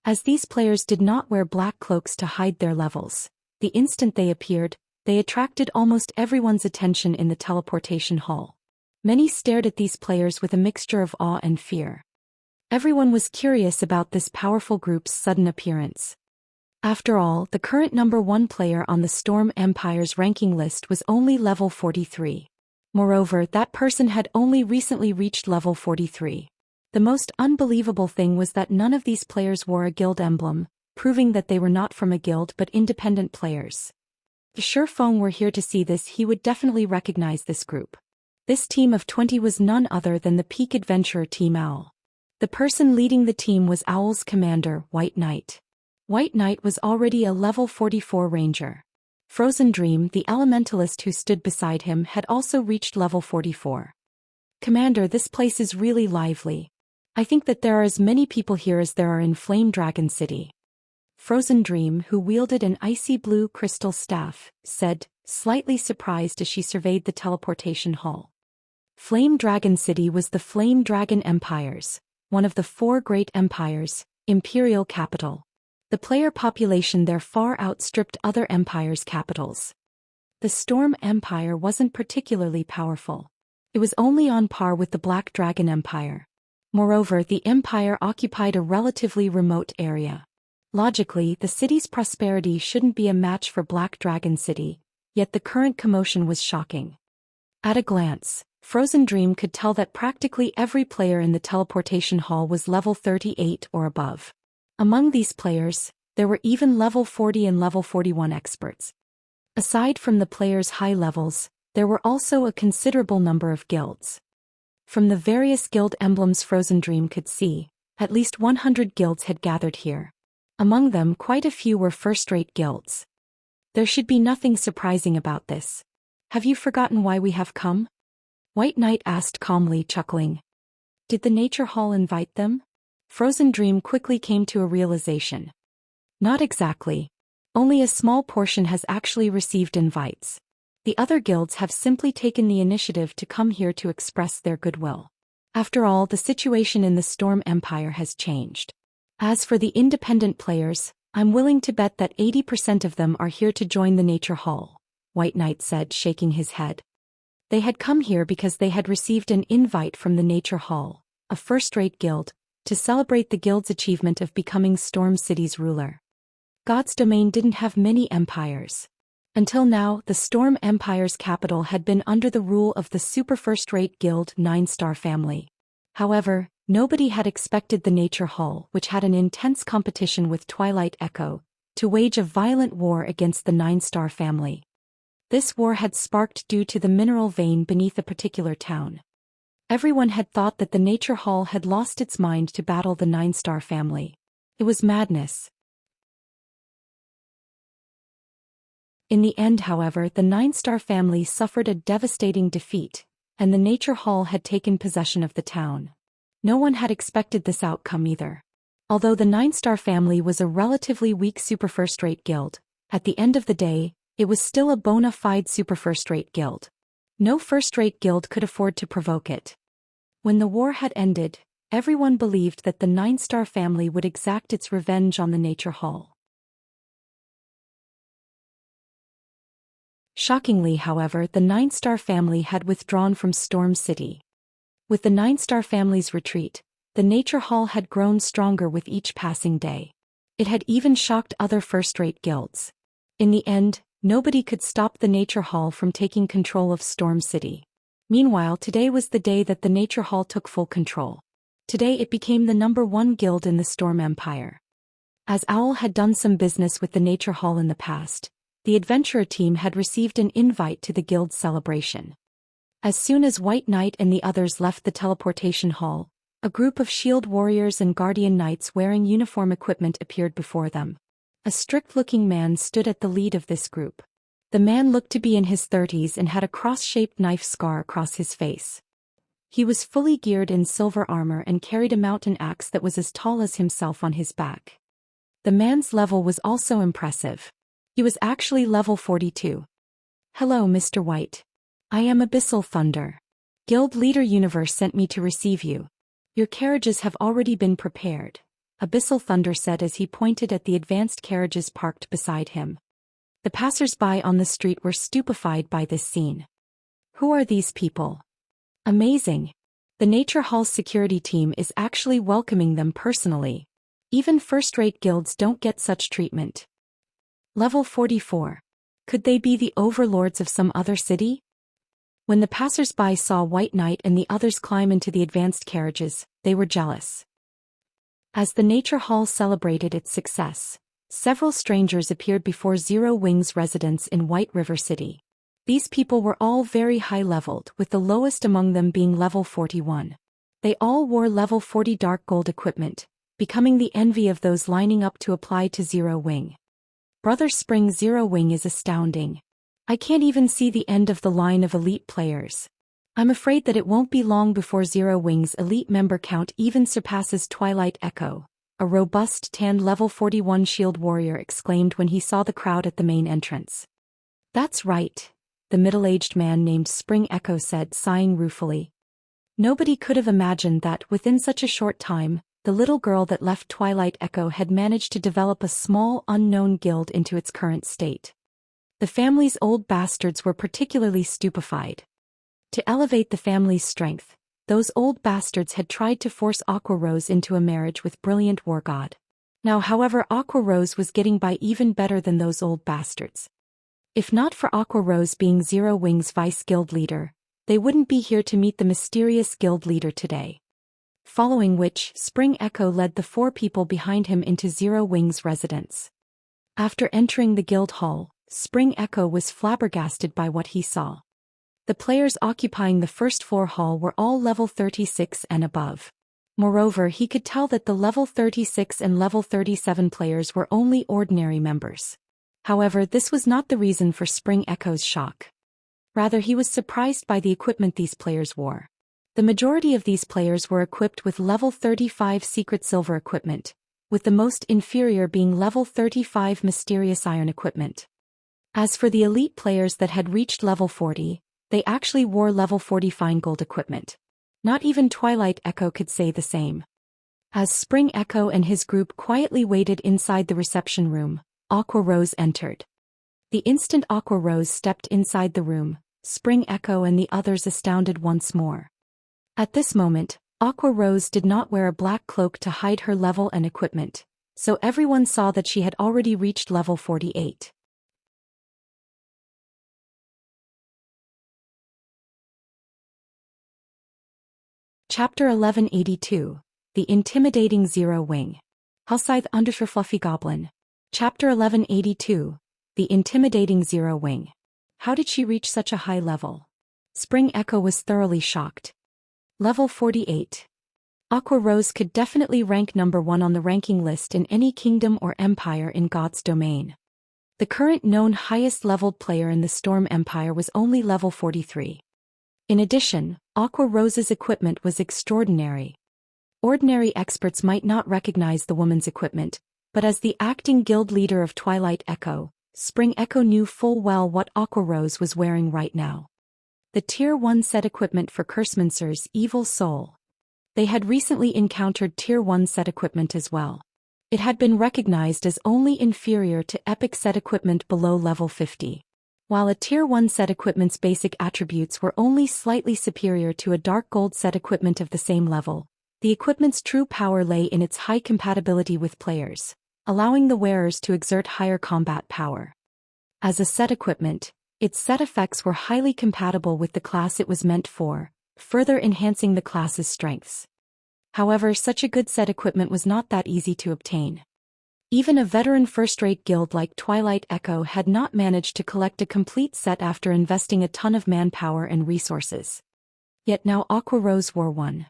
As these players did not wear black cloaks to hide their levels, the instant they appeared, they attracted almost everyone's attention in the teleportation hall. Many stared at these players with a mixture of awe and fear. Everyone was curious about this powerful group's sudden appearance. After all, the current number 1 player on the Storm Empire's ranking list was only level 43. Moreover, that person had only recently reached level 43. The most unbelievable thing was that none of these players wore a guild emblem, proving that they were not from a guild but independent players. If Shi Feng were here to see this, he would definitely recognize this group. This team of 20 was none other than the Peak Adventurer Team Owl. The person leading the team was Owl's commander, White Knight. White Knight was already a level 44 ranger. Frozen Dream, the elementalist who stood beside him, had also reached level 44. Commander, this place is really lively. I think that there are as many people here as there are in Flame Dragon City. Frozen Dream, who wielded an icy blue crystal staff, said, slightly surprised as she surveyed the teleportation hall. Flame Dragon City was the Flame Dragon Empire's, one of the 4 great empires, imperial capital. The player population there far outstripped other empires' capitals. The Storm Empire wasn't particularly powerful. It was only on par with the Black Dragon Empire. Moreover, the empire occupied a relatively remote area. Logically, the city's prosperity shouldn't be a match for Black Dragon City, yet the current commotion was shocking. At a glance, Frozen Dream could tell that practically every player in the teleportation hall was level 38 or above. Among these players, there were even level 40 and level 41 experts. Aside from the players' high levels, there were also a considerable number of guilds. From the various guild emblems Frozen Dream could see, at least 100 guilds had gathered here. Among them, quite a few were first-rate guilds. There should be nothing surprising about this. Have you forgotten why we have come? White Knight asked calmly, chuckling. Did the Nature Hall invite them? Frozen Dream quickly came to a realization. Not exactly. Only a small portion has actually received invites. The other guilds have simply taken the initiative to come here to express their goodwill. After all, the situation in the Storm Empire has changed. As for the independent players, I'm willing to bet that 80% of them are here to join the Nature Hall, White Knight said, shaking his head. They had come here because they had received an invite from the Nature Hall, a first-rate guild, to celebrate the guild's achievement of becoming Storm City's ruler. God's domain didn't have many empires. Until now, the Storm Empire's capital had been under the rule of the super first-rate guild 9-star family. However, nobody had expected the Nature Hall, which had an intense competition with Twilight Echo, to wage a violent war against the 9-star family. This war had sparked due to the mineral vein beneath a particular town. Everyone had thought that the Nature Hall had lost its mind to battle the 9-star family. It was madness. In the end, however, the 9-star family suffered a devastating defeat, and the Nature Hall had taken possession of the town. No one had expected this outcome either. Although the 9-star family was a relatively weak super first-rate guild, at the end of the day, it was still a bona fide super first-rate guild. No first-rate guild could afford to provoke it. When the war had ended, everyone believed that the 9-star family would exact its revenge on the Nature Hall. Shockingly, however, the 9-star family had withdrawn from Storm City. With the 9-star family's retreat, the Nature Hall had grown stronger with each passing day. It had even shocked other first-rate guilds. In the end, nobody could stop the Nature Hall from taking control of Storm City. Meanwhile, today was the day that the Nature Hall took full control. Today it became the number 1 guild in the Storm Empire. As Owl had done some business with the Nature Hall in the past, the adventurer team had received an invite to the guild's celebration. As soon as White Knight and the others left the teleportation hall, a group of shield warriors and guardian knights wearing uniform equipment appeared before them. A strict-looking man stood at the lead of this group. The man looked to be in his 30s and had a cross-shaped knife scar across his face. He was fully geared in silver armor and carried a mountain axe that was as tall as himself on his back. The man's level was also impressive. He was actually level 42. Hello, Mr. White. I am Abyssal Thunder. Guild Leader Universe sent me to receive you. Your carriages have already been prepared, Abyssal Thunder said as he pointed at the advanced carriages parked beside him. The passers-by on the street were stupefied by this scene. Who are these people? Amazing. The Nature Hall's security team is actually welcoming them personally. Even first-rate guilds don't get such treatment. Level 44. Could they be the overlords of some other city? When the passers-by saw White Knight and the others climb into the advanced carriages, they were jealous. As the Nature Hall celebrated its success, several strangers appeared before Zero Wing's residence in White River City. These people were all very high-leveled, with the lowest among them being level 41. They all wore level 40 dark gold equipment, becoming the envy of those lining up to apply to Zero Wing. Brother Spring, Zero Wing is astounding. I can't even see the end of the line of elite players. I'm afraid that it won't be long before Zero Wing's elite member count even surpasses Twilight Echo, a robust tanned level 41 shield warrior exclaimed when he saw the crowd at the main entrance. That's right, the middle-aged man named Spring Echo said, sighing ruefully. Nobody could have imagined that, within such a short time, the little girl that left Twilight Echo had managed to develop a small, unknown guild into its current state. The family's old bastards were particularly stupefied. To elevate the family's strength, those old bastards had tried to force Aqua Rose into a marriage with Brilliant War God. Now, however, Aqua Rose was getting by even better than those old bastards. If not for Aqua Rose being Zero Wing's vice guild leader, they wouldn't be here to meet the mysterious guild leader today. Following which, Spring Echo led the four people behind him into Zero Wing's residence. After entering the guild hall, Spring Echo was flabbergasted by what he saw. The players occupying the first floor hall were all level 36 and above. Moreover, he could tell that the level 36 and level 37 players were only ordinary members. However, this was not the reason for Spring Echo's shock. Rather, he was surprised by the equipment these players wore. The majority of these players were equipped with level 35 secret silver equipment, with the most inferior being level 35 mysterious iron equipment. As for the elite players that had reached level 40, they actually wore level 40 fine gold equipment. Not even Twilight Echo could say the same. As Spring Echo and his group quietly waited inside the reception room, Aqua Rose entered. The instant Aqua Rose stepped inside the room, Spring Echo and the others astounded once more. At this moment, Aqua Rose did not wear a black cloak to hide her level and equipment, so everyone saw that she had already reached level 48. Chapter 1182. The Intimidating Zero Wing. Hellscythe Undershirt Fluffy Goblin. Chapter 1182. The Intimidating Zero Wing. How did she reach such a high level? Spring Echo was thoroughly shocked. Level 48. Aqua Rose could definitely rank number 1 on the ranking list in any kingdom or empire in God's domain. The current known highest-leveled player in the Storm Empire was only level 43. In addition, Aqua Rose's equipment was extraordinary. Ordinary experts might not recognize the woman's equipment, but as the acting guild leader of Twilight Echo, Spring Echo knew full well what Aqua Rose was wearing right now. The Tier 1 set equipment for Cursemancer's evil soul. They had recently encountered Tier 1 set equipment as well. It had been recognized as only inferior to epic set equipment below level 50. While a Tier 1 set equipment's basic attributes were only slightly superior to a dark gold set equipment of the same level, the equipment's true power lay in its high compatibility with players, allowing the wearers to exert higher combat power. As a set equipment, its set effects were highly compatible with the class it was meant for, further enhancing the class's strengths. However, such a good set equipment was not that easy to obtain. Even a veteran first-rate guild like Twilight Echo had not managed to collect a complete set after investing a ton of manpower and resources. Yet now Aqua Rose wore one.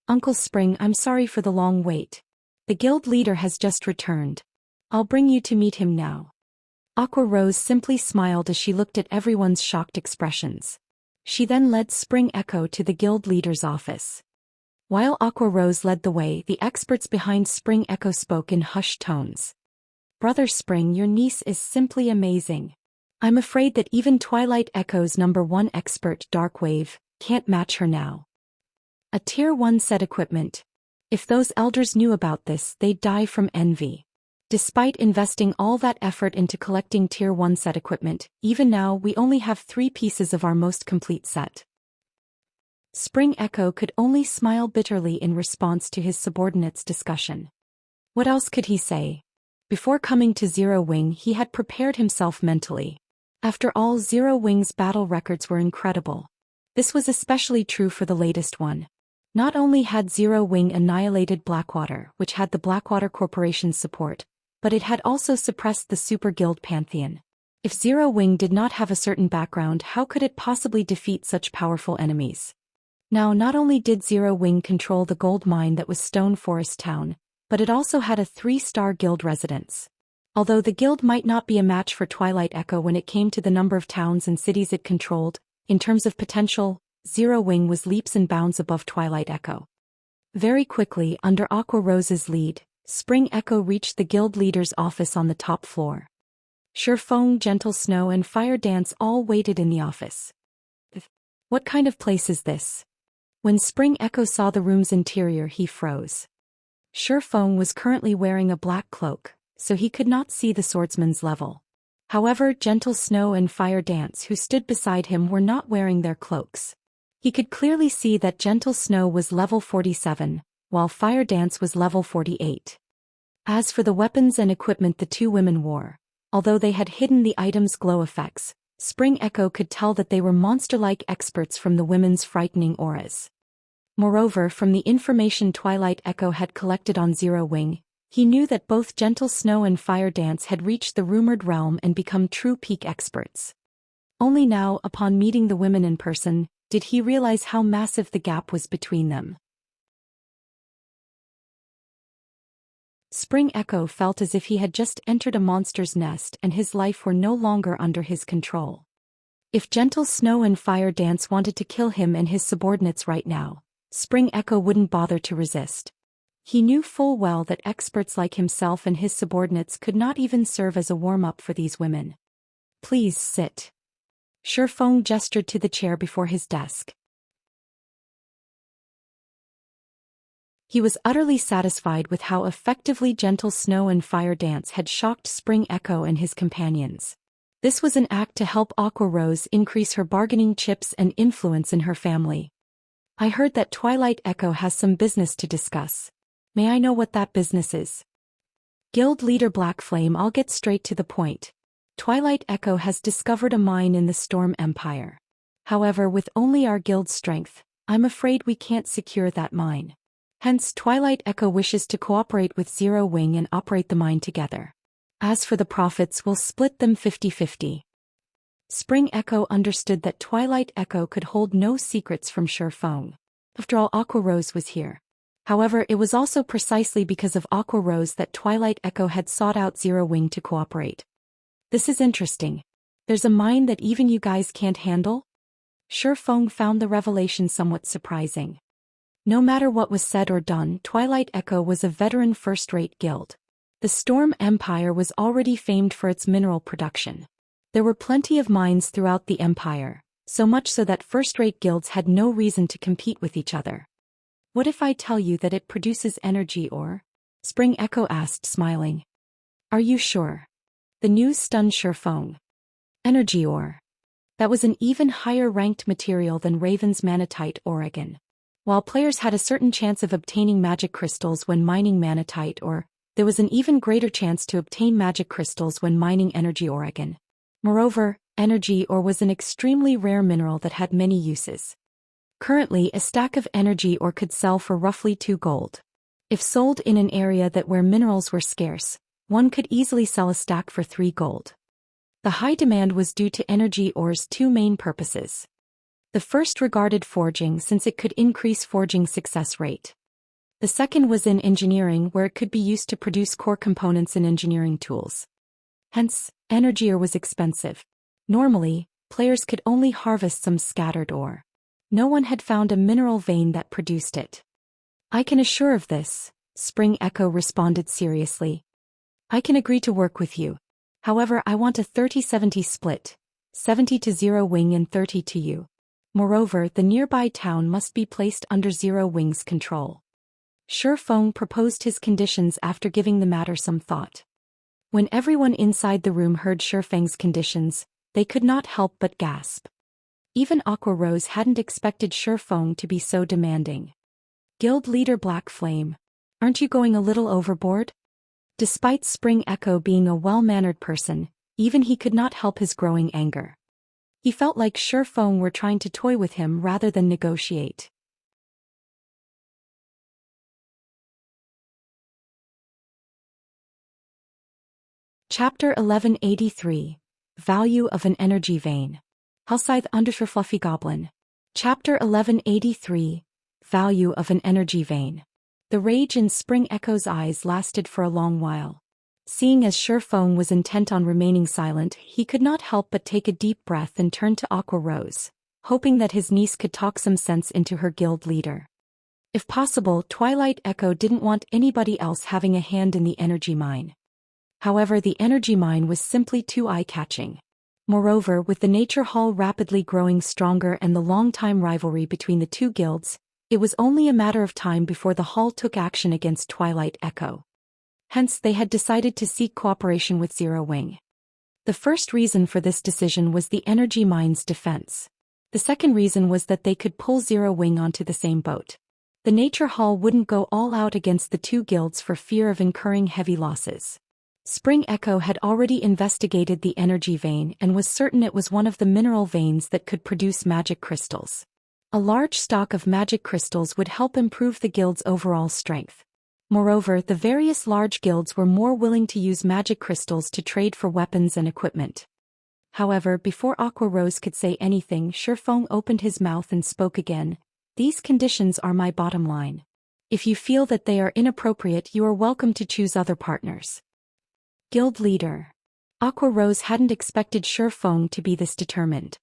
Uncle Spring, I'm sorry for the long wait. The guild leader has just returned. I'll bring you to meet him now. Aqua Rose simply smiled as she looked at everyone's shocked expressions. She then led Spring Echo to the guild leader's office. While Aqua Rose led the way, the experts behind Spring Echo spoke in hushed tones. Brother Spring, your niece is simply amazing. I'm afraid that even Twilight Echo's #1 expert, Darkwave, can't match her now. A Tier 1 set equipment. If those elders knew about this, they'd die from envy. Despite investing all that effort into collecting Tier 1 set equipment, even now we only have 3 pieces of our most complete set. Spring Echo could only smile bitterly in response to his subordinate's discussion. What else could he say? Before coming to Zero Wing, he had prepared himself mentally. After all, Zero Wing's battle records were incredible. This was especially true for the latest one. Not only had Zero Wing annihilated Blackwater, which had the Blackwater Corporation's support, but it had also suppressed the Super Guild Pantheon. If Zero Wing did not have a certain background, how could it possibly defeat such powerful enemies? Now, not only did Zero Wing control the gold mine that was Stone Forest Town, but it also had a 3-star guild residence. Although the guild might not be a match for Twilight Echo when it came to the number of towns and cities it controlled, in terms of potential, Zero Wing was leaps and bounds above Twilight Echo. Very quickly, under Aqua Rose's lead, Spring Echo reached the guild leader's office on the top floor. Shifeng, Gentle Snow and Fire Dance all waited in the office. What kind of place is this? When Spring Echo saw the room's interior, he froze. Shifeng was currently wearing a black cloak, so he could not see the swordsman's level. However, Gentle Snow and Fire Dance, who stood beside him, were not wearing their cloaks. He could clearly see that Gentle Snow was level 47, while Fire Dance was level 48. As for the weapons and equipment the 2 women wore, although they had hidden the items' glow effects, Spring Echo could tell that they were monster-like experts from the women's frightening auras. Moreover, from the information Twilight Echo had collected on Zero Wing, he knew that both Gentle Snow and Fire Dance had reached the rumored realm and become true peak experts. Only now, upon meeting the women in person, did he realize how massive the gap was between them. Spring Echo felt as if he had just entered a monster's nest and his life were no longer under his control. If Gentle Snow and Fire Dance wanted to kill him and his subordinates right now, Spring Echo wouldn't bother to resist. He knew full well that experts like himself and his subordinates could not even serve as a warm-up for these women. Please sit. Shifeng gestured to the chair before his desk. He was utterly satisfied with how effectively Gentle Snow and Fire Dance had shocked Spring Echo and his companions. This was an act to help Aqua Rose increase her bargaining chips and influence in her family. I heard that Twilight Echo has some business to discuss. May I know what that business is? Guild Leader Black Flame, I'll get straight to the point. Twilight Echo has discovered a mine in the Storm Empire. However, with only our guild's strength, I'm afraid we can't secure that mine. Hence, Twilight Echo wishes to cooperate with Zero Wing and operate the mine together. As for the profits, we'll split them 50-50. Spring Echo understood that Twilight Echo could hold no secrets from Shifeng. After all, Aqua Rose was here. However, it was also precisely because of Aqua Rose that Twilight Echo had sought out Zero Wing to cooperate. This is interesting. There's a mine that even you guys can't handle? Shifeng found the revelation somewhat surprising. No matter what was said or done, Twilight Echo was a veteran first-rate guild. The Storm Empire was already famed for its mineral production. There were plenty of mines throughout the empire, so much so that first-rate guilds had no reason to compete with each other. What if I tell you that it produces energy ore? Spring Echo asked, smiling. Are you sure? The news stunned Shifeng. Energy ore. That was an even higher-ranked material than Raven's Manatite Oregon. While players had a certain chance of obtaining magic crystals when mining Manatite ore, there was an even greater chance to obtain magic crystals when mining Energy Oregon. Moreover, energy ore was an extremely rare mineral that had many uses. Currently, a stack of energy ore could sell for roughly 2 gold. If sold in an area where minerals were scarce, one could easily sell a stack for 3 gold. The high demand was due to energy ore's 2 main purposes. The first regarded forging, since it could increase forging success rate. The second was in engineering, where it could be used to produce core components in engineering tools. Hence, energy ore was expensive. Normally, players could only harvest some scattered ore. No one had found a mineral vein that produced it. I can assure of this, Spring Echo responded seriously. I can agree to work with you. However, I want a 30-70 split, 70 to Zero Wing and 30 to you. Moreover, the nearby town must be placed under Zero Wing's control. Shi Feng proposed his conditions after giving the matter some thought. When everyone inside the room heard Shi Feng's conditions, they could not help but gasp. Even Aqua Rose hadn't expected Shi Feng to be so demanding. Guild leader Black Flame, aren't you going a little overboard? Despite Spring Echo being a well-mannered person, even he could not help his growing anger. He felt like Shi Feng were trying to toy with him rather than negotiate. Chapter 1183. Value of an Energy Vein. Hellscythe Undershirt Fluffy Goblin. Chapter 1183. Value of an Energy Vein. The rage in Spring Echo's eyes lasted for a long while. Seeing as Shi Feng was intent on remaining silent, he could not help but take a deep breath and turn to Aqua Rose, hoping that his niece could talk some sense into her guild leader. If possible, Twilight Echo didn't want anybody else having a hand in the energy mine. However, the energy mine was simply too eye-catching. Moreover, with the Nature Hall rapidly growing stronger and the long-time rivalry between the two guilds, it was only a matter of time before the Hall took action against Twilight Echo. Hence, they had decided to seek cooperation with Zero Wing. The first reason for this decision was the energy mine's defense. The second reason was that they could pull Zero Wing onto the same boat. The Nature Hall wouldn't go all out against the two guilds for fear of incurring heavy losses. Spring Echo had already investigated the energy vein and was certain it was one of the mineral veins that could produce magic crystals. A large stock of magic crystals would help improve the guild's overall strength. Moreover, the various large guilds were more willing to use magic crystals to trade for weapons and equipment. However, before Aqua Rose could say anything, Shi Feng opened his mouth and spoke again. These conditions are my bottom line. If you feel that they are inappropriate, you are welcome to choose other partners. Guild leader. Aqua Rose hadn't expected Shi Feng to be this determined.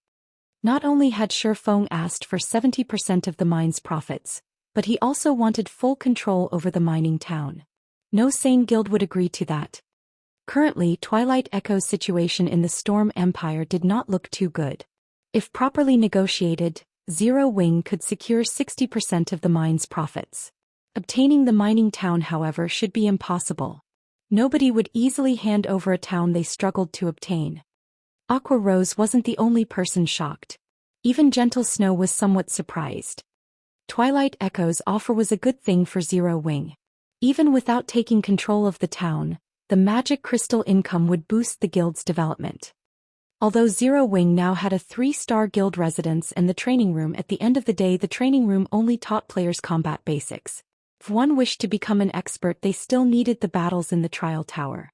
Not only had Shi Feng asked for 70% of the mine's profits, but he also wanted full control over the mining town. No sane guild would agree to that. Currently, Twilight Echo's situation in the Storm Empire did not look too good. If properly negotiated, Zero Wing could secure 60% of the mine's profits. Obtaining the mining town, however, should be impossible. Nobody would easily hand over a town they struggled to obtain. Aqua Rose wasn't the only person shocked. Even Gentle Snow was somewhat surprised. Twilight Echo's offer was a good thing for Zero Wing. Even without taking control of the town, the magic crystal income would boost the guild's development. Although Zero Wing now had a 3-star guild residence and the training room, at the end of the day the training room only taught players combat basics. If one wished to become an expert, they still needed the battles in the trial tower.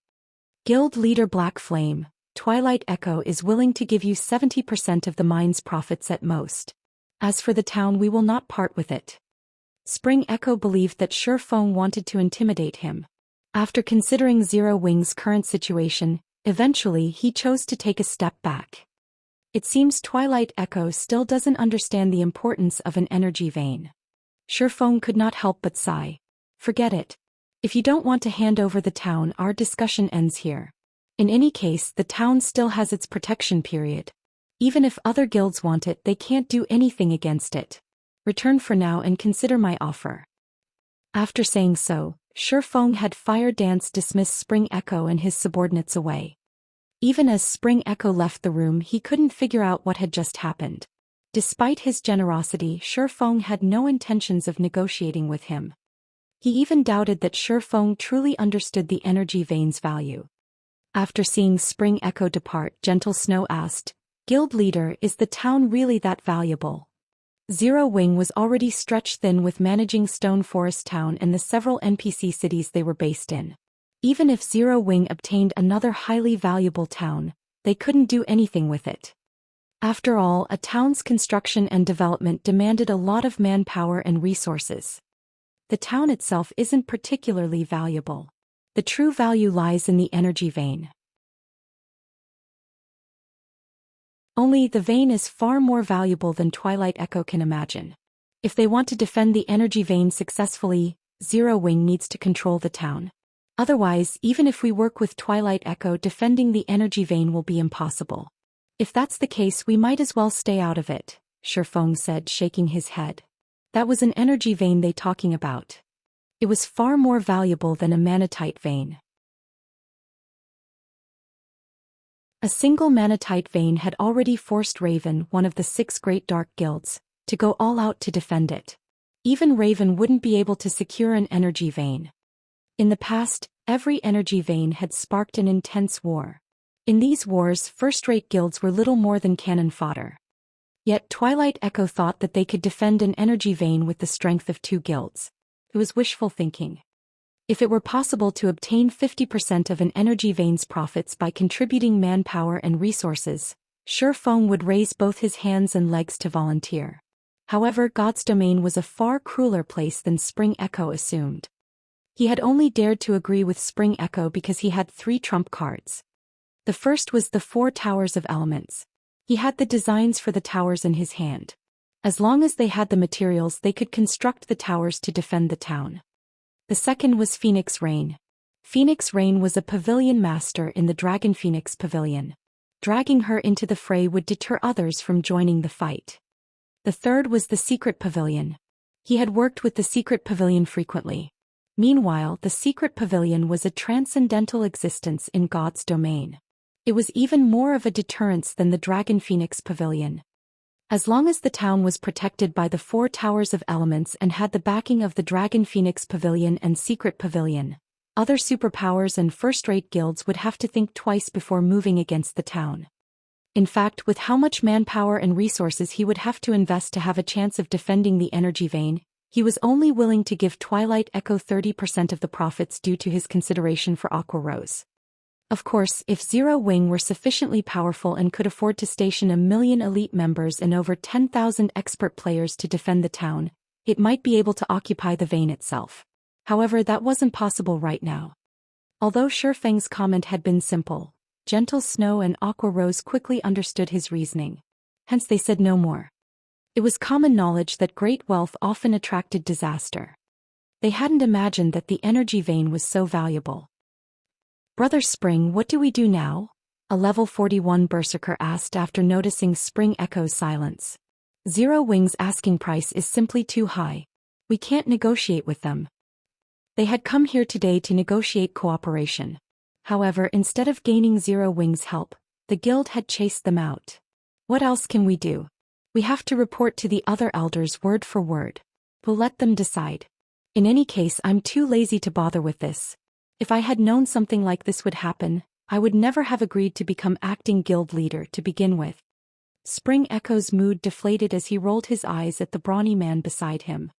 Guild leader Black Flame, Twilight Echo is willing to give you 70% of the mine's profits at most. As for the town, we will not part with it. Spring Echo believed that Shi Feng wanted to intimidate him. After considering Zero Wing's current situation, eventually he chose to take a step back. It seems Twilight Echo still doesn't understand the importance of an energy vein. Shi Feng could not help but sigh. Forget it. If you don't want to hand over the town, our discussion ends here. In any case, the town still has its protection period. Even if other guilds want it, they can't do anything against it. Return for now and consider my offer. After saying so, Shi Feng had Fire Dance dismiss Spring Echo and his subordinates away. Even as Spring Echo left the room, he couldn't figure out what had just happened. Despite his generosity, Shi Feng had no intentions of negotiating with him. He even doubted that Shi Feng truly understood the energy vein's value. After seeing Spring Echo depart, Gentle Snow asked, Guild leader, is the town really that valuable? Zero Wing was already stretched thin with managing Stone Forest Town and the several NPC cities they were based in. Even if Zero Wing obtained another highly valuable town, they couldn't do anything with it. After all, a town's construction and development demanded a lot of manpower and resources. The town itself isn't particularly valuable. The true value lies in the energy vein. Only the vein is far more valuable than Twilight Echo can imagine. If they want to defend the energy vein successfully, Zero Wing needs to control the town. Otherwise, even if we work with Twilight Echo, defending the energy vein will be impossible. If that's the case, we might as well stay out of it. Shifeng said, shaking his head. That was an energy vein they talking about. It was far more valuable than a manatite vein. A single manatite vein had already forced Raven, one of the 6 great dark guilds, to go all out to defend it. Even Raven wouldn't be able to secure an energy vein. In the past, every energy vein had sparked an intense war. In these wars, first-rate guilds were little more than cannon fodder. Yet Twilight Echo thought that they could defend an energy vein with the strength of 2 guilds. It was wishful thinking. If it were possible to obtain 50% of an energy vein's profits by contributing manpower and resources, Shifeng would raise both his hands and legs to volunteer. However, God's domain was a far crueler place than Spring Echo assumed. He had only dared to agree with Spring Echo because he had 3 trump cards. The first was the 4 Towers of Elements. He had the designs for the towers in his hand. As long as they had the materials, they could construct the towers to defend the town. The second was Phoenix Rain. Phoenix Rain was a pavilion master in the Dragon Phoenix Pavilion. Dragging her into the fray would deter others from joining the fight. The third was the Secret Pavilion. He had worked with the Secret Pavilion frequently. Meanwhile, the Secret Pavilion was a transcendental existence in God's domain. It was even more of a deterrence than the Dragon Phoenix Pavilion. As long as the town was protected by the 4 Towers of Elements and had the backing of the Dragon Phoenix Pavilion and Secret Pavilion, other superpowers and first-rate guilds would have to think twice before moving against the town. In fact, with how much manpower and resources he would have to invest to have a chance of defending the energy vein, he was only willing to give Twilight Echo 30% of the profits due to his consideration for Aqua Rose. Of course, if Zero Wing were sufficiently powerful and could afford to station 1 million elite members and over 10,000 expert players to defend the town, it might be able to occupy the vein itself. However, that wasn't possible right now. Although Shifeng's comment had been simple, Gentle Snow and Aqua Rose quickly understood his reasoning. Hence they said no more. It was common knowledge that great wealth often attracted disaster. They hadn't imagined that the energy vein was so valuable. Brother Spring, what do we do now? A level 41 berserker asked after noticing Spring Echo's silence. Zero Wing's asking price is simply too high. We can't negotiate with them. They had come here today to negotiate cooperation. However, instead of gaining Zero Wing's help, the guild had chased them out. What else can we do? We have to report to the other elders word for word. We'll let them decide. In any case, I'm too lazy to bother with this. If I had known something like this would happen, I would never have agreed to become acting guild leader to begin with. Spring Echo's mood deflated as he rolled his eyes at the brawny man beside him.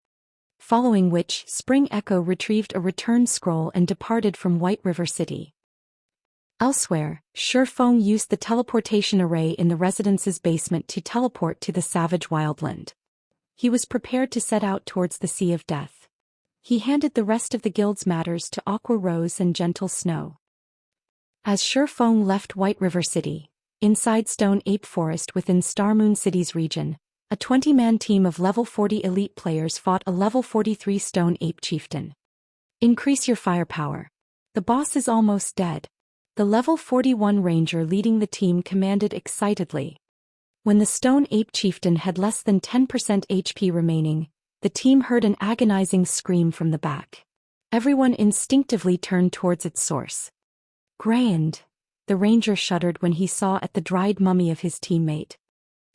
Following which, Spring Echo retrieved a return scroll and departed from White River City. Elsewhere, Shifeng used the teleportation array in the residence's basement to teleport to the savage wildland. He was prepared to set out towards the Sea of Death. He handed the rest of the guild's matters to Aqua Rose and Gentle Snow. As Shifeng left White River City, inside Stone Ape Forest within Starmoon City's region, a 20-man team of level 40 elite players fought a level 43 Stone Ape chieftain. Increase your firepower. The boss is almost dead. The level 41 ranger leading the team commanded excitedly. When the Stone Ape chieftain had less than 10% HP remaining, the team heard an agonizing scream from the back. Everyone instinctively turned towards its source. Grand! The ranger shuddered when he saw at the dried mummy of his teammate.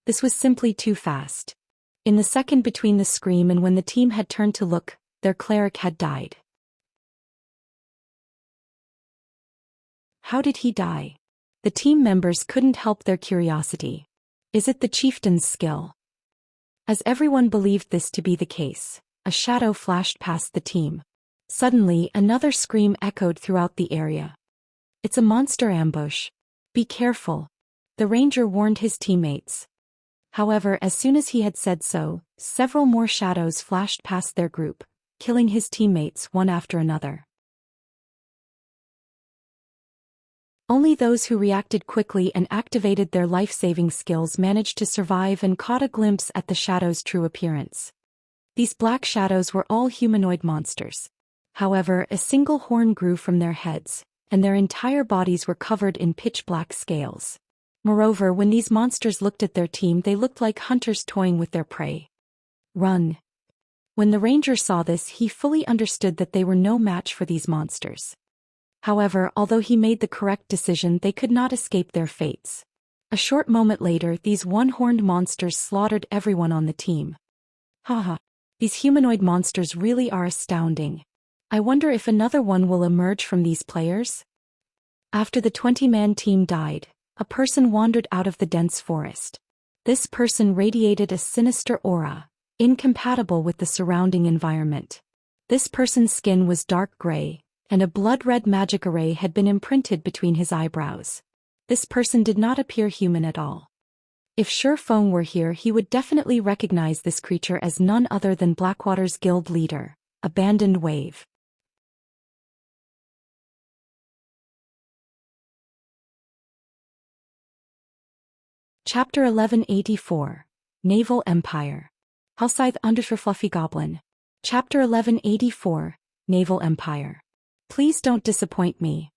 This was simply too fast. In the second between the scream and when the team had turned to look, their cleric had died. How did he die? The team members couldn't help their curiosity. Is it the chieftain's skill? As everyone believed this to be the case, a shadow flashed past the team. Suddenly, another scream echoed throughout the area. It's a monster ambush. Be careful. The ranger warned his teammates. However, as soon as he had said so, several more shadows flashed past their group, killing his teammates one after another. Only those who reacted quickly and activated their life-saving skills managed to survive and caught a glimpse at the shadows' true appearance. These black shadows were all humanoid monsters. However, a single horn grew from their heads, and their entire bodies were covered in pitch-black scales. Moreover, when these monsters looked at their team, they looked like hunters toying with their prey. Run. When the ranger saw this, he fully understood that they were no match for these monsters. However, although he made the correct decision, they could not escape their fates. A short moment later, these one-horned monsters slaughtered everyone on the team. Haha. These humanoid monsters really are astounding. I wonder if another one will emerge from these players? After the 20-man team died, a person wandered out of the dense forest. This person radiated a sinister aura, incompatible with the surrounding environment. This person's skin was dark gray, and a blood-red magic array had been imprinted between his eyebrows. This person did not appear human at all. If Shifeng were here, he would definitely recognize this creature as none other than Blackwater's guild leader, Abandoned Wave. Chapter 1184. Naval Empire. Halscythe _ Fluffy Goblin. Chapter 1184. Naval Empire. Please don't disappoint me.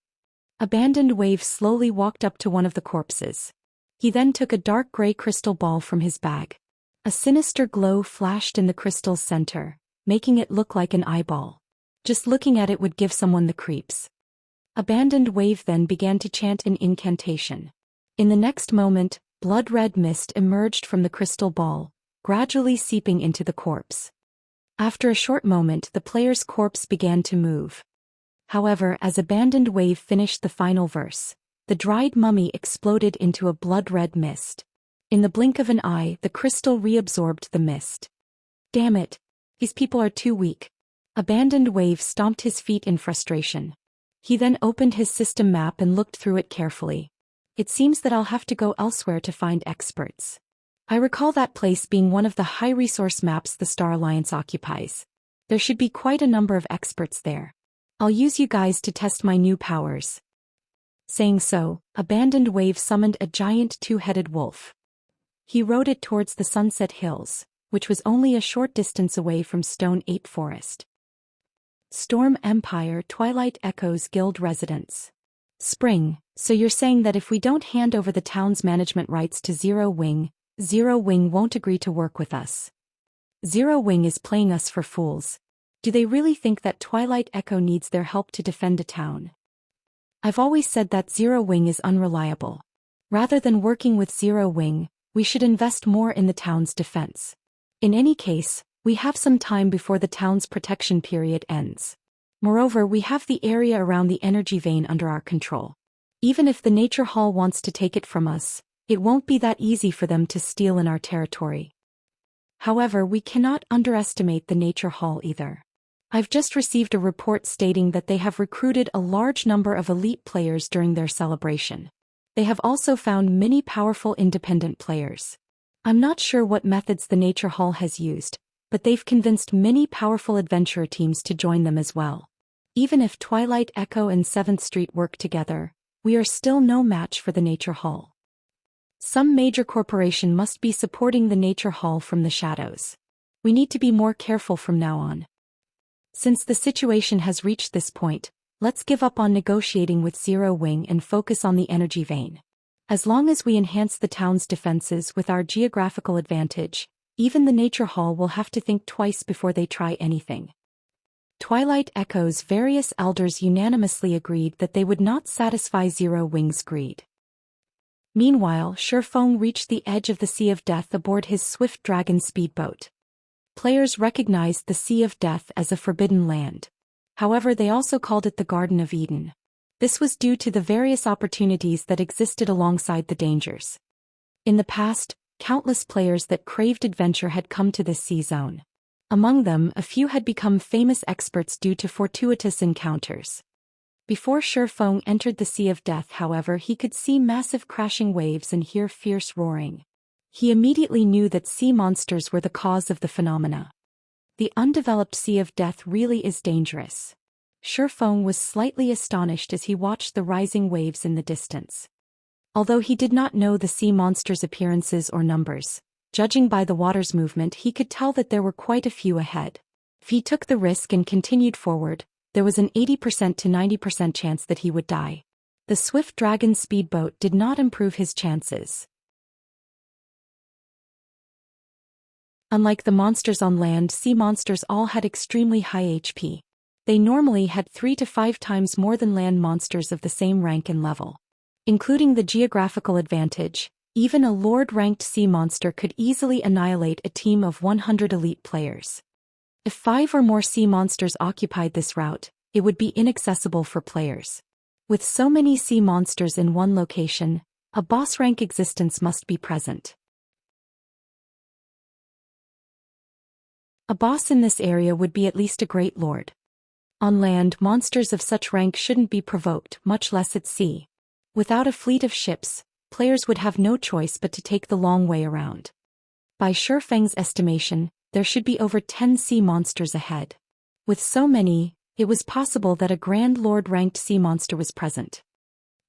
Abandoned Wave slowly walked up to one of the corpses. He then took a dark gray crystal ball from his bag. A sinister glow flashed in the crystal's center, making it look like an eyeball. Just looking at it would give someone the creeps. Abandoned Wave then began to chant an incantation. In the next moment, blood-red mist emerged from the crystal ball, gradually seeping into the corpse. After a short moment, the player's corpse began to move. However, as Abandoned Wave finished the final verse, the dried mummy exploded into a blood-red mist. In the blink of an eye, the crystal reabsorbed the mist. Damn it! These people are too weak. Abandoned Wave stomped his feet in frustration. He then opened his system map and looked through it carefully. It seems that I'll have to go elsewhere to find experts. I recall that place being one of the high-resource maps the Star Alliance occupies. There should be quite a number of experts there. I'll use you guys to test my new powers. Saying so, Abandoned Wave summoned a giant two-headed wolf. He rode it towards the Sunset Hills, which was only a short distance away from Stone Ape Forest. Storm Empire Twilight Echoes Guild Residence. Spring, so you're saying that if we don't hand over the town's management rights to Zero Wing won't agree to work with us. Zero Wing is playing us for fools. Do they really think that Twilight Echo needs their help to defend a town? I've always said that Zero Wing is unreliable. Rather than working with Zero Wing, we should invest more in the town's defense. In any case, we have some time before the town's protection period ends. Moreover, we have the area around the energy vein under our control. Even if the Nature Hall wants to take it from us, it won't be that easy for them to steal in our territory. However, we cannot underestimate the Nature Hall either. I've just received a report stating that they have recruited a large number of elite players during their celebration. They have also found many powerful independent players. I'm not sure what methods the Nature Hall has used, but they've convinced many powerful adventurer teams to join them as well. Even if Twilight Echo and 7th Street work together, we are still no match for the Nature Hall. Some major corporation must be supporting the Nature Hall from the shadows. We need to be more careful from now on. Since the situation has reached this point, let's give up on negotiating with Zero Wing and focus on the energy vein. As long as we enhance the town's defenses with our geographical advantage, even the Nature Hall will have to think twice before they try anything. Twilight Echo's various elders unanimously agreed that they would not satisfy Zero Wing's greed. Meanwhile, Shifeng reached the edge of the Sea of Death aboard his Swift Dragon speedboat. Players recognized the Sea of Death as a forbidden land. However, they also called it the Garden of Eden. This was due to the various opportunities that existed alongside the dangers. In the past, countless players that craved adventure had come to this sea zone. Among them, a few had become famous experts due to fortuitous encounters. Before Shifeng entered the Sea of Death, however, he could see massive crashing waves and hear fierce roaring. He immediately knew that sea monsters were the cause of the phenomena. The undeveloped Sea of Death really is dangerous. Shifeng was slightly astonished as he watched the rising waves in the distance. Although he did not know the sea monsters' appearances or numbers, judging by the water's movement, he could tell that there were quite a few ahead. If he took the risk and continued forward, there was an 80% to 90% chance that he would die. The swift dragon speedboat did not improve his chances. Unlike the monsters on land, sea monsters all had extremely high HP. They normally had 3 to 5 times more than land monsters of the same rank and level. Including the geographical advantage, even a Lord-ranked sea monster could easily annihilate a team of 100 elite players. If 5 or more sea monsters occupied this route, it would be inaccessible for players. With so many sea monsters in one location, a boss-rank existence must be present. A boss in this area would be at least a great lord. On land, monsters of such rank shouldn't be provoked, much less at sea. Without a fleet of ships, players would have no choice but to take the long way around. By Shifeng's estimation, there should be over 10 sea monsters ahead. With so many, it was possible that a Grand Lord-ranked sea monster was present.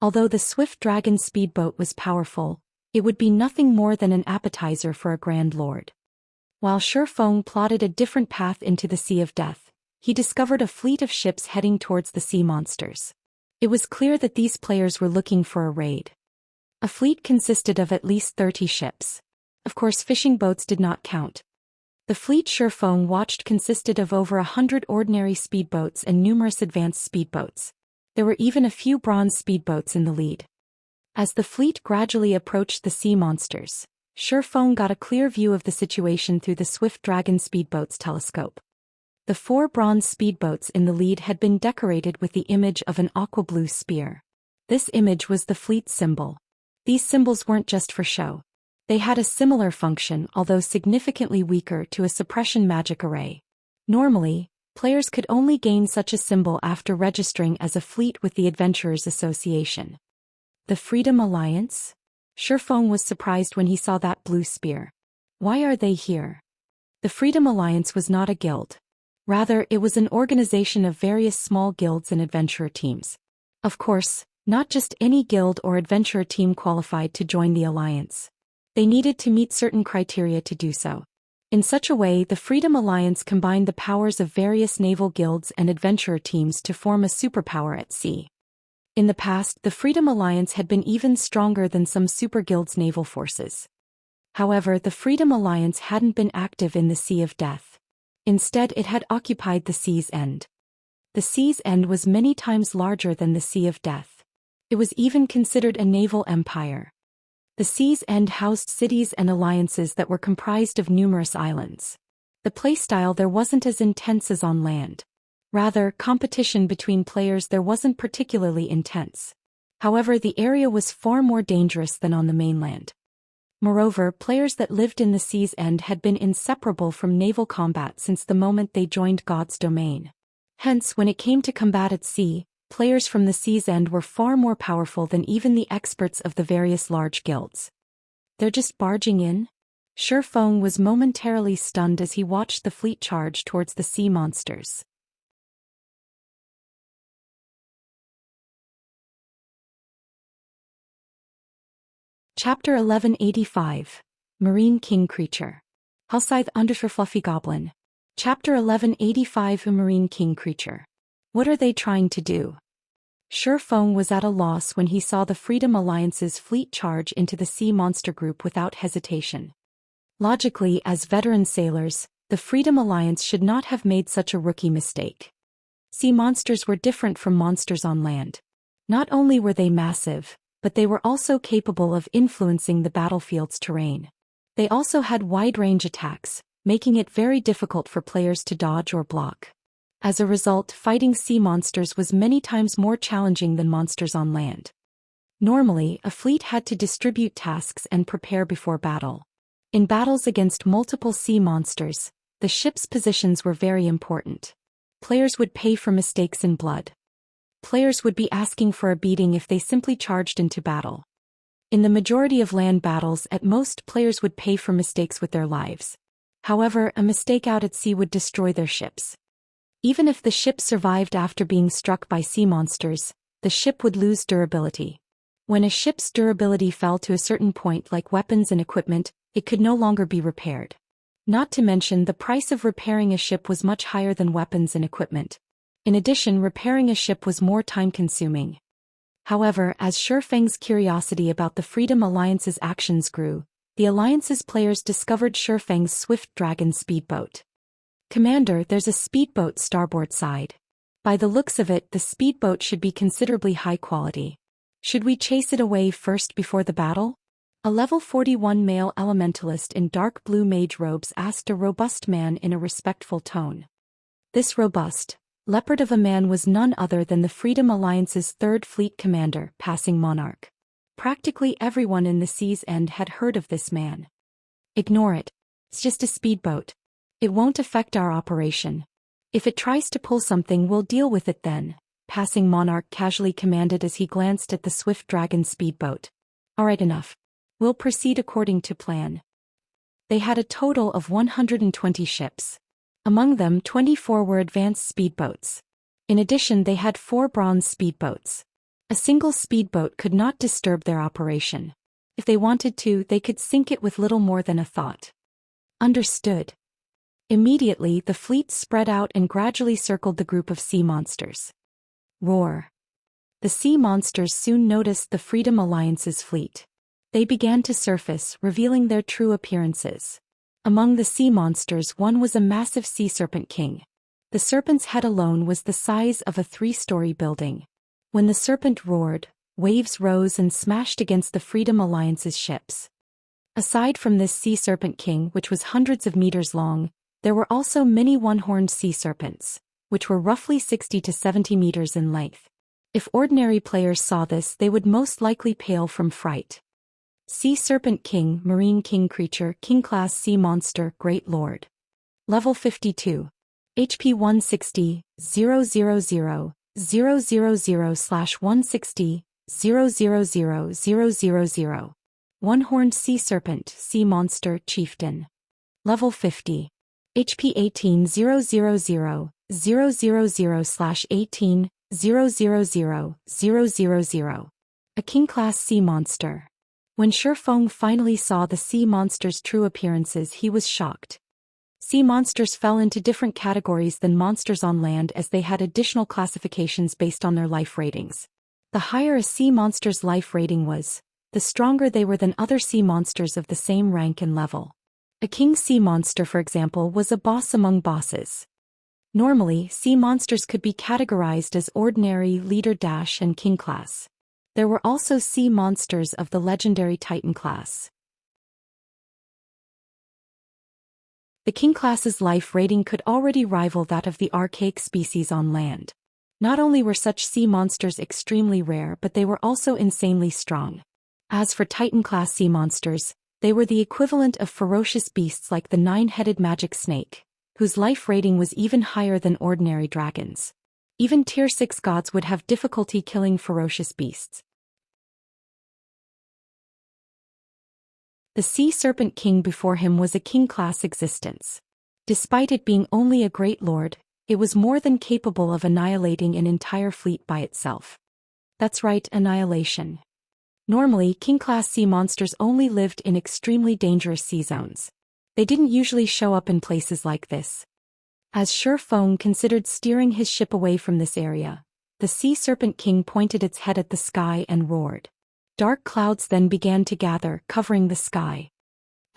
Although the swift dragon speedboat was powerful, it would be nothing more than an appetizer for a Grand Lord. While Shifeng plotted a different path into the Sea of Death, he discovered a fleet of ships heading towards the sea monsters. It was clear that these players were looking for a raid. A fleet consisted of at least 30 ships. Of course, fishing boats did not count. The fleet Shifeng watched consisted of over 100 ordinary speedboats and numerous advanced speedboats. There were even a few bronze speedboats in the lead. As the fleet gradually approached the sea monsters, Shifeng got a clear view of the situation through the swift dragon speedboat's telescope. The 4 bronze speedboats in the lead had been decorated with the image of an aqua blue spear. This image was the fleet's symbol. These symbols weren't just for show. They had a similar function, although significantly weaker, to a suppression magic array. Normally, players could only gain such a symbol after registering as a fleet with the Adventurers Association. The Freedom Alliance? Shifeng was surprised when he saw that blue spear. Why are they here? The Freedom Alliance was not a guild. Rather, it was an organization of various small guilds and adventurer teams. Of course, not just any guild or adventurer team qualified to join the alliance. They needed to meet certain criteria to do so. In such a way, the Freedom Alliance combined the powers of various naval guilds and adventurer teams to form a superpower at sea. In the past, the Freedom Alliance had been even stronger than some super guilds' naval forces. However, the Freedom Alliance hadn't been active in the Sea of Death. Instead, it had occupied the Sea's End. The Sea's End was many times larger than the Sea of Death. It was even considered a naval empire. The Sea's End housed cities and alliances that were comprised of numerous islands. The playstyle there wasn't as intense as on land. Rather, competition between players there wasn't particularly intense. However, the area was far more dangerous than on the mainland. Moreover, players that lived in the Sea's End had been inseparable from naval combat since the moment they joined God's domain. Hence, when it came to combat at sea, players from the Sea's End were far more powerful than even the experts of the various large guilds. They're just barging in? Shifeng was momentarily stunned as he watched the fleet charge towards the sea monsters. Chapter 1185. Marine King Creature. Hellscythe _ Fluffy Goblin. Chapter 1185. A Marine King Creature. What are they trying to do? Shifeng was at a loss when he saw the Freedom Alliance's fleet charge into the sea monster group without hesitation. Logically, as veteran sailors, the Freedom Alliance should not have made such a rookie mistake. Sea monsters were different from monsters on land. Not only were they massive, but they were also capable of influencing the battlefield's terrain. They also had wide-range attacks, making it very difficult for players to dodge or block. As a result, fighting sea monsters was many times more challenging than monsters on land. Normally, a fleet had to distribute tasks and prepare before battle. In battles against multiple sea monsters, the ship's positions were very important. Players would pay for mistakes in blood. Players would be asking for a beating if they simply charged into battle. In the majority of land battles, at most players would pay for mistakes with their lives. However, a mistake out at sea would destroy their ships. Even if the ship survived after being struck by sea monsters, the ship would lose durability. When a ship's durability fell to a certain point, like weapons and equipment, it could no longer be repaired. Not to mention, the price of repairing a ship was much higher than weapons and equipment. In addition, repairing a ship was more time-consuming. However, as Shifeng's curiosity about the Freedom Alliance's actions grew, the Alliance's players discovered Shifeng's swift dragon speedboat. "Commander, there's a speedboat starboard side. By the looks of it, the speedboat should be considerably high quality. Should we chase it away first before the battle?" A level 41 male elementalist in dark blue mage robes asked a robust man in a respectful tone. This robust, leopard of a man was none other than the Freedom Alliance's 3rd Fleet Commander, Passing Monarch. Practically everyone in the sea's end had heard of this man. "Ignore it. It's just a speedboat. It won't affect our operation. If it tries to pull something, we'll deal with it then," Passing Monarch casually commanded as he glanced at the swift dragon speedboat. "Alright, enough. We'll proceed according to plan." They had a total of 120 ships. Among them, 24 were advanced speedboats. In addition, they had 4 bronze speedboats. A single speedboat could not disturb their operation. If they wanted to, they could sink it with little more than a thought. Understood. Immediately, the fleet spread out and gradually circled the group of sea monsters. Roar. The sea monsters soon noticed the Freedom Alliance's fleet. They began to surface, revealing their true appearances. Among the sea monsters, one was a massive sea serpent king. The serpent's head alone was the size of a 3-story building. When the serpent roared, waves rose and smashed against the Freedom Alliance's ships. Aside from this sea serpent king, which was hundreds of meters long, there were also many one-horned sea serpents, which were roughly 60 to 70 meters in length. If ordinary players saw this, they would most likely pale from fright. Sea Serpent King, Marine King Creature, King Class Sea Monster, Great Lord. Level 52. HP 160, 000, 000/160, 000, One-Horned Sea Serpent, Sea Monster, Chieftain. Level 50. HP 18, 000, 000/18, 000, A King Class Sea Monster. When Shifeng finally saw the sea monster's true appearances, he was shocked. Sea monsters fell into different categories than monsters on land, as they had additional classifications based on their life ratings. The higher a sea monster's life rating was, the stronger they were than other sea monsters of the same rank and level. A king sea monster, for example, was a boss among bosses. Normally, sea monsters could be categorized as ordinary, leader, and king class. There were also sea monsters of the legendary Titan class. The king class's life rating could already rival that of the archaic species on land. Not only were such sea monsters extremely rare, but they were also insanely strong. As for Titan class sea monsters, they were the equivalent of ferocious beasts like the 9-headed magic snake, whose life rating was even higher than ordinary dragons. Even Tier 6 gods would have difficulty killing ferocious beasts. The Sea Serpent King before him was a king-class existence. Despite it being only a great lord, it was more than capable of annihilating an entire fleet by itself. That's right, annihilation. Normally, king-class sea monsters only lived in extremely dangerous sea zones. They didn't usually show up in places like this. As Shifeng considered steering his ship away from this area, the Sea Serpent King pointed its head at the sky and roared. Dark clouds then began to gather, covering the sky.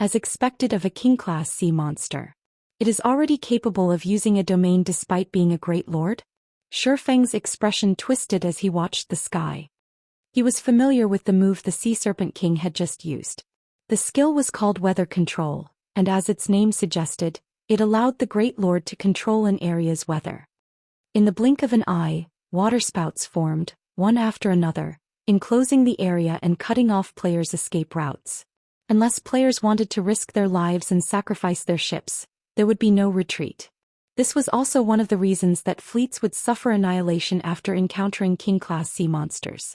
As expected of a king-class sea monster, it is already capable of using a domain despite being a great lord? Shifeng's expression twisted as he watched the sky. He was familiar with the move the Sea Serpent King had just used. The skill was called Weather Control, and as its name suggested, it allowed the Great Lord to control an area's weather. In the blink of an eye, waterspouts formed, one after another, enclosing the area and cutting off players' escape routes. Unless players wanted to risk their lives and sacrifice their ships, there would be no retreat. This was also one of the reasons that fleets would suffer annihilation after encountering king-class sea monsters.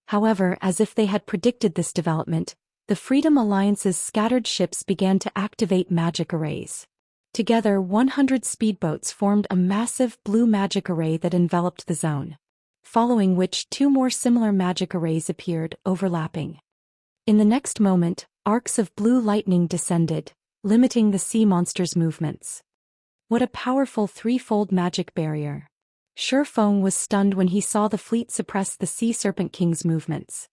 However, as if they had predicted this development, the Freedom Alliance's scattered ships began to activate magic arrays. Together, 100 speedboats formed a massive blue magic array that enveloped the zone, following which 2 more similar magic arrays appeared, overlapping. In the next moment, arcs of blue lightning descended, limiting the sea monster's movements. What a powerful threefold magic barrier! Shi Feng was stunned when he saw the fleet suppress the Sea Serpent King's movements.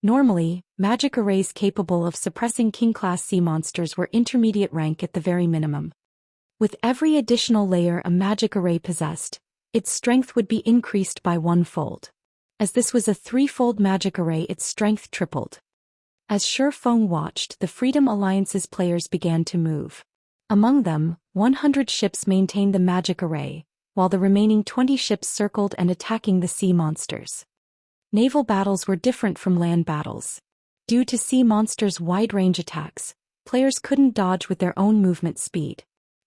Normally, magic arrays capable of suppressing king-class sea monsters were intermediate rank at the very minimum. With every additional layer a magic array possessed, its strength would be increased by 1-fold. As this was a 3-fold magic array, its strength tripled. As Shi Feng watched, the Freedom Alliance's players began to move. Among them, 100 ships maintained the magic array, while the remaining 20 ships circled and attacking the sea monsters. Naval battles were different from land battles. Due to sea monsters' wide-range attacks, players couldn't dodge with their own movement speed.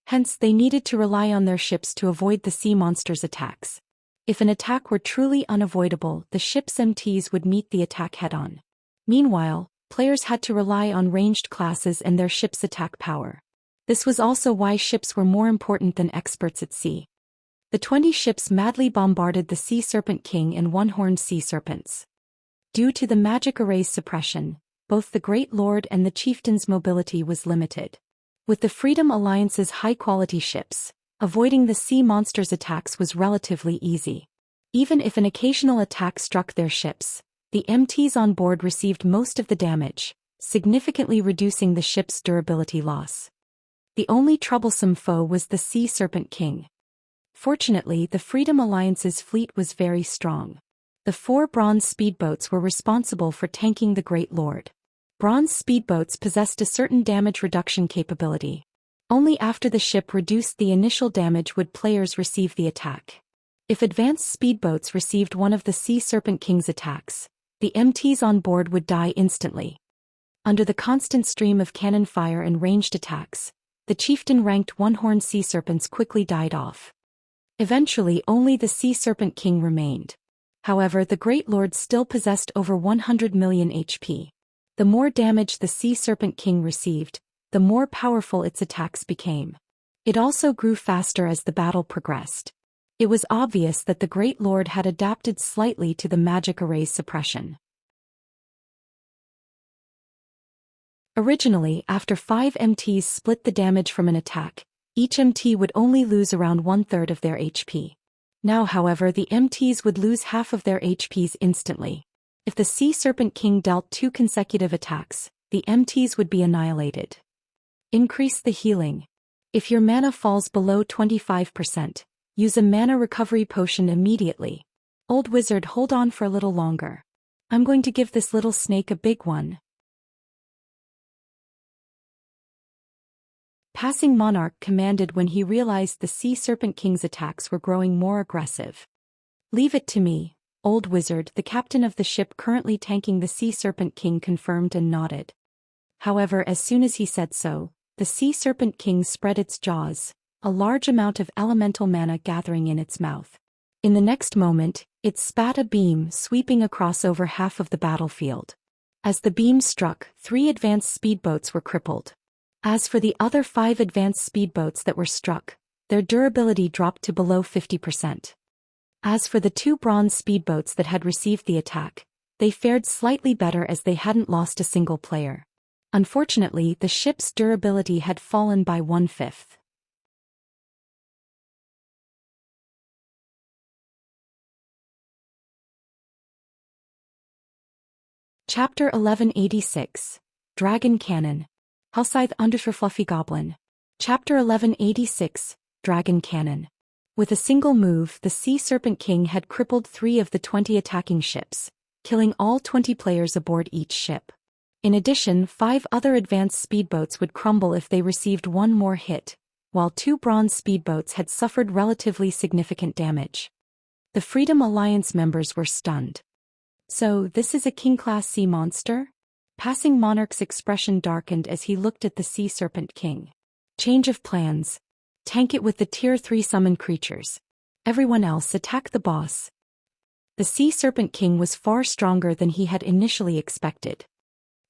Hence, they needed to rely on their ships to avoid the sea monsters' attacks. If an attack were truly unavoidable, the ship's MTs would meet the attack head-on. Meanwhile, players had to rely on ranged classes and their ship's attack power. This was also why ships were more important than experts at sea. The 20 ships madly bombarded the Sea Serpent King and one-horned sea serpents. Due to the magic array's suppression, both the Great Lord and the chieftain's mobility was limited. With the Freedom Alliance's high-quality ships, avoiding the sea monsters' attacks was relatively easy. Even if an occasional attack struck their ships, the MTs on board received most of the damage, significantly reducing the ship's durability loss. The only troublesome foe was the Sea Serpent King. Fortunately, the Freedom Alliance's fleet was very strong. The 4 bronze speedboats were responsible for tanking the Great Lord. Bronze speedboats possessed a certain damage reduction capability. Only after the ship reduced the initial damage would players receive the attack. If advanced speedboats received one of the Sea Serpent King's attacks, the MTs on board would die instantly. Under the constant stream of cannon fire and ranged attacks, the chieftain-ranked one-horned sea serpents quickly died off. Eventually, only the Sea Serpent King remained. However, the Great Lord still possessed over 100 million HP. The more damage the Sea Serpent King received, the more powerful its attacks became. It also grew faster as the battle progressed. It was obvious that the Great Lord had adapted slightly to the magic array's suppression. Originally, after 5 MTs split the damage from an attack, each MT would only lose around 1/3 of their HP. Now, however, the MTs would lose half of their HPs instantly. If the Sea Serpent King dealt 2 consecutive attacks, the MTs would be annihilated. Increase the healing. If your mana falls below 25%, use a mana recovery potion immediately. Old Wizard, hold on for a little longer. I'm going to give this little snake a big one. Passing Monarch commanded when he realized the Sea Serpent King's attacks were growing more aggressive. Leave it to me, Old Wizard, the captain of the ship currently tanking the Sea Serpent King confirmed and nodded. However, as soon as he said so, the Sea Serpent King spread its jaws, a large amount of elemental mana gathering in its mouth. In the next moment, it spat a beam sweeping across over half of the battlefield. As the beam struck, 3 advanced speedboats were crippled. As for the other 5 advanced speedboats that were struck, their durability dropped to below 50%. As for the 2 bronze speedboats that had received the attack, they fared slightly better as they hadn't lost a single player. Unfortunately, the ship's durability had fallen by 1/5. Chapter 1186. Dragon Cannon. Halscythe Undersher Fluffy Goblin. Chapter 1186. Dragon Cannon. With a single move, the Sea Serpent King had crippled 3 of the 20 attacking ships, killing all 20 players aboard each ship. In addition, 5 other advanced speedboats would crumble if they received one more hit, while 2 bronze speedboats had suffered relatively significant damage. The Freedom Alliance members were stunned. So, this is a king-class sea monster? Passing Monarch's expression darkened as he looked at the Sea Serpent King. Change of plans. Tank it with the Tier 3 summon creatures. Everyone else attack the boss. The Sea Serpent King was far stronger than he had initially expected.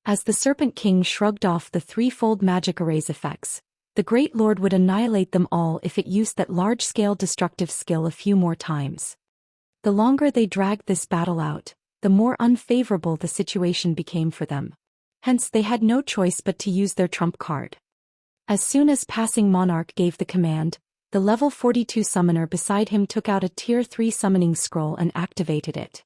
As the Serpent King shrugged off the 3-fold magic array's effects, the Great Lord would annihilate them all if it used that large-scale destructive skill a few more times. The longer they dragged this battle out, the more unfavorable the situation became for them. Hence they had no choice but to use their trump card. As soon as Passing Monarch gave the command, The level 42 summoner beside him took out a tier 3 summoning scroll and activated it.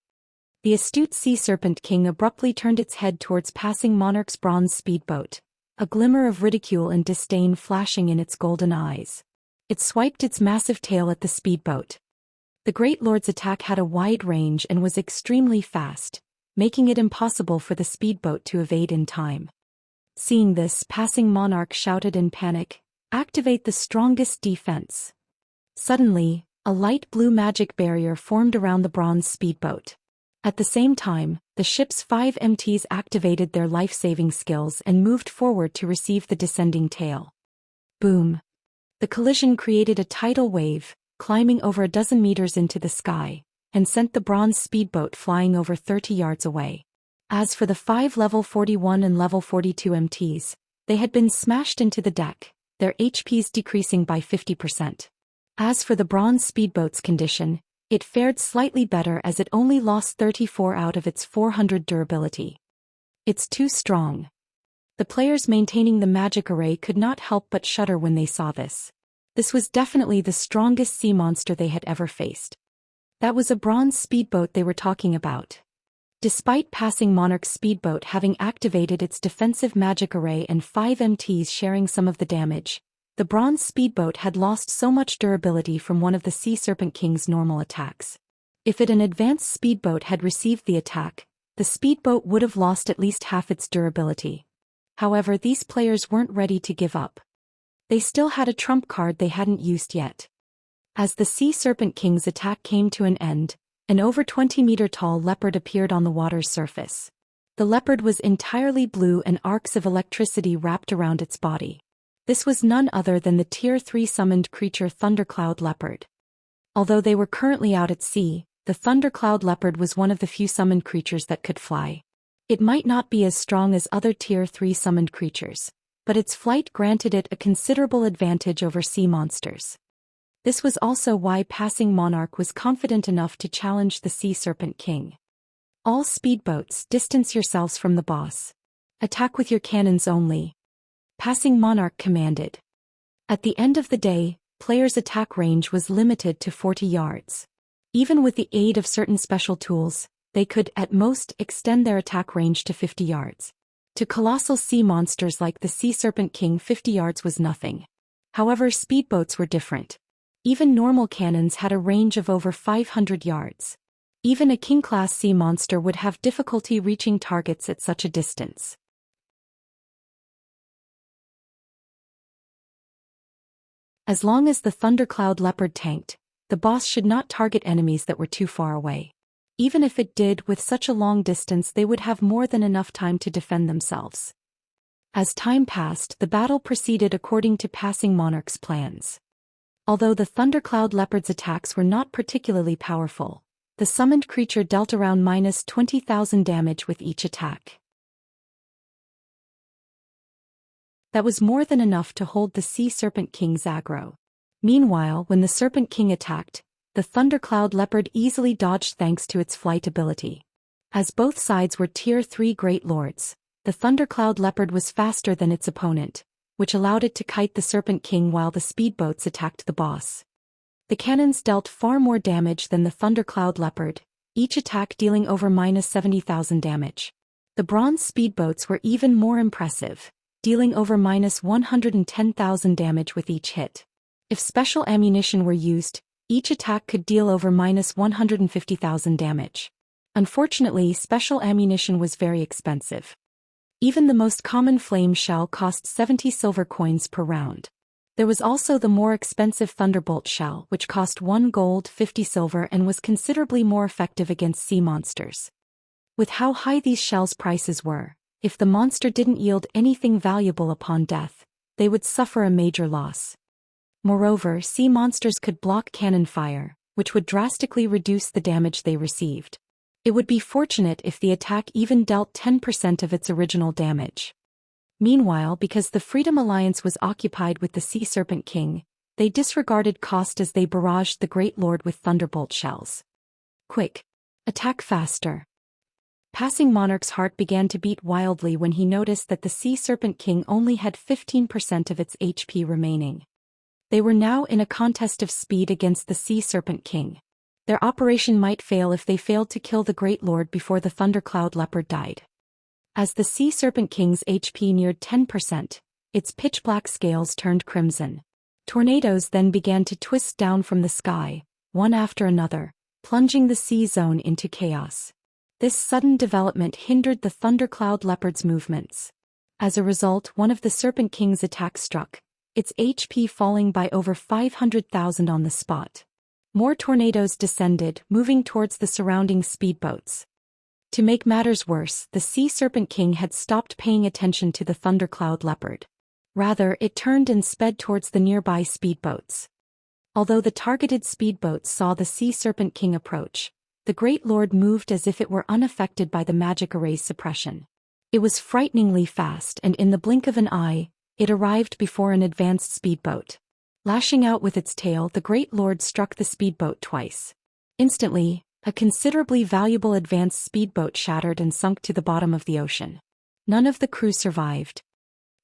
The astute Sea Serpent King abruptly turned its head towards passing monarch's bronze speedboat, a glimmer of ridicule and disdain flashing in its golden eyes. It swiped its massive tail at the speedboat. The Great Lord's attack had a wide range and was extremely fast, making it impossible for the speedboat to evade in time. Seeing this, passing monarch shouted in panic, "Activate the strongest defense." Suddenly, a light blue magic barrier formed around the bronze speedboat. At the same time, the ship's 5 MTs activated their life-saving skills and moved forward to receive the descending tail. Boom! The collision created a tidal wave, climbing over a dozen meters into the sky, and sent the bronze speedboat flying over 30 yards away. As for the 5 level 41 and level 42 MTs, they had been smashed into the deck, their HPs decreasing by 50%. As for the bronze speedboat's condition, it fared slightly better as it only lost 34 out of its 400 durability. It's too strong. The players maintaining the magic array could not help but shudder when they saw this. This was definitely the strongest sea monster they had ever faced. That was a bronze speedboat they were talking about. Despite passing monarch's speedboat having activated its defensive magic array and 5 MTs sharing some of the damage, the bronze speedboat had lost so much durability from one of the Sea Serpent King's normal attacks. If an advanced speedboat had received the attack, the speedboat would have lost at least half its durability. However, these players weren't ready to give up. They still had a trump card they hadn't used yet. As the Sea Serpent King's attack came to an end, an over 20-meter-tall leopard appeared on the water's surface. The leopard was entirely blue and arcs of electricity wrapped around its body. This was none other than the Tier 3 summoned creature Thundercloud Leopard. Although they were currently out at sea, the Thundercloud Leopard was one of the few summoned creatures that could fly. It might not be as strong as other Tier 3 summoned creatures, but its flight granted it a considerable advantage over sea monsters. This was also why passing monarch was confident enough to challenge the Sea Serpent King. All speedboats, distance yourselves from the boss. Attack with your cannons only. Passing monarch commanded. At the end of the day, players' attack range was limited to 40 yards. Even with the aid of certain special tools, they could, at most, extend their attack range to 50 yards. To colossal sea monsters like the Sea Serpent King, 50 yards was nothing. However, speedboats were different. Even normal cannons had a range of over 500 yards. Even a king-class sea monster would have difficulty reaching targets at such a distance. As long as the Thundercloud Leopard tanked, the boss should not target enemies that were too far away. Even if it did, with such a long distance they would have more than enough time to defend themselves. As time passed, the battle proceeded according to passing monarch's plans. Although the Thundercloud Leopard's attacks were not particularly powerful, the summoned creature dealt around minus 20,000 damage with each attack. That was more than enough to hold the Sea Serpent King's aggro. Meanwhile, when the Serpent King attacked, the Thundercloud Leopard easily dodged thanks to its flight ability. As both sides were Tier 3 Great Lords, the Thundercloud Leopard was faster than its opponent, which allowed it to kite the Serpent King while the speedboats attacked the boss. The cannons dealt far more damage than the Thundercloud Leopard, each attack dealing over minus 70,000 damage. The bronze speedboats were even more impressive, dealing over minus 110,000 damage with each hit. If special ammunition were used, each attack could deal over minus 150,000 damage. Unfortunately, special ammunition was very expensive. Even the most common flame shell cost 70 silver coins per round. There was also the more expensive Thunderbolt shell, which cost 1 gold, 50 silver, and was considerably more effective against sea monsters. With how high these shells' prices were, if the monster didn't yield anything valuable upon death, they would suffer a major loss. Moreover, sea monsters could block cannon fire, which would drastically reduce the damage they received. It would be fortunate if the attack even dealt 10% of its original damage. Meanwhile, because the Freedom Alliance was occupied with the Sea Serpent King, they disregarded cost as they barraged the Great Lord with Thunderbolt shells. Quick! Attack faster! Passing Monarch's heart began to beat wildly when he noticed that the Sea Serpent King only had 15% of its HP remaining. They were now in a contest of speed against the Sea Serpent King. Their operation might fail if they failed to kill the Great Lord before the Thundercloud Leopard died. As the Sea Serpent King's HP neared 10%, its pitch-black scales turned crimson. Tornadoes then began to twist down from the sky, one after another, plunging the sea zone into chaos. This sudden development hindered the Thundercloud Leopard's movements. As a result, one of the Serpent King's attacks struck, its HP falling by over 500,000 on the spot. More tornadoes descended, moving towards the surrounding speedboats. To make matters worse, the Sea Serpent King had stopped paying attention to the Thundercloud Leopard. Rather, it turned and sped towards the nearby speedboats. Although the targeted speedboats saw the Sea Serpent King approach, the Great Lord moved as if it were unaffected by the magic array's suppression. It was frighteningly fast, and in the blink of an eye, it arrived before an advanced speedboat. Lashing out with its tail, the Great Lord struck the speedboat twice. Instantly, a considerably valuable advanced speedboat shattered and sunk to the bottom of the ocean. None of the crew survived.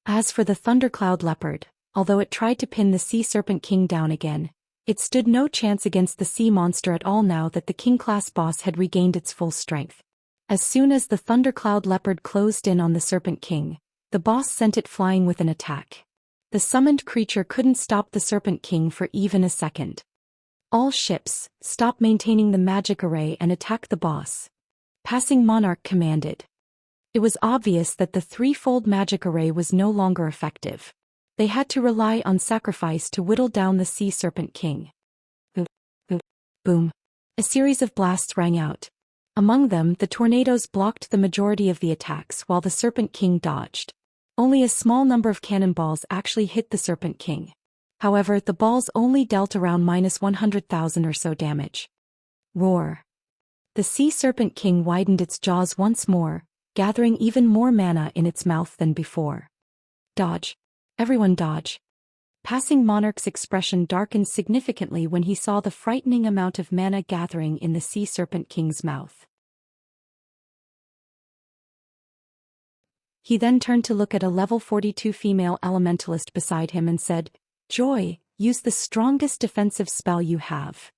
As for the Thundercloud Leopard, although it tried to pin the Sea Serpent King down again, it stood no chance against the sea monster at all now that the King-class boss had regained its full strength. As soon as the Thundercloud Leopard closed in on the Serpent King, the boss sent it flying with an attack. The summoned creature couldn't stop the Serpent King for even a second. All ships, stop maintaining the magic array and attack the boss. Passing Monarch commanded. It was obvious that the threefold magic array was no longer effective. They had to rely on sacrifice to whittle down the Sea Serpent King. Boom. A series of blasts rang out. Among them, the tornadoes blocked the majority of the attacks while the Serpent King dodged. Only a small number of cannonballs actually hit the Serpent King. However, the balls only dealt around -100,000 or so damage. Roar. The Sea Serpent King widened its jaws once more, gathering even more mana in its mouth than before. Dodge. Everyone dodge. Passing Monarch's expression darkened significantly when he saw the frightening amount of mana gathering in the Sea Serpent King's mouth. He then turned to look at a level 42 female elementalist beside him and said, "Joy, use the strongest defensive spell you have."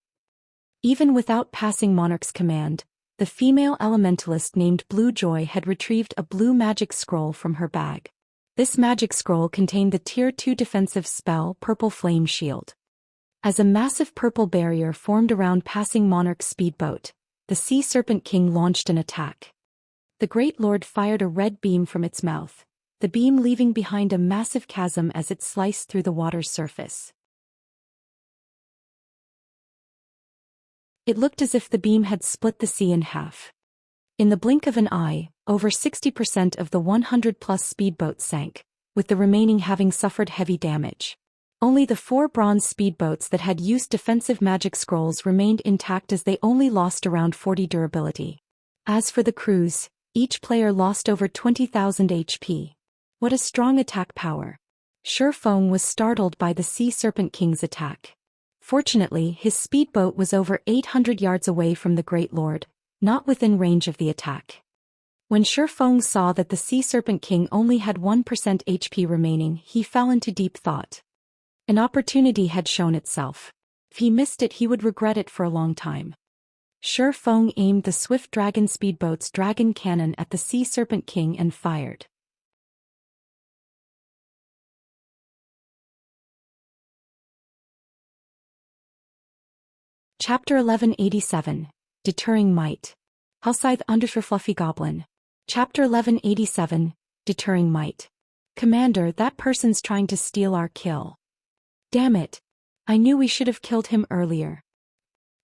Even without passing Monarch's command, the female elementalist named Blue Joy had retrieved a blue magic scroll from her bag. This magic scroll contained the Tier 2 defensive spell Purple Flame Shield. As a massive purple barrier formed around passing Monarch's speedboat, the Sea Serpent King launched an attack. The Great Lord fired a red beam from its mouth, the beam leaving behind a massive chasm as it sliced through the water's surface. It looked as if the beam had split the sea in half. In the blink of an eye, over 60% of the 100-plus speedboats sank, with the remaining having suffered heavy damage. Only the 4 bronze speedboats that had used defensive magic scrolls remained intact as they only lost around 40 durability. As for the crews, each player lost over 20,000 HP. What a strong attack power. Feng was startled by the Sea Serpent King's attack. Fortunately, his speedboat was over 800 yards away from the Great Lord, not within range of the attack. When Feng saw that the Sea Serpent King only had 1% HP remaining, he fell into deep thought. An opportunity had shown itself. If he missed it, he would regret it for a long time. Feng aimed the Swift Dragon speedboat's dragon cannon at the Sea Serpent King and fired. Chapter 1187. Deterring Might. Hellscythe _ Fluffy Goblin. Chapter 1187. Deterring Might. Commander, that person's trying to steal our kill. Damn it. I knew we should have killed him earlier.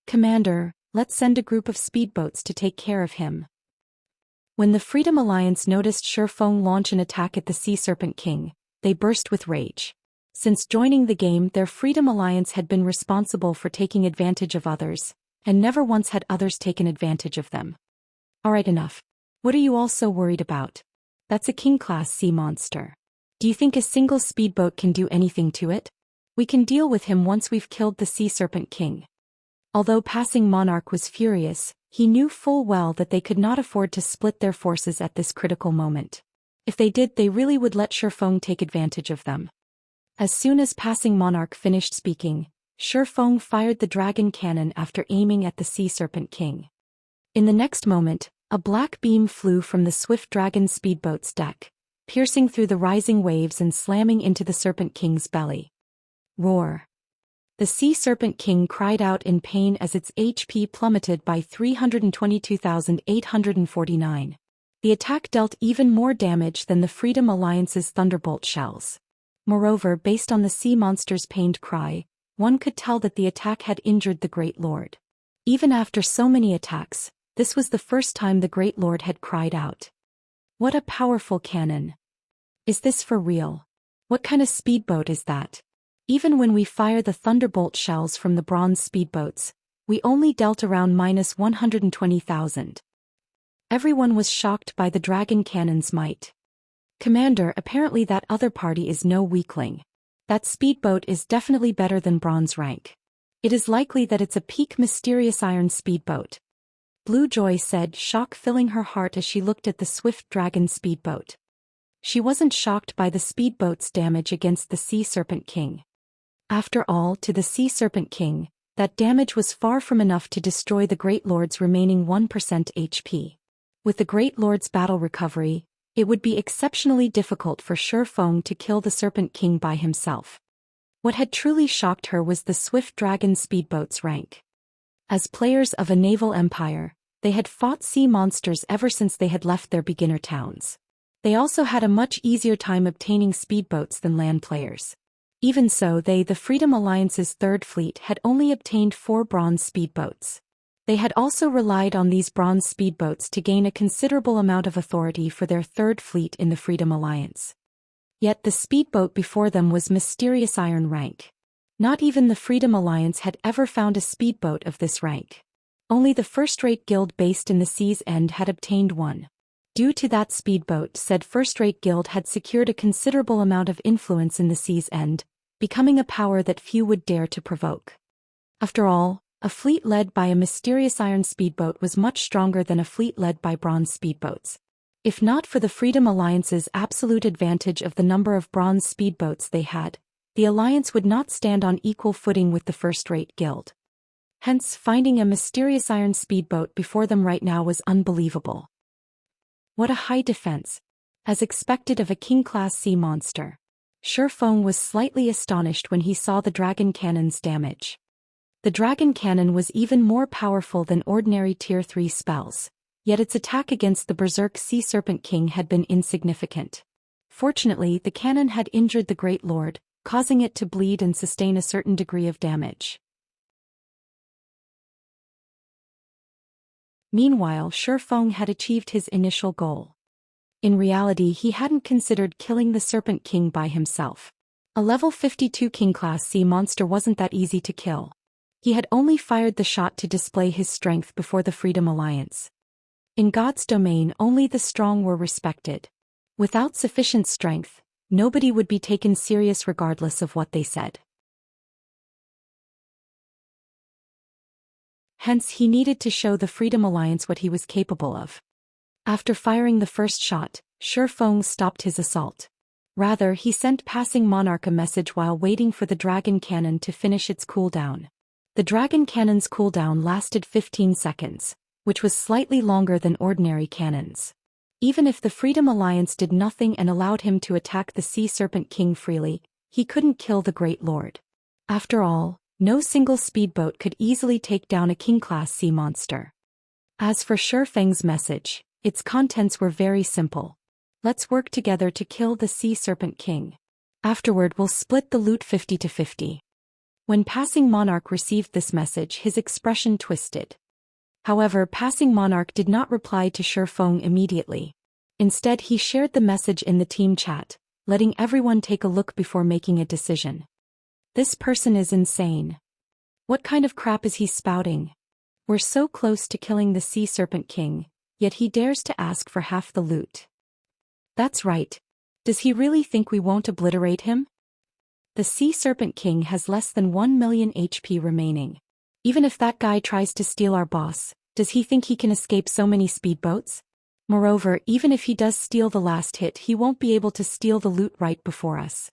Commander, let's send a group of speedboats to take care of him. When the Freedom Alliance noticed Feng launch an attack at the Sea Serpent King, they burst with rage. Since joining the game, their Freedom Alliance had been responsible for taking advantage of others, and never once had others taken advantage of them. Alright, enough. What are you all so worried about? That's a king-class sea monster. Do you think a single speedboat can do anything to it? We can deal with him once we've killed the Sea Serpent King. Although passing Monarch was furious, he knew full well that they could not afford to split their forces at this critical moment. If they did, they really would let Feng take advantage of them. As soon as Passing Monarch finished speaking, Shifeng fired the dragon cannon after aiming at the Sea Serpent King. In the next moment, a black beam flew from the swift dragon speedboat's deck, piercing through the rising waves and slamming into the Serpent King's belly. Roar! The Sea Serpent King cried out in pain as its HP plummeted by 322,849. The attack dealt even more damage than the Freedom Alliance's Thunderbolt shells. Moreover, based on the sea monster's pained cry, one could tell that the attack had injured the Great Lord. Even after so many attacks, this was the first time the Great Lord had cried out. What a powerful cannon! Is this for real? What kind of speedboat is that? Even when we fire the Thunderbolt shells from the bronze speedboats, we only dealt around minus 120,000. Everyone was shocked by the dragon cannon's might. Commander, apparently that other party is no weakling. That speedboat is definitely better than bronze rank. It is likely that it's a peak mysterious iron speedboat. Blue Joy said, shock filling her heart as she looked at the swift dragon speedboat. She wasn't shocked by the speedboat's damage against the Sea Serpent King. After all, to the Sea Serpent King, that damage was far from enough to destroy the Great Lord's remaining 1% HP. With the Great Lord's battle recovery, it would be exceptionally difficult for Shifeng to kill the Serpent King by himself. What had truly shocked her was the swift dragon speedboat's rank. As players of a naval empire, they had fought sea monsters ever since they had left their beginner towns. They also had a much easier time obtaining speedboats than land players. Even so, the Freedom Alliance's Third Fleet had only obtained 4 bronze speedboats. They had also relied on these bronze speedboats to gain a considerable amount of authority for their Third Fleet in the Freedom Alliance. Yet the speedboat before them was mysterious iron rank. Not even the Freedom Alliance had ever found a speedboat of this rank. Only the first-rate guild based in the sea's end had obtained one. Due to that speedboat, said first-rate guild had secured a considerable amount of influence in the sea's end, becoming a power that few would dare to provoke. After all, a fleet led by a mysterious iron speedboat was much stronger than a fleet led by bronze speedboats. If not for the Freedom Alliance's absolute advantage of the number of bronze speedboats they had, the alliance would not stand on equal footing with the first-rate guild. Hence, finding a mysterious iron speedboat before them right now was unbelievable. What a high defense! As expected of a king-class sea monster. Shifeng was slightly astonished when he saw the dragon cannon's damage. The dragon cannon was even more powerful than ordinary Tier 3 spells, yet its attack against the Berserk Sea Serpent King had been insignificant. Fortunately, the cannon had injured the Great Lord, causing it to bleed and sustain a certain degree of damage. Meanwhile, Shifeng had achieved his initial goal. In reality, he hadn't considered killing the Serpent King by himself. A level 52 king-class sea monster wasn't that easy to kill. He had only fired the shot to display his strength before the Freedom Alliance. In God's domain, only the strong were respected. Without sufficient strength, nobody would be taken serious regardless of what they said. Hence, he needed to show the Freedom Alliance what he was capable of. After firing the first shot, Shifeng stopped his assault. Rather, he sent Passing Monarch a message while waiting for the dragon cannon to finish its cooldown. The dragon cannon's cooldown lasted 15 seconds, which was slightly longer than ordinary cannons. Even if the Freedom Alliance did nothing and allowed him to attack the Sea Serpent King freely, he couldn't kill the Great Lord. After all, no single speedboat could easily take down a king-class sea monster. As for Shifeng's message, its contents were very simple. Let's work together to kill the Sea Serpent King. Afterward, we'll split the loot 50-50. When Passing Monarch received this message, his expression twisted. However, Passing Monarch did not reply to Shifeng immediately. Instead, he shared the message in the team chat, letting everyone take a look before making a decision. This person is insane. What kind of crap is he spouting? We're so close to killing the Sea Serpent King, yet he dares to ask for half the loot. That's right. Does he really think we won't obliterate him? The Sea Serpent King has less than 1 million HP remaining. Even if that guy tries to steal our boss, does he think he can escape so many speedboats? Moreover, even if he does steal the last hit, he won't be able to steal the loot right before us.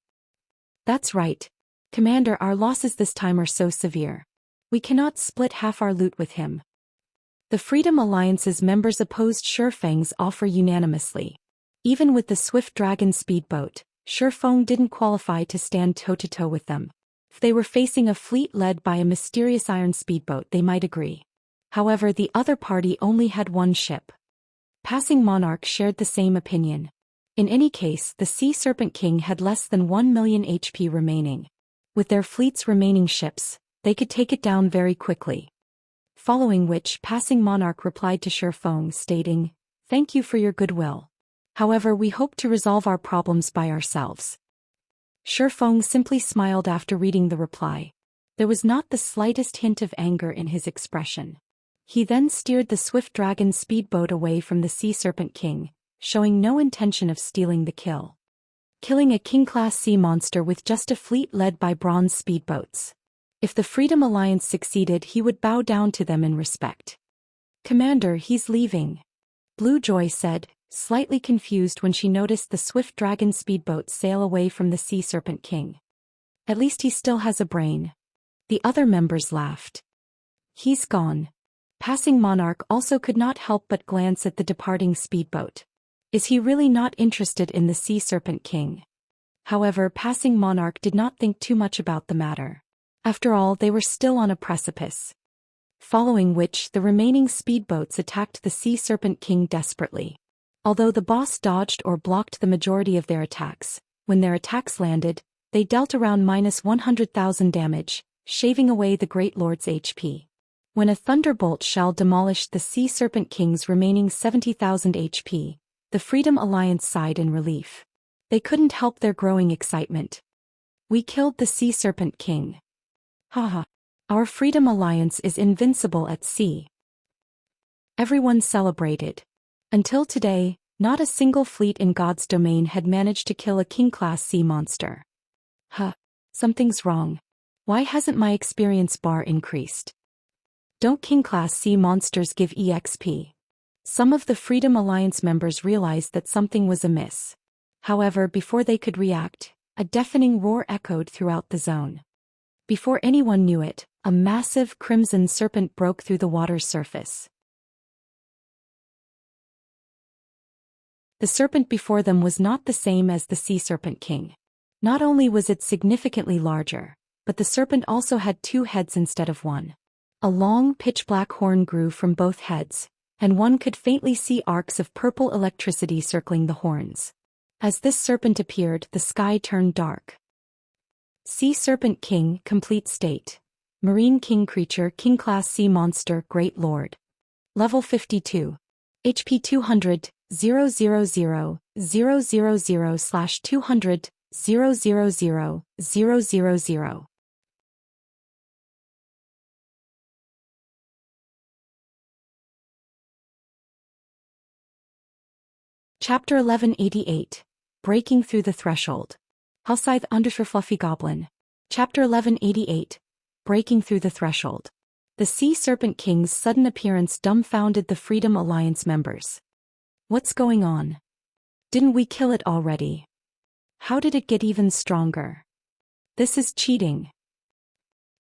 That's right. Commander, our losses this time are so severe. We cannot split half our loot with him. The Freedom Alliance's members opposed Shifeng's offer unanimously. Even with the Swift Dragon speedboat, Shifeng didn't qualify to stand toe-to-toe with them. If they were facing a fleet led by a mysterious iron speedboat, they might agree. However, the other party only had one ship. Passing Monarch shared the same opinion. In any case, the Sea Serpent King had less than 1 million HP remaining. With their fleet's remaining ships, they could take it down very quickly. Following which, Passing Monarch replied to Shifeng stating, "Thank you for your goodwill. However, we hope to resolve our problems by ourselves." Shifeng simply smiled after reading the reply. There was not the slightest hint of anger in his expression. He then steered the Swift Dragon speedboat away from the Sea Serpent King, showing no intention of stealing the kill. Killing a King-class sea monster with just a fleet led by bronze speedboats. If the Freedom Alliance succeeded, he would bow down to them in respect. "Commander, he's leaving," Blue Joy said, slightly confused when she noticed the Swift Dragon speedboat sail away from the Sea Serpent King. "At least he still has a brain." The other members laughed. "He's gone." Passing Monarch also could not help but glance at the departing speedboat. Is he really not interested in the Sea Serpent King? However, Passing Monarch did not think too much about the matter. After all, they were still on a precipice. Following which, the remaining speedboats attacked the Sea Serpent King desperately. Although the boss dodged or blocked the majority of their attacks, when their attacks landed, they dealt around -100,000 damage, shaving away the Great Lord's HP. When a thunderbolt shell demolished the Sea Serpent King's remaining 70,000 HP, the Freedom Alliance sighed in relief. They couldn't help their growing excitement. "We killed the Sea Serpent King. Haha. Our Freedom Alliance is invincible at sea." Everyone celebrated. Until today, not a single fleet in God's domain had managed to kill a king-class sea monster. Something's wrong. Why hasn't my experience bar increased? Don't king-class sea monsters give EXP? Some of the Freedom Alliance members realized that something was amiss. However, before they could react, a deafening roar echoed throughout the zone. Before anyone knew it, a massive crimson serpent broke through the water's surface. The serpent before them was not the same as the Sea Serpent King. Not only was it significantly larger, but the serpent also had 2 heads instead of 1. A long pitch-black horn grew from both heads, and one could faintly see arcs of purple electricity circling the horns. As this serpent appeared, the sky turned dark. Sea Serpent King, complete state. Marine King creature, King-class sea monster, Great Lord. Level 52. HP 200, 000/200, 000/000. Chapter 1188. Breaking Through the Threshold. Halscythe Undershirt Fluffy Goblin. Chapter 1188. Breaking Through the Threshold. The Sea Serpent King's sudden appearance dumbfounded the Freedom Alliance members. What's going on? Didn't we kill it already? How did it get even stronger? This is cheating.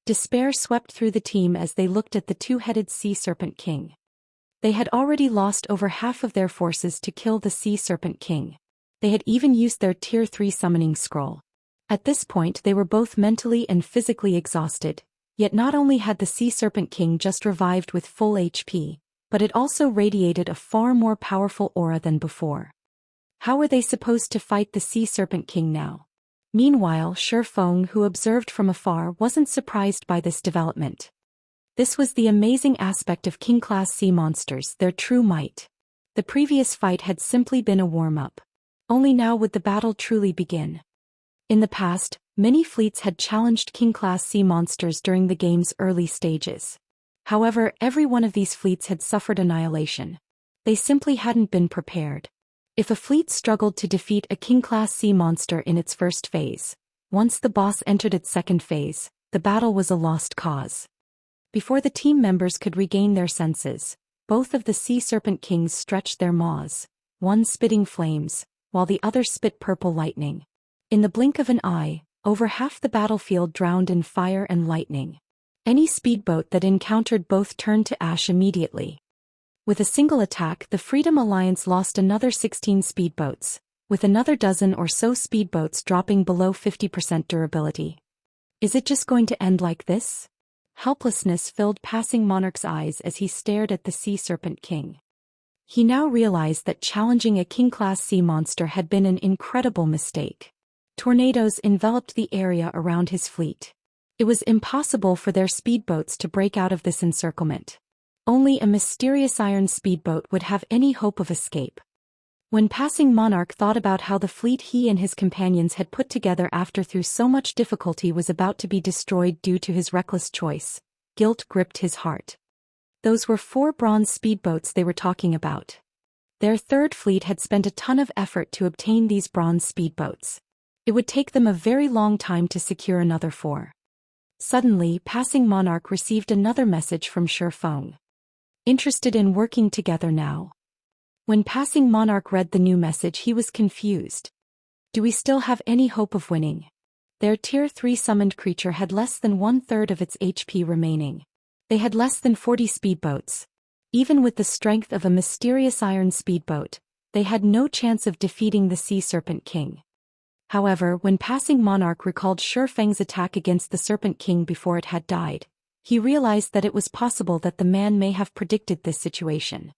Despair swept through the team as they looked at the 2-headed Sea Serpent King. They had already lost over half of their forces to kill the Sea Serpent King. They had even used their Tier 3 summoning scroll. At this point they were both mentally and physically exhausted, yet not only had the Sea Serpent King just revived with full HP, but it also radiated a far more powerful aura than before. How were they supposed to fight the Sea Serpent King now? Meanwhile, Shifeng, who observed from afar, wasn't surprised by this development. This was the amazing aspect of king-class sea monsters, their true might. The previous fight had simply been a warm-up. Only now would the battle truly begin. In the past, many fleets had challenged king-class sea monsters during the game's early stages. However, every one of these fleets had suffered annihilation. They simply hadn't been prepared. If a fleet struggled to defeat a king-class sea monster in its first phase, once the boss entered its second phase, the battle was a lost cause. Before the team members could regain their senses, both of the Sea Serpent Kings stretched their maws, one spitting flames, while the other spit purple lightning. In the blink of an eye, over half the battlefield drowned in fire and lightning. Any speedboat that encountered both turned to ash immediately. With a single attack, the Freedom Alliance lost another 16 speedboats, with another dozen or so speedboats dropping below 50% durability. Is it just going to end like this? Helplessness filled Passing Monarch's eyes as he stared at the Sea Serpent King. He now realized that challenging a king-class sea monster had been an incredible mistake. Tornadoes enveloped the area around his fleet. It was impossible for their speedboats to break out of this encirclement. Only a mysterious iron speedboat would have any hope of escape. When Passing Monarch thought about how the fleet he and his companions had put together after through so much difficulty was about to be destroyed due to his reckless choice, guilt gripped his heart. Those were 4 bronze speedboats they were talking about. Their third fleet had spent a ton of effort to obtain these bronze speedboats. It would take them a very long time to secure another 4. Suddenly, Passing Monarch received another message from Shi Feng. Interested in working together now? When Passing Monarch read the new message, he was confused. Do we still have any hope of winning? Their Tier 3 summoned creature had less than 1/3 of its HP remaining. They had less than 40 speedboats. Even with the strength of a mysterious iron speedboat, they had no chance of defeating the Sea Serpent King. However, when Passing Monarch recalled Shi Feng's attack against the Serpent King before it had died, he realized that it was possible that the man may have predicted this situation.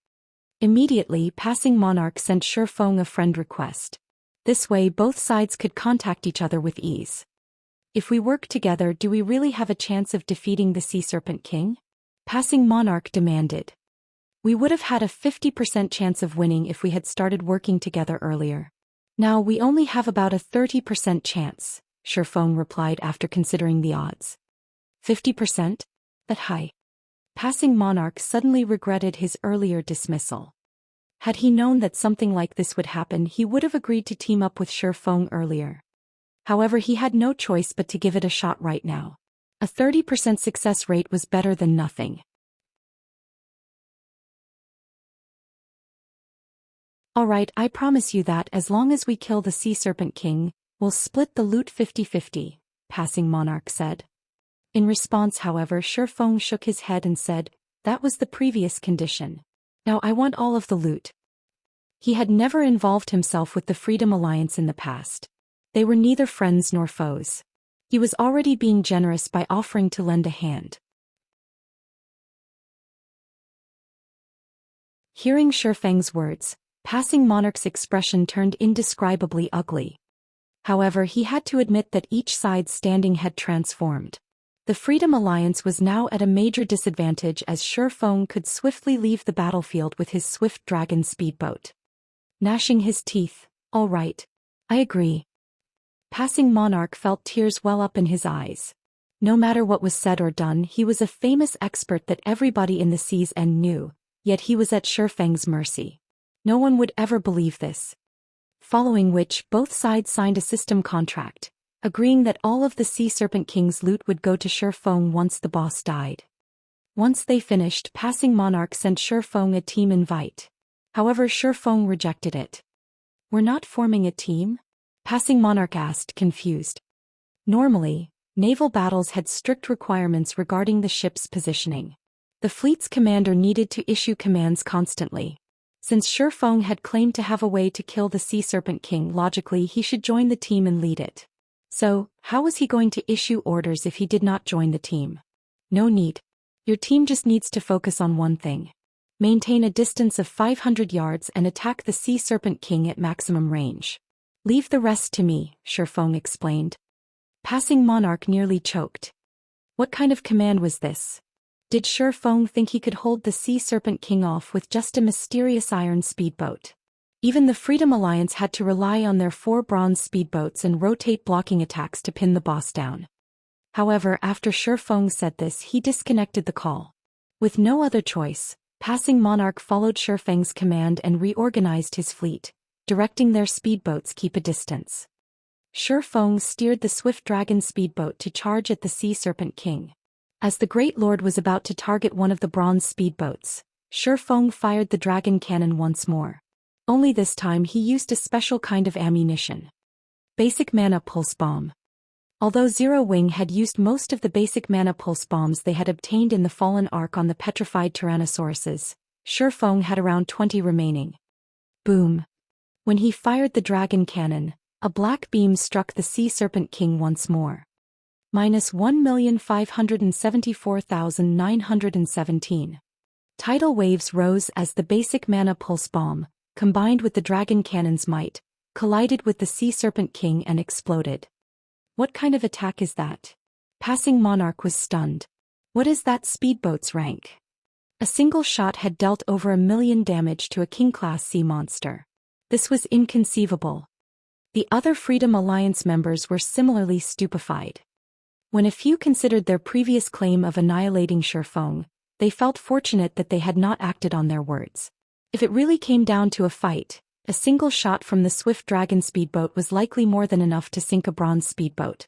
Immediately, Passing Monarch sent Shi Feng a friend request. This way both sides could contact each other with ease. If we work together, do we really have a chance of defeating the Sea Serpent King? Passing Monarch demanded. We would have had a 50% chance of winning if we had started working together earlier. Now we only have about a 30% chance, Shi Feng replied after considering the odds. 50%? That high? Passing Monarch suddenly regretted his earlier dismissal. Had he known that something like this would happen, he would have agreed to team up with Shi Feng earlier. However, he had no choice but to give it a shot right now. A 30% success rate was better than nothing. Alright, I promise you that as long as we kill the Sea Serpent King, we'll split the loot 50-50, Passing Monarch said. In response, however, Shi Feng shook his head and said, that was the previous condition. Now I want all of the loot. He had never involved himself with the Freedom Alliance in the past. They were neither friends nor foes. He was already being generous by offering to lend a hand. Hearing Shi Feng's words, Passing Monarch's expression turned indescribably ugly. However, he had to admit that each side's standing had transformed. The Freedom Alliance was now at a major disadvantage as Shi Feng could swiftly leave the battlefield with his swift dragon speedboat. Gnashing his teeth, all right. I agree. Passing Monarch felt tears well up in his eyes. No matter what was said or done, he was a famous expert that everybody in the Sea's End knew, yet he was at Shi Feng's mercy. No one would ever believe this. Following which, both sides signed a system contract, agreeing that all of the Sea Serpent King's loot would go to Shi Feng once the boss died. Once they finished, Passing Monarch sent Shi Feng a team invite. However, Shi Feng rejected it. We're not forming a team? Passing Monarch asked, confused. Normally, naval battles had strict requirements regarding the ship's positioning. The fleet's commander needed to issue commands constantly. Since Shi Feng had claimed to have a way to kill the Sea Serpent King, logically he should join the team and lead it. So, how was he going to issue orders if he did not join the team? No need. Your team just needs to focus on one thing. Maintain a distance of 500 yards and attack the Sea Serpent King at maximum range. Leave the rest to me, Shi Feng explained. Passing Monarch nearly choked. What kind of command was this? Did Shi Feng think he could hold the Sea Serpent King off with just a mysterious iron speedboat? Even the Freedom Alliance had to rely on their 4 bronze speedboats and rotate blocking attacks to pin the boss down. However, after Shi Feng said this, he disconnected the call. With no other choice, Passing Monarch followed Shi Feng's command and reorganized his fleet, directing their speedboats keep a distance. Shi Feng steered the Swift Dragon speedboat to charge at the Sea Serpent King. As the Great Lord was about to target one of the bronze speedboats, Shi Feng fired the dragon cannon once more. Only this time he used a special kind of ammunition. Basic mana pulse bomb. Although Zero Wing had used most of the basic mana pulse bombs they had obtained in the Fallen Arc on the petrified Tyrannosauruses, Shi Feng had around 20 remaining. Boom! When he fired the dragon cannon, a black beam struck the Sea Serpent King once more. -1,574,917. Tidal waves rose as the basic mana pulse bomb, combined with the dragon cannon's might, collided with the Sea Serpent King and exploded. What kind of attack is that? Passing Monarch was stunned. What is that speedboat's rank? A single shot had dealt over 1 million damage to a King-class sea monster. This was inconceivable. The other Freedom Alliance members were similarly stupefied. When a few considered their previous claim of annihilating Shi Feng, they felt fortunate that they had not acted on their words. If it really came down to a fight, a single shot from the Swift Dragon speedboat was likely more than enough to sink a bronze speedboat.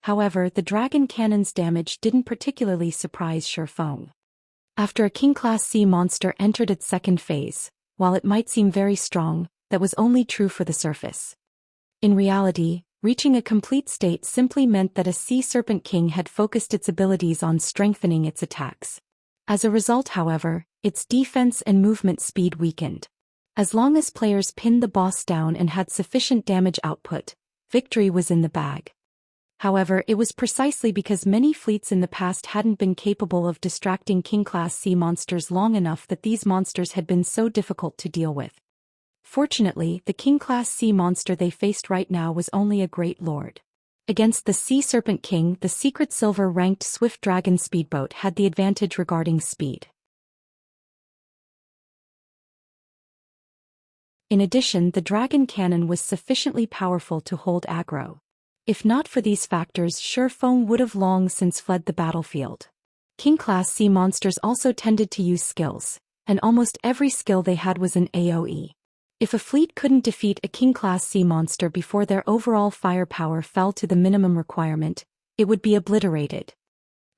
However, the dragon cannon's damage didn't particularly surprise Shi Feng. After a King-class sea monster entered its second phase, while it might seem very strong, that was only true for the surface. In reality, reaching a complete state simply meant that a Sea Serpent King had focused its abilities on strengthening its attacks. As a result, however, its defense and movement speed weakened. As long as players pinned the boss down and had sufficient damage output, victory was in the bag. However, it was precisely because many fleets in the past hadn't been capable of distracting King-class sea monsters long enough that these monsters had been so difficult to deal with. Fortunately, the King-class sea monster they faced right now was only a Great Lord. Against the Sea Serpent King, the secret silver-ranked Swift Dragon speedboat had the advantage regarding speed. In addition, the dragon cannon was sufficiently powerful to hold aggro. If not for these factors, Shi Feng would have long since fled the battlefield. King-class sea monsters also tended to use skills, and almost every skill they had was an AoE. If a fleet couldn't defeat a King-class sea monster before their overall firepower fell to the minimum requirement, it would be obliterated.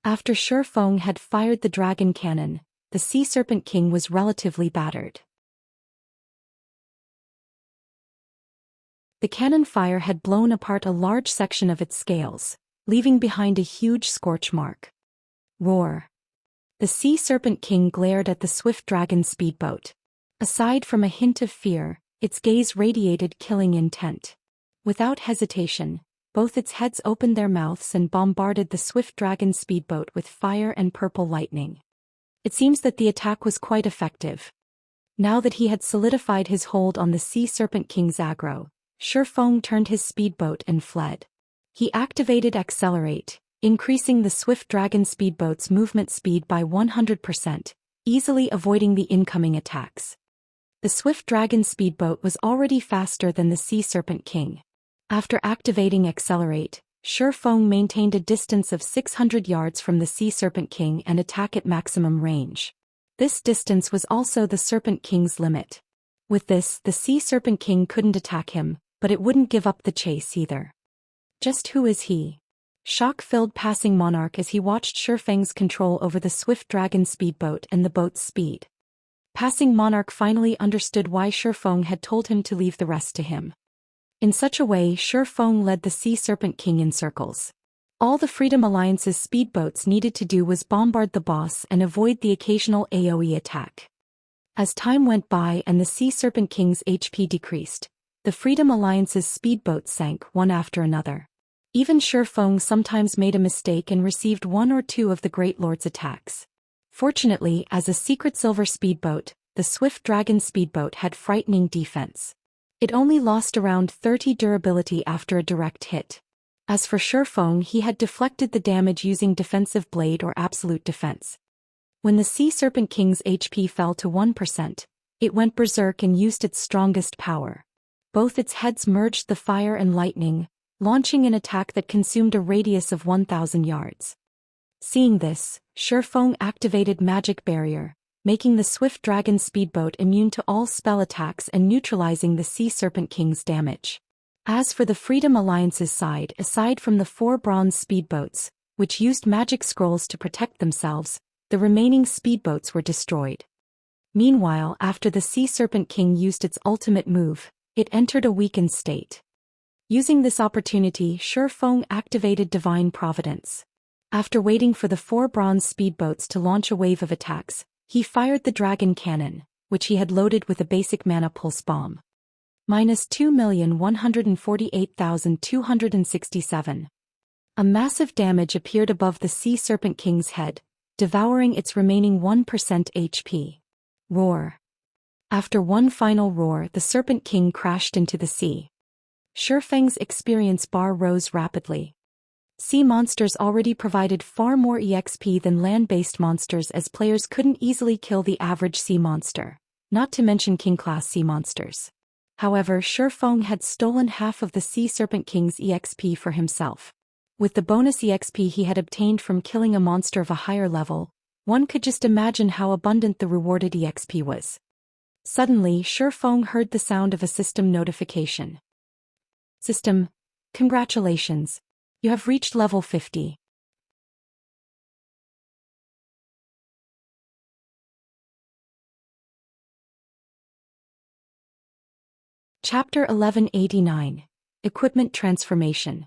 After Shi Feng had fired the dragon cannon, the Sea Serpent King was relatively battered. The cannon fire had blown apart a large section of its scales, leaving behind a huge scorch mark. Roar! The Sea Serpent King glared at the Swift Dragon speedboat. Aside from a hint of fear, its gaze radiated killing intent. Without hesitation, both its heads opened their mouths and bombarded the Swift Dragon speedboat with fire and purple lightning. It seems that the attack was quite effective. Now that he had solidified his hold on the Sea Serpent King's aggro, Shi Feng turned his speedboat and fled. He activated Accelerate, increasing the Swift Dragon speedboat's movement speed by 100%, easily avoiding the incoming attacks. The Swift Dragon speedboat was already faster than the Sea Serpent King. After activating Accelerate, Shi Feng maintained a distance of 600 yards from the Sea Serpent King and attack at maximum range. This distance was also the Serpent King's limit. With this, the Sea Serpent King couldn't attack him, but it wouldn't give up the chase either. Just who is he? Shock filled Passing Monarch as he watched Shi Feng's control over the Swift Dragon speedboat and the boat's speed. Passing Monarch finally understood why Shi Feng had told him to leave the rest to him. In such a way, Shi Feng led the Sea Serpent King in circles. All the Freedom Alliance's speedboats needed to do was bombard the boss and avoid the occasional AoE attack. As time went by and the Sea Serpent King's HP decreased, the Freedom Alliance's speedboats sank one after another. Even Shi Feng sometimes made a mistake and received one or two of the Great Lord's attacks. Fortunately, as a secret silver speedboat, the Swift Dragon speedboat had frightening defense. It only lost around 30 durability after a direct hit. As for Shi Feng, he had deflected the damage using Defensive Blade or Absolute Defense. When the Sea Serpent King's HP fell to 1%, it went berserk and used its strongest power. Both its heads merged the fire and lightning, launching an attack that consumed a radius of 1,000 yards. Seeing this, Shi Feng activated Magic Barrier, making the Swift Dragon speedboat immune to all spell attacks and neutralizing the Sea Serpent King's damage. As for the Freedom Alliance's side, aside from the 4 bronze speedboats, which used magic scrolls to protect themselves, the remaining speedboats were destroyed. Meanwhile, after the Sea Serpent King used its ultimate move, it entered a weakened state. Using this opportunity, Shi Feng activated Divine Providence. After waiting for the 4 bronze speedboats to launch a wave of attacks, he fired the dragon cannon, which he had loaded with a basic mana pulse bomb. -2,148,267. A massive damage appeared above the Sea Serpent King's head, devouring its remaining 1% HP. Roar. After one final roar, the Serpent King crashed into the sea. Shi Feng's experience bar rose rapidly. Sea monsters already provided far more EXP than land-based monsters, as players couldn't easily kill the average sea monster, not to mention king-class sea monsters. However, Shi Feng had stolen half of the Sea Serpent King's EXP for himself. With the bonus EXP he had obtained from killing a monster of a higher level, one could just imagine how abundant the rewarded EXP was. Suddenly, Shi Feng heard the sound of a system notification. System, congratulations. You have reached level 50. Chapter 1189. Equipment Transformation.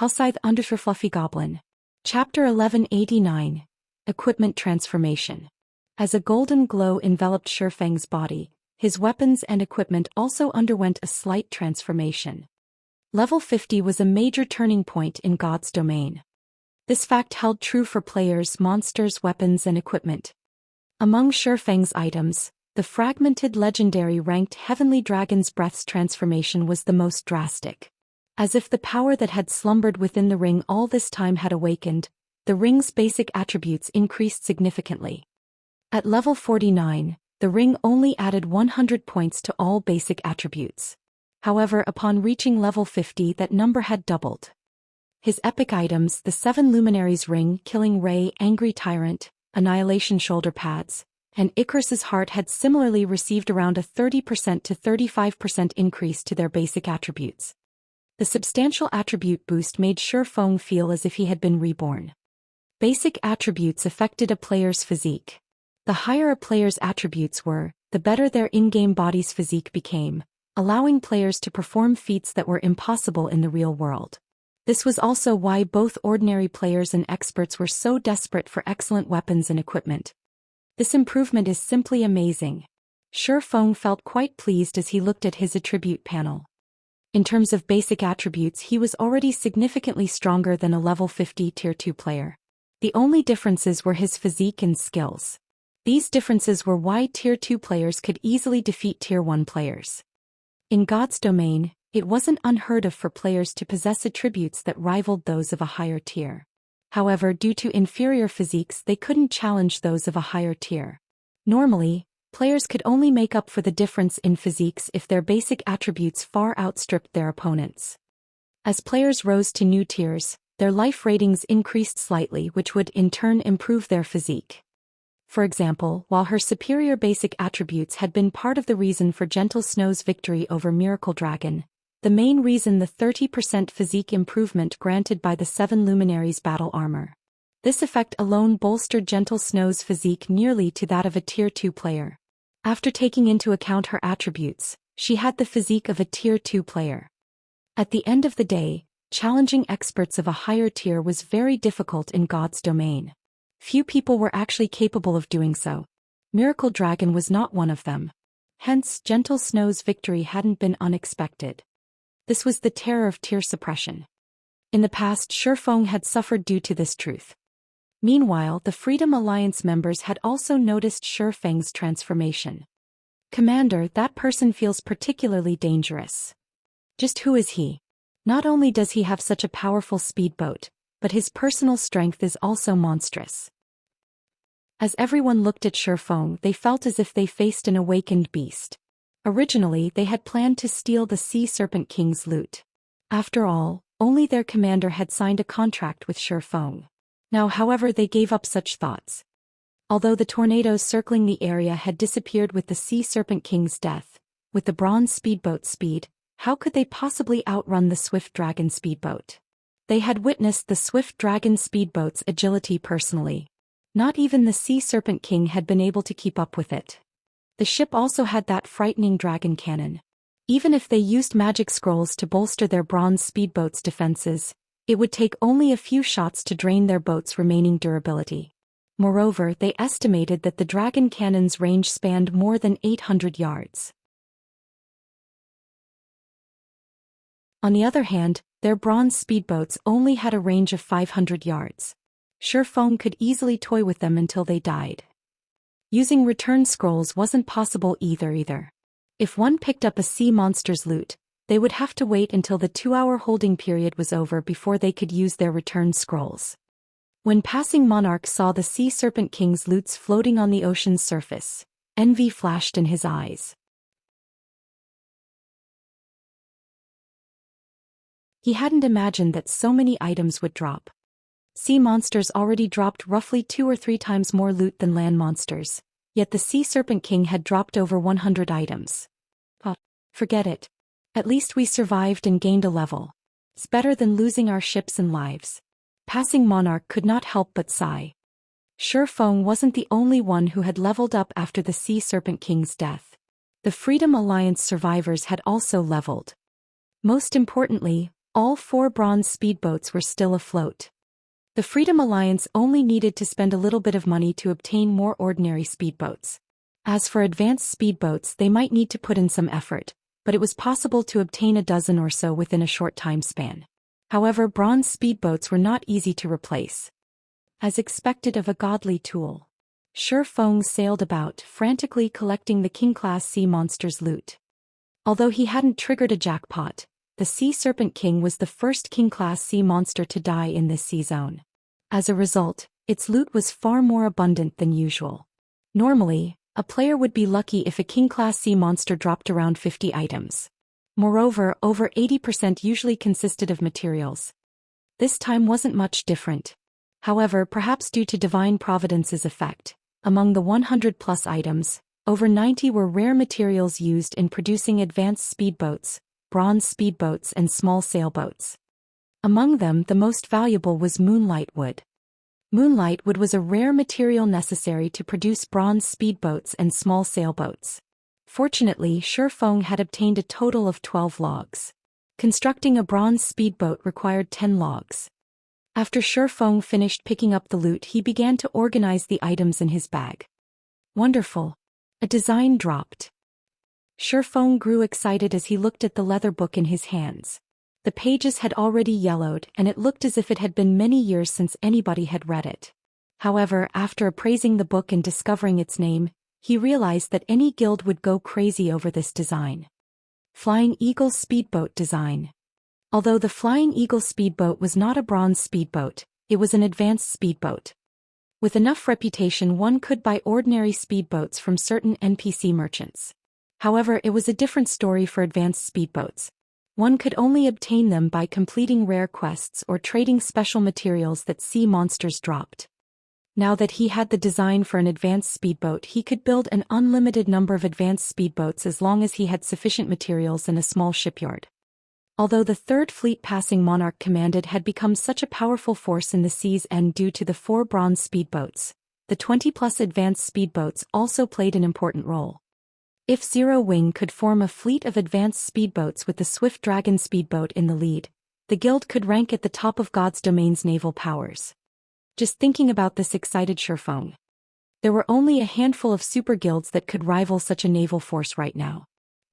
Halscythe _ Fluffy Goblin. Chapter 1189. Equipment Transformation. As a golden glow enveloped Shi Feng's body, his weapons and equipment also underwent a slight transformation. Level 50 was a major turning point in God's domain. This fact held true for players, monsters, weapons, and equipment. Among Shi Feng's items, the fragmented legendary ranked Heavenly Dragon's Breath's transformation was the most drastic. As if the power that had slumbered within the ring all this time had awakened, the ring's basic attributes increased significantly. At level 49, the ring only added 100 points to all basic attributes. However, upon reaching level 50, that number had doubled. His epic items, the 7 Luminaries Ring, Killing Ray, Angry Tyrant, Annihilation Shoulder Pads, and Icarus's Heart, had similarly received around a 30% to 35% increase to their basic attributes. The substantial attribute boost made Shi Feng feel as if he had been reborn. Basic attributes affected a player's physique. The higher a player's attributes were, the better their in-game body's physique became, allowing players to perform feats that were impossible in the real world. This was also why both ordinary players and experts were so desperate for excellent weapons and equipment. This improvement is simply amazing. Shi Feng felt quite pleased as he looked at his attribute panel. In terms of basic attributes, he was already significantly stronger than a level 50 Tier 2 player. The only differences were his physique and skills. These differences were why Tier 2 players could easily defeat Tier 1 players. In God's domain, it wasn't unheard of for players to possess attributes that rivaled those of a higher tier. However, due to inferior physiques, they couldn't challenge those of a higher tier. Normally, players could only make up for the difference in physiques if their basic attributes far outstripped their opponents. As players rose to new tiers, their life ratings increased slightly, which would in turn improve their physique. For example, while her superior basic attributes had been part of the reason for Gentle Snow's victory over Miracle Dragon, the main reason the 30% physique improvement granted by the 7 Luminaries battle armor. This effect alone bolstered Gentle Snow's physique nearly to that of a Tier 2 player. After taking into account her attributes, she had the physique of a Tier 2 player. At the end of the day, challenging experts of a higher tier was very difficult in God's domain. Few people were actually capable of doing so. Miracle Dragon was not one of them. Hence, Gentle Snow's victory hadn't been unexpected. This was the terror of tier suppression. In the past, Shi Feng had suffered due to this truth. Meanwhile, the Freedom Alliance members had also noticed Shi Feng's transformation. Commander, that person feels particularly dangerous. Just who is he? Not only does he have such a powerful speedboat, but his personal strength is also monstrous. As everyone looked at Shi Feng, they felt as if they faced an awakened beast. Originally, they had planned to steal the Sea Serpent King's loot. After all, only their commander had signed a contract with Shi Feng. Now, however, they gave up such thoughts. Although the tornadoes circling the area had disappeared with the Sea Serpent King's death, with the bronze speedboat's speed, how could they possibly outrun the Swift Dragon speedboat? They had witnessed the Swift Dragon speedboat's agility personally. Not even the Sea Serpent King had been able to keep up with it. The ship also had that frightening dragon cannon. Even if they used magic scrolls to bolster their bronze speedboats' defenses, it would take only a few shots to drain their boats' remaining durability. Moreover, they estimated that the dragon cannon's range spanned more than 800 yards. On the other hand, their bronze speedboats only had a range of 500 yards. Shifeng could easily toy with them until they died. Using return scrolls wasn't possible either. If one picked up a sea monster's loot, they would have to wait until the 2-hour holding period was over before they could use their return scrolls. When passing monarchs saw the Sea Serpent King's loots floating on the ocean's surface, envy flashed in his eyes. He hadn't imagined that so many items would drop. Sea monsters already dropped roughly 2 or 3 times more loot than land monsters, yet the Sea Serpent King had dropped over 100 items. But forget it. At least we survived and gained a level. It's better than losing our ships and lives. Passing monarch could not help but sigh. Shifeng wasn't the only one who had leveled up after the Sea Serpent King's death. The Freedom Alliance survivors had also leveled. Most importantly, all 4 bronze speedboats were still afloat. The Freedom Alliance only needed to spend a little bit of money to obtain more ordinary speedboats. As for advanced speedboats, they might need to put in some effort, but it was possible to obtain a dozen or so within a short time span. However, bronze speedboats were not easy to replace. As expected of a godly tool, Shifeng sailed about, frantically collecting the king-class sea monster's loot. Although he hadn't triggered a jackpot, the Sea Serpent King was the first king-class sea monster to die in this sea zone. As a result, its loot was far more abundant than usual. Normally, a player would be lucky if a king-class sea monster dropped around 50 items. Moreover, over 80% usually consisted of materials. This time wasn't much different. However, perhaps due to Divine Providence's effect, among the 100-plus items, over 90 were rare materials used in producing advanced speedboats, bronze speedboats and small sailboats. Among them, the most valuable was moonlight wood. Moonlight wood was a rare material necessary to produce bronze speedboats and small sailboats. Fortunately, Shifeng had obtained a total of 12 logs. Constructing a bronze speedboat required 10 logs. After Shifeng finished picking up the loot, he began to organize the items in his bag. Wonderful! A design dropped. Shifeng grew excited as he looked at the leather book in his hands. The pages had already yellowed, and it looked as if it had been many years since anybody had read it. However, after appraising the book and discovering its name, he realized that any guild would go crazy over this design. Flying Eagle Speedboat Design. Although the Flying Eagle Speedboat was not a bronze speedboat, it was an advanced speedboat. With enough reputation, one could buy ordinary speedboats from certain NPC merchants. However, it was a different story for advanced speedboats. One could only obtain them by completing rare quests or trading special materials that sea monsters dropped. Now that he had the design for an advanced speedboat, he could build an unlimited number of advanced speedboats as long as he had sufficient materials and a small shipyard. Although the Third Fleet Passing Monarch commanded had become such a powerful force in the sea's end due to the 4 bronze speedboats, the 20-plus advanced speedboats also played an important role. If Zero Wing could form a fleet of advanced speedboats with the Swift Dragon speedboat in the lead, the guild could rank at the top of God's domain's naval powers. Just thinking about this excited Shifeng. There were only a handful of super guilds that could rival such a naval force right now.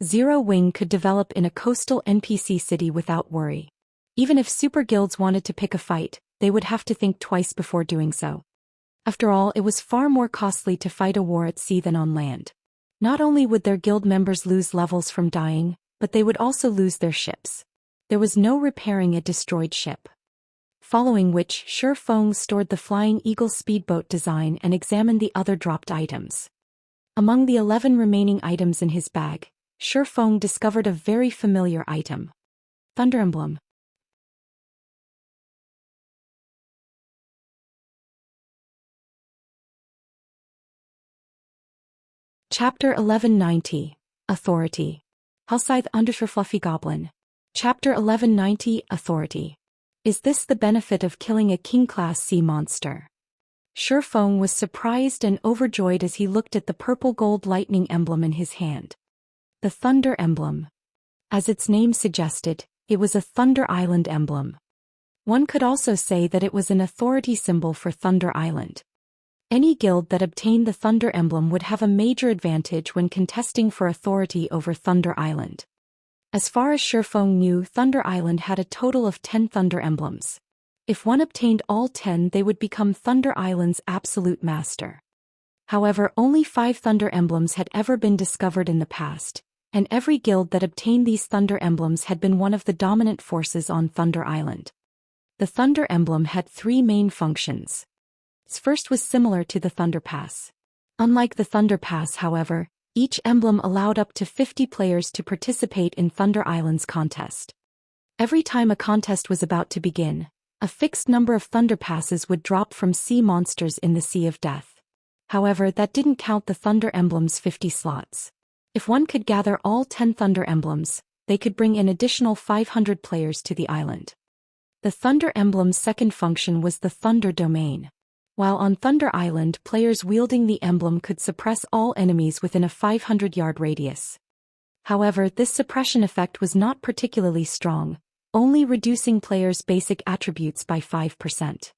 Zero Wing could develop in a coastal NPC city without worry. Even if super guilds wanted to pick a fight, they would have to think twice before doing so. After all, it was far more costly to fight a war at sea than on land. Not only would their guild members lose levels from dying, but they would also lose their ships. There was no repairing a destroyed ship. Following which, Shifeng stored the Flying Eagle speedboat design and examined the other dropped items. Among the 11 remaining items in his bag, Shifeng discovered a very familiar item. Thunder Emblem. Chapter 1190. Authority. Hellscythe _ Fluffy Goblin. Chapter 1190. Authority. Is this the benefit of killing a king-class sea monster? Shifeng was surprised and overjoyed as he looked at the purple-gold lightning emblem in his hand. The Thunder Emblem. As its name suggested, it was a Thunder Island emblem. One could also say that it was an authority symbol for Thunder Island. Any guild that obtained the Thunder emblem would have a major advantage when contesting for authority over Thunder Island. As far as Shifeng knew, Thunder Island had a total of 10 Thunder emblems. If one obtained all 10, they would become Thunder Island's absolute master. However, only 5 Thunder emblems had ever been discovered in the past, and every guild that obtained these Thunder emblems had been one of the dominant forces on Thunder Island. The Thunder emblem had 3 main functions. Its first was similar to the Thunder Pass. Unlike the Thunder Pass, however, each emblem allowed up to 50 players to participate in Thunder Island's contest. Every time a contest was about to begin, a fixed number of Thunder Passes would drop from sea monsters in the Sea of Death. However, that didn't count the Thunder emblem's 50 slots. If one could gather all 10 Thunder emblems, they could bring in additional 500 players to the island. The Thunder emblem's second function was the Thunder Domain. While on Thunder Island, players wielding the emblem could suppress all enemies within a 500-yard radius. However, this suppression effect was not particularly strong, only reducing players' basic attributes by 5%.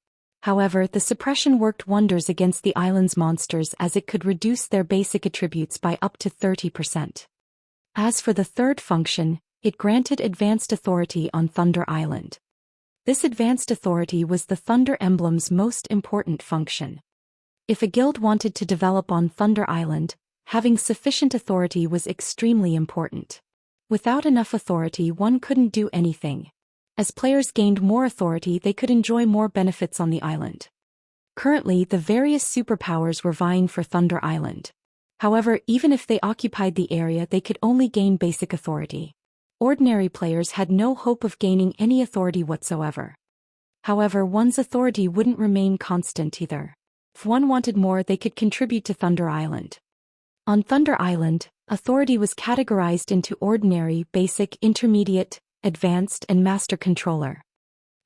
However, the suppression worked wonders against the island's monsters as it could reduce their basic attributes by up to 30%. As for the third function, it granted advanced authority on Thunder Island. This advanced authority was the Thunder emblem's most important function. If a guild wanted to develop on Thunder Island, having sufficient authority was extremely important. Without enough authority, one couldn't do anything. As players gained more authority, they could enjoy more benefits on the island. Currently, the various superpowers were vying for Thunder Island. However, even if they occupied the area, they could only gain basic authority. Ordinary players had no hope of gaining any authority whatsoever. However, one's authority wouldn't remain constant either. If one wanted more, they could contribute to Thunder Island. On Thunder Island, authority was categorized into ordinary, basic, intermediate, advanced, and master controller.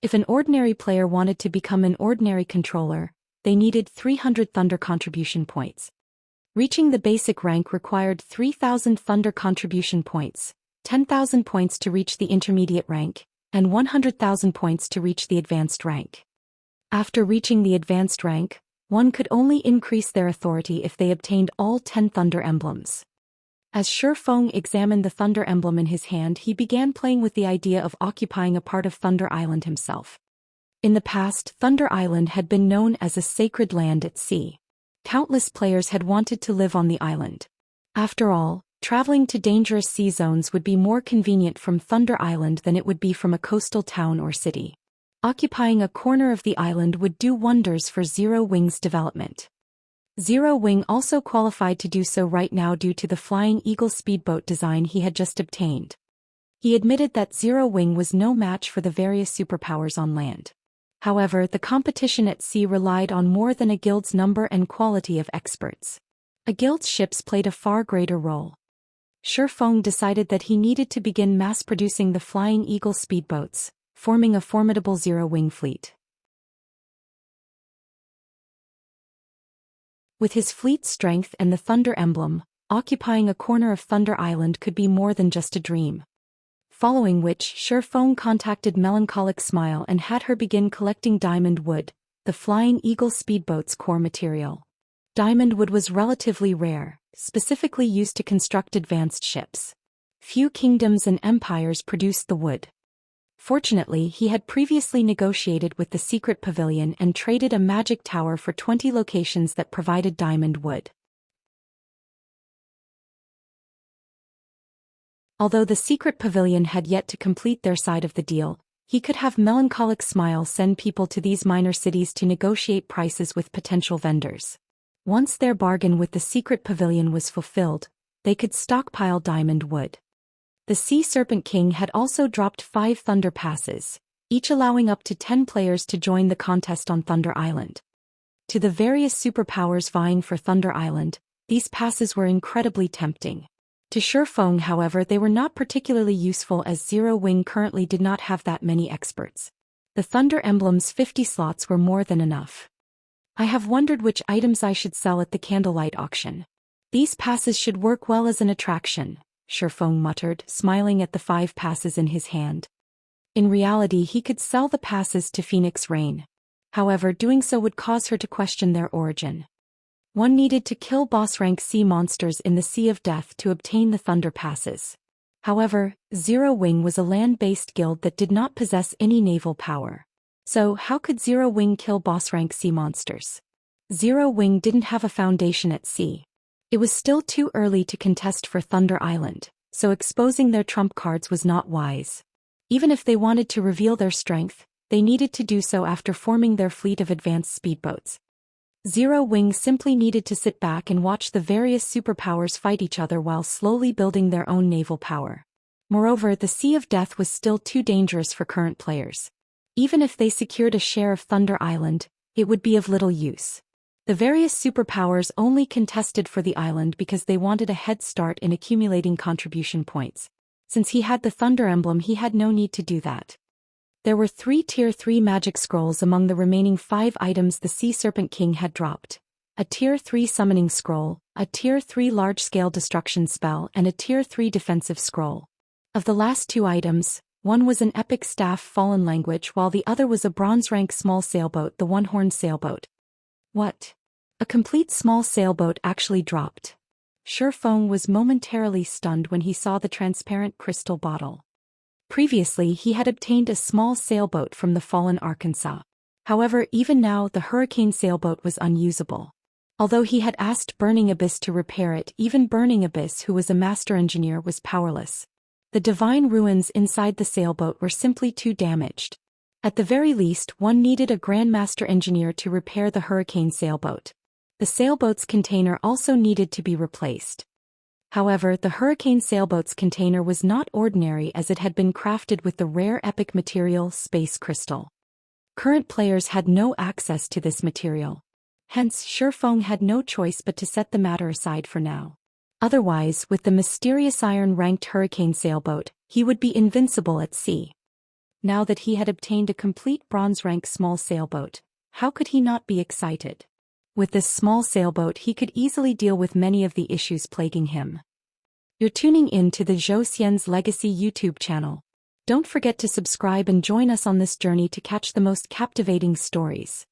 If an ordinary player wanted to become an ordinary controller, they needed 300 Thunder contribution points. Reaching the basic rank required 3,000 Thunder contribution points, 10,000 points to reach the intermediate rank, and 100,000 points to reach the advanced rank. After reaching the advanced rank, one could only increase their authority if they obtained all 10 Thunder emblems. As Shifeng examined the Thunder emblem in his hand, he began playing with the idea of occupying a part of Thunder Island himself. In the past, Thunder Island had been known as a sacred land at sea. Countless players had wanted to live on the island. After all, traveling to dangerous sea zones would be more convenient from Thunder Island than it would be from a coastal town or city. Occupying a corner of the island would do wonders for Zero Wing's development. Zero Wing also qualified to do so right now due to the Flying Eagle speedboat design he had just obtained. He admitted that Zero Wing was no match for the various superpowers on land. However, the competition at sea relied on more than a guild's number and quality of experts. A guild's ships played a far greater role. Shifeng decided that he needed to begin mass-producing the Flying Eagle speedboats, forming a formidable Zero-Wing fleet. With his fleet's strength and the Thunder emblem, occupying a corner of Thunder Island could be more than just a dream. Following which, Shifeng contacted Melancholic Smile and had her begin collecting diamond wood, the Flying Eagle speedboat's core material. Diamond wood was relatively rare, specifically used to construct advanced ships. Few kingdoms and empires produced the wood. Fortunately, he had previously negotiated with the Secret Pavilion and traded a magic tower for 20 locations that provided diamond wood. Although the Secret Pavilion had yet to complete their side of the deal, he could have Melancholic Smile send people to these minor cities to negotiate prices with potential vendors. Once their bargain with the Secret Pavilion was fulfilled, they could stockpile diamond wood. The Sea Serpent King had also dropped 5 Thunder Passes, each allowing up to 10 players to join the contest on Thunder Island. To the various superpowers vying for Thunder Island, these passes were incredibly tempting. To Shifeng, however, they were not particularly useful as Zero Wing currently did not have that many experts. The Thunder Emblem's 50 slots were more than enough. I have wondered which items I should sell at the candlelight auction. These passes should work well as an attraction, Shifeng muttered, smiling at the 5 passes in his hand. In reality, he could sell the passes to Phoenix Rain. However, doing so would cause her to question their origin. One needed to kill boss-rank sea monsters in the Sea of Death to obtain the Thunder passes. However, Zero Wing was a land-based guild that did not possess any naval power. So, how could Zero Wing kill boss-rank sea monsters? Zero Wing didn't have a foundation at sea. It was still too early to contest for Thunder Island, so exposing their trump cards was not wise. Even if they wanted to reveal their strength, they needed to do so after forming their fleet of advanced speedboats. Zero Wing simply needed to sit back and watch the various superpowers fight each other while slowly building their own naval power. Moreover, the Sea of Death was still too dangerous for current players. Even if they secured a share of Thunder Island, it would be of little use. The various superpowers only contested for the island because they wanted a head start in accumulating contribution points. Since he had the Thunder Emblem, he had no need to do that. There were 3 Tier 3 magic scrolls among the remaining 5 items the Sea Serpent King had dropped. A Tier 3 summoning scroll, a Tier 3 large-scale destruction spell, and a Tier 3 defensive scroll. Of the last 2 items, one was an epic staff Fallen Language while the other was a bronze-rank small sailboat, the One-Horned Sailboat. What? A complete small sailboat actually dropped. Shifeng was momentarily stunned when he saw the transparent crystal bottle. Previously, he had obtained a small sailboat from the fallen Arkansas. However, even now the hurricane sailboat was unusable. Although he had asked Burning Abyss to repair it, even Burning Abyss, who was a master engineer, was powerless. The divine ruins inside the sailboat were simply too damaged. At the very least, one needed a grandmaster engineer to repair the hurricane sailboat. The sailboat's container also needed to be replaced. However, the hurricane sailboat's container was not ordinary as it had been crafted with the rare epic material Space Crystal. Current players had no access to this material. Hence, Shifeng had no choice but to set the matter aside for now. Otherwise, with the mysterious iron-ranked hurricane sailboat, he would be invincible at sea. Now that he had obtained a complete bronze-rank small sailboat, how could he not be excited? With this small sailboat, he could easily deal with many of the issues plaguing him. You're tuning in to the Zhou Xian's Legacy YouTube channel. Don't forget to subscribe and join us on this journey to catch the most captivating stories.